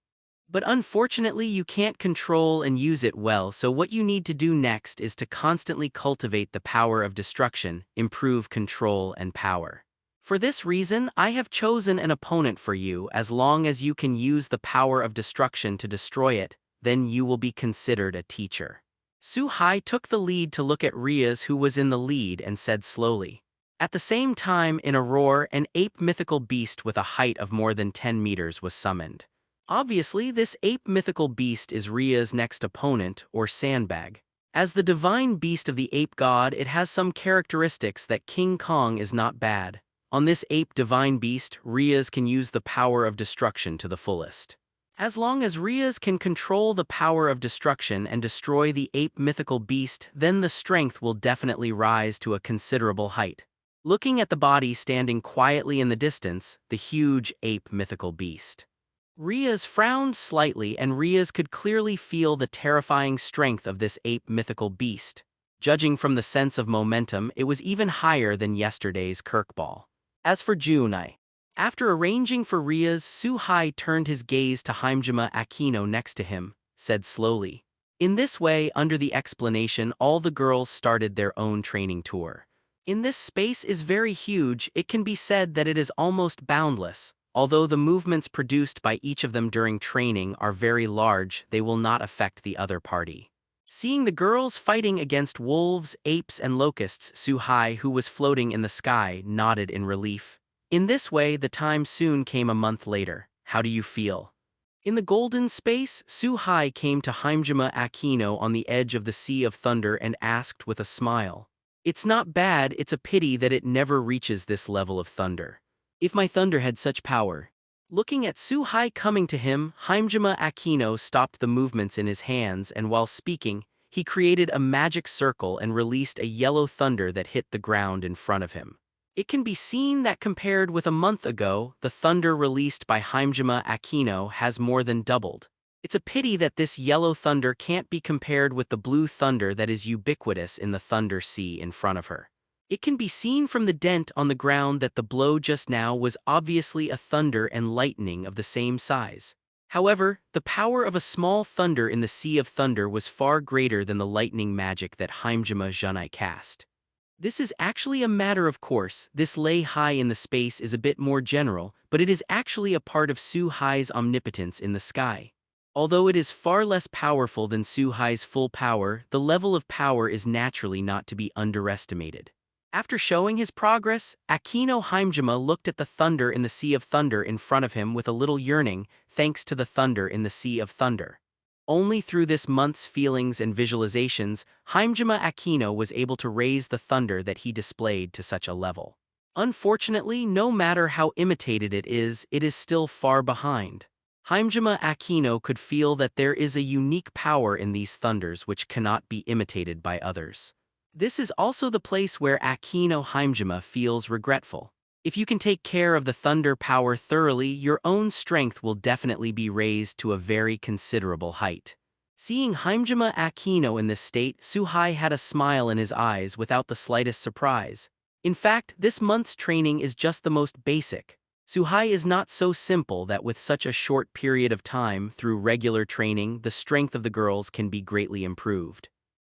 But unfortunately, you can't control and use it well, so what you need to do next is to constantly cultivate the power of destruction, improve control and power. For this reason, I have chosen an opponent for you. As long as you can use the power of destruction to destroy it, then you will be considered a teacher. Su-hai took the lead to look at Riaz, who was in the lead, and said slowly. At the same time, in a roar, an ape mythical beast with a height of more than 10 meters was summoned. Obviously, this ape mythical beast is Ria's next opponent, or Sandbag. As the divine beast of the ape god, it has some characteristics that King Kong is not bad. On this ape divine beast, Riaz can use the power of destruction to the fullest. As long as Riaz can control the power of destruction and destroy the ape mythical beast, then the strength will definitely rise to a considerable height. Looking at the body standing quietly in the distance, the huge ape mythical beast. Riaz frowned slightly, and Riaz could clearly feel the terrifying strength of this ape mythical beast. Judging from the sense of momentum, it was even higher than yesterday's Kirkball. As for Junai, after arranging for Riaz, Su-hai turned his gaze to Hajime Akino next to him, said slowly. In this way, under the explanation, all the girls started their own training tour. In this space is very huge, it can be said that it is almost boundless. Although the movements produced by each of them during training are very large, they will not affect the other party. Seeing the girls fighting against wolves, apes, and locusts, Su-hai, who was floating in the sky, nodded in relief. In this way, the time soon came a month later. How do you feel? In the golden space, Su-hai came to Hajime Akino on the edge of the Sea of Thunder and asked with a smile. It's not bad, it's a pity that it never reaches this level of thunder. If my thunder had such power. Looking at Su-hai coming to him, Hajime Akino stopped the movements in his hands, and while speaking, he created a magic circle and released a yellow thunder that hit the ground in front of him. It can be seen that compared with a month ago, the thunder released by Hajime Akino has more than doubled. It's a pity that this yellow thunder can't be compared with the blue thunder that is ubiquitous in the thunder sea in front of her. It can be seen from the dent on the ground that the blow just now was obviously a thunder and lightning of the same size. However, the power of a small thunder in the Sea of Thunder was far greater than the lightning magic that Hajime Junai cast. This is actually a matter of course. This lay high in the space is a bit more general, but it is actually a part of Su-hai's omnipotence in the sky. Although it is far less powerful than Su-hai's full power, the level of power is naturally not to be underestimated. After showing his progress, Akino Hajime looked at the thunder in the Sea of Thunder in front of him with a little yearning, thanks to the thunder in the Sea of Thunder. Only through this month's feelings and visualizations, Hajime Akino was able to raise the thunder that he displayed to such a level. Unfortunately, no matter how imitated it is still far behind. Hajime Akino could feel that there is a unique power in these thunders which cannot be imitated by others. This is also the place where Akino Hajime feels regretful. If you can take care of the thunder power thoroughly, your own strength will definitely be raised to a very considerable height. Seeing Hajime Akino in this state, Su-hai had a smile in his eyes without the slightest surprise. In fact, this month's training is just the most basic. Su-hai is not so simple that with such a short period of time, through regular training, the strength of the girls can be greatly improved.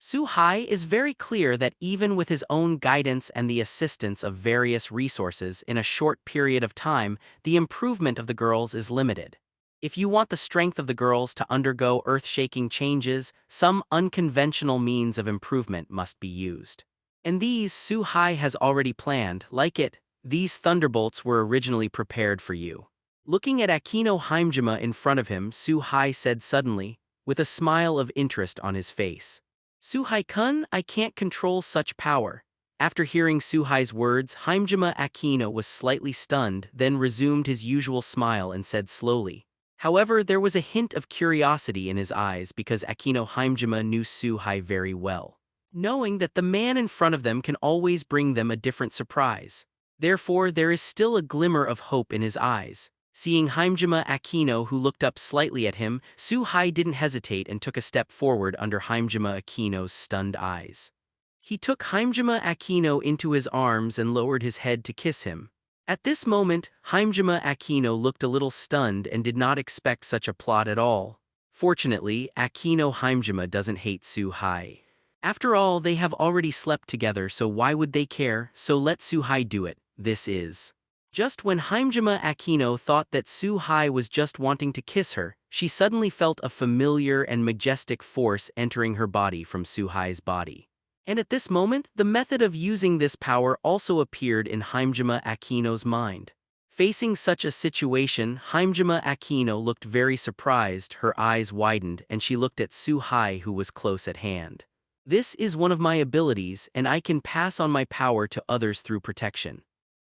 Su-hai is very clear that even with his own guidance and the assistance of various resources in a short period of time, the improvement of the girls is limited. If you want the strength of the girls to undergo earth-shaking changes, some unconventional means of improvement must be used. And these Su-hai has already planned. Like it, these thunderbolts were originally prepared for you. Looking at Akino Hajime in front of him, Su-hai said suddenly, with a smile of interest on his face. Su-hai-kun, I can't control such power. After hearing Su-hai's words, Hajime Akino was slightly stunned, then resumed his usual smile and said slowly. However, there was a hint of curiosity in his eyes because Akino Hajime knew Su-hai very well, knowing that the man in front of them can always bring them a different surprise. Therefore, there is still a glimmer of hope in his eyes. Seeing Hajime Akino, who looked up slightly at him, Su-hai didn't hesitate and took a step forward under Hajime Akino's stunned eyes. He took Hajime Akino into his arms and lowered his head to kiss him. At this moment, Hajime Akino looked a little stunned and did not expect such a plot at all. Fortunately, Akino Hajime doesn't hate Suhai. After all, they have already slept together, so why would they care? So let Suhai do it. This is. Just when Hajime Akino thought that Suhai was just wanting to kiss her, she suddenly felt a familiar and majestic force entering her body from Suhai's body. And at this moment, the method of using this power also appeared in Hajime Akino's mind. Facing such a situation, Hajime Akino looked very surprised, her eyes widened, and she looked at Suhai, who was close at hand. This is one of my abilities, and I can pass on my power to others through protection.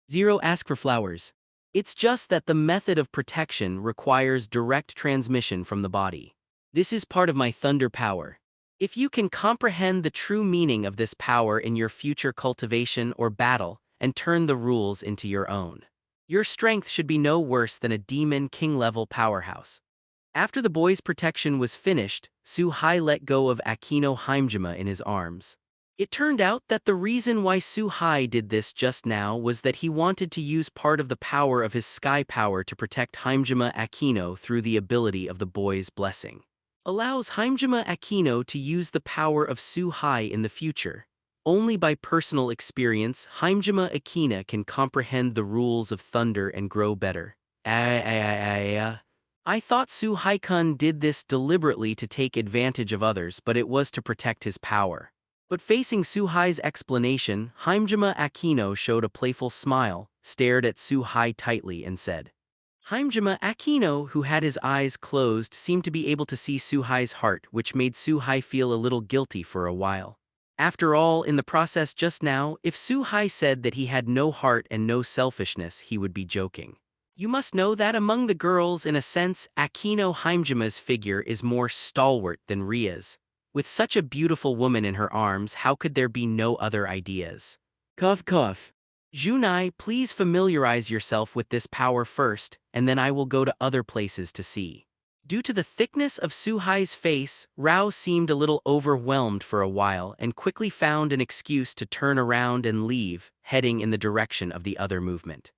Zero, ask for flowers. It's just that the method of protection requires direct transmission from the body. This is part of my thunder power. If you can comprehend the true meaning of this power in your future cultivation or battle, and turn the rules into your own, your strength should be no worse than a demon king-level powerhouse. After the boy's protection was finished, Suhai let go of Akino Hajime in his arms. It turned out that the reason why Suhai did this just now was that he wanted to use part of the power of his sky power to protect Hajime Akino through the ability of the boy's blessing. Allows Hajime Akino to use the power of Suhai in the future. Only by personal experience, Hajime Akino can comprehend the rules of thunder and grow better. I thought Suhai-kun did this deliberately to take advantage of others, but it was to protect his power. But facing Suhai's explanation, Hajime Akino showed a playful smile, stared at Suhai tightly and said. Hajime Akino, who had his eyes closed, seemed to be able to see Suhai's heart, which made Suhai feel a little guilty for a while. After all, in the process just now, if Suhai said that he had no heart and no selfishness, he would be joking. You must know that among the girls, in a sense, Akino Hajime's figure is more stalwart than Ria's. With such a beautiful woman in her arms, how could there be no other ideas? Cough cough. Junai, please familiarize yourself with this power first, and then I will go to other places to see. Due to the thickness of Suhai's face, Rao seemed a little overwhelmed for a while and quickly found an excuse to turn around and leave, heading in the direction of the other movement.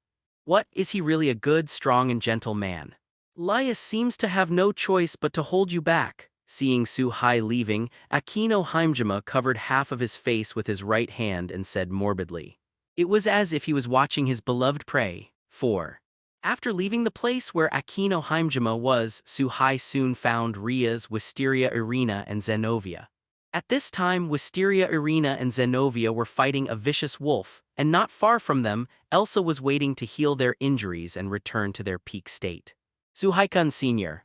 What, is he really a good, strong and gentle man? Lias seems to have no choice but to hold you back. Seeing Suhai leaving, Akino Hajime covered half of his face with his right hand and said morbidly. It was as if he was watching his beloved prey. 4. After leaving the place where Akino Hajime was, Suhai soon found Ria's, Wisteria Irina and Zenobia. At this time, Wisteria Irina and Zenobia were fighting a vicious wolf, and not far from them, Elsa was waiting to heal their injuries and return to their peak state. Suhai-kun Sr.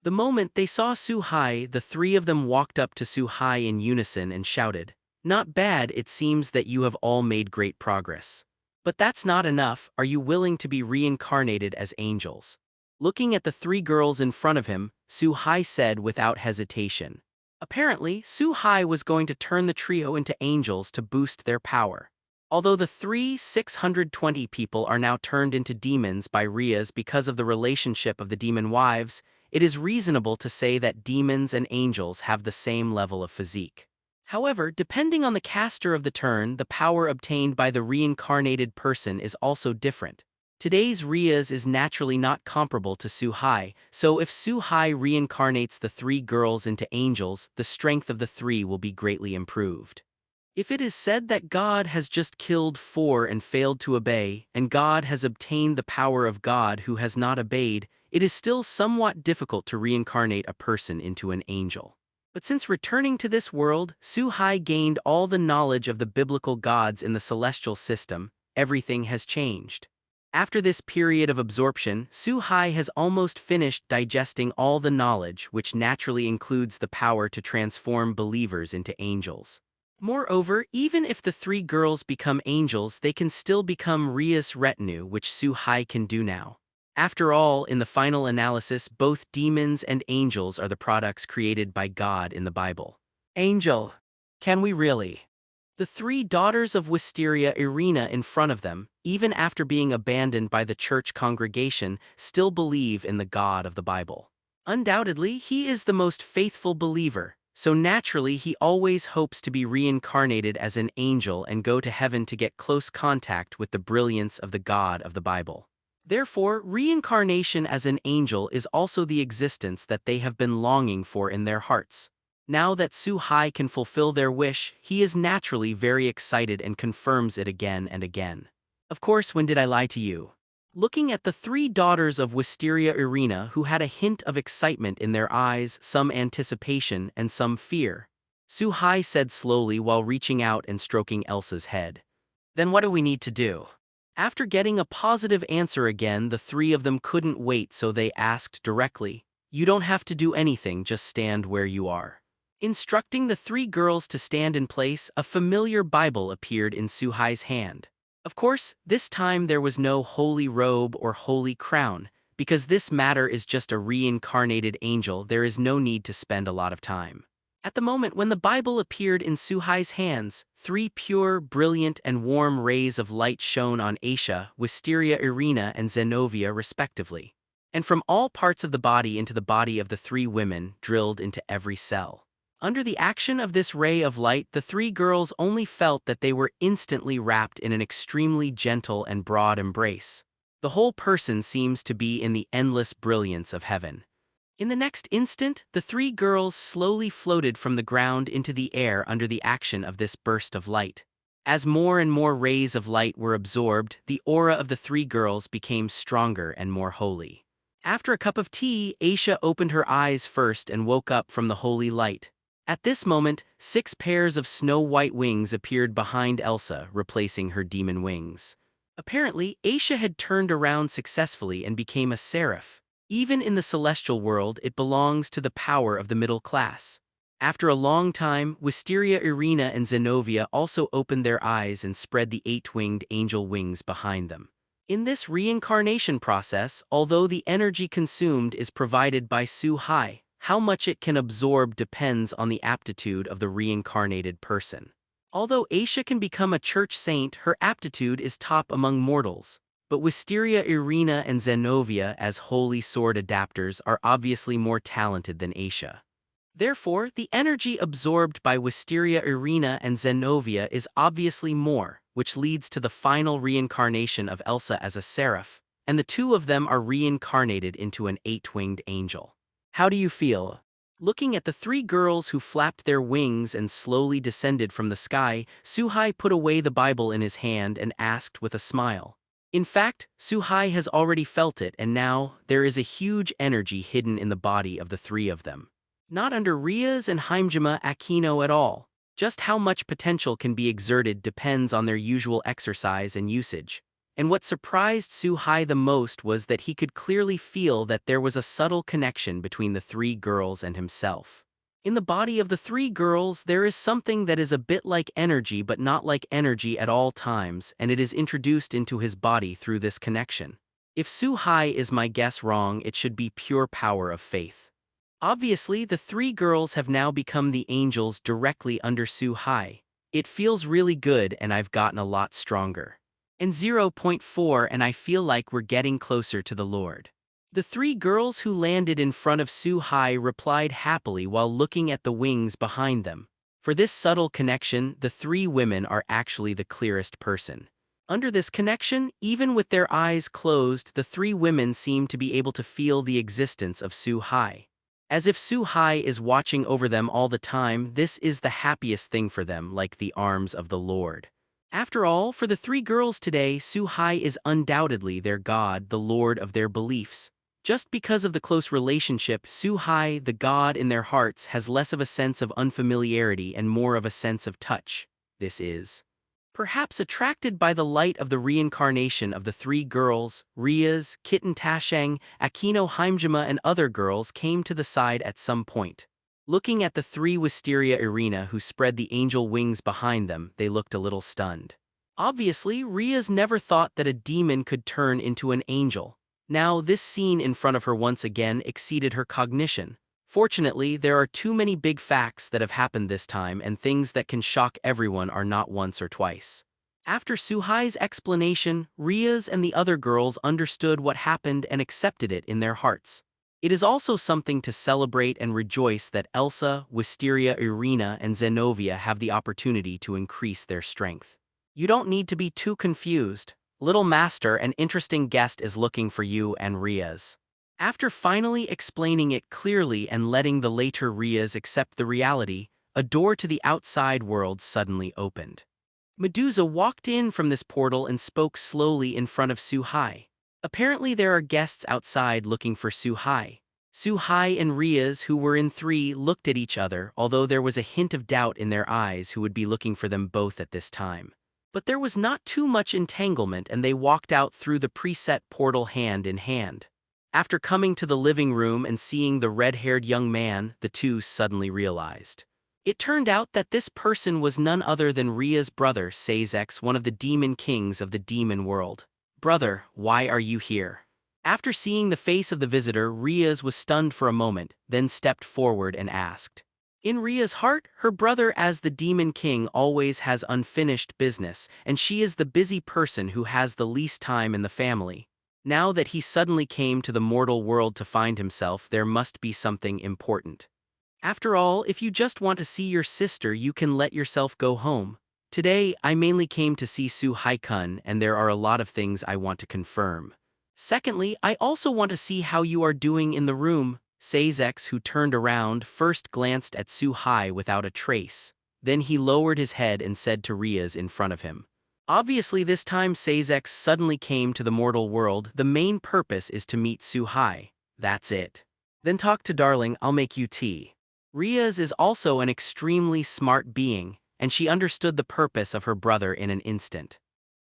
The moment they saw Suhai, the three of them walked up to Suhai in unison and shouted, "Not bad, it seems that you have all made great progress. But that's not enough, are you willing to be reincarnated as angels?" Looking at the three girls in front of him, Suhai said without hesitation. Apparently, Suhai was going to turn the trio into angels to boost their power. Although the 620 people are now turned into demons by Rias because of the relationship of the demon wives, it is reasonable to say that demons and angels have the same level of physique. However, depending on the caster of the turn, the power obtained by the reincarnated person is also different. Today's Rias is naturally not comparable to Suhai, so if Suhai reincarnates the three girls into angels, the strength of the three will be greatly improved. If it is said that God has just killed 4 and failed to obey, and God has obtained the power of God who has not obeyed, it is still somewhat difficult to reincarnate a person into an angel. But since returning to this world, Suhai gained all the knowledge of the biblical gods in the celestial system, everything has changed. After this period of absorption, Suhai has almost finished digesting all the knowledge, which naturally includes the power to transform believers into angels. Moreover, even if the three girls become angels, they can still become Rias' retinue, which Suhai can do now. After all, in the final analysis, both demons and angels are the products created by God in the Bible. Angel. Can we really? The three daughters of Wisteria Irina in front of them, even after being abandoned by the church congregation, still believe in the God of the Bible. Undoubtedly, he is the most faithful believer. so naturally he always hopes to be reincarnated as an angel and go to heaven to get close contact with the brilliance of the God of the Bible. Therefore, reincarnation as an angel is also the existence that they have been longing for in their hearts. Now that Su-hai can fulfill their wish, he is naturally very excited and confirms it again and again. Of course, when did I lie to you? Looking at the three daughters of Wisteria Irina who had a hint of excitement in their eyes, some anticipation and some fear, Su-hai said slowly while reaching out and stroking Elsa's head. Then what do we need to do? After getting a positive answer again, the three of them couldn't wait, so they asked directly, "You don't have to do anything, just stand where you are." Instructing the three girls to stand in place, a familiar Bible appeared in Su-hai's hand. Of course, this time there was no holy robe or holy crown. Because this matter is just a reincarnated angel, there is no need to spend a lot of time. At the moment when the Bible appeared in Su-hai's hands, three pure, brilliant, and warm rays of light shone on Aisha, Wisteria Irina, and Zenobia respectively. And from all parts of the body into the body of the three women, drilled into every cell. Under the action of this ray of light, the three girls only felt that they were instantly wrapped in an extremely gentle and broad embrace. The whole person seems to be in the endless brilliance of heaven. In the next instant, the three girls slowly floated from the ground into the air under the action of this burst of light. As more and more rays of light were absorbed, the aura of the three girls became stronger and more holy. After a cup of tea, Aisha opened her eyes first and woke up from the holy light. At this moment, 6 pairs of snow-white wings appeared behind Elsa, replacing her demon wings. Apparently, Aisha had turned around successfully and became a seraph. Even in the celestial world, it belongs to the power of the middle class. After a long time, Wisteria Irina and Zenobia also opened their eyes and spread the 8-winged angel wings behind them. In this reincarnation process, although the energy consumed is provided by Su-hai, how much it can absorb depends on the aptitude of the reincarnated person. Although Aisha can become a church saint, her aptitude is top among mortals. But Wisteria Irina and Zenobia as holy sword adapters are obviously more talented than Aisha. Therefore, the energy absorbed by Wisteria Irina and Zenobia is obviously more, which leads to the final reincarnation of Elsa as a seraph, and the two of them are reincarnated into an 8-winged angel. How do you feel? Looking at the three girls who flapped their wings and slowly descended from the sky, Su-hai put away the Bible in his hand and asked with a smile. In fact, Su-hai has already felt it, and now there is a huge energy hidden in the body of the three of them. Not under Ria's and Hajime Aquino at all. Just how much potential can be exerted depends on their usual exercise and usage. And what surprised Su-hai the most was that he could clearly feel that there was a subtle connection between the three girls and himself. In the body of the three girls, there is something that is a bit like energy but not like energy at all times, and it is introduced into his body through this connection. If Su-hai is my guess wrong, it should be pure power of faith. Obviously, the three girls have now become the angels directly under Su-hai. It feels really good, and I've gotten a lot stronger. And 0.4, and I feel like we're getting closer to the Lord. The three girls who landed in front of Su-hai replied happily while looking at the wings behind them. For this subtle connection, the three women are actually the clearest person. Under this connection, even with their eyes closed, the three women seem to be able to feel the existence of Su-hai. As if Su-hai is watching over them all the time, this is the happiest thing for them, like the arms of the Lord. After all, for the three girls today, Su-hai is undoubtedly their god, the lord of their beliefs. Just because of the close relationship, Su-hai, the god in their hearts, has less of a sense of unfamiliarity and more of a sense of touch. This is perhaps attracted by the light of the reincarnation of the three girls. Ria's, Kitten Tasheng, Aquino Hajime and other girls came to the side at some point. Looking at the three Wisteria Irina who spread the angel wings behind them, they looked a little stunned. Obviously, Ria's never thought that a demon could turn into an angel. Now, this scene in front of her once again exceeded her cognition. Fortunately, there are too many big facts that have happened this time, and things that can shock everyone are not once or twice. After Su-hai's explanation, Ria's and the other girls understood what happened and accepted it in their hearts. It is also something to celebrate and rejoice that Elsa, Wisteria, Irina, and Zenobia have the opportunity to increase their strength. You don't need to be too confused. Little Master, an interesting guest, is looking for you and Riaz. After finally explaining it clearly and letting the later Riaz accept the reality, a door to the outside world suddenly opened. Medusa walked in from this portal and spoke slowly in front of Suhai. Apparently there are guests outside looking for Suhai. Suhai and Riaz, who were in three, looked at each other, although there was a hint of doubt in their eyes who would be looking for them both at this time. But there was not too much entanglement and they walked out through the preset portal hand in hand. After coming to the living room and seeing the red-haired young man, the two suddenly realized. It turned out that this person was none other than Ria's brother, Sazex, one of the demon kings of the demon world. "Brother, why are you here?" After seeing the face of the visitor, Riaz was stunned for a moment, then stepped forward and asked. In Ria's heart, her brother as the demon king always has unfinished business, and she is the busy person who has the least time in the family. Now that he suddenly came to the mortal world to find himself, there must be something important. After all, if you just want to see your sister, you can let yourself go home. Today, I mainly came to see Su Haikun, and there are a lot of things I want to confirm. Secondly, I also want to see how you are doing in the room. Sazex, who turned around, first glanced at Su Hai without a trace. Then he lowered his head and said to Riaz in front of him. Obviously this time Sazex suddenly came to the mortal world. The main purpose is to meet Su Hai. That's it. Then talk to darling, I'll make you tea. Riaz is also an extremely smart being, and she understood the purpose of her brother in an instant.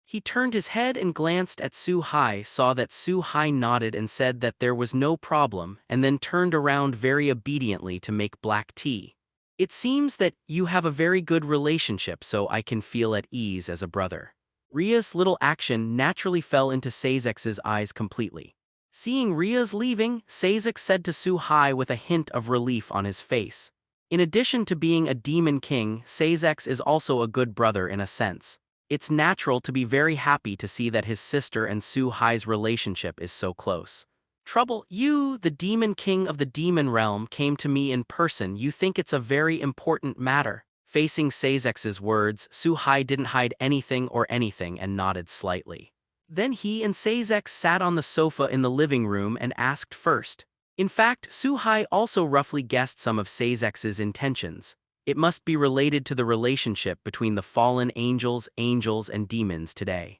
He turned his head and glanced at Su Hai, saw that Su Hai nodded and said that there was no problem, and then turned around very obediently to make black tea. It seems that you have a very good relationship, so I can feel at ease as a brother. Ria's little action naturally fell into Sazex's eyes completely. Seeing Ria's leaving, Sazex said to Su Hai with a hint of relief on his face. In addition to being a demon king, Sazex is also a good brother in a sense. It's natural to be very happy to see that his sister and Su Hai's relationship is so close. Trouble, you, the demon king of the demon realm, came to me in person. You think it's a very important matter. Facing Sazex's words, Su Hai didn't hide anything and nodded slightly. Then he and Sazex sat on the sofa in the living room and asked first. In fact, Su Hai also roughly guessed some of Sazex's intentions. It must be related to the relationship between the fallen angels, and demons today.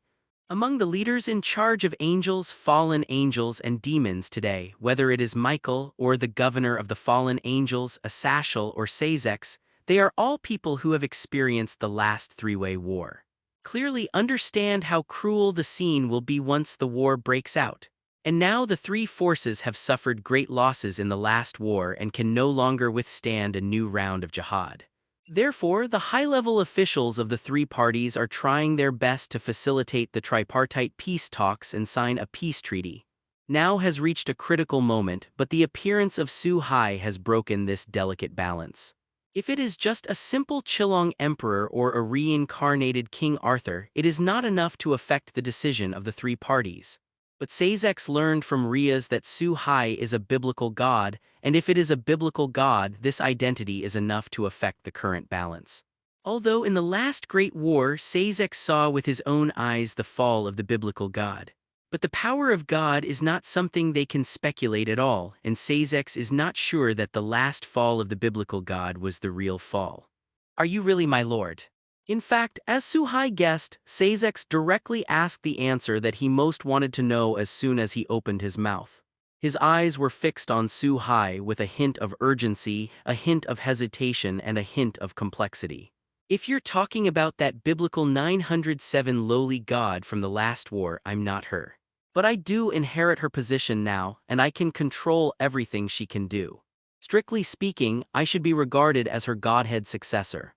Among the leaders in charge of angels, fallen angels, and demons today, whether it is Michael or the governor of the fallen angels, Asashel or Sazex, they are all people who have experienced the last three-way war. Clearly understand how cruel the scene will be once the war breaks out. And now the three forces have suffered great losses in the last war and can no longer withstand a new round of jihad. Therefore, the high-level officials of the three parties are trying their best to facilitate the tripartite peace talks and sign a peace treaty. Now has reached a critical moment, but the appearance of Su Hai has broken this delicate balance. If it is just a simple Qilong emperor or a reincarnated King Arthur, it is not enough to affect the decision of the three parties. But Sazex learned from Riaz that Su Hai is a biblical god, and if it is a biblical god, this identity is enough to affect the current balance. Although in the last great war, Sazex saw with his own eyes the fall of the biblical god. But the power of God is not something they can speculate at all, and Sazex is not sure that the last fall of the biblical god was the real fall. Are you really my lord? In fact, as Su Hai guessed, Sazex directly asked the answer that he most wanted to know as soon as he opened his mouth. His eyes were fixed on Su Hai with a hint of urgency, a hint of hesitation, and a hint of complexity. If you're talking about that biblical 907 lowly god from the last war, I'm not her. But I do inherit her position now, and I can control everything she can do. Strictly speaking, I should be regarded as her godhead successor.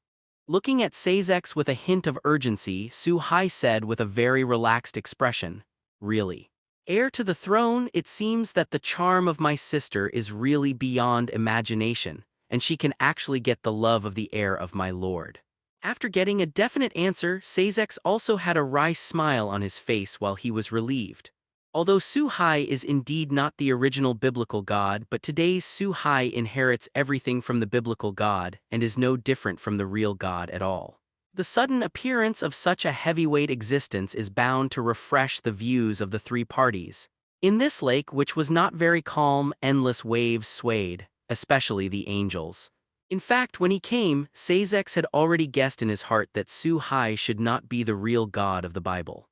Looking at Sazex with a hint of urgency, Su Hai said with a very relaxed expression, "Really? Heir to the throne, it seems that the charm of my sister is really beyond imagination, and she can actually get the love of the heir of my lord." After getting a definite answer, Sazex also had a wry smile on his face while he was relieved. Although Su-hai is indeed not the original biblical god, but today's Su-hai inherits everything from the biblical god and is no different from the real god at all. The sudden appearance of such a heavyweight existence is bound to refresh the views of the three parties. In this lake, which was not very calm, endless waves swayed, especially the angels. In fact, when he came, Sazex had already guessed in his heart that Su-hai should not be the real god of the Bible.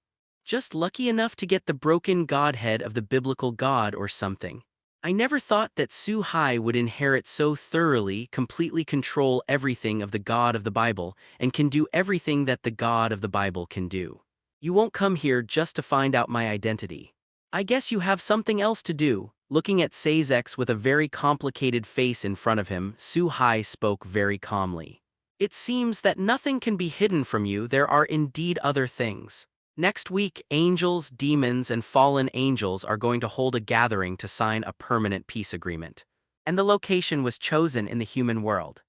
Just lucky enough to get the broken godhead of the biblical god or something. I never thought that Su-hai would inherit so thoroughly, completely control everything of the God of the Bible, and can do everything that the God of the Bible can do. You won't come here just to find out my identity. I guess you have something else to do. Looking at Sazex with a very complicated face in front of him, Su-hai spoke very calmly. It seems that nothing can be hidden from you. There are indeed other things. Next week, angels, demons, and fallen angels are going to hold a gathering to sign a permanent peace agreement. And the location was chosen in the human world.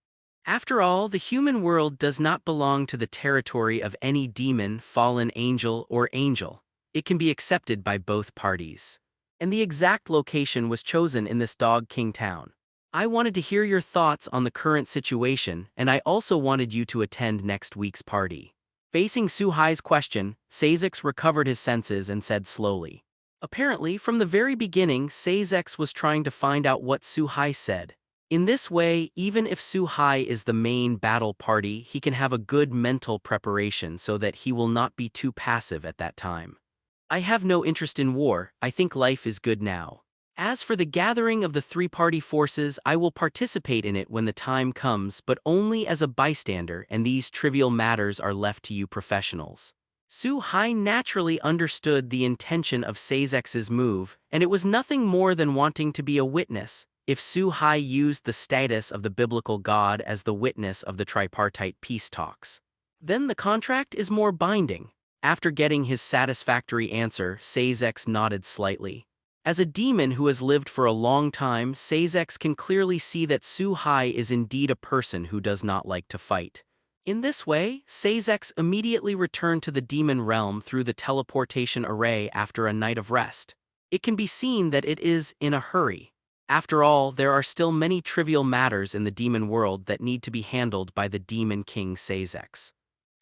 After all, the human world does not belong to the territory of any demon, fallen angel, or angel. It can be accepted by both parties. And the exact location was chosen in this Dog King town. I wanted to hear your thoughts on the current situation, and I also wanted you to attend next week's party. Facing Su-hai's question, Sazex recovered his senses and said slowly. Apparently, from the very beginning, Sazex was trying to find out what Su-hai said. In this way, even if Su-hai is the main battle party, he can have a good mental preparation so that he will not be too passive at that time. I have no interest in war. I think life is good now. As for the gathering of the three-party forces, I will participate in it when the time comes, but only as a bystander, and these trivial matters are left to you professionals. Su-hai naturally understood the intention of Sazex's move, and it was nothing more than wanting to be a witness. If Su-hai used the status of the biblical god as the witness of the tripartite peace talks, then the contract is more binding. After getting his satisfactory answer, Sazex nodded slightly. As a demon who has lived for a long time, Sazex can clearly see that Su-hai is indeed a person who does not like to fight. In this way, Sazex immediately returned to the demon realm through the teleportation array after a night of rest. It can be seen that it is in a hurry. After all, there are still many trivial matters in the demon world that need to be handled by the Demon King Sazex.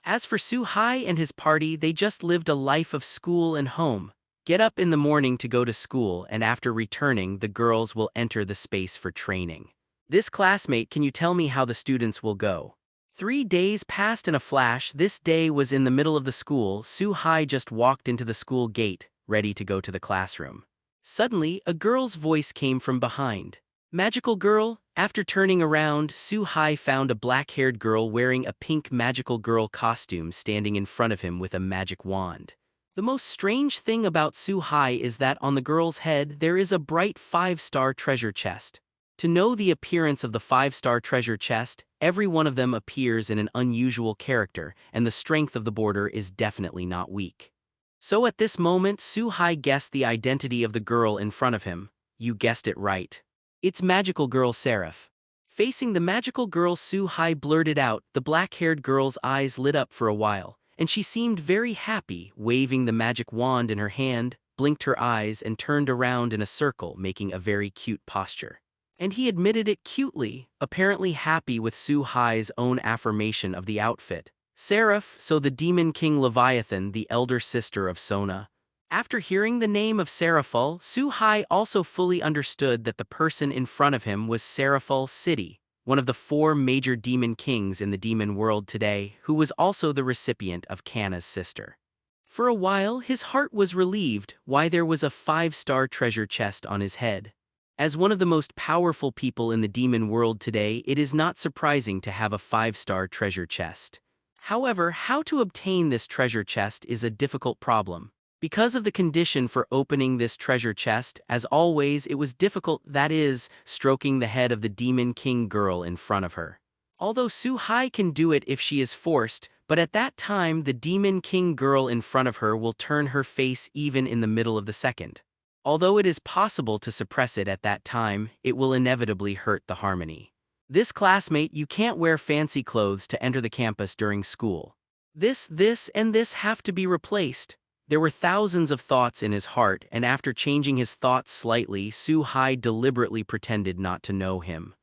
As for Su-hai and his party, they just lived a life of school and home. Get up in the morning to go to school, and after returning, the girls will enter the space for training. This classmate, can you tell me how the students will go? 3 days passed in a flash. This day was in the middle of the school. Su-hai just walked into the school gate, ready to go to the classroom. Suddenly, a girl's voice came from behind. Magical girl? After turning around, Su-hai found a black-haired girl wearing a pink magical girl costume standing in front of him with a magic wand. The most strange thing about Su-hai is that on the girl's head there is a bright 5-star treasure chest. To know the appearance of the 5-star treasure chest, every one of them appears in an unusual character, and the strength of the border is definitely not weak. So at this moment, Su-hai guessed the identity of the girl in front of him. You guessed it right. It's magical girl Seraph. Facing the magical girl, Su-hai blurted out. The black-haired girl's eyes lit up for a while, and she seemed very happy, waving the magic wand in her hand, blinked her eyes and turned around in a circle, making a very cute posture. And he admitted it cutely, apparently happy with Su-hai's own affirmation of the outfit. Seraph, so the Demon King Leviathan, the elder sister of Sona. After hearing the name of Seraphul, Su-hai also fully understood that the person in front of him was Seraphul City, one of the 4 major demon kings in the demon world today, who was also the recipient of Kanna's sister. For a while, his heart was relieved why there was a 5-star treasure chest on his head. As one of the most powerful people in the demon world today, it is not surprising to have a 5-star treasure chest. However, how to obtain this treasure chest is a difficult problem. Because of the condition for opening this treasure chest, as always it was difficult, that is, stroking the head of the Demon King girl in front of her. Although Su-hai can do it if she is forced, but at that time the Demon King girl in front of her will turn her face even in the middle of the second. Although it is possible to suppress it at that time, it will inevitably hurt the harmony. This classmate, you can't wear fancy clothes to enter the campus during school. This and this have to be replaced. There were thousands of thoughts in his heart, and after changing his thoughts slightly, Su-hai deliberately pretended not to know him.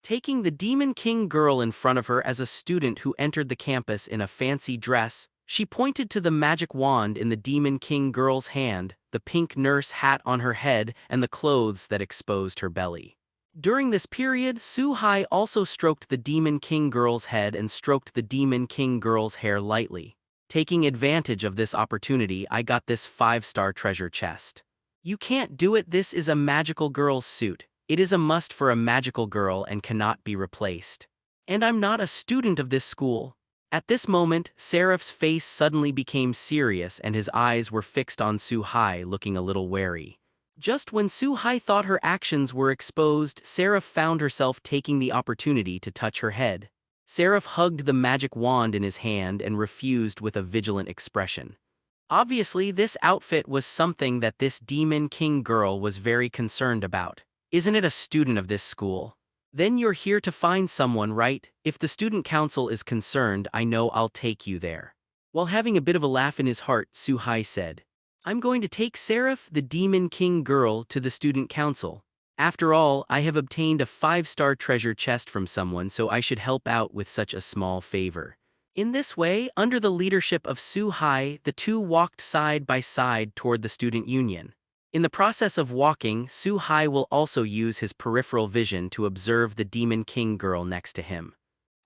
Taking the Demon King girl in front of her as a student who entered the campus in a fancy dress, she pointed to the magic wand in the Demon King girl's hand, the pink nurse hat on her head, and the clothes that exposed her belly. During this period, Su-hai also stroked the Demon King girl's head and stroked the Demon King girl's hair lightly. Taking advantage of this opportunity, I got this 5-star treasure chest. You can't do it. This is a magical girl's suit. It is a must for a magical girl and cannot be replaced. And I'm not a student of this school. At this moment, Seraph's face suddenly became serious and his eyes were fixed on Su-hai, looking a little wary. Just when Su-hai thought her actions were exposed, Seraph found herself taking the opportunity to touch her head. Seraph hugged the magic wand in his hand and refused with a vigilant expression. Obviously, this outfit was something that this Demon King girl was very concerned about. Isn't it a student of this school? Then you're here to find someone, right? If the student council is concerned, I know I'll take you there. While having a bit of a laugh in his heart, Su-hai said, I'm going to take Seraph, the Demon King girl, to the student council. After all, I have obtained a 5-star treasure chest from someone, so I should help out with such a small favor. In this way, under the leadership of Su-hai, the two walked side by side toward the student union. In the process of walking, Su-hai will also use his peripheral vision to observe the Demon King girl next to him.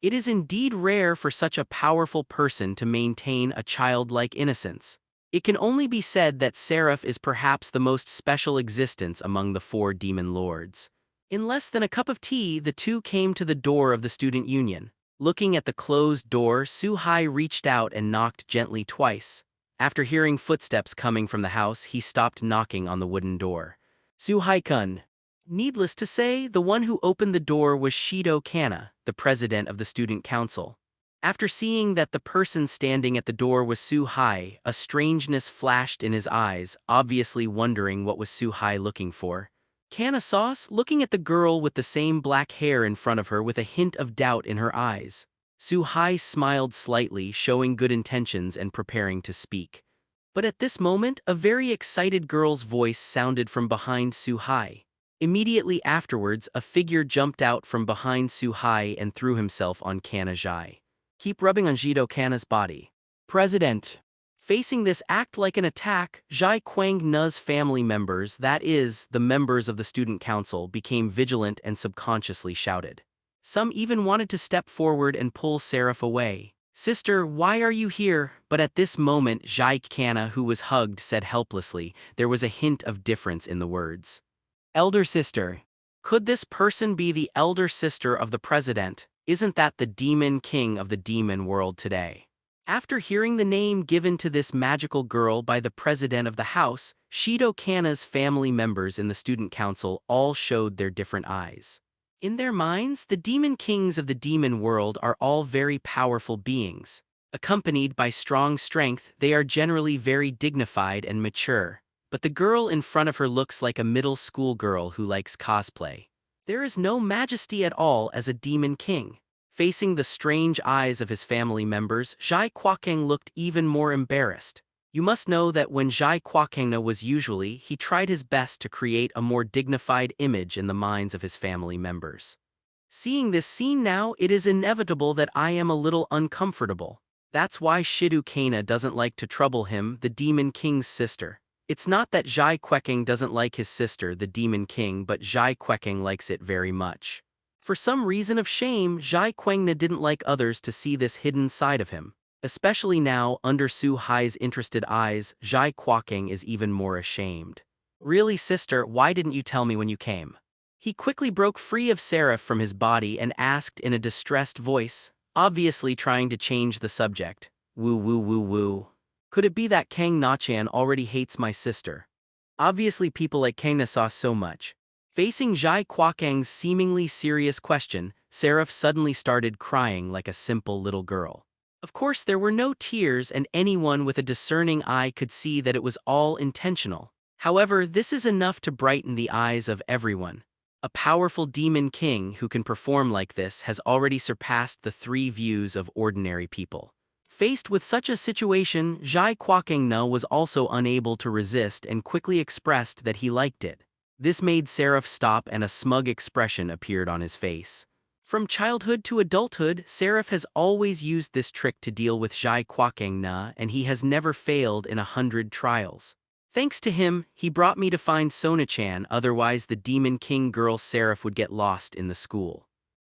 It is indeed rare for such a powerful person to maintain a childlike innocence. It can only be said that Seraph is perhaps the most special existence among the 4 demon lords. In less than a cup of tea, the two came to the door of the student union. Looking at the closed door, Su-hai reached out and knocked gently twice. After hearing footsteps coming from the house, he stopped knocking on the wooden door. Su-hai-kun. Needless to say, the one who opened the door was Shido Kana, the president of the student council. After seeing that the person standing at the door was Su-hai, a strangeness flashed in his eyes, obviously wondering what was Su-hai looking for. Kana sauce, looking at the girl with the same black hair in front of her with a hint of doubt in her eyes. Su-hai smiled slightly, showing good intentions and preparing to speak. But at this moment, a very excited girl's voice sounded from behind Su-hai. Immediately afterwards, a figure jumped out from behind Su-hai and threw himself on Kana-jai. Keep rubbing on Jido Kana's body. President. Facing this act like an attack, Zhai Quang-na's family members, that is, the members of the student council, became vigilant and subconsciously shouted. Some even wanted to step forward and pull Seraph away. Sister, why are you here? But at this moment, Zhai Kana, who was hugged, said helplessly. There was a hint of difference in the words. Elder sister. Could this person be the elder sister of the president? Isn't that the Demon King of the demon world today? After hearing the name given to this magical girl by the president of the house, Shido Kana's family members in the student council all showed their different eyes. In their minds, the demon kings of the demon world are all very powerful beings. Accompanied by strong strength, they are generally very dignified and mature. But the girl in front of her looks like a middle school girl who likes cosplay. There is no majesty at all as a demon king. Facing the strange eyes of his family members, Zhai Quakeng looked even more embarrassed. You must know that when Zhai Quakeng was he tried his best to create a more dignified image in the minds of his family members. Seeing this scene now, it is inevitable that I am a little uncomfortable. That's why Shido Kana doesn't like to trouble him, the Demon King's sister. It's not that Zhai Quakeng doesn't like his sister, the Demon King, but Zhai Quakeng likes it very much. For some reason of shame, Zhai Quangna didn't like others to see this hidden side of him. Especially now, under Su-hai's interested eyes, Zhai Quakeng is even more ashamed. Really, sister, why didn't you tell me when you came? He quickly broke free of Seraph from his body and asked in a distressed voice, obviously trying to change the subject. Woo woo woo woo. Could it be that Kang Na-chan already hates my sister? Obviously people like Kang Na-saw so much. Facing Zhai Quakeng's seemingly serious question, Seraph suddenly started crying like a simple little girl. Of course there were no tears and anyone with a discerning eye could see that it was all intentional. However, this is enough to brighten the eyes of everyone. A powerful demon king who can perform like this has already surpassed the 3 views of ordinary people. Faced with such a situation, Zhai Quackingna was also unable to resist and quickly expressed that he liked it. This made Seraph stop and a smug expression appeared on his face. From childhood to adulthood, Seraph has always used this trick to deal with Zhai Quackingna, and he has never failed in 100 trials. Thanks to him, he brought me to find Sona-chan, otherwise the Demon King girl Seraph would get lost in the school.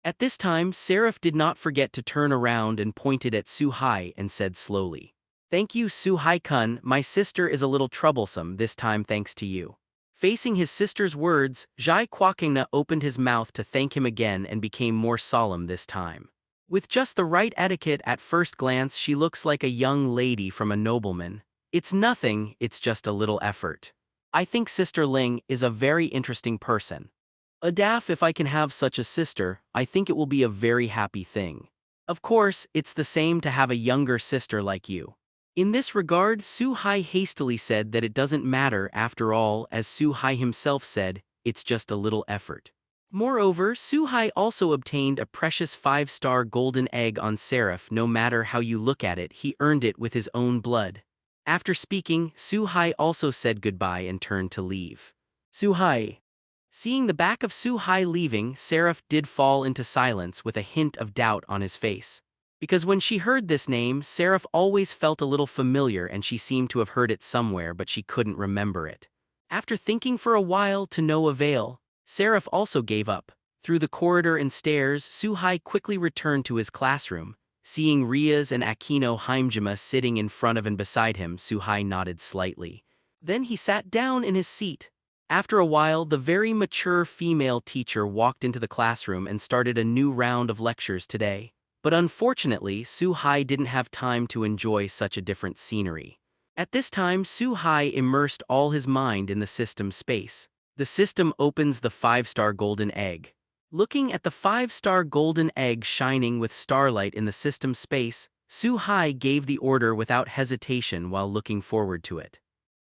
At this time, Seraph did not forget to turn around and pointed at Su-hai and said slowly, "Thank you, Su-hai-kun, my sister is a little troublesome this time thanks to you." Facing his sister's words, Zhai Quackingna opened his mouth to thank him again and became more solemn this time. With just the right etiquette at first glance she looks like a young lady from a nobleman. It's nothing, it's just a little effort. I think Sister Ling is a very interesting person. Adaf, if I can have such a sister, I think it will be a very happy thing. Of course, it's the same to have a younger sister like you. In this regard, Su-hai hastily said that it doesn't matter after all, as Su-hai himself said, it's just a little effort. Moreover, Su-hai also obtained a precious 5-star golden egg on Seraph. No matter how you look at it, he earned it with his own blood. After speaking, Su-hai also said goodbye and turned to leave. Su-hai. Seeing the back of Su-hai leaving, Seraph did fall into silence with a hint of doubt on his face. Because when she heard this name, Seraph always felt a little familiar and she seemed to have heard it somewhere but she couldn't remember it. After thinking for a while to no avail, Seraph also gave up. Through the corridor and stairs, Su-hai quickly returned to his classroom. Seeing Rias and Akino Haimjima sitting in front of and beside him, Su-hai nodded slightly. Then he sat down in his seat. After a while, the very mature female teacher walked into the classroom and started a new round of lectures today. But unfortunately, Su-hai didn't have time to enjoy such a different scenery. At this time, Su-hai immersed all his mind in the system space. The system opens the 5-star golden egg. Looking at the 5-star golden egg shining with starlight in the system space, Su-hai gave the order without hesitation while looking forward to it.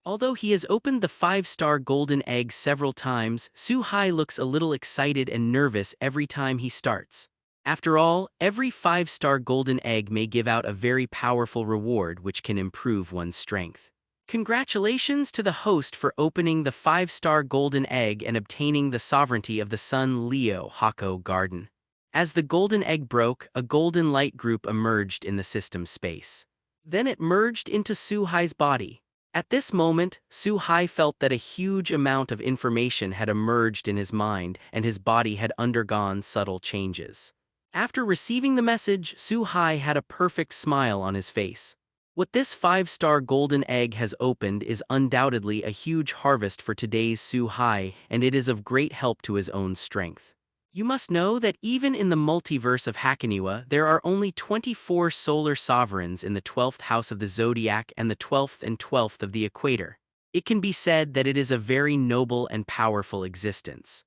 Although he has opened the 5-star golden egg several times, Su-hai looks a little excited and nervous every time he starts. After all, every 5-star golden egg may give out a very powerful reward which can improve one's strength. Congratulations to the host for opening the 5-star golden egg and obtaining the sovereignty of the Sun Leo Hako Garden. As the golden egg broke, a golden light group emerged in the system space. Then it merged into Su-hai's body. At this moment, Su-hai felt that a huge amount of information had emerged in his mind and his body had undergone subtle changes. After receiving the message, Su-hai had a perfect smile on his face. What this 5-star golden egg has opened is undoubtedly a huge harvest for today's Su-hai, and it is of great help to his own strength. You must know that even in the multiverse of Hakoniwa, there are only 24 solar sovereigns in the 12th house of the zodiac and the 12th and 12th of the equator. It can be said that it is a very noble and powerful existence.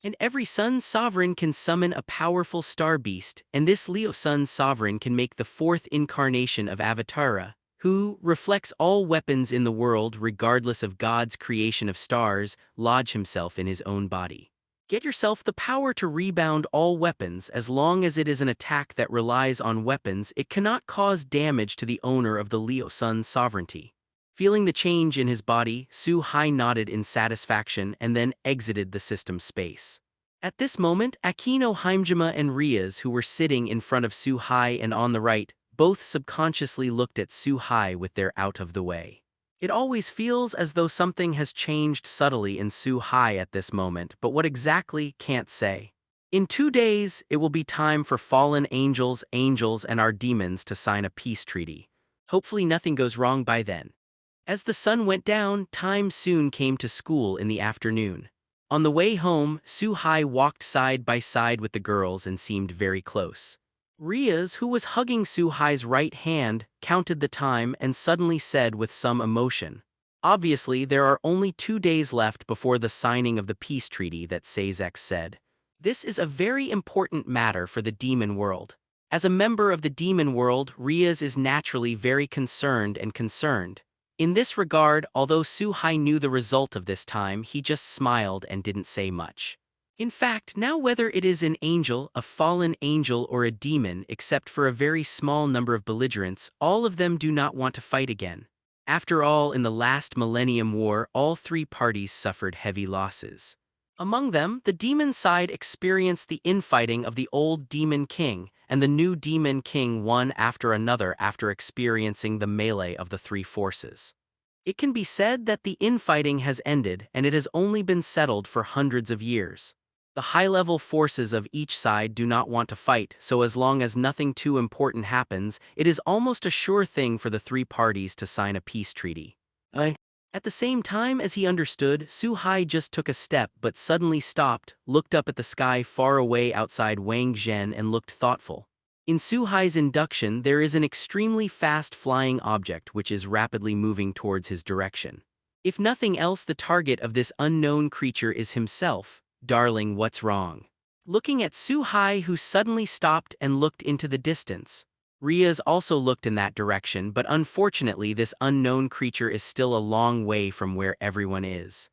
And every sun sovereign can summon a powerful star beast, and this Leo sun sovereign can make the 4th incarnation of Avatara, who reflects all weapons in the world regardless of God's creation of stars, lodge himself in his own body. Get yourself the power to rebound all weapons. As long as it is an attack that relies on weapons, it cannot cause damage to the owner of the Leo sun sovereignty. Feeling the change in his body, Su-hai nodded in satisfaction and then exited the system space. At this moment, Akino Haimjima and Rias, who were sitting in front of Su-hai and on the right, both subconsciously looked at Su-hai with their out of the way. It always feels as though something has changed subtly in Su-hai at this moment, but what exactly, can't say. In 2 days, it will be time for fallen angels, and our demons to sign a peace treaty. Hopefully nothing goes wrong by then. As the sun went down, time soon came to school in the afternoon. On the way home, Su-hai walked side by side with the girls and seemed very close. Rias, who was hugging Su-hai's right hand, counted the time and suddenly said with some emotion, "Obviously, there are only 2 days left before the signing of the peace treaty that Sazek said. This is a very important matter for the demon world." As a member of the demon world, Rias is naturally very concerned. In this regard, although Su-hai knew the result of this time, he just smiled and didn't say much. In fact, now whether it is an angel, a fallen angel, or a demon, except for a very small number of belligerents, all of them do not want to fight again. After all, in the last Millennium War, all three parties suffered heavy losses. Among them, the demon side experienced the infighting of the old demon king, and the new demon king one after another after experiencing the melee of the three forces. It can be said that the infighting has ended and it has only been settled for hundreds of years. The high-level forces of each side do not want to fight, so as long as nothing too important happens, it is almost a sure thing for the three parties to sign a peace treaty. At the same time as he understood, Su Hai just took a step but suddenly stopped, looked up at the sky far away outside Wang Zhen and looked thoughtful. In Su Hai's induction, there is an extremely fast flying object which is rapidly moving towards his direction. If nothing else, the target of this unknown creature is himself. Darling, what's wrong? Looking at Su Hai, who suddenly stopped and looked into the distance. Riaz also looked in that direction, but unfortunately this unknown creature is still a long way from where everyone is.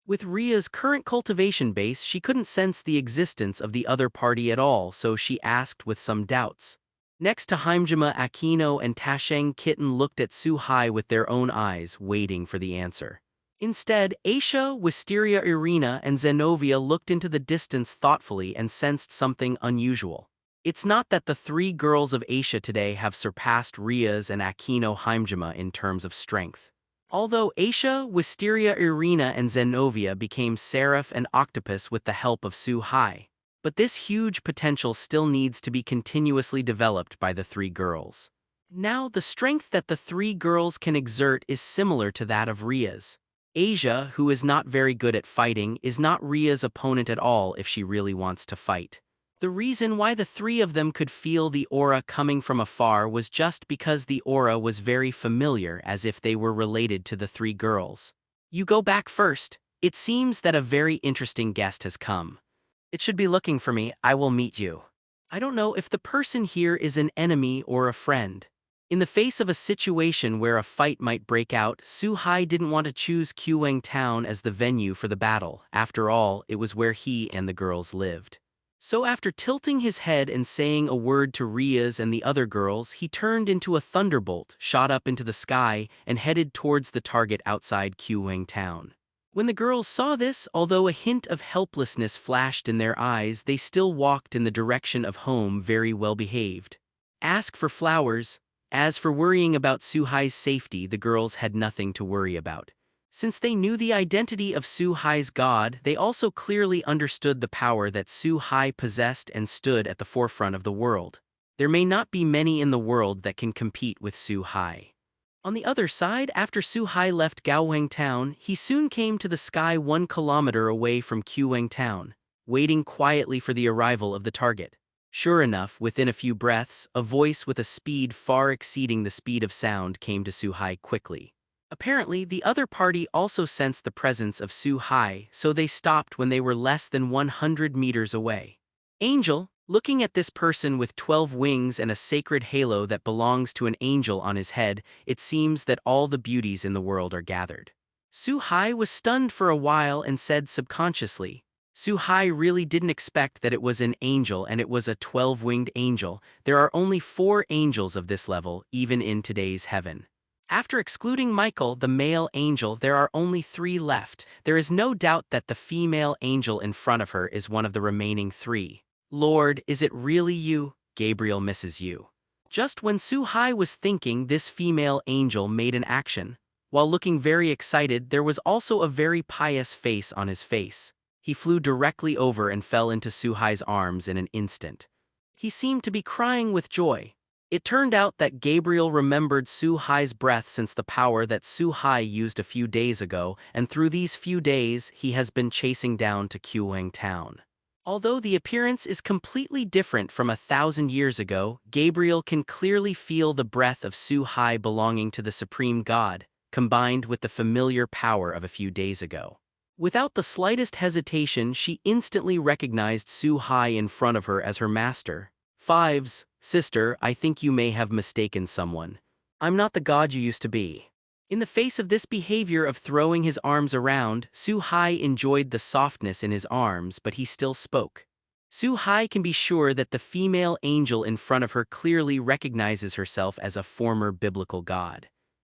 With Ria's current cultivation base, she couldn't sense the existence of the other party at all, so she asked with some doubts. Next to Haimjima, Aquino and Tasheng Kitten looked at Su Hai with their own eyes, waiting for the answer. Instead, Aisha, Wisteria Irina and Zenobia looked into the distance thoughtfully and sensed something unusual. It's not that the three girls of Aisha today have surpassed Riaz and Aquino Haimjima in terms of strength. Although Aisha, Wisteria Irina and Zenobia became Seraph and Octopus with the help of Su Hai. But this huge potential still needs to be continuously developed by the three girls. Now, the strength that the three girls can exert is similar to that of Riaz. Asia, who is not very good at fighting, is not Ria's opponent at all if she really wants to fight. The reason why the three of them could feel the aura coming from afar was just because the aura was very familiar, as if they were related to the three girls. You go back first. It seems that a very interesting guest has come. It should be looking for me. I will meet you. I don't know if the person here is an enemy or a friend. In the face of a situation where a fight might break out, Su Hai didn't want to choose Qwang Town as the venue for the battle. After all, it was where he and the girls lived. So after tilting his head and saying a word to Riaz and the other girls, he turned into a thunderbolt, shot up into the sky, and headed towards the target outside Qwang Town. When the girls saw this, although a hint of helplessness flashed in their eyes, they still walked in the direction of home, very well behaved. Ask for flowers. As for worrying about Su Hai's safety, the girls had nothing to worry about. Since they knew the identity of Su Hai's god, they also clearly understood the power that Su Hai possessed and stood at the forefront of the world. There may not be many in the world that can compete with Su Hai. On the other side, after Su Hai left Gaoheng Town, he soon came to the sky 1 kilometer away from Qwang Town, waiting quietly for the arrival of the target. Sure enough, within a few breaths, a voice with a speed far exceeding the speed of sound came to Su Hai quickly. Apparently, the other party also sensed the presence of Su Hai, so they stopped when they were less than 100 meters away. Angel, looking at this person with 12 wings and a sacred halo that belongs to an angel on his head, it seems that all the beauties in the world are gathered. Su Hai was stunned for a while and said subconsciously, Su Hai really didn't expect that it was an angel and it was a 12-winged angel. There are only 4 angels of this level, even in today's heaven. After excluding Michael, the male angel, there are only 3 left. There is no doubt that the female angel in front of her is one of the remaining 3. Lord, is it really you? Gabriel misses you. Just when Su Hai was thinking, this female angel made an action. While looking very excited, there was also a very pious face on his face. He flew directly over and fell into Su Hai's arms in an instant. He seemed to be crying with joy. It turned out that Gabriel remembered Su Hai's breath since the power that Su Hai used a few days ago, and through these few days he has been chasing down to Qwang Town. Although the appearance is completely different from 1,000 years ago, Gabriel can clearly feel the breath of Su Hai belonging to the Supreme God, combined with the familiar power of a few days ago. Without the slightest hesitation, she instantly recognized Su Hai in front of her as her master. Fives, sister, I think you may have mistaken someone. I'm not the god you used to be. In the face of this behavior of throwing his arms around, Su-hai enjoyed the softness in his arms, but he still spoke. Su-hai can be sure that the female angel in front of her clearly recognizes herself as a former biblical god.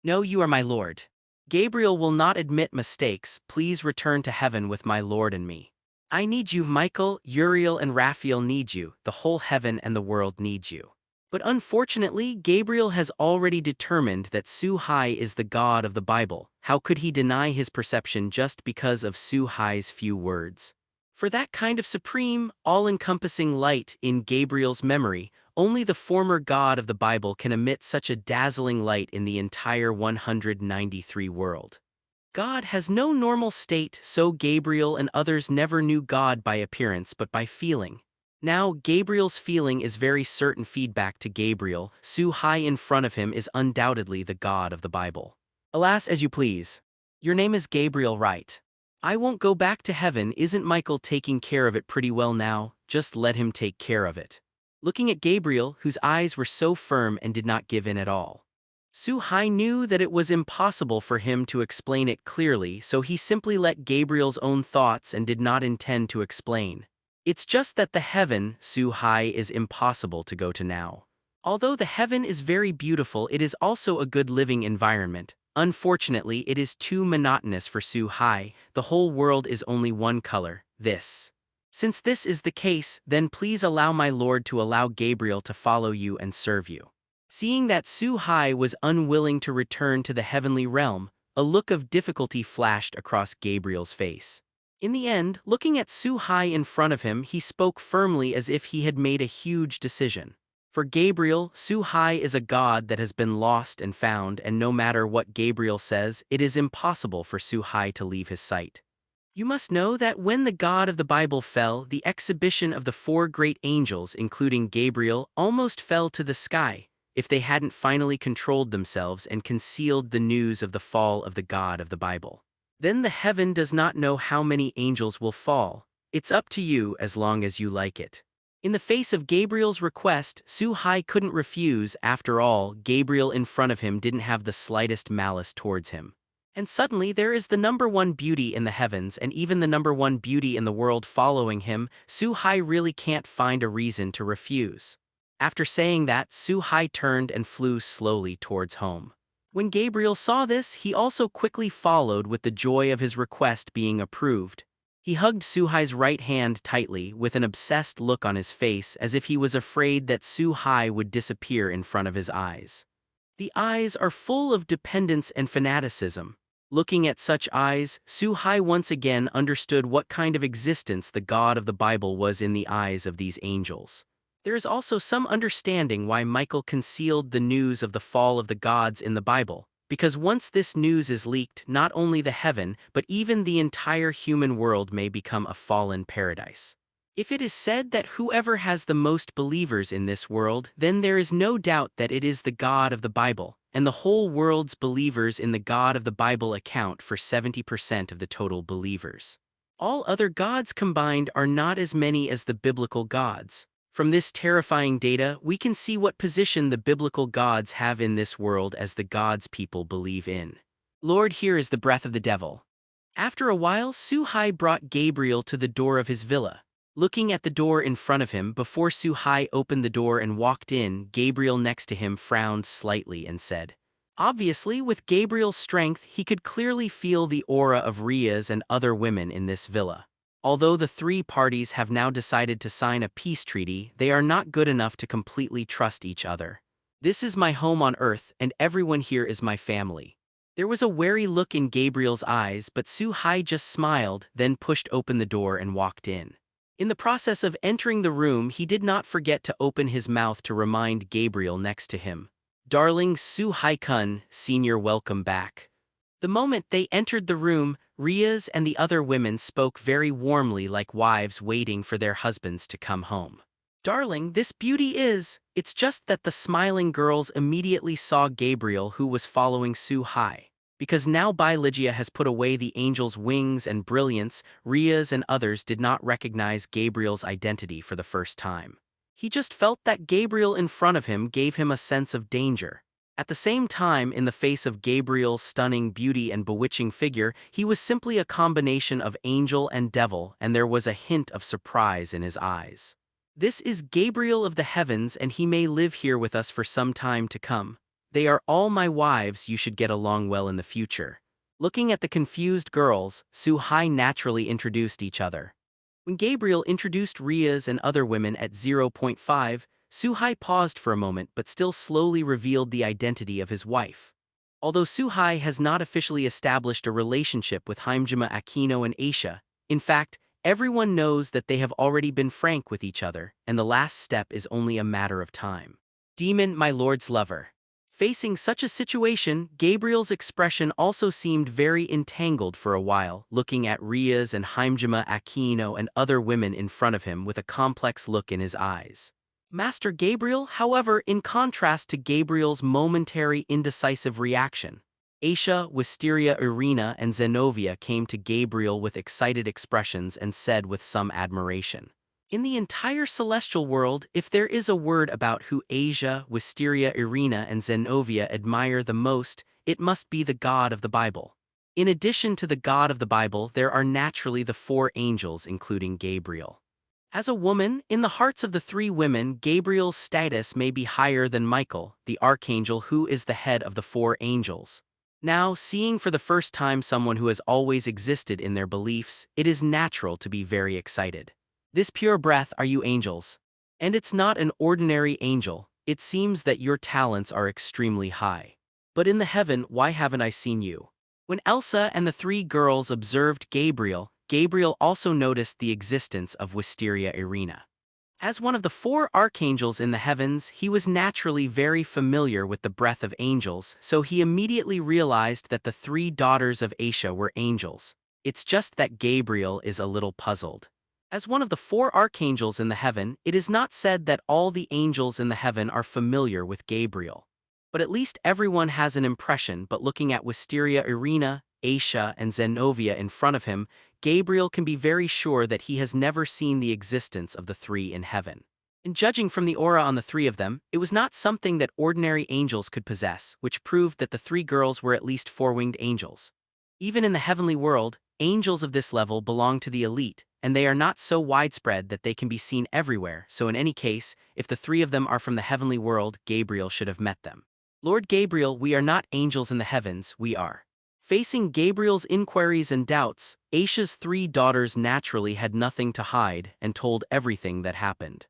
No, you are my lord. Gabriel will not admit mistakes. Please return to heaven with my lord and me. I need you, Michael, Uriel and Raphael need you, the whole heaven and the world need you. But unfortunately, Gabriel has already determined that Su-hai is the god of the Bible. How could he deny his perception just because of Su-hai's few words? For that kind of supreme, all-encompassing light in Gabriel's memory, only the former god of the Bible can emit such a dazzling light in the entire 193 world. God has no normal state, so Gabriel and others never knew God by appearance but by feeling. Now, Gabriel's feeling is very certain feedback to Gabriel. Su-hai in front of him is undoubtedly the God of the Bible. Alas, as you please. Your name is Gabriel, right? I won't go back to heaven. Isn't Michael taking care of it pretty well now? Just let him take care of it. Looking at Gabriel, whose eyes were so firm and did not give in at all. Su-hai knew that it was impossible for him to explain it clearly, so he simply let Gabriel's own thoughts and did not intend to explain. It's just that the heaven, Su-hai, is impossible to go to now. Although the heaven is very beautiful, it is also a good living environment. Unfortunately, it is too monotonous for Su-hai. The whole world is only one color, this. Since this is the case, then please allow my lord to allow Gabriel to follow you and serve you. Seeing that Su-hai was unwilling to return to the heavenly realm, a look of difficulty flashed across Gabriel's face. In the end, looking at Su-hai in front of him, he spoke firmly as if he had made a huge decision. For Gabriel, Su-hai is a god that has been lost and found, and no matter what Gabriel says, it is impossible for Su-hai to leave his sight. You must know that when the God of the Bible fell, the exhibition of the four great angels, including Gabriel, almost fell to the sky, if they hadn't finally controlled themselves and concealed the news of the fall of the God of the Bible. Then the heaven does not know how many angels will fall. It's up to you as long as you like it. In the face of Gabriel's request, Su-hai couldn't refuse. After all, Gabriel in front of him didn't have the slightest malice towards him. And suddenly there is the number one beauty in the heavens and even the number one beauty in the world following him. Su-hai really can't find a reason to refuse. After saying that, Su-hai turned and flew slowly towards home. When Gabriel saw this, he also quickly followed with the joy of his request being approved. He hugged Su-hai's right hand tightly with an obsessed look on his face as if he was afraid that Su-hai would disappear in front of his eyes. The eyes are full of dependence and fanaticism. Looking at such eyes, Su-hai once again understood what kind of existence the God of the Bible was in the eyes of these angels. There is also some understanding why Michael concealed the news of the fall of the gods in the Bible, because once this news is leaked, not only the heaven, but even the entire human world may become a fallen paradise. If it is said that whoever has the most believers in this world, then there is no doubt that it is the God of the Bible, and the whole world's believers in the God of the Bible account for 70% of the total believers. All other gods combined are not as many as the biblical gods. From this terrifying data, we can see what position the biblical gods have in this world as the gods people believe in. Lord, here is the breath of the devil. After a while, Su-hai brought Gabriel to the door of his villa. Looking at the door in front of him, before Su-hai opened the door and walked in, Gabriel next to him frowned slightly and said, obviously, with Gabriel's strength, he could clearly feel the aura of Ria's and other women in this villa. Although the three parties have now decided to sign a peace treaty, they are not good enough to completely trust each other. This is my home on earth, and everyone here is my family. There was a wary look in Gabriel's eyes, but Su-hai just smiled, then pushed open the door and walked in. In the process of entering the room, he did not forget to open his mouth to remind Gabriel next to him. Darling Su-hai-kun, senior, welcome back. The moment they entered the room, Ria's and the other women spoke very warmly like wives waiting for their husbands to come home. Darling, this beauty is... It's just that the smiling girls immediately saw Gabriel, who was following Su-hai. Because now Lygia has put away the angel's wings and brilliance, Ria's and others did not recognize Gabriel's identity for the first time. He just felt that Gabriel in front of him gave him a sense of danger. At the same time, in the face of Gabriel's stunning beauty and bewitching figure, he was simply a combination of angel and devil, and there was a hint of surprise in his eyes. "This is Gabriel of the heavens, and he may live here with us for some time to come. They are all my wives, you should get along well in the future." Looking at the confused girls, Su-hai naturally introduced each other. When Gabriel introduced Rias and other women at 0.5, Su-hai paused for a moment but still slowly revealed the identity of his wife. Although Su-hai has not officially established a relationship with Hajime Akino and Aisha, in fact, everyone knows that they have already been frank with each other, and the last step is only a matter of time. Demon, my lord's lover. Facing such a situation, Gabriel's expression also seemed very entangled for a while, looking at Rias and Hajime Akino and other women in front of him with a complex look in his eyes. Master Gabriel, however, in contrast to Gabriel's momentary indecisive reaction, Aisha, Wisteria, Irina, and Zenobia came to Gabriel with excited expressions and said with some admiration, "In the entire celestial world, if there is a word about who Asia, Wisteria, Irina, and Zenobia admire the most, it must be the God of the Bible." In addition to the God of the Bible, there are naturally the four angels, including Gabriel. As a woman, in the hearts of the three women, Gabriel's status may be higher than Michael, the archangel who is the head of the four angels. Now, seeing for the first time someone who has always existed in their beliefs, it is natural to be very excited. "This pure breath are you angels. And it's not an ordinary angel, it seems that your talents are extremely high. But in the heaven, why haven't I seen you?" When Elsa and the three girls observed Gabriel, Gabriel also noticed the existence of Wisteria Irina. As one of the four archangels in the heavens, he was naturally very familiar with the breath of angels, so he immediately realized that the three daughters of Aisha were angels. It's just that Gabriel is a little puzzled. As one of the four archangels in the heaven, it is not said that all the angels in the heaven are familiar with Gabriel. But at least everyone has an impression, but looking at Wisteria Irina, Aisha, and Zenobia in front of him, Gabriel can be very sure that he has never seen the existence of the three in heaven. And judging from the aura on the three of them, it was not something that ordinary angels could possess, which proved that the three girls were at least four-winged angels. Even in the heavenly world, angels of this level belong to the elite, and they are not so widespread that they can be seen everywhere, so in any case, if the three of them are from the heavenly world, Gabriel should have met them. "Lord Gabriel, we are not angels in the heavens, we are." Facing Gabriel's inquiries and doubts, Aisha's three daughters naturally had nothing to hide and told everything that happened.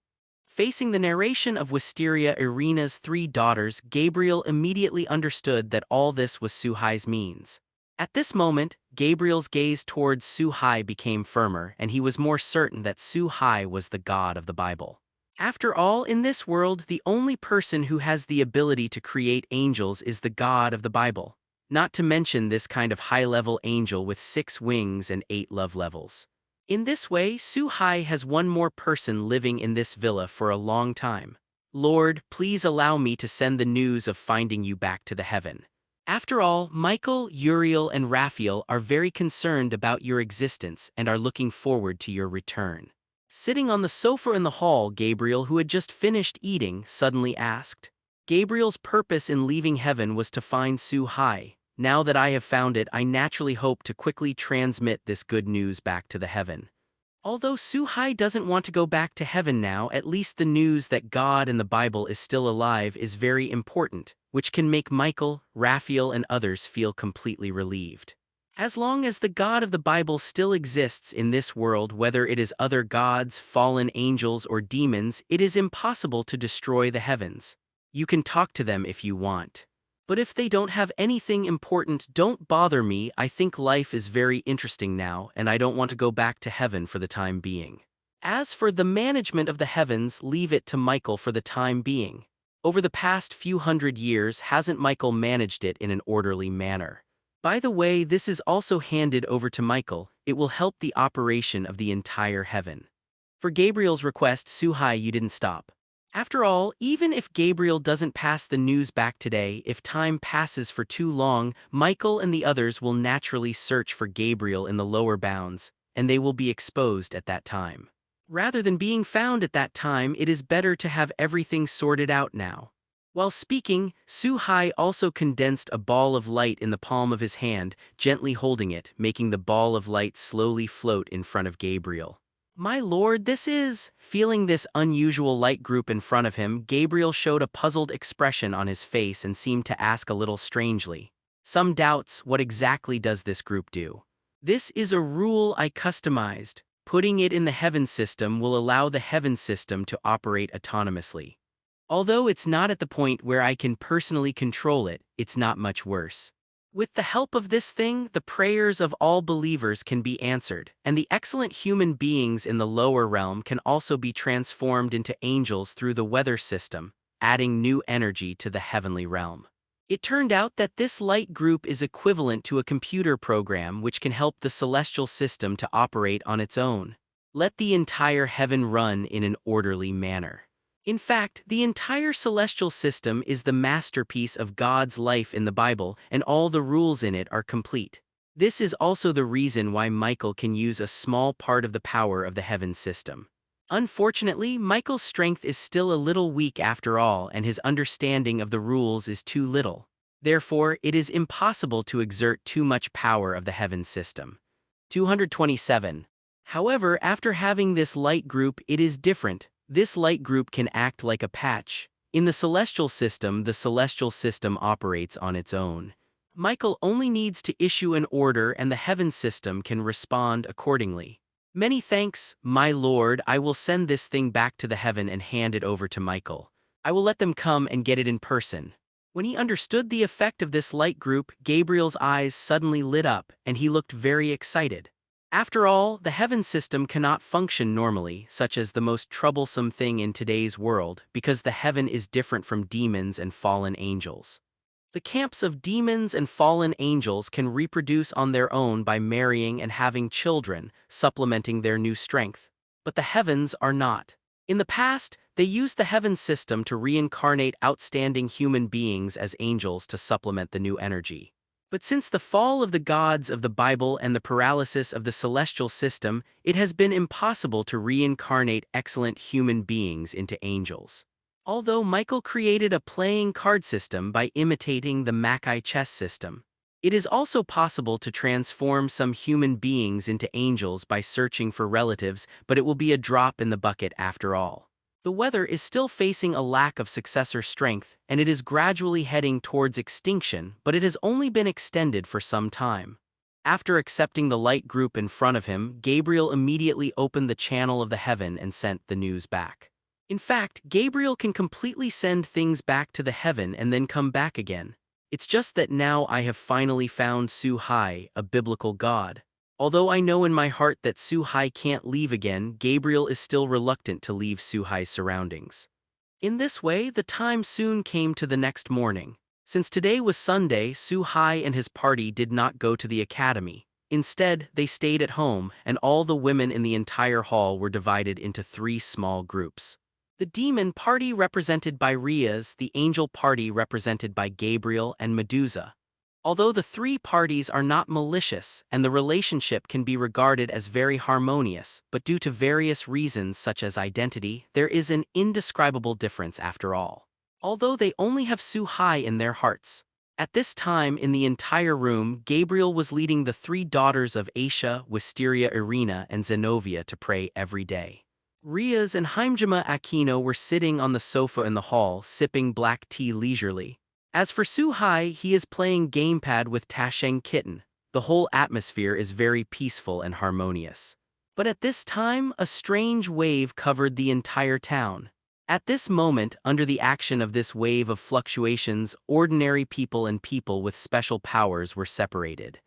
Facing the narration of Wisteria Irina's three daughters, Gabriel immediately understood that all this was Su-hai's means. At this moment, Gabriel's gaze towards Su-hai became firmer, and he was more certain that Su-hai was the God of the Bible. After all, in this world, the only person who has the ability to create angels is the God of the Bible. Not to mention this kind of high-level angel with 6 wings and 8 love levels. In this way, Su-hai has one more person living in this villa for a long time. "Lord, please allow me to send the news of finding you back to the heaven. After all, Michael, Uriel, and Raphael are very concerned about your existence and are looking forward to your return." Sitting on the sofa in the hall, Gabriel, who had just finished eating, suddenly asked. Gabriel's purpose in leaving heaven was to find Su-hai. "Now that I have found it, I naturally hope to quickly transmit this good news back to the heaven." Although Su-hai doesn't want to go back to heaven now, at least the news that God and the Bible is still alive is very important, which can make Michael, Raphael, and others feel completely relieved. As long as the God of the Bible still exists in this world, whether it is other gods, fallen angels, or demons, it is impossible to destroy the heavens. You can talk to them if you want. But if they don't have anything important, don't bother me. I think life is very interesting now, and I don't want to go back to heaven for the time being. As for the management of the heavens, leave it to Michael for the time being. Over the past few hundred years, hasn't Michael managed it in an orderly manner? By the way, this is also handed over to Michael. It will help the operation of the entire heaven. For Gabriel's request, Su-hai, you didn't stop. After all, even if Gabriel doesn't pass the news back today, if time passes for too long, Michael and the others will naturally search for Gabriel in the lower bounds, and they will be exposed at that time. Rather than being found at that time, it is better to have everything sorted out now. While speaking, Su-hai also condensed a ball of light in the palm of his hand, gently holding it, making the ball of light slowly float in front of Gabriel. "My lord, this is..." Feeling this unusual light group in front of him, Gabriel showed a puzzled expression on his face and seemed to ask a little strangely. "Some doubts, what exactly does this group do?" "This is a rule I customized. Putting it in the heaven system will allow the heaven system to operate autonomously. Although it's not at the point where I can personally control it, it's not much worse. With the help of this thing, the prayers of all believers can be answered, and the excellent human beings in the lower realm can also be transformed into angels through the weather system, adding new energy to the heavenly realm." It turned out that this light group is equivalent to a computer program which can help the celestial system to operate on its own. Let the entire heaven run in an orderly manner. In fact, the entire celestial system is the masterpiece of God's life in the Bible, and all the rules in it are complete. This is also the reason why Michael can use a small part of the power of the heaven system. Unfortunately, Michael's strength is still a little weak after all, and his understanding of the rules is too little. Therefore, it is impossible to exert too much power of the heaven system. 227. However, after having this light group, it is different. This light group can act like a patch. In the celestial system operates on its own. Michael only needs to issue an order and the heaven system can respond accordingly. "Many thanks, my lord. I will send this thing back to the heaven and hand it over to Michael. I will let them come and get it in person." When he understood the effect of this light group, Gabriel's eyes suddenly lit up and he looked very excited. After all, the heaven system cannot function normally, such as the most troublesome thing in today's world, because the heaven is different from demons and fallen angels. The camps of demons and fallen angels can reproduce on their own by marrying and having children, supplementing their new strength. But the heavens are not. In the past, they used the heaven system to reincarnate outstanding human beings as angels to supplement the new energy. But since the fall of the gods of the Bible and the paralysis of the celestial system, it has been impossible to reincarnate excellent human beings into angels. Although Michael created a playing card system by imitating the Mackay chess system, it is also possible to transform some human beings into angels by searching for relatives, but it will be a drop in the bucket after all. The weather is still facing a lack of successor strength, and it is gradually heading towards extinction, but it has only been extended for some time. After accepting the light group in front of him, Gabriel immediately opened the channel of the heaven and sent the news back. In fact, Gabriel can completely send things back to the heaven and then come back again. It's just that now I have finally found Su-hai, a biblical god. Although I know in my heart that Su-hai can't leave again, Gabriel is still reluctant to leave Su-hai's surroundings. In this way, the time soon came to the next morning. Since today was Sunday, Su-hai and his party did not go to the academy. Instead, they stayed at home, and all the women in the entire hall were divided into 3 small groups. The demon party represented by Rias, the angel party represented by Gabriel and Medusa. Although the 3 parties are not malicious and the relationship can be regarded as very harmonious, but due to various reasons such as identity, there is an indescribable difference after all. Although they only have Su-hai in their hearts. At this time in the entire room, Gabriel was leading the 3 daughters of Asia, Wisteria Irina, and Zenobia to pray every day. Rias and Haimjima Aquino were sitting on the sofa in the hall, sipping black tea leisurely. As for Su-hai, he is playing gamepad with Tasheng Kitten. The whole atmosphere is very peaceful and harmonious. But at this time, a strange wave covered the entire town. At this moment, under the action of this wave of fluctuations, ordinary people and people with special powers were separated.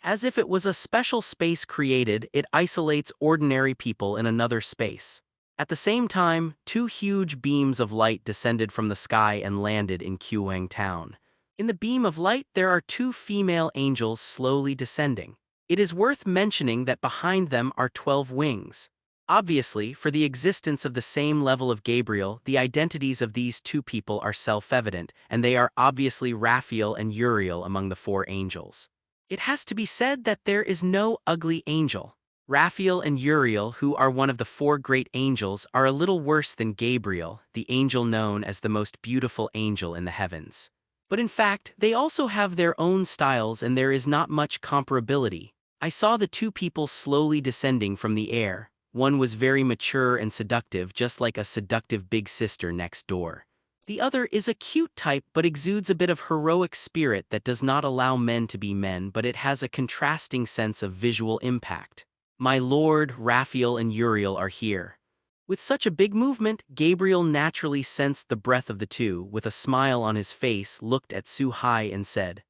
As if it was a special space created, it isolates ordinary people in another space. At the same time, 2 huge beams of light descended from the sky and landed in Kyuwang town. In the beam of light, there are 2 female angels slowly descending. It is worth mentioning that behind them are 12 wings. Obviously, for the existence of the same level of Gabriel, the identities of these 2 people are self-evident, and they are obviously Raphael and Uriel among the 4 angels. It has to be said that there is no ugly angel. Raphael and Uriel, who are one of the four great angels, are a little worse than Gabriel, the angel known as the most beautiful angel in the heavens. But in fact, they also have their own styles and there is not much comparability. I saw the two people slowly descending from the air. One was very mature and seductive, just like a seductive big sister next door. The other is a cute type but exudes a bit of heroic spirit that does not allow men to be men, but it has a contrasting sense of visual impact. My lord, Raphael and Uriel are here. With such a big movement, Gabriel naturally sensed the breath of the two. With a smile on his face, looked at Su-hai and said,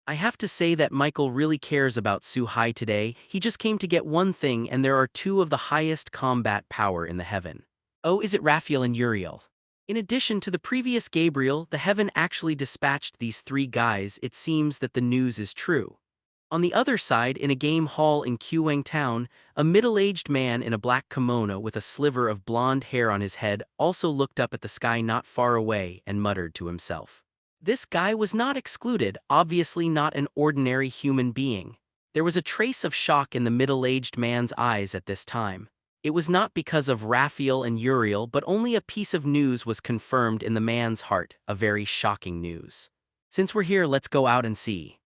I have to say that Michael really cares about Su-hai today. He just came to get one thing and there are two of the highest combat power in the heaven. Oh, is it Raphael and Uriel? In addition to the previous Gabriel, the heaven actually dispatched these three guys. It seems that the news is true. On the other side, in a game hall in Qwang Town, a middle-aged man in a black kimono with a sliver of blonde hair on his head also looked up at the sky not far away and muttered to himself. This guy was not excluded, obviously not an ordinary human being. There was a trace of shock in the middle-aged man's eyes at this time. It was not because of Raphael and Uriel, but only a piece of news was confirmed in the man's heart, a very shocking news. Since we're here, let's go out and see.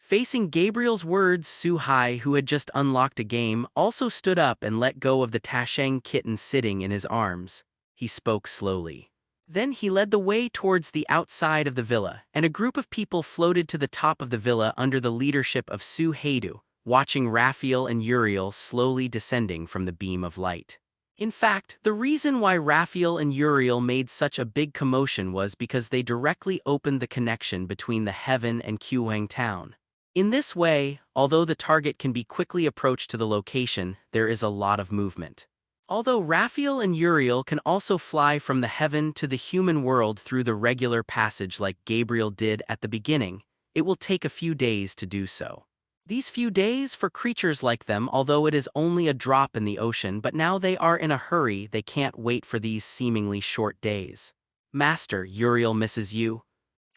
Facing Gabriel's words, Su-hai, who had just unlocked a game, also stood up and let go of the Tasheng kitten sitting in his arms. He spoke slowly. Then he led the way towards the outside of the villa, and a group of people floated to the top of the villa under the leadership of Su-haidu, watching Raphael and Uriel slowly descending from the beam of light. In fact, the reason why Raphael and Uriel made such a big commotion was because they directly opened the connection between the heaven and Qwang Town. In this way, although the target can be quickly approached to the location, there is a lot of movement. Although Raphael and Uriel can also fly from the heaven to the human world through the regular passage like Gabriel did at the beginning, it will take a few days to do so. These few days for creatures like them, although it is only a drop in the ocean, but now they are in a hurry, they can't wait for these seemingly short days. Master, Uriel misses you.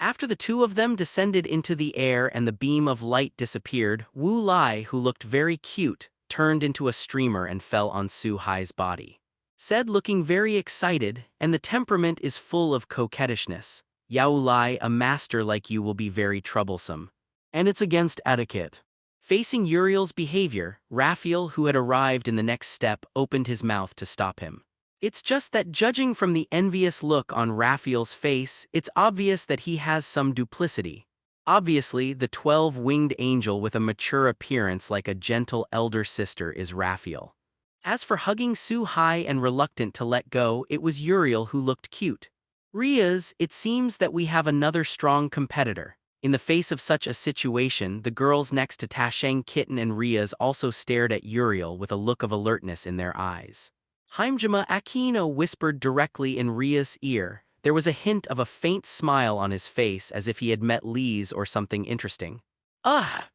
After the two of them descended into the air and the beam of light disappeared, Wu Lai, who looked very cute, turned into a streamer and fell on Su-hai's body. Said looking very excited, and the temperament is full of coquettishness. Yao Lai, a master like you will be very troublesome. And it's against etiquette. Facing Uriel's behavior, Raphael, who had arrived in the next step, opened his mouth to stop him. It's just that judging from the envious look on Raphael's face, it's obvious that he has some duplicity. Obviously, the 12-winged angel with a mature appearance like a gentle elder sister is Raphael. As for hugging Su-hai and reluctant to let go, it was Uriel who looked cute. Riaz, it seems that we have another strong competitor. In the face of such a situation, the girls next to Tasheng Kitten and Riaz also stared at Uriel with a look of alertness in their eyes. Haimjima Aquino whispered directly in Riaz's ear. There was a hint of a faint smile on his face as if he had met Lise or something interesting.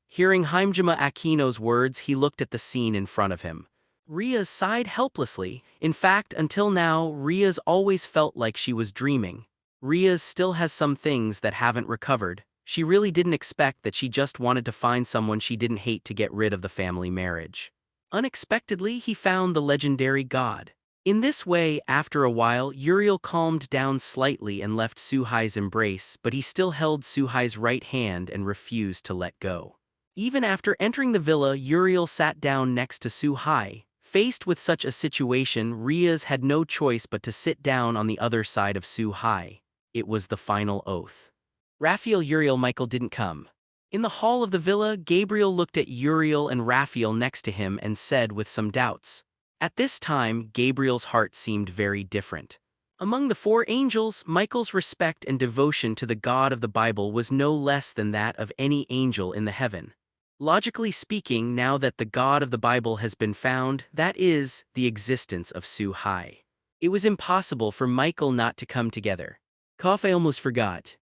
Hearing Haimjima Aquino's words, he looked at the scene in front of him. Riaz sighed helplessly. In fact, until now, Riaz always felt like she was dreaming. Riaz still has some things that haven't recovered. She really didn't expect that. She just wanted to find someone she didn't hate to get rid of the family marriage. Unexpectedly, he found the legendary god. In this way, after a while, Uriel calmed down slightly and left Su-hai's embrace, but he still held Su-hai's right hand and refused to let go. Even after entering the villa, Uriel sat down next to Su-hai. Faced with such a situation, Riaz had no choice but to sit down on the other side of Su-hai. It was the final oath. Raphael, Uriel, Michael didn't come. In the hall of the villa, Gabriel looked at Uriel and Raphael next to him and said with some doubts. At this time, Gabriel's heart seemed very different. Among the four angels, Michael's respect and devotion to the God of the Bible was no less than that of any angel in the heaven. Logically speaking, now that the God of the Bible has been found, that is, the existence of Su-hai. It was impossible for Michael not to come together. I almost forgot.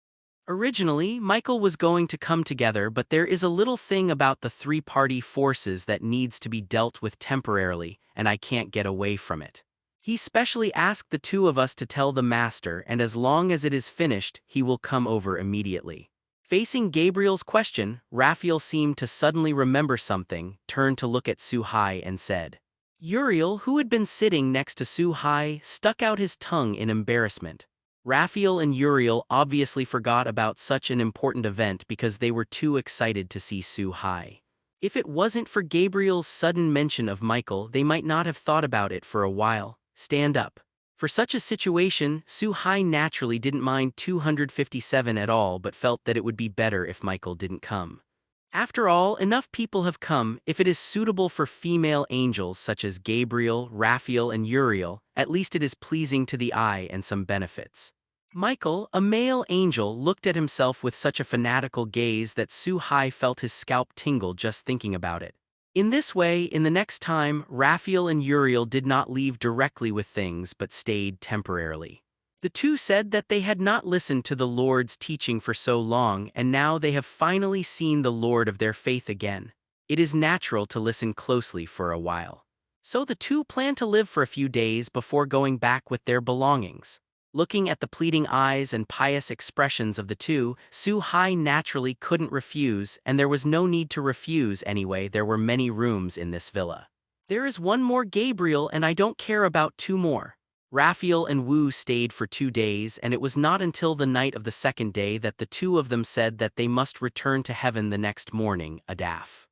Originally, Michael was going to come together, but there is a little thing about the three-party forces that needs to be dealt with temporarily, and I can't get away from it. He specially asked the two of us to tell the master, and as long as it is finished, he will come over immediately. Facing Gabriel's question, Raphael seemed to suddenly remember something, turned to look at Su-hai and said, Uriel, who had been sitting next to Su-hai, stuck out his tongue in embarrassment. Raphael and Uriel obviously forgot about such an important event because they were too excited to see Su-hai. If it wasn't for Gabriel's sudden mention of Michael, they might not have thought about it for a while. Stand up. For such a situation, Su-hai naturally didn't mind 257 at all but felt that it would be better if Michael didn't come. After all, enough people have come. If it is suitable for female angels such as Gabriel, Raphael, and Uriel, at least it is pleasing to the eye and some benefits. Michael, a male angel, looked at himself with such a fanatical gaze that Su-hai felt his scalp tingle just thinking about it. In this way, in the next time, Raphael and Uriel did not leave directly with things but stayed temporarily. The two said that they had not listened to the Lord's teaching for so long, and now they have finally seen the Lord of their faith again. It is natural to listen closely for a while. So the two plan to live for a few days before going back with their belongings. Looking at the pleading eyes and pious expressions of the two, Su-hai naturally couldn't refuse, and there was no need to refuse anyway. There were many rooms in this villa. There is one more Gabriel, and I don't care about two more. Raphael and Wu stayed for 2 days, and it was not until the night of the second day that the two of them said that they must return to heaven the next morning, Adaf.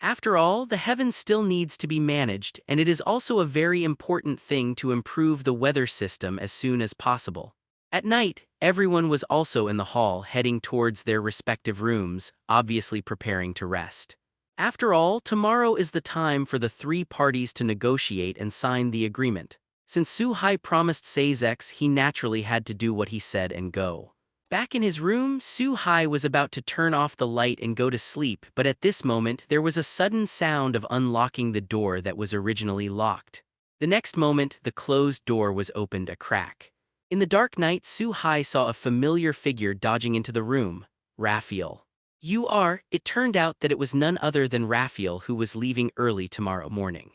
After all, the heaven still needs to be managed, and it is also a very important thing to improve the weather system as soon as possible. At night, everyone was also in the hall heading towards their respective rooms, obviously preparing to rest. After all, tomorrow is the time for the three parties to negotiate and sign the agreement. Since Su-hai promised Sazex, he naturally had to do what he said and go. Back in his room, Su-hai was about to turn off the light and go to sleep, but at this moment there was a sudden sound of unlocking the door that was originally locked. The next moment, the closed door was opened a crack. In the dark night, Su-hai saw a familiar figure dodging into the room. Raphael. "You are." It turned out that it was none other than Raphael, who was leaving early tomorrow morning.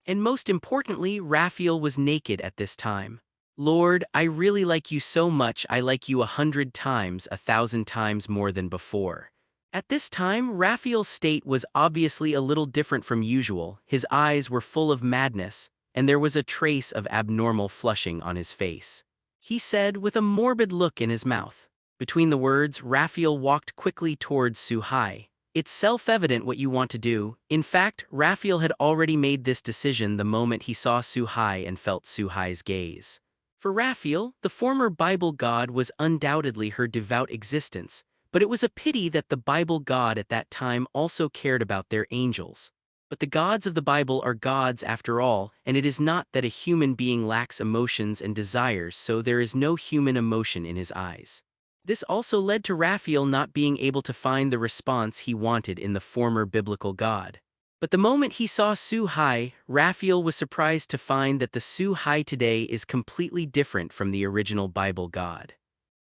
And most importantly, Raphael was naked at this time. "Lord, I really like you so much. I like you 100 times, 1,000 times more than before." At this time, Raphael's state was obviously a little different from usual. His eyes were full of madness, and there was a trace of abnormal flushing on his face. He said with a morbid look in his mouth. Between the words, Raphael walked quickly towards Su-hai. "It's self-evident what you want to do." In fact, Raphael had already made this decision the moment he saw Su-hai and felt Su-hai's gaze. For Raphael, the former Bible God was undoubtedly her devout existence, but it was a pity that the Bible God at that time also cared about their angels. But the gods of the Bible are gods after all, and it is not that a human being lacks emotions and desires, so there is no human emotion in his eyes. This also led to Raphael not being able to find the response he wanted in the former biblical God. But the moment he saw Su-hai, Raphael was surprised to find that the Su-hai today is completely different from the original Bible God.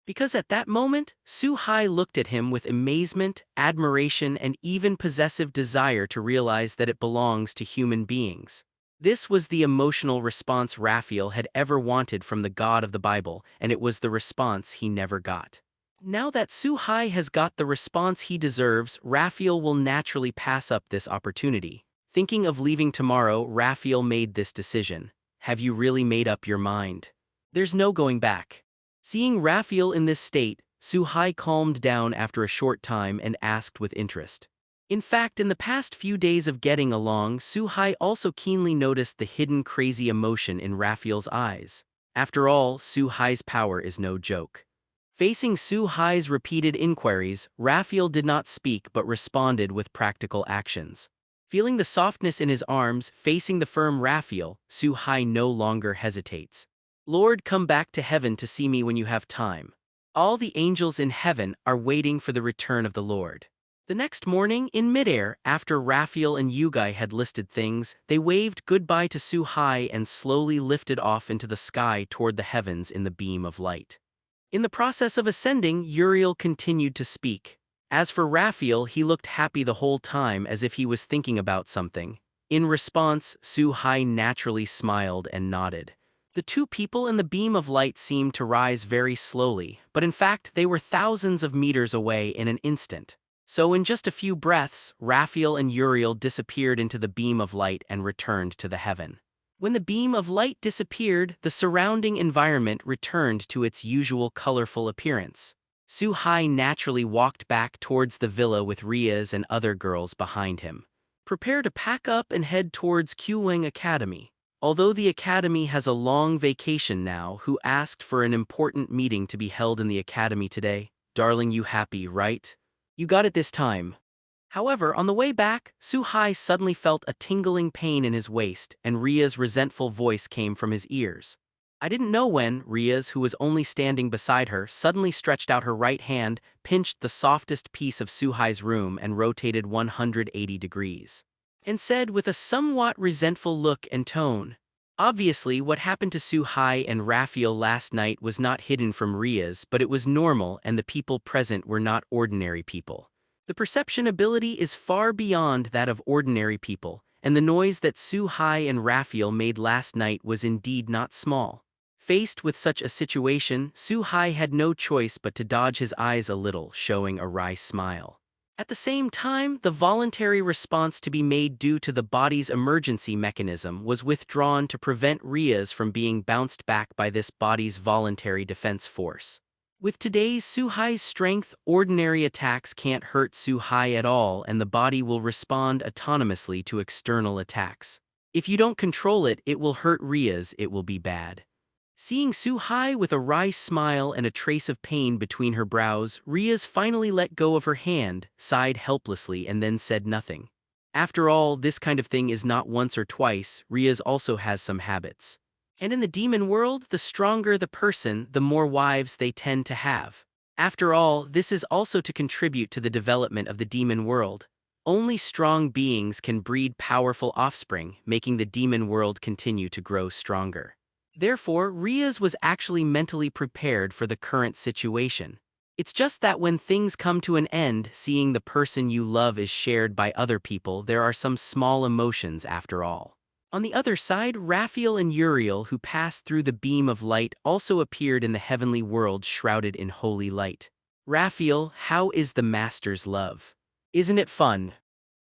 Because at that moment, Su-hai looked at him with amazement, admiration, and even possessive desire to realize that it belongs to human beings. This was the emotional response Raphael had ever wanted from the God of the Bible, and it was the response he never got. Now that Su-hai has got the response he deserves, Raphael will naturally pass up this opportunity. Thinking of leaving tomorrow, Raphael made this decision. "Have you really made up your mind? There's no going back." Seeing Raphael in this state, Su-hai calmed down after a short time and asked with interest. In fact, in the past few days of getting along, Su-hai also keenly noticed the hidden crazy emotion in Raphael's eyes. After all, Su-hai's power is no joke. Facing Su-hai's repeated inquiries, Raphael did not speak but responded with practical actions. Feeling the softness in his arms, facing the firm Raphael, Su-hai no longer hesitates. "Lord, come back to heaven to see me when you have time. All the angels in heaven are waiting for the return of the Lord." The next morning, in midair, after Raphael and Yugai had listed things, they waved goodbye to Su-hai and slowly lifted off into the sky toward the heavens in the beam of light. In the process of ascending, Uriel continued to speak. As for Raphael, he looked happy the whole time as if he was thinking about something. In response, Su-hai naturally smiled and nodded. The two people in the beam of light seemed to rise very slowly, but in fact they were thousands of meters away in an instant. So in just a few breaths, Raphael and Uriel disappeared into the beam of light and returned to the heaven. When the beam of light disappeared, the surrounding environment returned to its usual colorful appearance. Su-hai naturally walked back towards the villa with Riaz and other girls behind him. Prepare to pack up and head towards Qwing Academy. Although the academy has a long vacation now, who asked for an important meeting to be held in the academy today? Darling, you happy, right? You got it this time. However, on the way back, Su-hai suddenly felt a tingling pain in his waist, and Ria's resentful voice came from his ears. I didn't know when. Riaz, who was only standing beside her, suddenly stretched out her right hand, pinched the softest piece of Su-hai's room and rotated 180 degrees. And said with a somewhat resentful look and tone, obviously, what happened to Su-hai and Raphael last night was not hidden from Riaz, but it was normal and the people present were not ordinary people. The perception ability is far beyond that of ordinary people, and the noise that Su-hai and Raphael made last night was indeed not small. Faced with such a situation, Su-hai had no choice but to dodge his eyes a little, showing a wry smile. At the same time, the voluntary response to be made due to the body's emergency mechanism was withdrawn to prevent Riaz from being bounced back by this body's voluntary defense force. With today's Su-hai's strength, ordinary attacks can't hurt Su-hai at all, and the body will respond autonomously to external attacks. If you don't control it, it will hurt Riaz, it will be bad. Seeing Su-hai with a wry smile and a trace of pain between her brows, Riaz finally let go of her hand, sighed helplessly, and then said nothing. After all, this kind of thing is not once or twice. Riaz also has some habits. And in the demon world, the stronger the person, the more wives they tend to have. After all, this is also to contribute to the development of the demon world. Only strong beings can breed powerful offspring, making the demon world continue to grow stronger. Therefore, Riaz was actually mentally prepared for the current situation. It's just that when things come to an end, seeing the person you love is shared by other people, there are some small emotions after all. On the other side, Raphael and Uriel, who passed through the beam of light, also appeared in the heavenly world shrouded in holy light. Raphael, how is the master's love? Isn't it fun?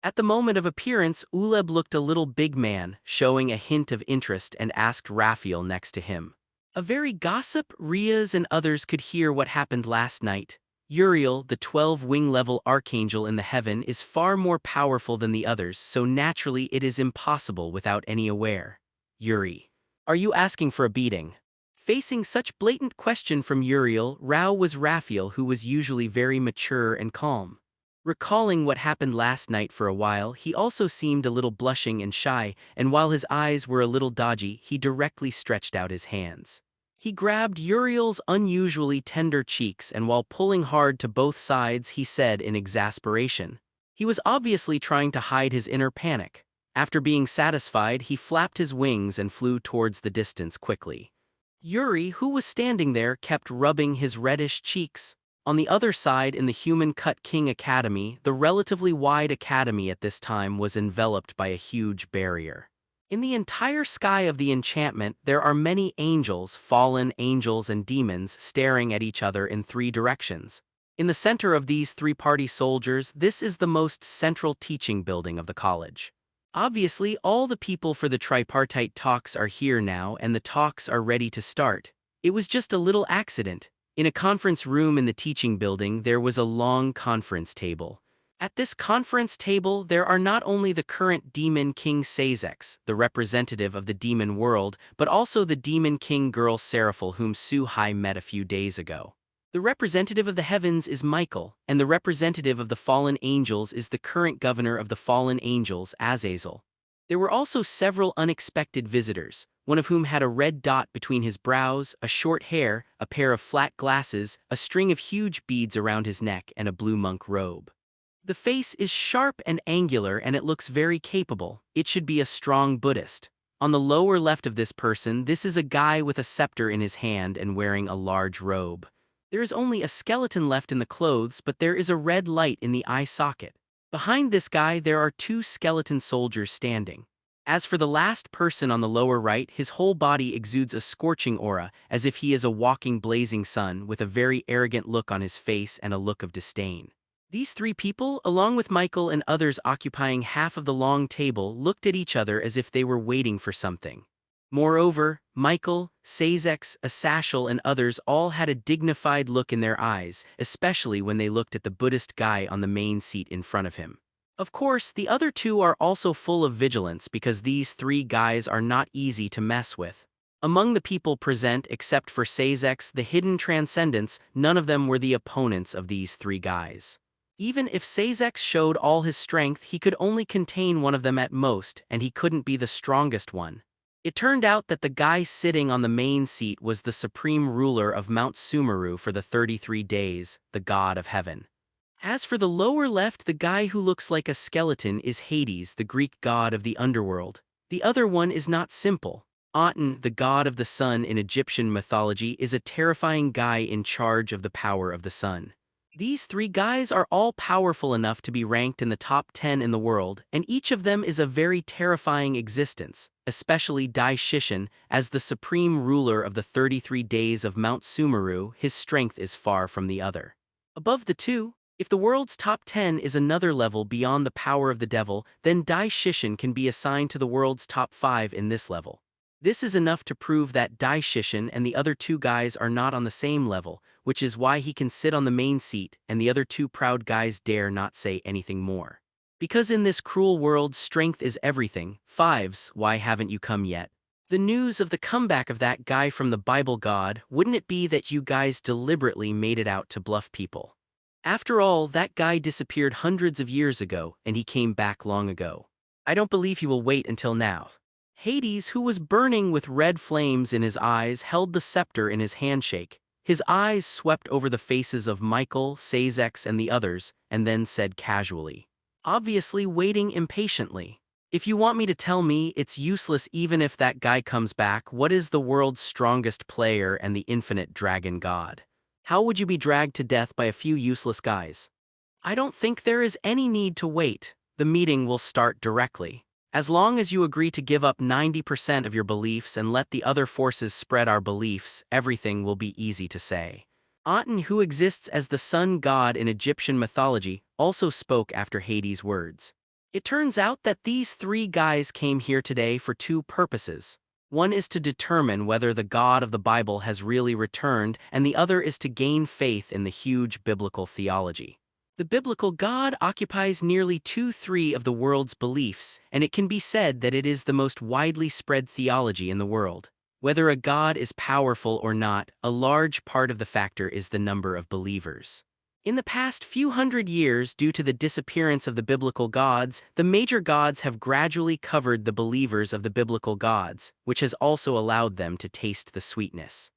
At the moment of appearance, Uleb looked a little big man, showing a hint of interest, and asked Raphael next to him. A very gossip. Riaz and others could hear what happened last night. Uriel, the 12-wing-level archangel in the heaven, is far more powerful than the others, so naturally it is impossible without any aware. Yuri. Are you asking for a beating? Facing such blatant question from Uriel, Rao was Raphael, who was usually very mature and calm. Recalling what happened last night for a while, he also seemed a little blushing and shy, and while his eyes were a little dodgy, he directly stretched out his hands. He grabbed Uriel's unusually tender cheeks, and while pulling hard to both sides, he said in exasperation. He was obviously trying to hide his inner panic. After being satisfied, he flapped his wings and flew towards the distance quickly. Yuri, who was standing there, kept rubbing his reddish cheeks. On the other side, in the human-cut King Academy, the relatively wide academy at this time was enveloped by a huge barrier. In the entire sky of the enchantment, there are many angels, fallen angels and demons, staring at each other in three directions. In the center of these three-party soldiers, this is the most central teaching building of the college. Obviously, all the people for the tripartite talks are here now, and the talks are ready to start. It was just a little accident. In a conference room in the teaching building, there was a long conference table. At this conference table, there are not only the current Demon King Sazex, the representative of the demon world, but also the Demon King girl Seraphil, whom Su-hai met a few days ago. The representative of the heavens is Michael, and the representative of the fallen angels is the current governor of the fallen angels, Azazel. There were also several unexpected visitors, one of whom had a red dot between his brows, a short hair, a pair of flat glasses, a string of huge beads around his neck, and a blue monk robe. The face is sharp and angular, and it looks very capable. It should be a strong Buddhist. On the lower left of this person, this is a guy with a scepter in his hand and wearing a large robe. There is only a skeleton left in the clothes, but there is a red light in the eye socket. Behind this guy, there are two skeleton soldiers standing. As for the last person on the lower right, his whole body exudes a scorching aura, as if he is a walking blazing sun, with a very arrogant look on his face and a look of disdain. These three people, along with Michael and others occupying half of the long table, looked at each other as if they were waiting for something. Moreover, Michael, Sazex, Asashel, and others all had a dignified look in their eyes, especially when they looked at the Buddhist guy on the main seat in front of him. Of course, the other two are also full of vigilance because these three guys are not easy to mess with. Among the people present, except for Sazex, the hidden transcendents, none of them were the opponents of these three guys. Even if Sazex showed all his strength, he could only contain one of them at most, and he couldn't be the strongest one. It turned out that the guy sitting on the main seat was the supreme ruler of Mount Sumeru for the 33 days, the god of heaven. As for the lower left, the guy who looks like a skeleton is Hades, the Greek god of the underworld. The other one is not simple. Aten, the god of the sun in Egyptian mythology, is a terrifying guy in charge of the power of the sun. These three guys are all powerful enough to be ranked in the top 10 in the world, and each of them is a very terrifying existence, especially Daishishin, as the supreme ruler of the 33 days of Mount Sumeru. His strength is far from the other. Above the two, if the world's top 10 is another level beyond the power of the devil, then Daishishin can be assigned to the world's top 5 in this level. This is enough to prove that Daishishin and the other two guys are not on the same level, which is why he can sit on the main seat and the other two proud guys dare not say anything more. Because in this cruel world strength is everything. Fives, why haven't you come yet? The news of the comeback of that guy from the Bible God, wouldn't it be that you guys deliberately made it out to bluff people? After all, that guy disappeared hundreds of years ago and he came back long ago. I don't believe he will wait until now. Hades, who was burning with red flames in his eyes, held the scepter in his handshake. His eyes swept over the faces of Michael, Sazex, and the others, and then said casually, obviously waiting impatiently, if you want me to tell me, it's useless even if that guy comes back. What is the world's strongest player and the infinite dragon god? How would you be dragged to death by a few useless guys? I don't think there is any need to wait. The meeting will start directly. As long as you agree to give up 90% of your beliefs and let the other forces spread our beliefs, everything will be easy to say. Aten, who exists as the sun god in Egyptian mythology, also spoke after Hades' words. It turns out that these three guys came here today for two purposes. One is to determine whether the God of the Bible has really returned, and the other is to gain faith in the huge biblical theology. The biblical God occupies nearly 2/3 of the world's beliefs, and it can be said that it is the most widely spread theology in the world. Whether a God is powerful or not, a large part of the factor is the number of believers. In the past few hundred years, due to the disappearance of the biblical gods, the major gods have gradually covered the believers of the biblical gods, which has also allowed them to taste the sweetness.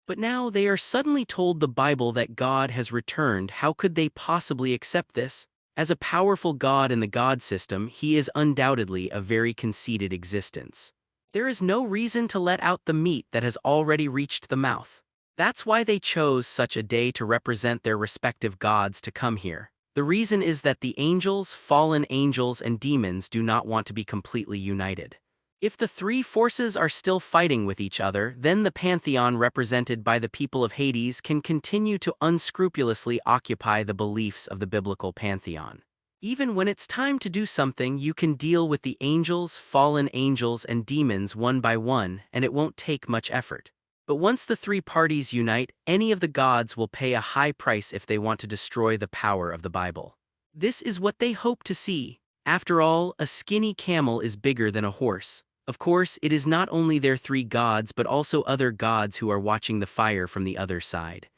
But now they are suddenly told the Bible that God has returned. How could they possibly accept this? As a powerful God in the God system, he is undoubtedly a very conceited existence. There is no reason to let out the meat that has already reached the mouth. That's why they chose such a day to represent their respective gods to come here. The reason is that the angels, fallen angels, and demons do not want to be completely united. If the three forces are still fighting with each other, then the pantheon represented by the people of Hades can continue to unscrupulously occupy the beliefs of the biblical pantheon. Even when it's time to do something, you can deal with the angels, fallen angels, and demons one by one, and it won't take much effort. But once the three parties unite, any of the gods will pay a high price if they want to destroy the power of the Bible. This is what they hope to see. After all, a skinny camel is bigger than a horse. Of course, it is not only their three gods but also other gods who are watching the fire from the other side.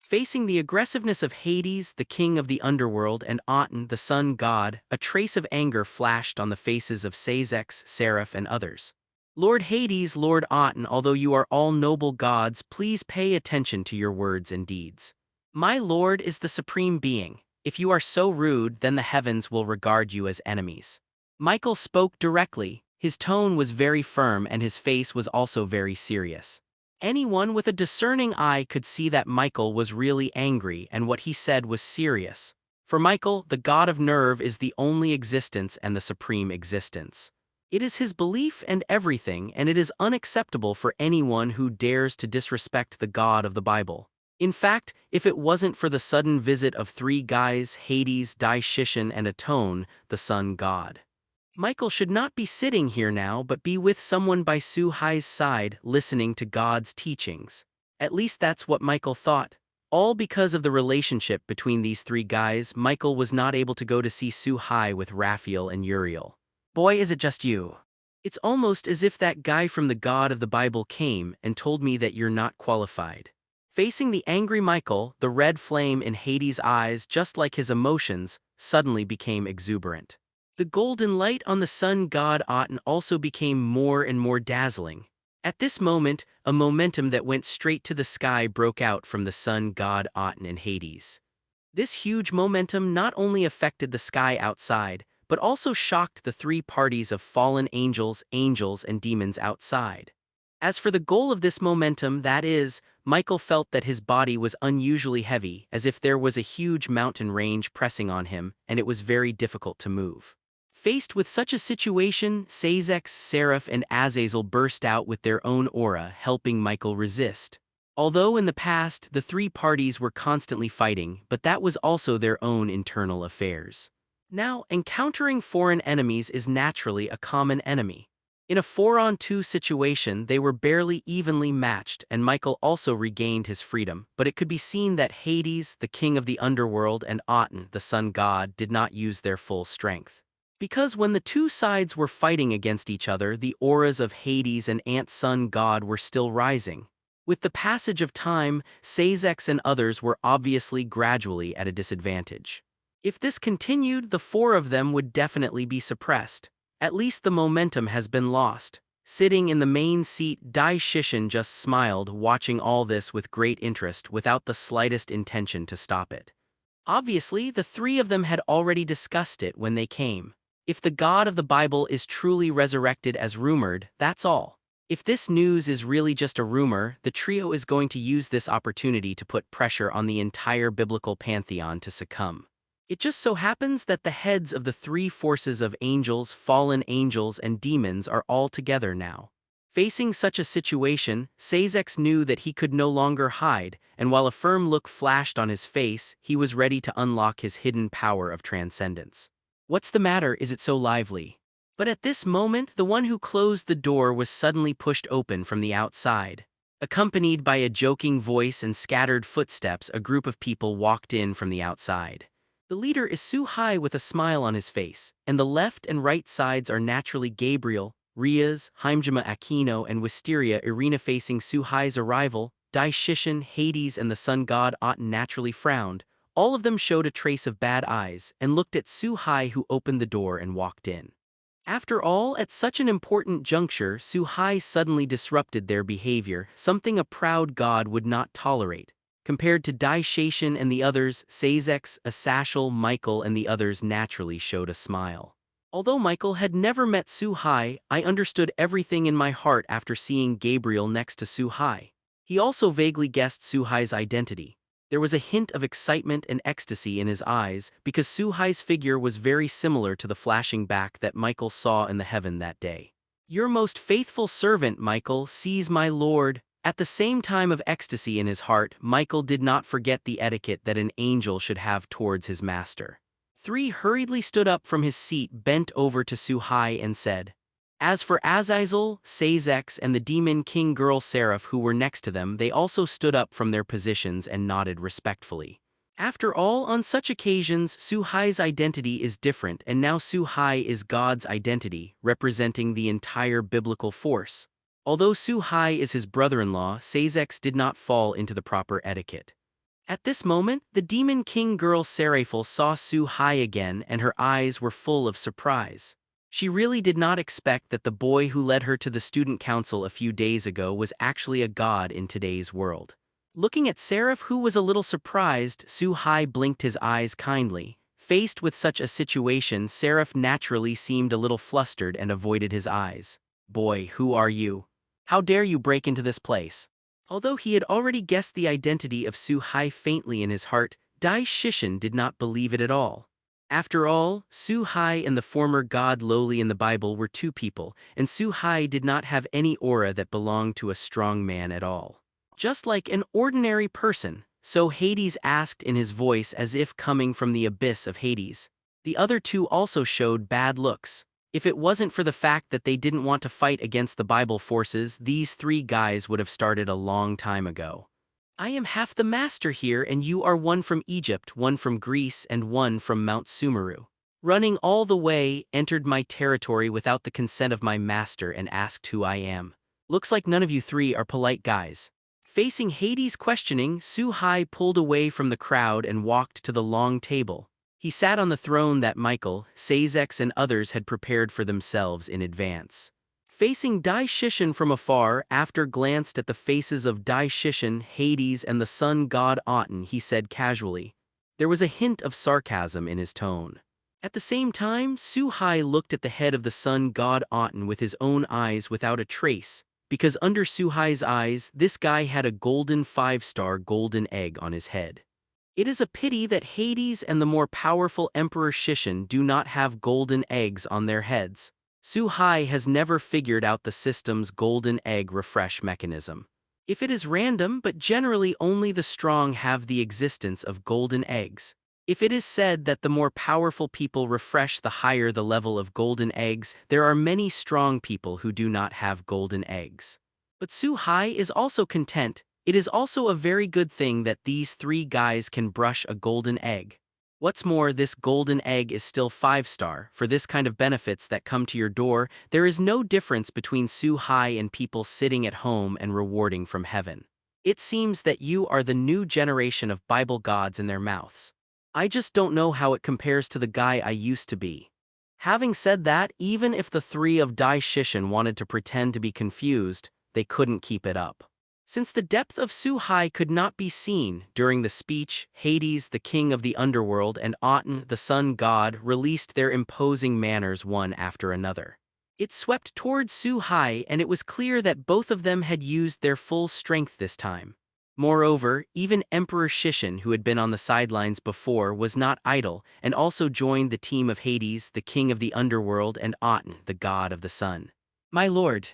Facing the aggressiveness of Hades, the king of the underworld, and Aten, the sun god, a trace of anger flashed on the faces of Sazex, Seraph, and others. Lord Hades, Lord Aten, although you are all noble gods, please pay attention to your words and deeds. My lord is the supreme being. If you are so rude, then the heavens will regard you as enemies. Michael spoke directly. His tone was very firm and his face was also very serious. Anyone with a discerning eye could see that Michael was really angry and what he said was serious. For Michael, the god of nerve is the only existence and the supreme existence. It is his belief and everything, and it is unacceptable for anyone who dares to disrespect the God of the Bible. In fact, if it wasn't for the sudden visit of three guys, Hades, Daishishin, and Aten, the sun god, Michael should not be sitting here now but be with someone by Su-Hai's side listening to God's teachings. At least that's what Michael thought. All because of the relationship between these three guys, Michael was not able to go to see Su-Hai with Raphael and Uriel. Boy, is it just you. It's almost as if that guy from the God of the Bible came and told me that you're not qualified. Facing the angry Michael, the red flame in Hades' eyes, just like his emotions, suddenly became exuberant. The golden light on the sun god Aten also became more and more dazzling. At this moment, a momentum that went straight to the sky broke out from the sun god Aten and Hades. This huge momentum not only affected the sky outside, but also shocked the three parties of fallen angels, and demons outside. As for the goal of this momentum, that is, Michael felt that his body was unusually heavy, as if there was a huge mountain range pressing on him, and it was very difficult to move. Faced with such a situation, Sazex, Seraph, and Azazel burst out with their own aura, helping Michael resist. Although in the past, the three parties were constantly fighting, but that was also their own internal affairs. Now, encountering foreign enemies is naturally a common enemy. In a 4-on-2 situation, they were barely evenly matched, and Michael also regained his freedom, but it could be seen that Hades, the king of the underworld, and Aten, the sun god, did not use their full strength. Because when the two sides were fighting against each other, the auras of Hades and Ant-Sun God were still rising. With the passage of time, Sazex and others were obviously gradually at a disadvantage. If this continued, the four of them would definitely be suppressed. At least the momentum has been lost. Sitting in the main seat, Dai Shishin just smiled, watching all this with great interest without the slightest intention to stop it. Obviously, the three of them had already discussed it when they came. If the God of the Bible is truly resurrected as rumored, that's all. If this news is really just a rumor, the trio is going to use this opportunity to put pressure on the entire biblical pantheon to succumb. It just so happens that the heads of the three forces of angels, fallen angels, and demons are all together now. Facing such a situation, Sazex knew that he could no longer hide, and while a firm look flashed on his face, he was ready to unlock his hidden power of transcendence. What's the matter? Is it so lively? But at this moment, the one who closed the door was suddenly pushed open from the outside. Accompanied by a joking voice and scattered footsteps, a group of people walked in from the outside. The leader is Su-Hai with a smile on his face, and the left and right sides are naturally Gabriel, Riaz, Heimjima Aquino, and Wisteria Irina. Facing Su-Hai's arrival, Dai Shishin, Hades, and the sun god Aten naturally frowned. All of them showed a trace of bad eyes and looked at Su-Hai, who opened the door and walked in. After all, at such an important juncture, Su-Hai suddenly disrupted their behavior, something a proud god would not tolerate. Compared to Dai Shishin and the others, Sazex, Asashel, Michael, and the others naturally showed a smile. Although Michael had never met Su-Hai, I understood everything in my heart after seeing Gabriel next to Su-Hai. He also vaguely guessed Su-Hai's identity. There was a hint of excitement and ecstasy in his eyes because Su-Hai's figure was very similar to the flashing back that Michael saw in the heaven that day. "Your most faithful servant, Michael, sees my lord." At the same time of ecstasy in his heart, Michael did not forget the etiquette that an angel should have towards his master. 3 hurriedly stood up from his seat, bent over to Su-Hai, and said, as for Azazel, Sazex, and the demon king girl Seraph who were next to them, they also stood up from their positions and nodded respectfully. After all, on such occasions, Su-Hai's identity is different, and now Su-Hai is God's identity, representing the entire biblical force. Although Su-Hai is his brother-in-law, Sazex did not fall into the proper etiquette. At this moment, the demon king girl Seraphel saw Su-Hai again, and her eyes were full of surprise. She really did not expect that the boy who led her to the student council a few days ago was actually a god in today's world. Looking at Seraph, who was a little surprised, Su-Hai blinked his eyes kindly. Faced with such a situation, Seraph naturally seemed a little flustered and avoided his eyes. "Boy, who are you? How dare you break into this place?" Although he had already guessed the identity of Su-Hai faintly in his heart, Dai Shishin did not believe it at all. After all, Su-Hai and the former god Lowly in the Bible were two people, and Su-Hai did not have any aura that belonged to a strong man at all. Just like an ordinary person, so Hades asked in his voice as if coming from the abyss of Hades. The other two also showed bad looks. If it wasn't for the fact that they didn't want to fight against the Bible forces, these three guys would have started a long time ago. I am half the master here, and you are one from Egypt, one from Greece, and one from Mount Sumeru. Running all the way, entered my territory without the consent of my master and asked who I am. Looks like none of you three are polite guys. Facing Hades' questioning, Su-hai pulled away from the crowd and walked to the long table. He sat on the throne that Michael, Sazex, and others had prepared for themselves in advance. Facing Dai-Shishin from afar, after glanced at the faces of Dai-Shishin, Hades, and the sun god Aten, he said casually. There was a hint of sarcasm in his tone. At the same time, Su-hai looked at the head of the sun god Aten with his own eyes without a trace, because under Su-hai's eyes, this guy had a golden 5-star golden egg on his head. It is a pity that Hades and the more powerful Emperor Shishin do not have golden eggs on their heads. Su-hai has never figured out the system's golden egg refresh mechanism. If it is random, but generally only the strong have the existence of golden eggs. If it is said that the more powerful people refresh the higher the level of golden eggs, there are many strong people who do not have golden eggs. But Su-hai is also content. It is also a very good thing that these three guys can brush a golden egg. What's more, this golden egg is still 5-star. For this kind of benefits that come to your door, there is no difference between Su-hai and people sitting at home and rewarding from heaven. It seems that you are the new generation of Bible gods in their mouths. I just don't know how it compares to the guy I used to be. Having said that, even if the three of Dai-Shishin wanted to pretend to be confused, they couldn't keep it up. Since the depth of Su-hai could not be seen during the speech, Hades, the king of the underworld, and Aten, the sun god, released their imposing manners one after another. It swept towards Su-hai, and it was clear that both of them had used their full strength this time. Moreover, even Emperor Shishin, who had been on the sidelines before, was not idle, and also joined the team of Hades, the king of the underworld, and Aten, the god of the sun. My lord.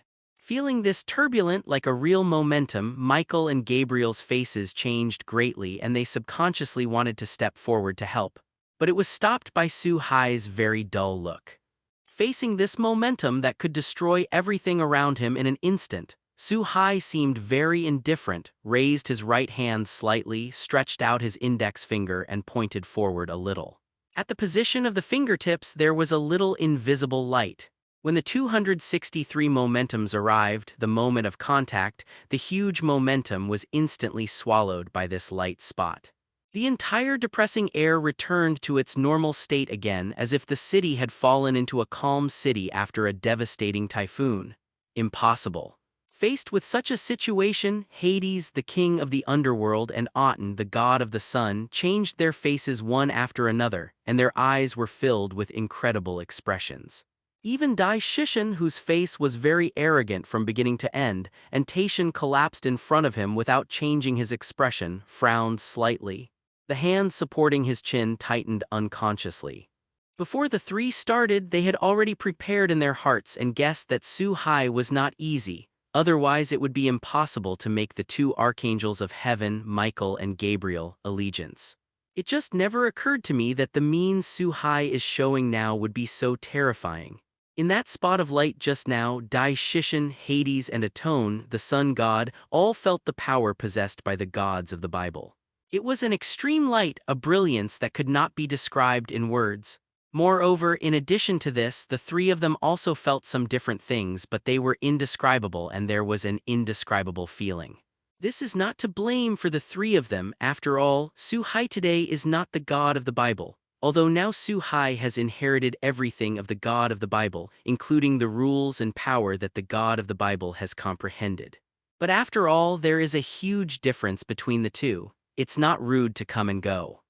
Feeling this turbulent like a real momentum, Michael and Gabriel's faces changed greatly and they subconsciously wanted to step forward to help. But it was stopped by Su-hai's very dull look. Facing this momentum that could destroy everything around him in an instant, Su-hai seemed very indifferent, raised his right hand slightly, stretched out his index finger and pointed forward a little. At the position of the fingertips there was a little invisible light. When the 263 momentums arrived, the moment of contact, the huge momentum was instantly swallowed by this light spot. The entire depressing air returned to its normal state again, as if the city had fallen into a calm city after a devastating typhoon. Impossible. Faced with such a situation, Hades, the king of the underworld, and Aten, the god of the sun, changed their faces one after another, and their eyes were filled with incredible expressions. Even Dai-Shishin, whose face was very arrogant from beginning to end, and Taishin collapsed in front of him without changing his expression, frowned slightly. The hand supporting his chin tightened unconsciously. Before the three started, they had already prepared in their hearts and guessed that Su-hai was not easy, otherwise it would be impossible to make the two archangels of heaven, Michael and Gabriel, allegiance. It just never occurred to me that the means Su-hai is showing now would be so terrifying. In that spot of light just now, Dai-Shishin, Hades, and Aten, the sun god, all felt the power possessed by the gods of the Bible. It was an extreme light, a brilliance that could not be described in words. Moreover, in addition to this, the three of them also felt some different things, but they were indescribable and there was an indescribable feeling. This is not to blame for the three of them. After all, Su-hai today is not the god of the Bible. Although now Su-hai has inherited everything of the God of the Bible, including the rules and power that the God of the Bible has comprehended. But after all, there is a huge difference between the two. It's not rude to come and go.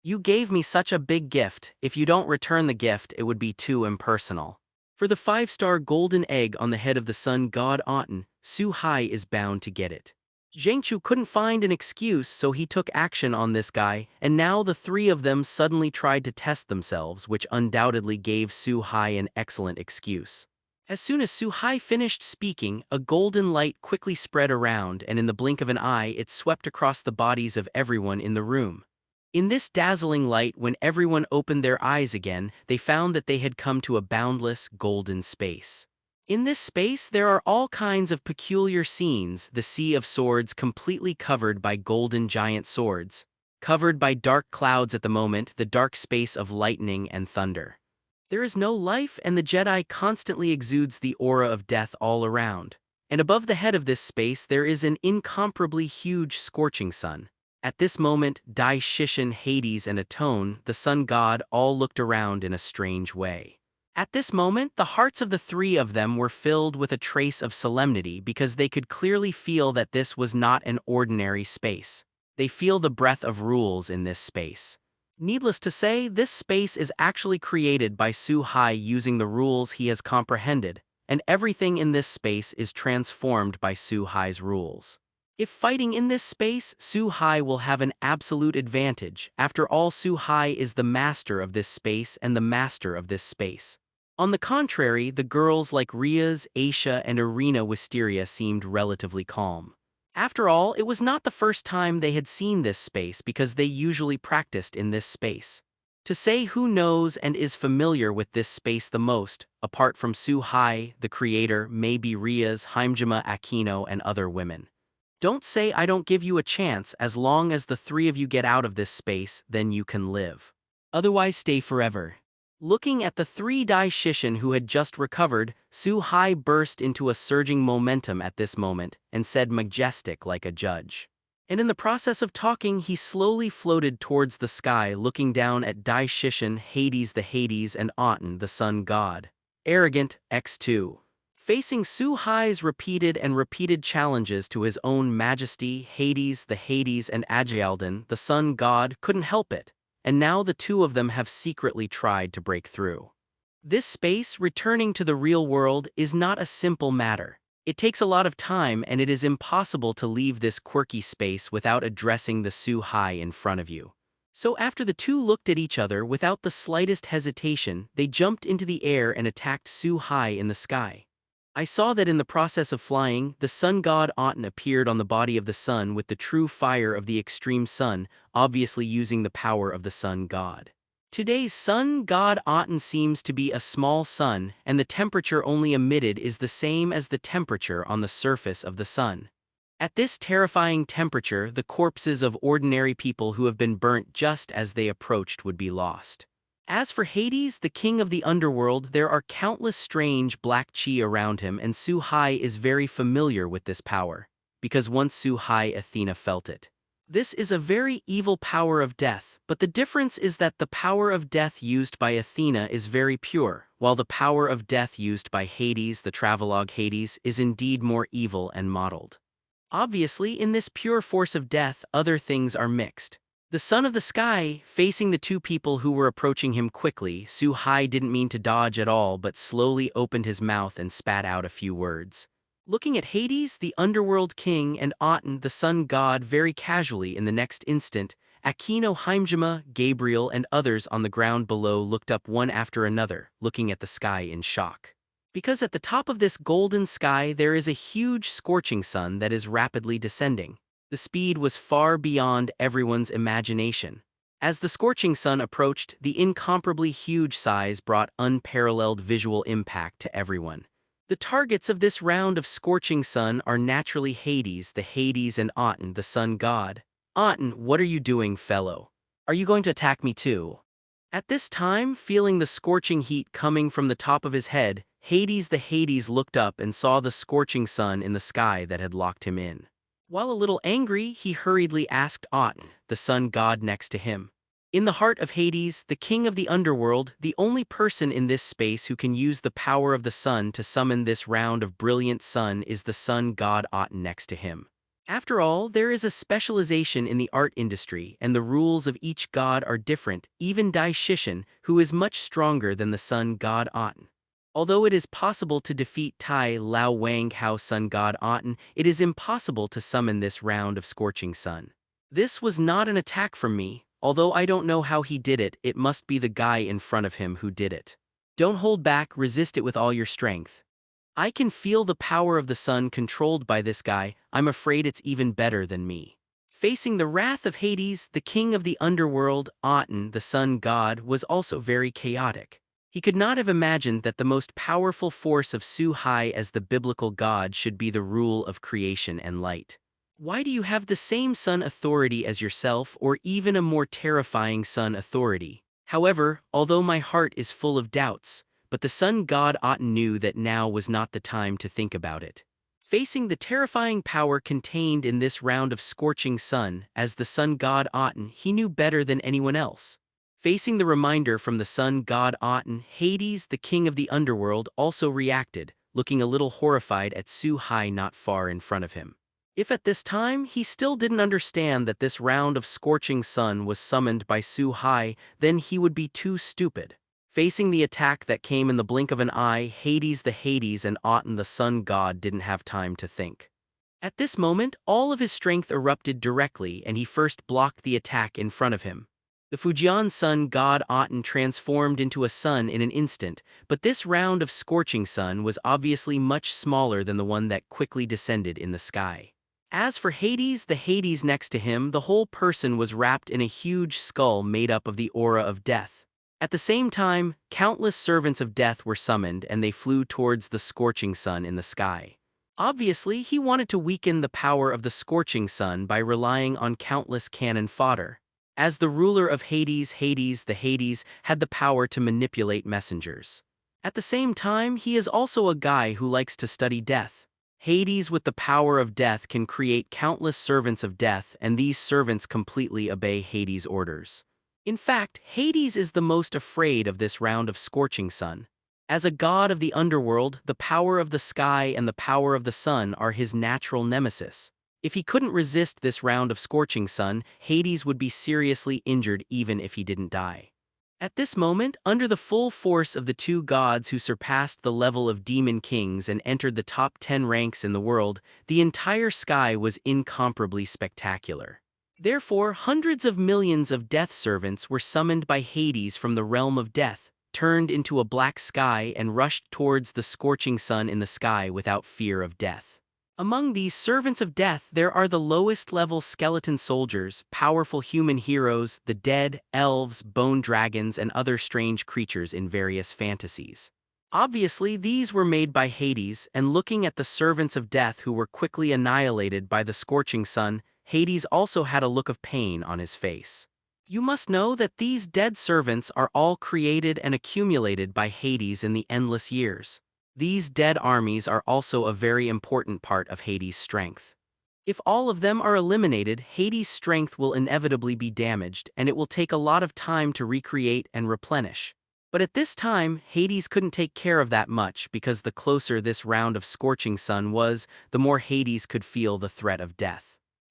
You gave me such a big gift. If you don't return the gift, it would be too impersonal. For the 5-star golden egg on the head of the sun god Aten, Su-hai is bound to get it. Zhengchu couldn't find an excuse, so he took action on this guy, and now the three of them suddenly tried to test themselves, which undoubtedly gave Su-hai an excellent excuse. As soon as Su-hai finished speaking, a golden light quickly spread around, and in the blink of an eye it swept across the bodies of everyone in the room. In this dazzling light, when everyone opened their eyes again, they found that they had come to a boundless, golden space. In this space, there are all kinds of peculiar scenes: the sea of swords completely covered by golden giant swords, covered by dark clouds at the moment, the dark space of lightning and thunder. There is no life, and the Jedi constantly exudes the aura of death all around. And above the head of this space there is an incomparably huge scorching sun. At this moment, DxD, Hades, and Atone, the sun god, all looked around in a strange way. At this moment, the hearts of the three of them were filled with a trace of solemnity because they could clearly feel that this was not an ordinary space. They feel the breath of rules in this space. Needless to say, this space is actually created by Su-Hai using the rules he has comprehended, and everything in this space is transformed by Su-Hai's rules. If fighting in this space, Su-Hai will have an absolute advantage. After all, Su-Hai is the master of this space and the master of this space. On the contrary, the girls like Riaz, Aisha, and Irina Wisteria seemed relatively calm. After all, it was not the first time they had seen this space because they usually practiced in this space. To say who knows and is familiar with this space the most, apart from Su-Hai, the creator, may be Riaz, Haimjima, Aquino, and other women. Don't say I don't give you a chance. As long as the three of you get out of this space, then you can live. Otherwise stay forever. Looking at the three DxD who had just recovered, Su-Hai burst into a surging momentum at this moment and said, majestic like a judge. And in the process of talking, he slowly floated towards the sky, looking down at DxD, Hades the Hades, and Aten the sun god. Arrogant, X2. Facing Su-Hai's repeated challenges to his own majesty, Hades the Hades and Ajaldan, the sun god, couldn't help it. And now the two of them have secretly tried to break through. This space, returning to the real world, is not a simple matter. It takes a lot of time, and it is impossible to leave this quirky space without addressing the Su-Hai in front of you. So after the two looked at each other without the slightest hesitation, they jumped into the air and attacked Su-Hai in the sky. I saw that in the process of flying, the sun god Aten appeared on the body of the sun with the true fire of the extreme sun, obviously using the power of the sun god. Today's sun god Aten seems to be a small sun, and the temperature only emitted is the same as the temperature on the surface of the sun. At this terrifying temperature, the corpses of ordinary people who have been burnt just as they approached would be lost. As for Hades, the king of the underworld, there are countless strange black chi around him, and Su-Hai is very familiar with this power, because once Su-Hai Athena felt it. This is a very evil power of death, but the difference is that the power of death used by Athena is very pure, while the power of death used by Hades, the travelogue Hades, is indeed more evil and mottled. Obviously, in this pure force of death, other things are mixed. The son of the sky, facing the two people who were approaching him quickly, Su-Hai didn't mean to dodge at all but slowly opened his mouth and spat out a few words. Looking at Hades, the underworld king, and Aten, the sun god, very casually in the next instant, Aquino, Haimjima, Gabriel, and others on the ground below looked up one after another, looking at the sky in shock. Because at the top of this golden sky there is a huge scorching sun that is rapidly descending. The speed was far beyond everyone's imagination. As the scorching sun approached, the incomparably huge size brought unparalleled visual impact to everyone. The targets of this round of scorching sun are naturally Hades, the Hades, and Aten, the sun god. Aten, what are you doing, fellow? Are you going to attack me too? At this time, feeling the scorching heat coming from the top of his head, Hades the Hades looked up and saw the scorching sun in the sky that had locked him in. While a little angry, he hurriedly asked Aten, the sun god next to him. In the heart of Hades, the king of the underworld, the only person in this space who can use the power of the sun to summon this round of brilliant sun is the sun god Aten next to him. After all, there is a specialization in the art industry, and the rules of each god are different, even DxD, who is much stronger than the sun god Aten. Although it is possible to defeat Tai Lao Wang Hao sun god Aten, it is impossible to summon this round of scorching sun. This was not an attack from me, although I don't know how he did it. It must be the guy in front of him who did it. Don't hold back, resist it with all your strength. I can feel the power of the sun controlled by this guy. I'm afraid it's even better than me. Facing the wrath of Hades, the king of the underworld, Aten, the sun god, was also very chaotic. He could not have imagined that the most powerful force of Su-hai as the biblical god should be the rule of creation and light. Why do you have the same sun authority as yourself, or even a more terrifying sun authority? However, although my heart is full of doubts, but the sun god Aten knew that now was not the time to think about it. Facing the terrifying power contained in this round of scorching sun, as the sun god Aten, he knew better than anyone else. Facing the reminder from the sun god Aten, Hades, the king of the underworld, also reacted, looking a little horrified at Su-hai not far in front of him. If at this time he still didn't understand that this round of scorching sun was summoned by Su-hai, then he would be too stupid. Facing the attack that came in the blink of an eye, Hades and Aten the sun god didn't have time to think. At this moment, all of his strength erupted directly, and he first blocked the attack in front of him. The Fujian sun god Aten transformed into a sun in an instant, but this round of scorching sun was obviously much smaller than the one that quickly descended in the sky. As for Hades, the Hades next to him, the whole person was wrapped in a huge skull made up of the aura of death. At the same time, countless servants of death were summoned, and they flew towards the scorching sun in the sky. Obviously, he wanted to weaken the power of the scorching sun by relying on countless cannon fodder. As the ruler of Hades, the Hades had the power to manipulate messengers. At the same time, he is also a guy who likes to study death. Hades with the power of death can create countless servants of death, and these servants completely obey Hades' orders. In fact, Hades is the most afraid of this round of scorching sun. As a god of the underworld, the power of the sky and the power of the sun are his natural nemesis. If he couldn't resist this round of scorching sun, Hades would be seriously injured even if he didn't die. At this moment, under the full force of the two gods who surpassed the level of demon kings and entered the top 10 ranks in the world, the entire sky was incomparably spectacular. Therefore, hundreds of millions of death servants were summoned by Hades from the realm of death, turned into a black sky, and rushed towards the scorching sun in the sky without fear of death. Among these servants of death, there are the lowest-level skeleton soldiers, powerful human heroes, the dead, elves, bone dragons, and other strange creatures in various fantasies. Obviously, these were made by Hades, and looking at the servants of death who were quickly annihilated by the scorching sun, Hades also had a look of pain on his face. You must know that these dead servants are all created and accumulated by Hades in the endless years. These dead armies are also a very important part of Hades' strength. If all of them are eliminated, Hades' strength will inevitably be damaged, and it will take a lot of time to recreate and replenish. But at this time, Hades couldn't take care of that much, because the closer this round of scorching sun was, the more Hades could feel the threat of death.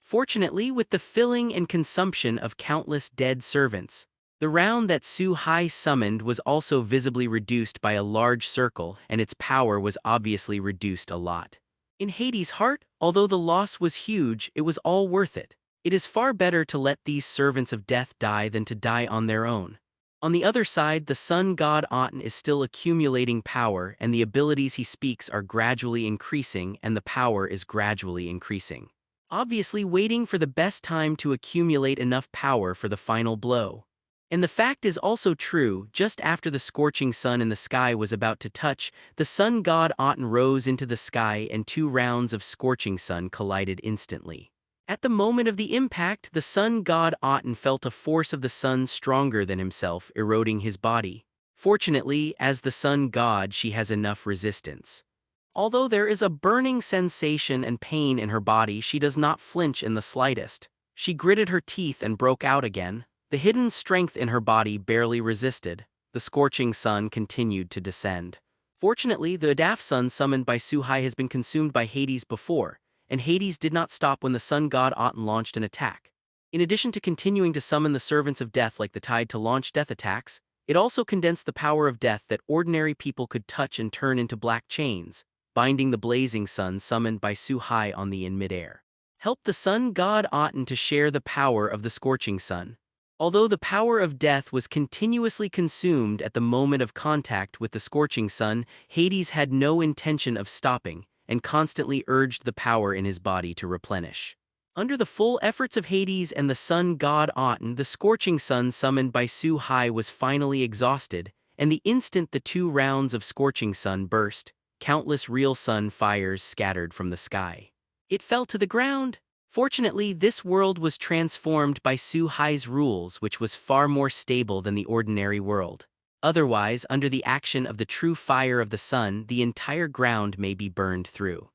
Fortunately, with the filling and consumption of countless dead servants, the round that Su-hai summoned was also visibly reduced by a large circle, and its power was obviously reduced a lot. In Hades' heart, although the loss was huge, it was all worth it. It is far better to let these servants of death die than to die on their own. On the other side, the sun god Aten is still accumulating power, and the abilities he speaks are gradually increasing, and the power is gradually increasing. Obviously waiting for the best time to accumulate enough power for the final blow. And the fact is also true, just after the scorching sun in the sky was about to touch, the sun god Aten rose into the sky and two rounds of scorching sun collided instantly. At the moment of the impact, the sun god Aten felt a force of the sun stronger than himself eroding his body. Fortunately, as the sun god, she has enough resistance. Although there is a burning sensation and pain in her body, she does not flinch in the slightest. She gritted her teeth and broke out again. The hidden strength in her body barely resisted. The scorching sun continued to descend. Fortunately, the Adaf sun summoned by Su-hai has been consumed by Hades before, and Hades did not stop when the sun god Aten launched an attack. In addition to continuing to summon the servants of death like the tide to launch death attacks, it also condensed the power of death that ordinary people could touch and turn into black chains, binding the blazing sun summoned by Su-hai on the in midair. Helped the sun god Aten to share the power of the scorching sun. Although the power of death was continuously consumed at the moment of contact with the scorching sun, Hades had no intention of stopping, and constantly urged the power in his body to replenish. Under the full efforts of Hades and the sun god Aten, the scorching sun summoned by Su-hai was finally exhausted, and the instant the 2 rounds of scorching sun burst, countless real sun fires scattered from the sky. It fell to the ground. Fortunately, this world was transformed by Su-hai's rules, which was far more stable than the ordinary world. Otherwise, under the action of the true fire of the sun, the entire ground may be burned through.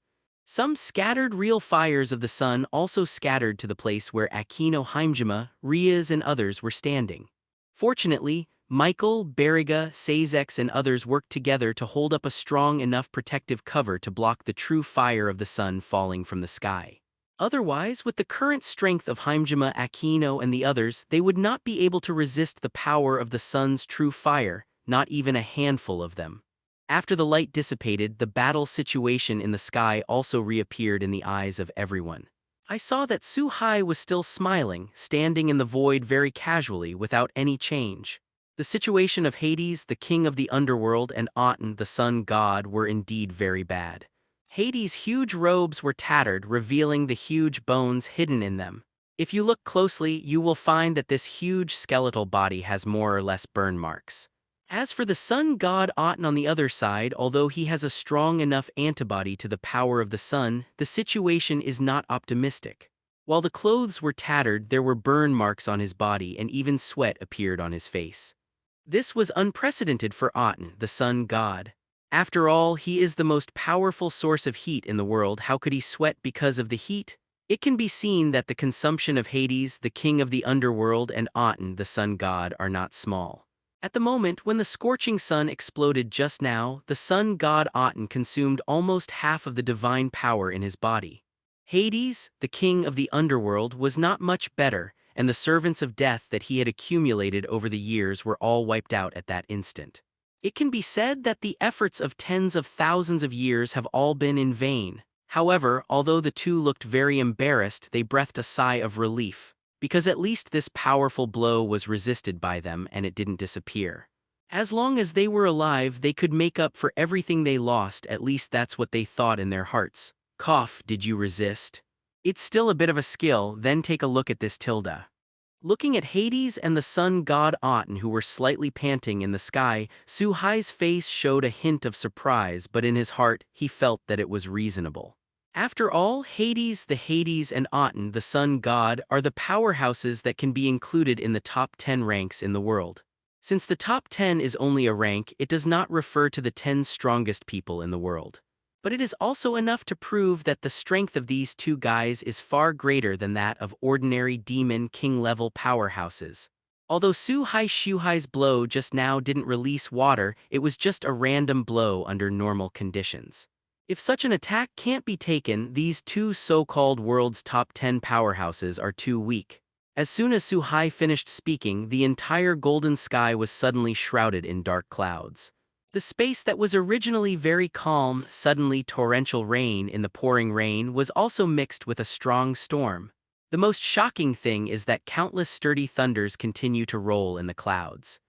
Some scattered real fires of the sun also scattered to the place where Akino Himejima, Rias and others were standing. Fortunately, Michael, Beriga, Sazex and others worked together to hold up a strong enough protective cover to block the true fire of the sun falling from the sky. Otherwise, with the current strength of Himejima, Akino and the others, they would not be able to resist the power of the sun's true fire, not even a handful of them. After the light dissipated, the battle situation in the sky also reappeared in the eyes of everyone. I saw that Su-hai was still smiling, standing in the void very casually without any change. The situation of Hades, the king of the underworld, and Aten, the sun god, were indeed very bad. Hades' huge robes were tattered, revealing the huge bones hidden in them. If you look closely, you will find that this huge skeletal body has more or less burn marks. As for the sun god Aten on the other side, although he has a strong enough antibody to the power of the sun, the situation is not optimistic. While the clothes were tattered, there were burn marks on his body and even sweat appeared on his face. This was unprecedented for Aten, the sun god. After all, he is the most powerful source of heat in the world. How could he sweat because of the heat? It can be seen that the consumption of Hades, the king of the underworld, and Aten, the sun god, are not small. At the moment when the scorching sun exploded just now, the sun god Aten consumed almost half of the divine power in his body. Hades, the king of the underworld, was not much better, and the servants of death that he had accumulated over the years were all wiped out at that instant. It can be said that the efforts of tens of thousands of years have all been in vain. However, although the two looked very embarrassed, they breathed a sigh of relief, because at least this powerful blow was resisted by them and it didn't disappear. As long as they were alive, they could make up for everything they lost, at least that's what they thought in their hearts. Cough, did you resist? It's still a bit of a skill, then take a look at this tilde. Looking at Hades and the sun god Aten, who were slightly panting in the sky, Su-hai's face showed a hint of surprise, but in his heart, he felt that it was reasonable. After all, Hades and Aten, the sun god, are the powerhouses that can be included in the top 10 ranks in the world. Since the top 10 is only a rank, it does not refer to the 10 strongest people in the world. But it is also enough to prove that the strength of these two guys is far greater than that of ordinary demon king-level powerhouses. Although Su-hai's blow just now didn't release water, it was just a random blow under normal conditions. If such an attack can't be taken, these two so-called world's top 10 powerhouses are too weak. As soon as Su-hai finished speaking, the entire golden sky was suddenly shrouded in dark clouds. The space that was originally very calm, suddenly torrential rain in the pouring rain was also mixed with a strong storm. The most shocking thing is that countless sturdy thunders continue to roll in the clouds.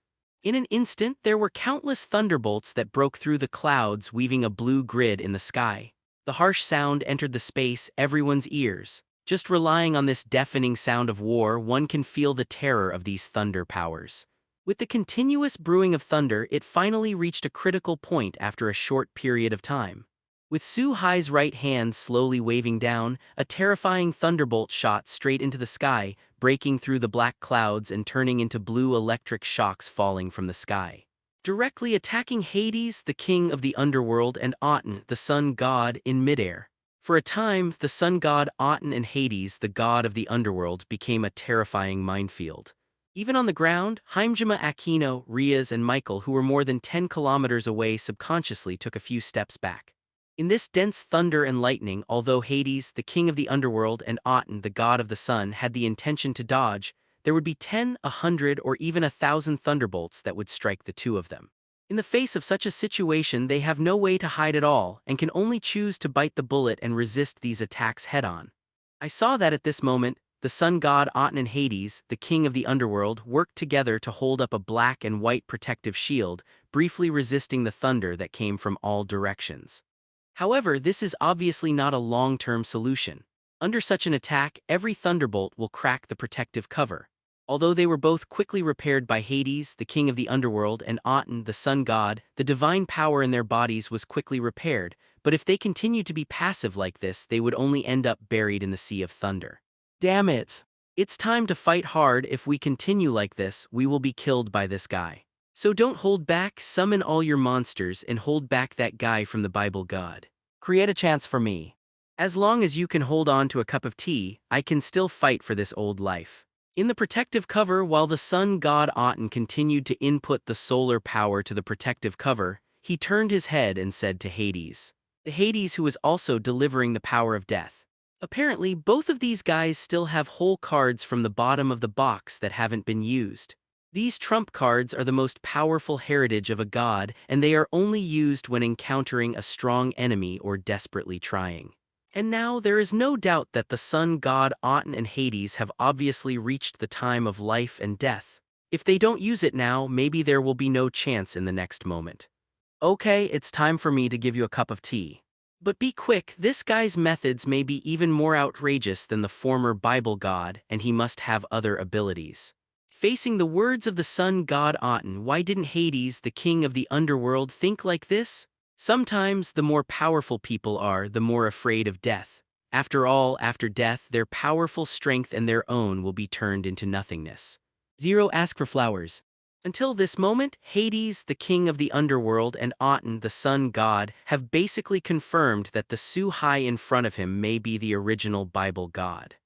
In an instant, there were countless thunderbolts that broke through the clouds, weaving a blue grid in the sky. The harsh sound entered the space, everyone's ears. Just relying on this deafening sound of war, one can feel the terror of these thunder powers. With the continuous brewing of thunder, it finally reached a critical point after a short period of time. With Su-hai's right hand slowly waving down, a terrifying thunderbolt shot straight into the sky, breaking through the black clouds and turning into blue electric shocks falling from the sky, directly attacking Hades, the king of the underworld, and Aten, the sun god, in midair. For a time, the sun god Aten and Hades, the god of the underworld, became a terrifying minefield. Even on the ground, Himejima, Akino, Rias, and Michael, who were more than 10 kilometers away, subconsciously took a few steps back. In this dense thunder and lightning, although Hades, the king of the underworld, and Aten, the god of the sun, had the intention to dodge, there would be 10, 100, or even 1,000 thunderbolts that would strike the two of them. In the face of such a situation, they have no way to hide at all, and can only choose to bite the bullet and resist these attacks head-on. I saw that at this moment, the sun god Aten and Hades, the king of the underworld, worked together to hold up a black and white protective shield, briefly resisting the thunder that came from all directions. However, this is obviously not a long-term solution. Under such an attack, every thunderbolt will crack the protective cover. Although they were both quickly repaired by Hades, the king of the underworld, and Aten, the sun god, the divine power in their bodies was quickly repaired, but if they continued to be passive like this, they would only end up buried in the sea of thunder. Damn it! It's time to fight hard. If we continue like this, we will be killed by this guy. So don't hold back, summon all your monsters and hold back that guy from the Bible God. Create a chance for me. As long as you can hold on to a cup of tea, I can still fight for this old life. In the protective cover, while the sun god Aten continued to input the solar power to the protective cover, he turned his head and said to Hades, the Hades who was also delivering the power of death. Apparently, both of these guys still have whole cards from the bottom of the box that haven't been used. These trump cards are the most powerful heritage of a god, and they are only used when encountering a strong enemy or desperately trying. And now there is no doubt that the sun god Aten and Hades have obviously reached the time of life and death. If they don't use it now, maybe there will be no chance in the next moment. Okay, it's time for me to give you a cup of tea. But be quick, this guy's methods may be even more outrageous than the former Bible god, and he must have other abilities. Facing the words of the sun god Aten, why didn't Hades, the king of the underworld, think like this? Sometimes the more powerful people are, the more afraid of death. After all, after death, their powerful strength and their own will be turned into nothingness. Zero ask for flowers. Until this moment, Hades, the king of the underworld, and Aten, the sun god, have basically confirmed that the Su-Hai in front of him may be the original Bible god.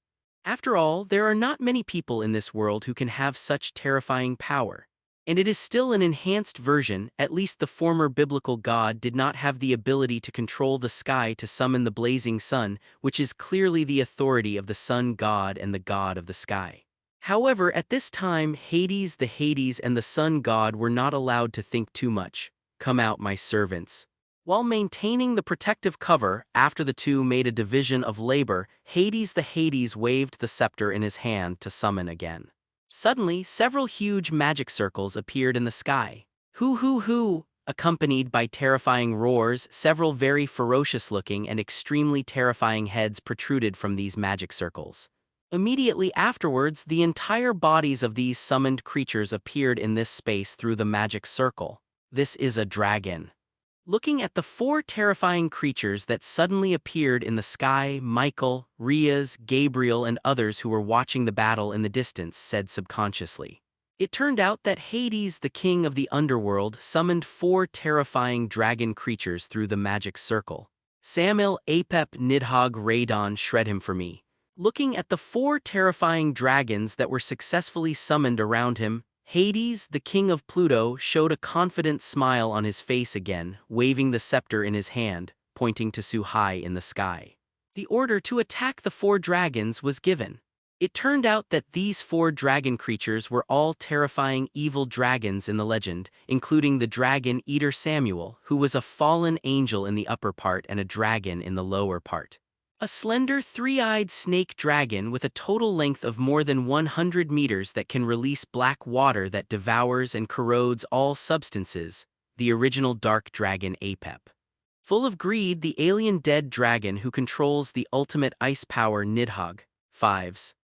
After all, there are not many people in this world who can have such terrifying power. And it is still an enhanced version. At least the former biblical god did not have the ability to control the sky to summon the blazing sun, which is clearly the authority of the sun god and the god of the sky. However, at this time, Hades, the Hades, and the sun god were not allowed to think too much. Come out, my servants. While maintaining the protective cover, after the two made a division of labor, Hades the Hades waved the scepter in his hand to summon again. Suddenly, several huge magic circles appeared in the sky. Hoo hoo hoo! Accompanied by terrifying roars, several very ferocious-looking and extremely terrifying heads protruded from these magic circles. Immediately afterwards, the entire bodies of these summoned creatures appeared in this space through the magic circle. This is a dragon. Looking at the four terrifying creatures that suddenly appeared in the sky, Michael, Riaz, Gabriel, and others who were watching the battle in the distance said subconsciously. It turned out that Hades, the king of the underworld, summoned four terrifying dragon creatures through the magic circle. Samil, Apep, Nidhogg, Radon, shred him for me. Looking at the four terrifying dragons that were successfully summoned around him, Hades, the king of Pluto, showed a confident smile on his face again, waving the scepter in his hand, pointing to Su-Hai in the sky. The order to attack the four dragons was given. It turned out that these four dragon creatures were all terrifying evil dragons in the legend, including the dragon eater Samuel, who was a fallen angel in the upper part and a dragon in the lower part. A slender, three-eyed snake dragon with a total length of more than 100 meters that can release black water that devours and corrodes all substances, the original dark dragon Apep. Full of greed, the alien dead dragon who controls the ultimate ice power Nidhogg. Fives.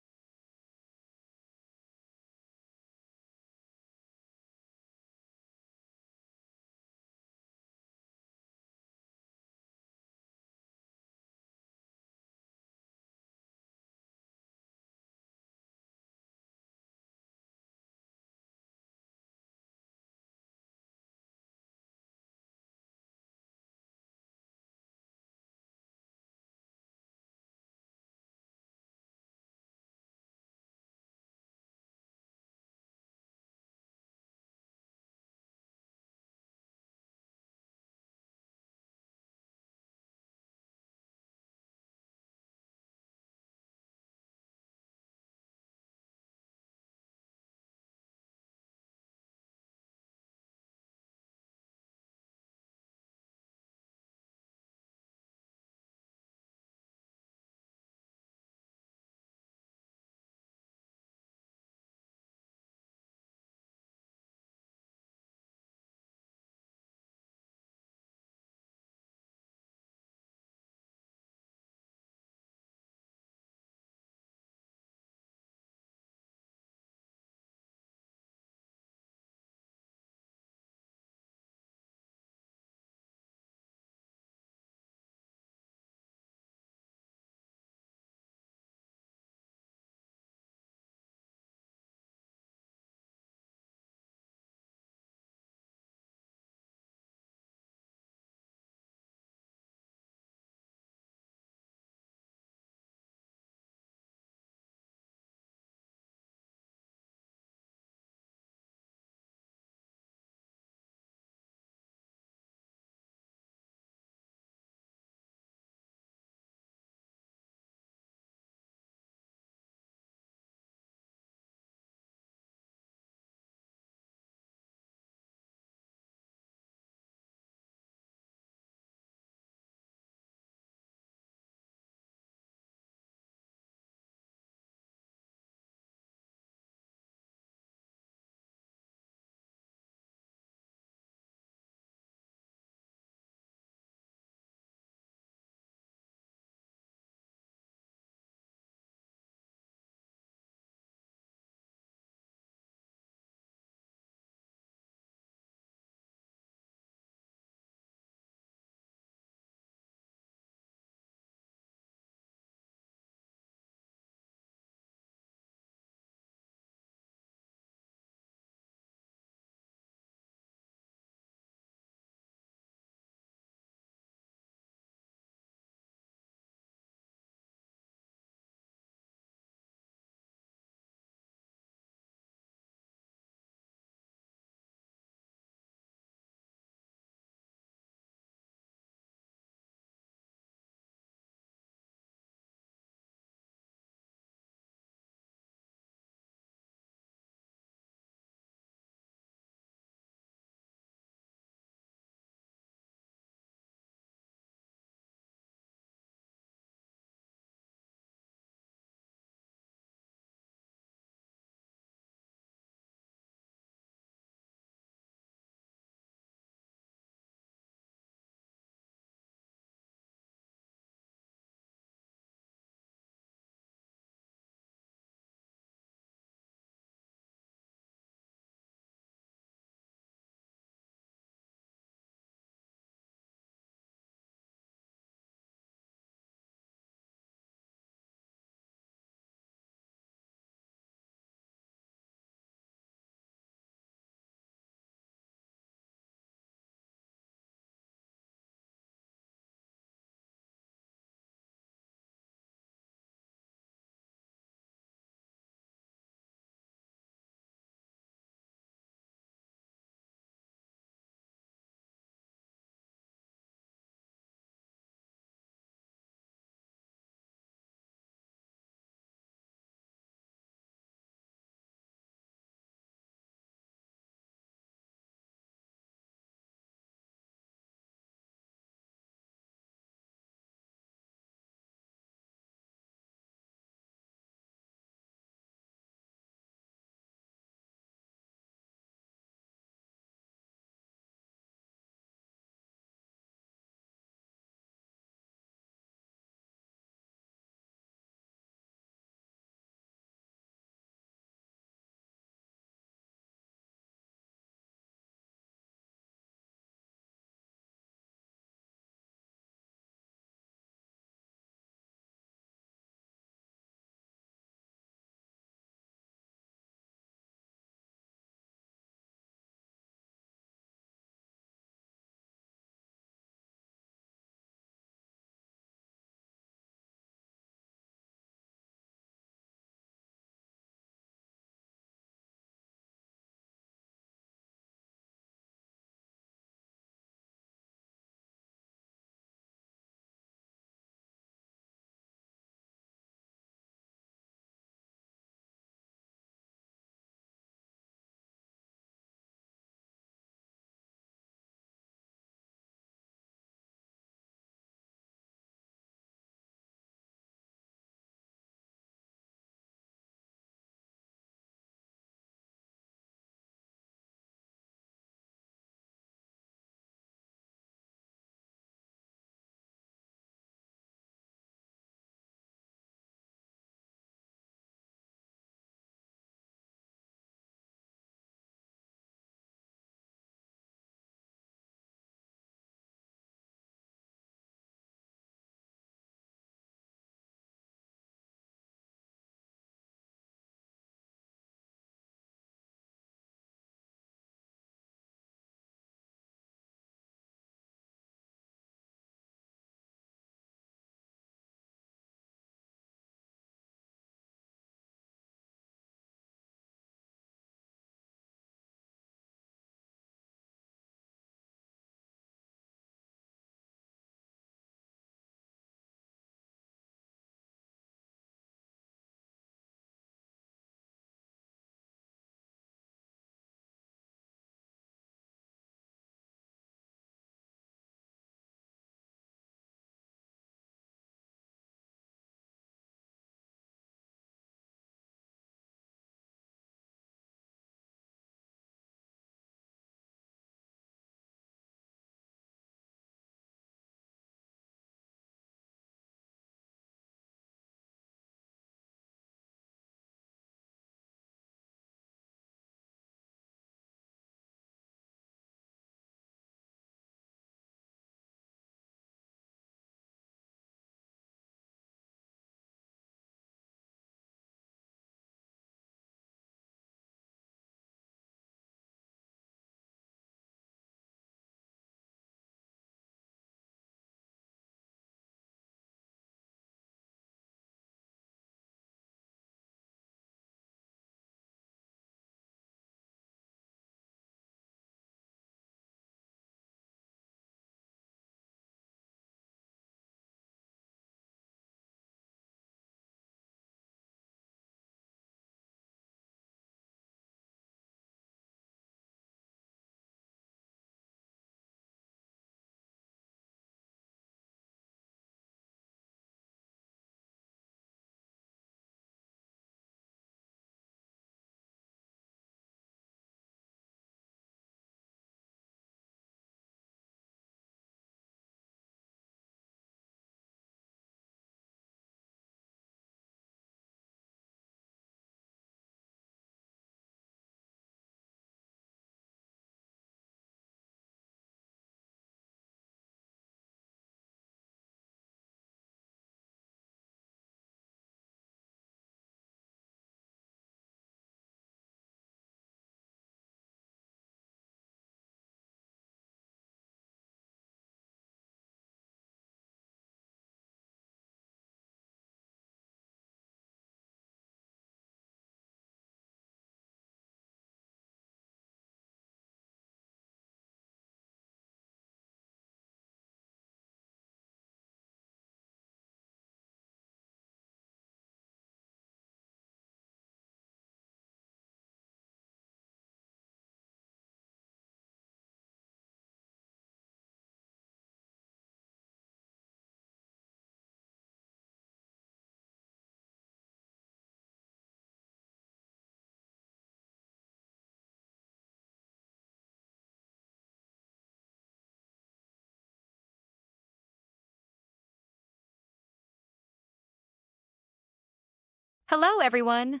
Hello, everyone!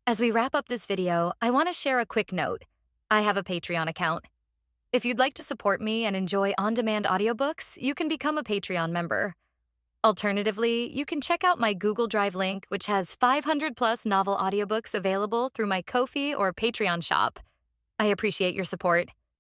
As we wrap up this video, I want to share a quick note. I have a Patreon account. If you'd like to support me and enjoy on-demand audiobooks, you can become a Patreon member. Alternatively, you can check out my Google Drive link, which has 500-plus novel audiobooks available through my Ko-fi or Patreon shop. I appreciate your support.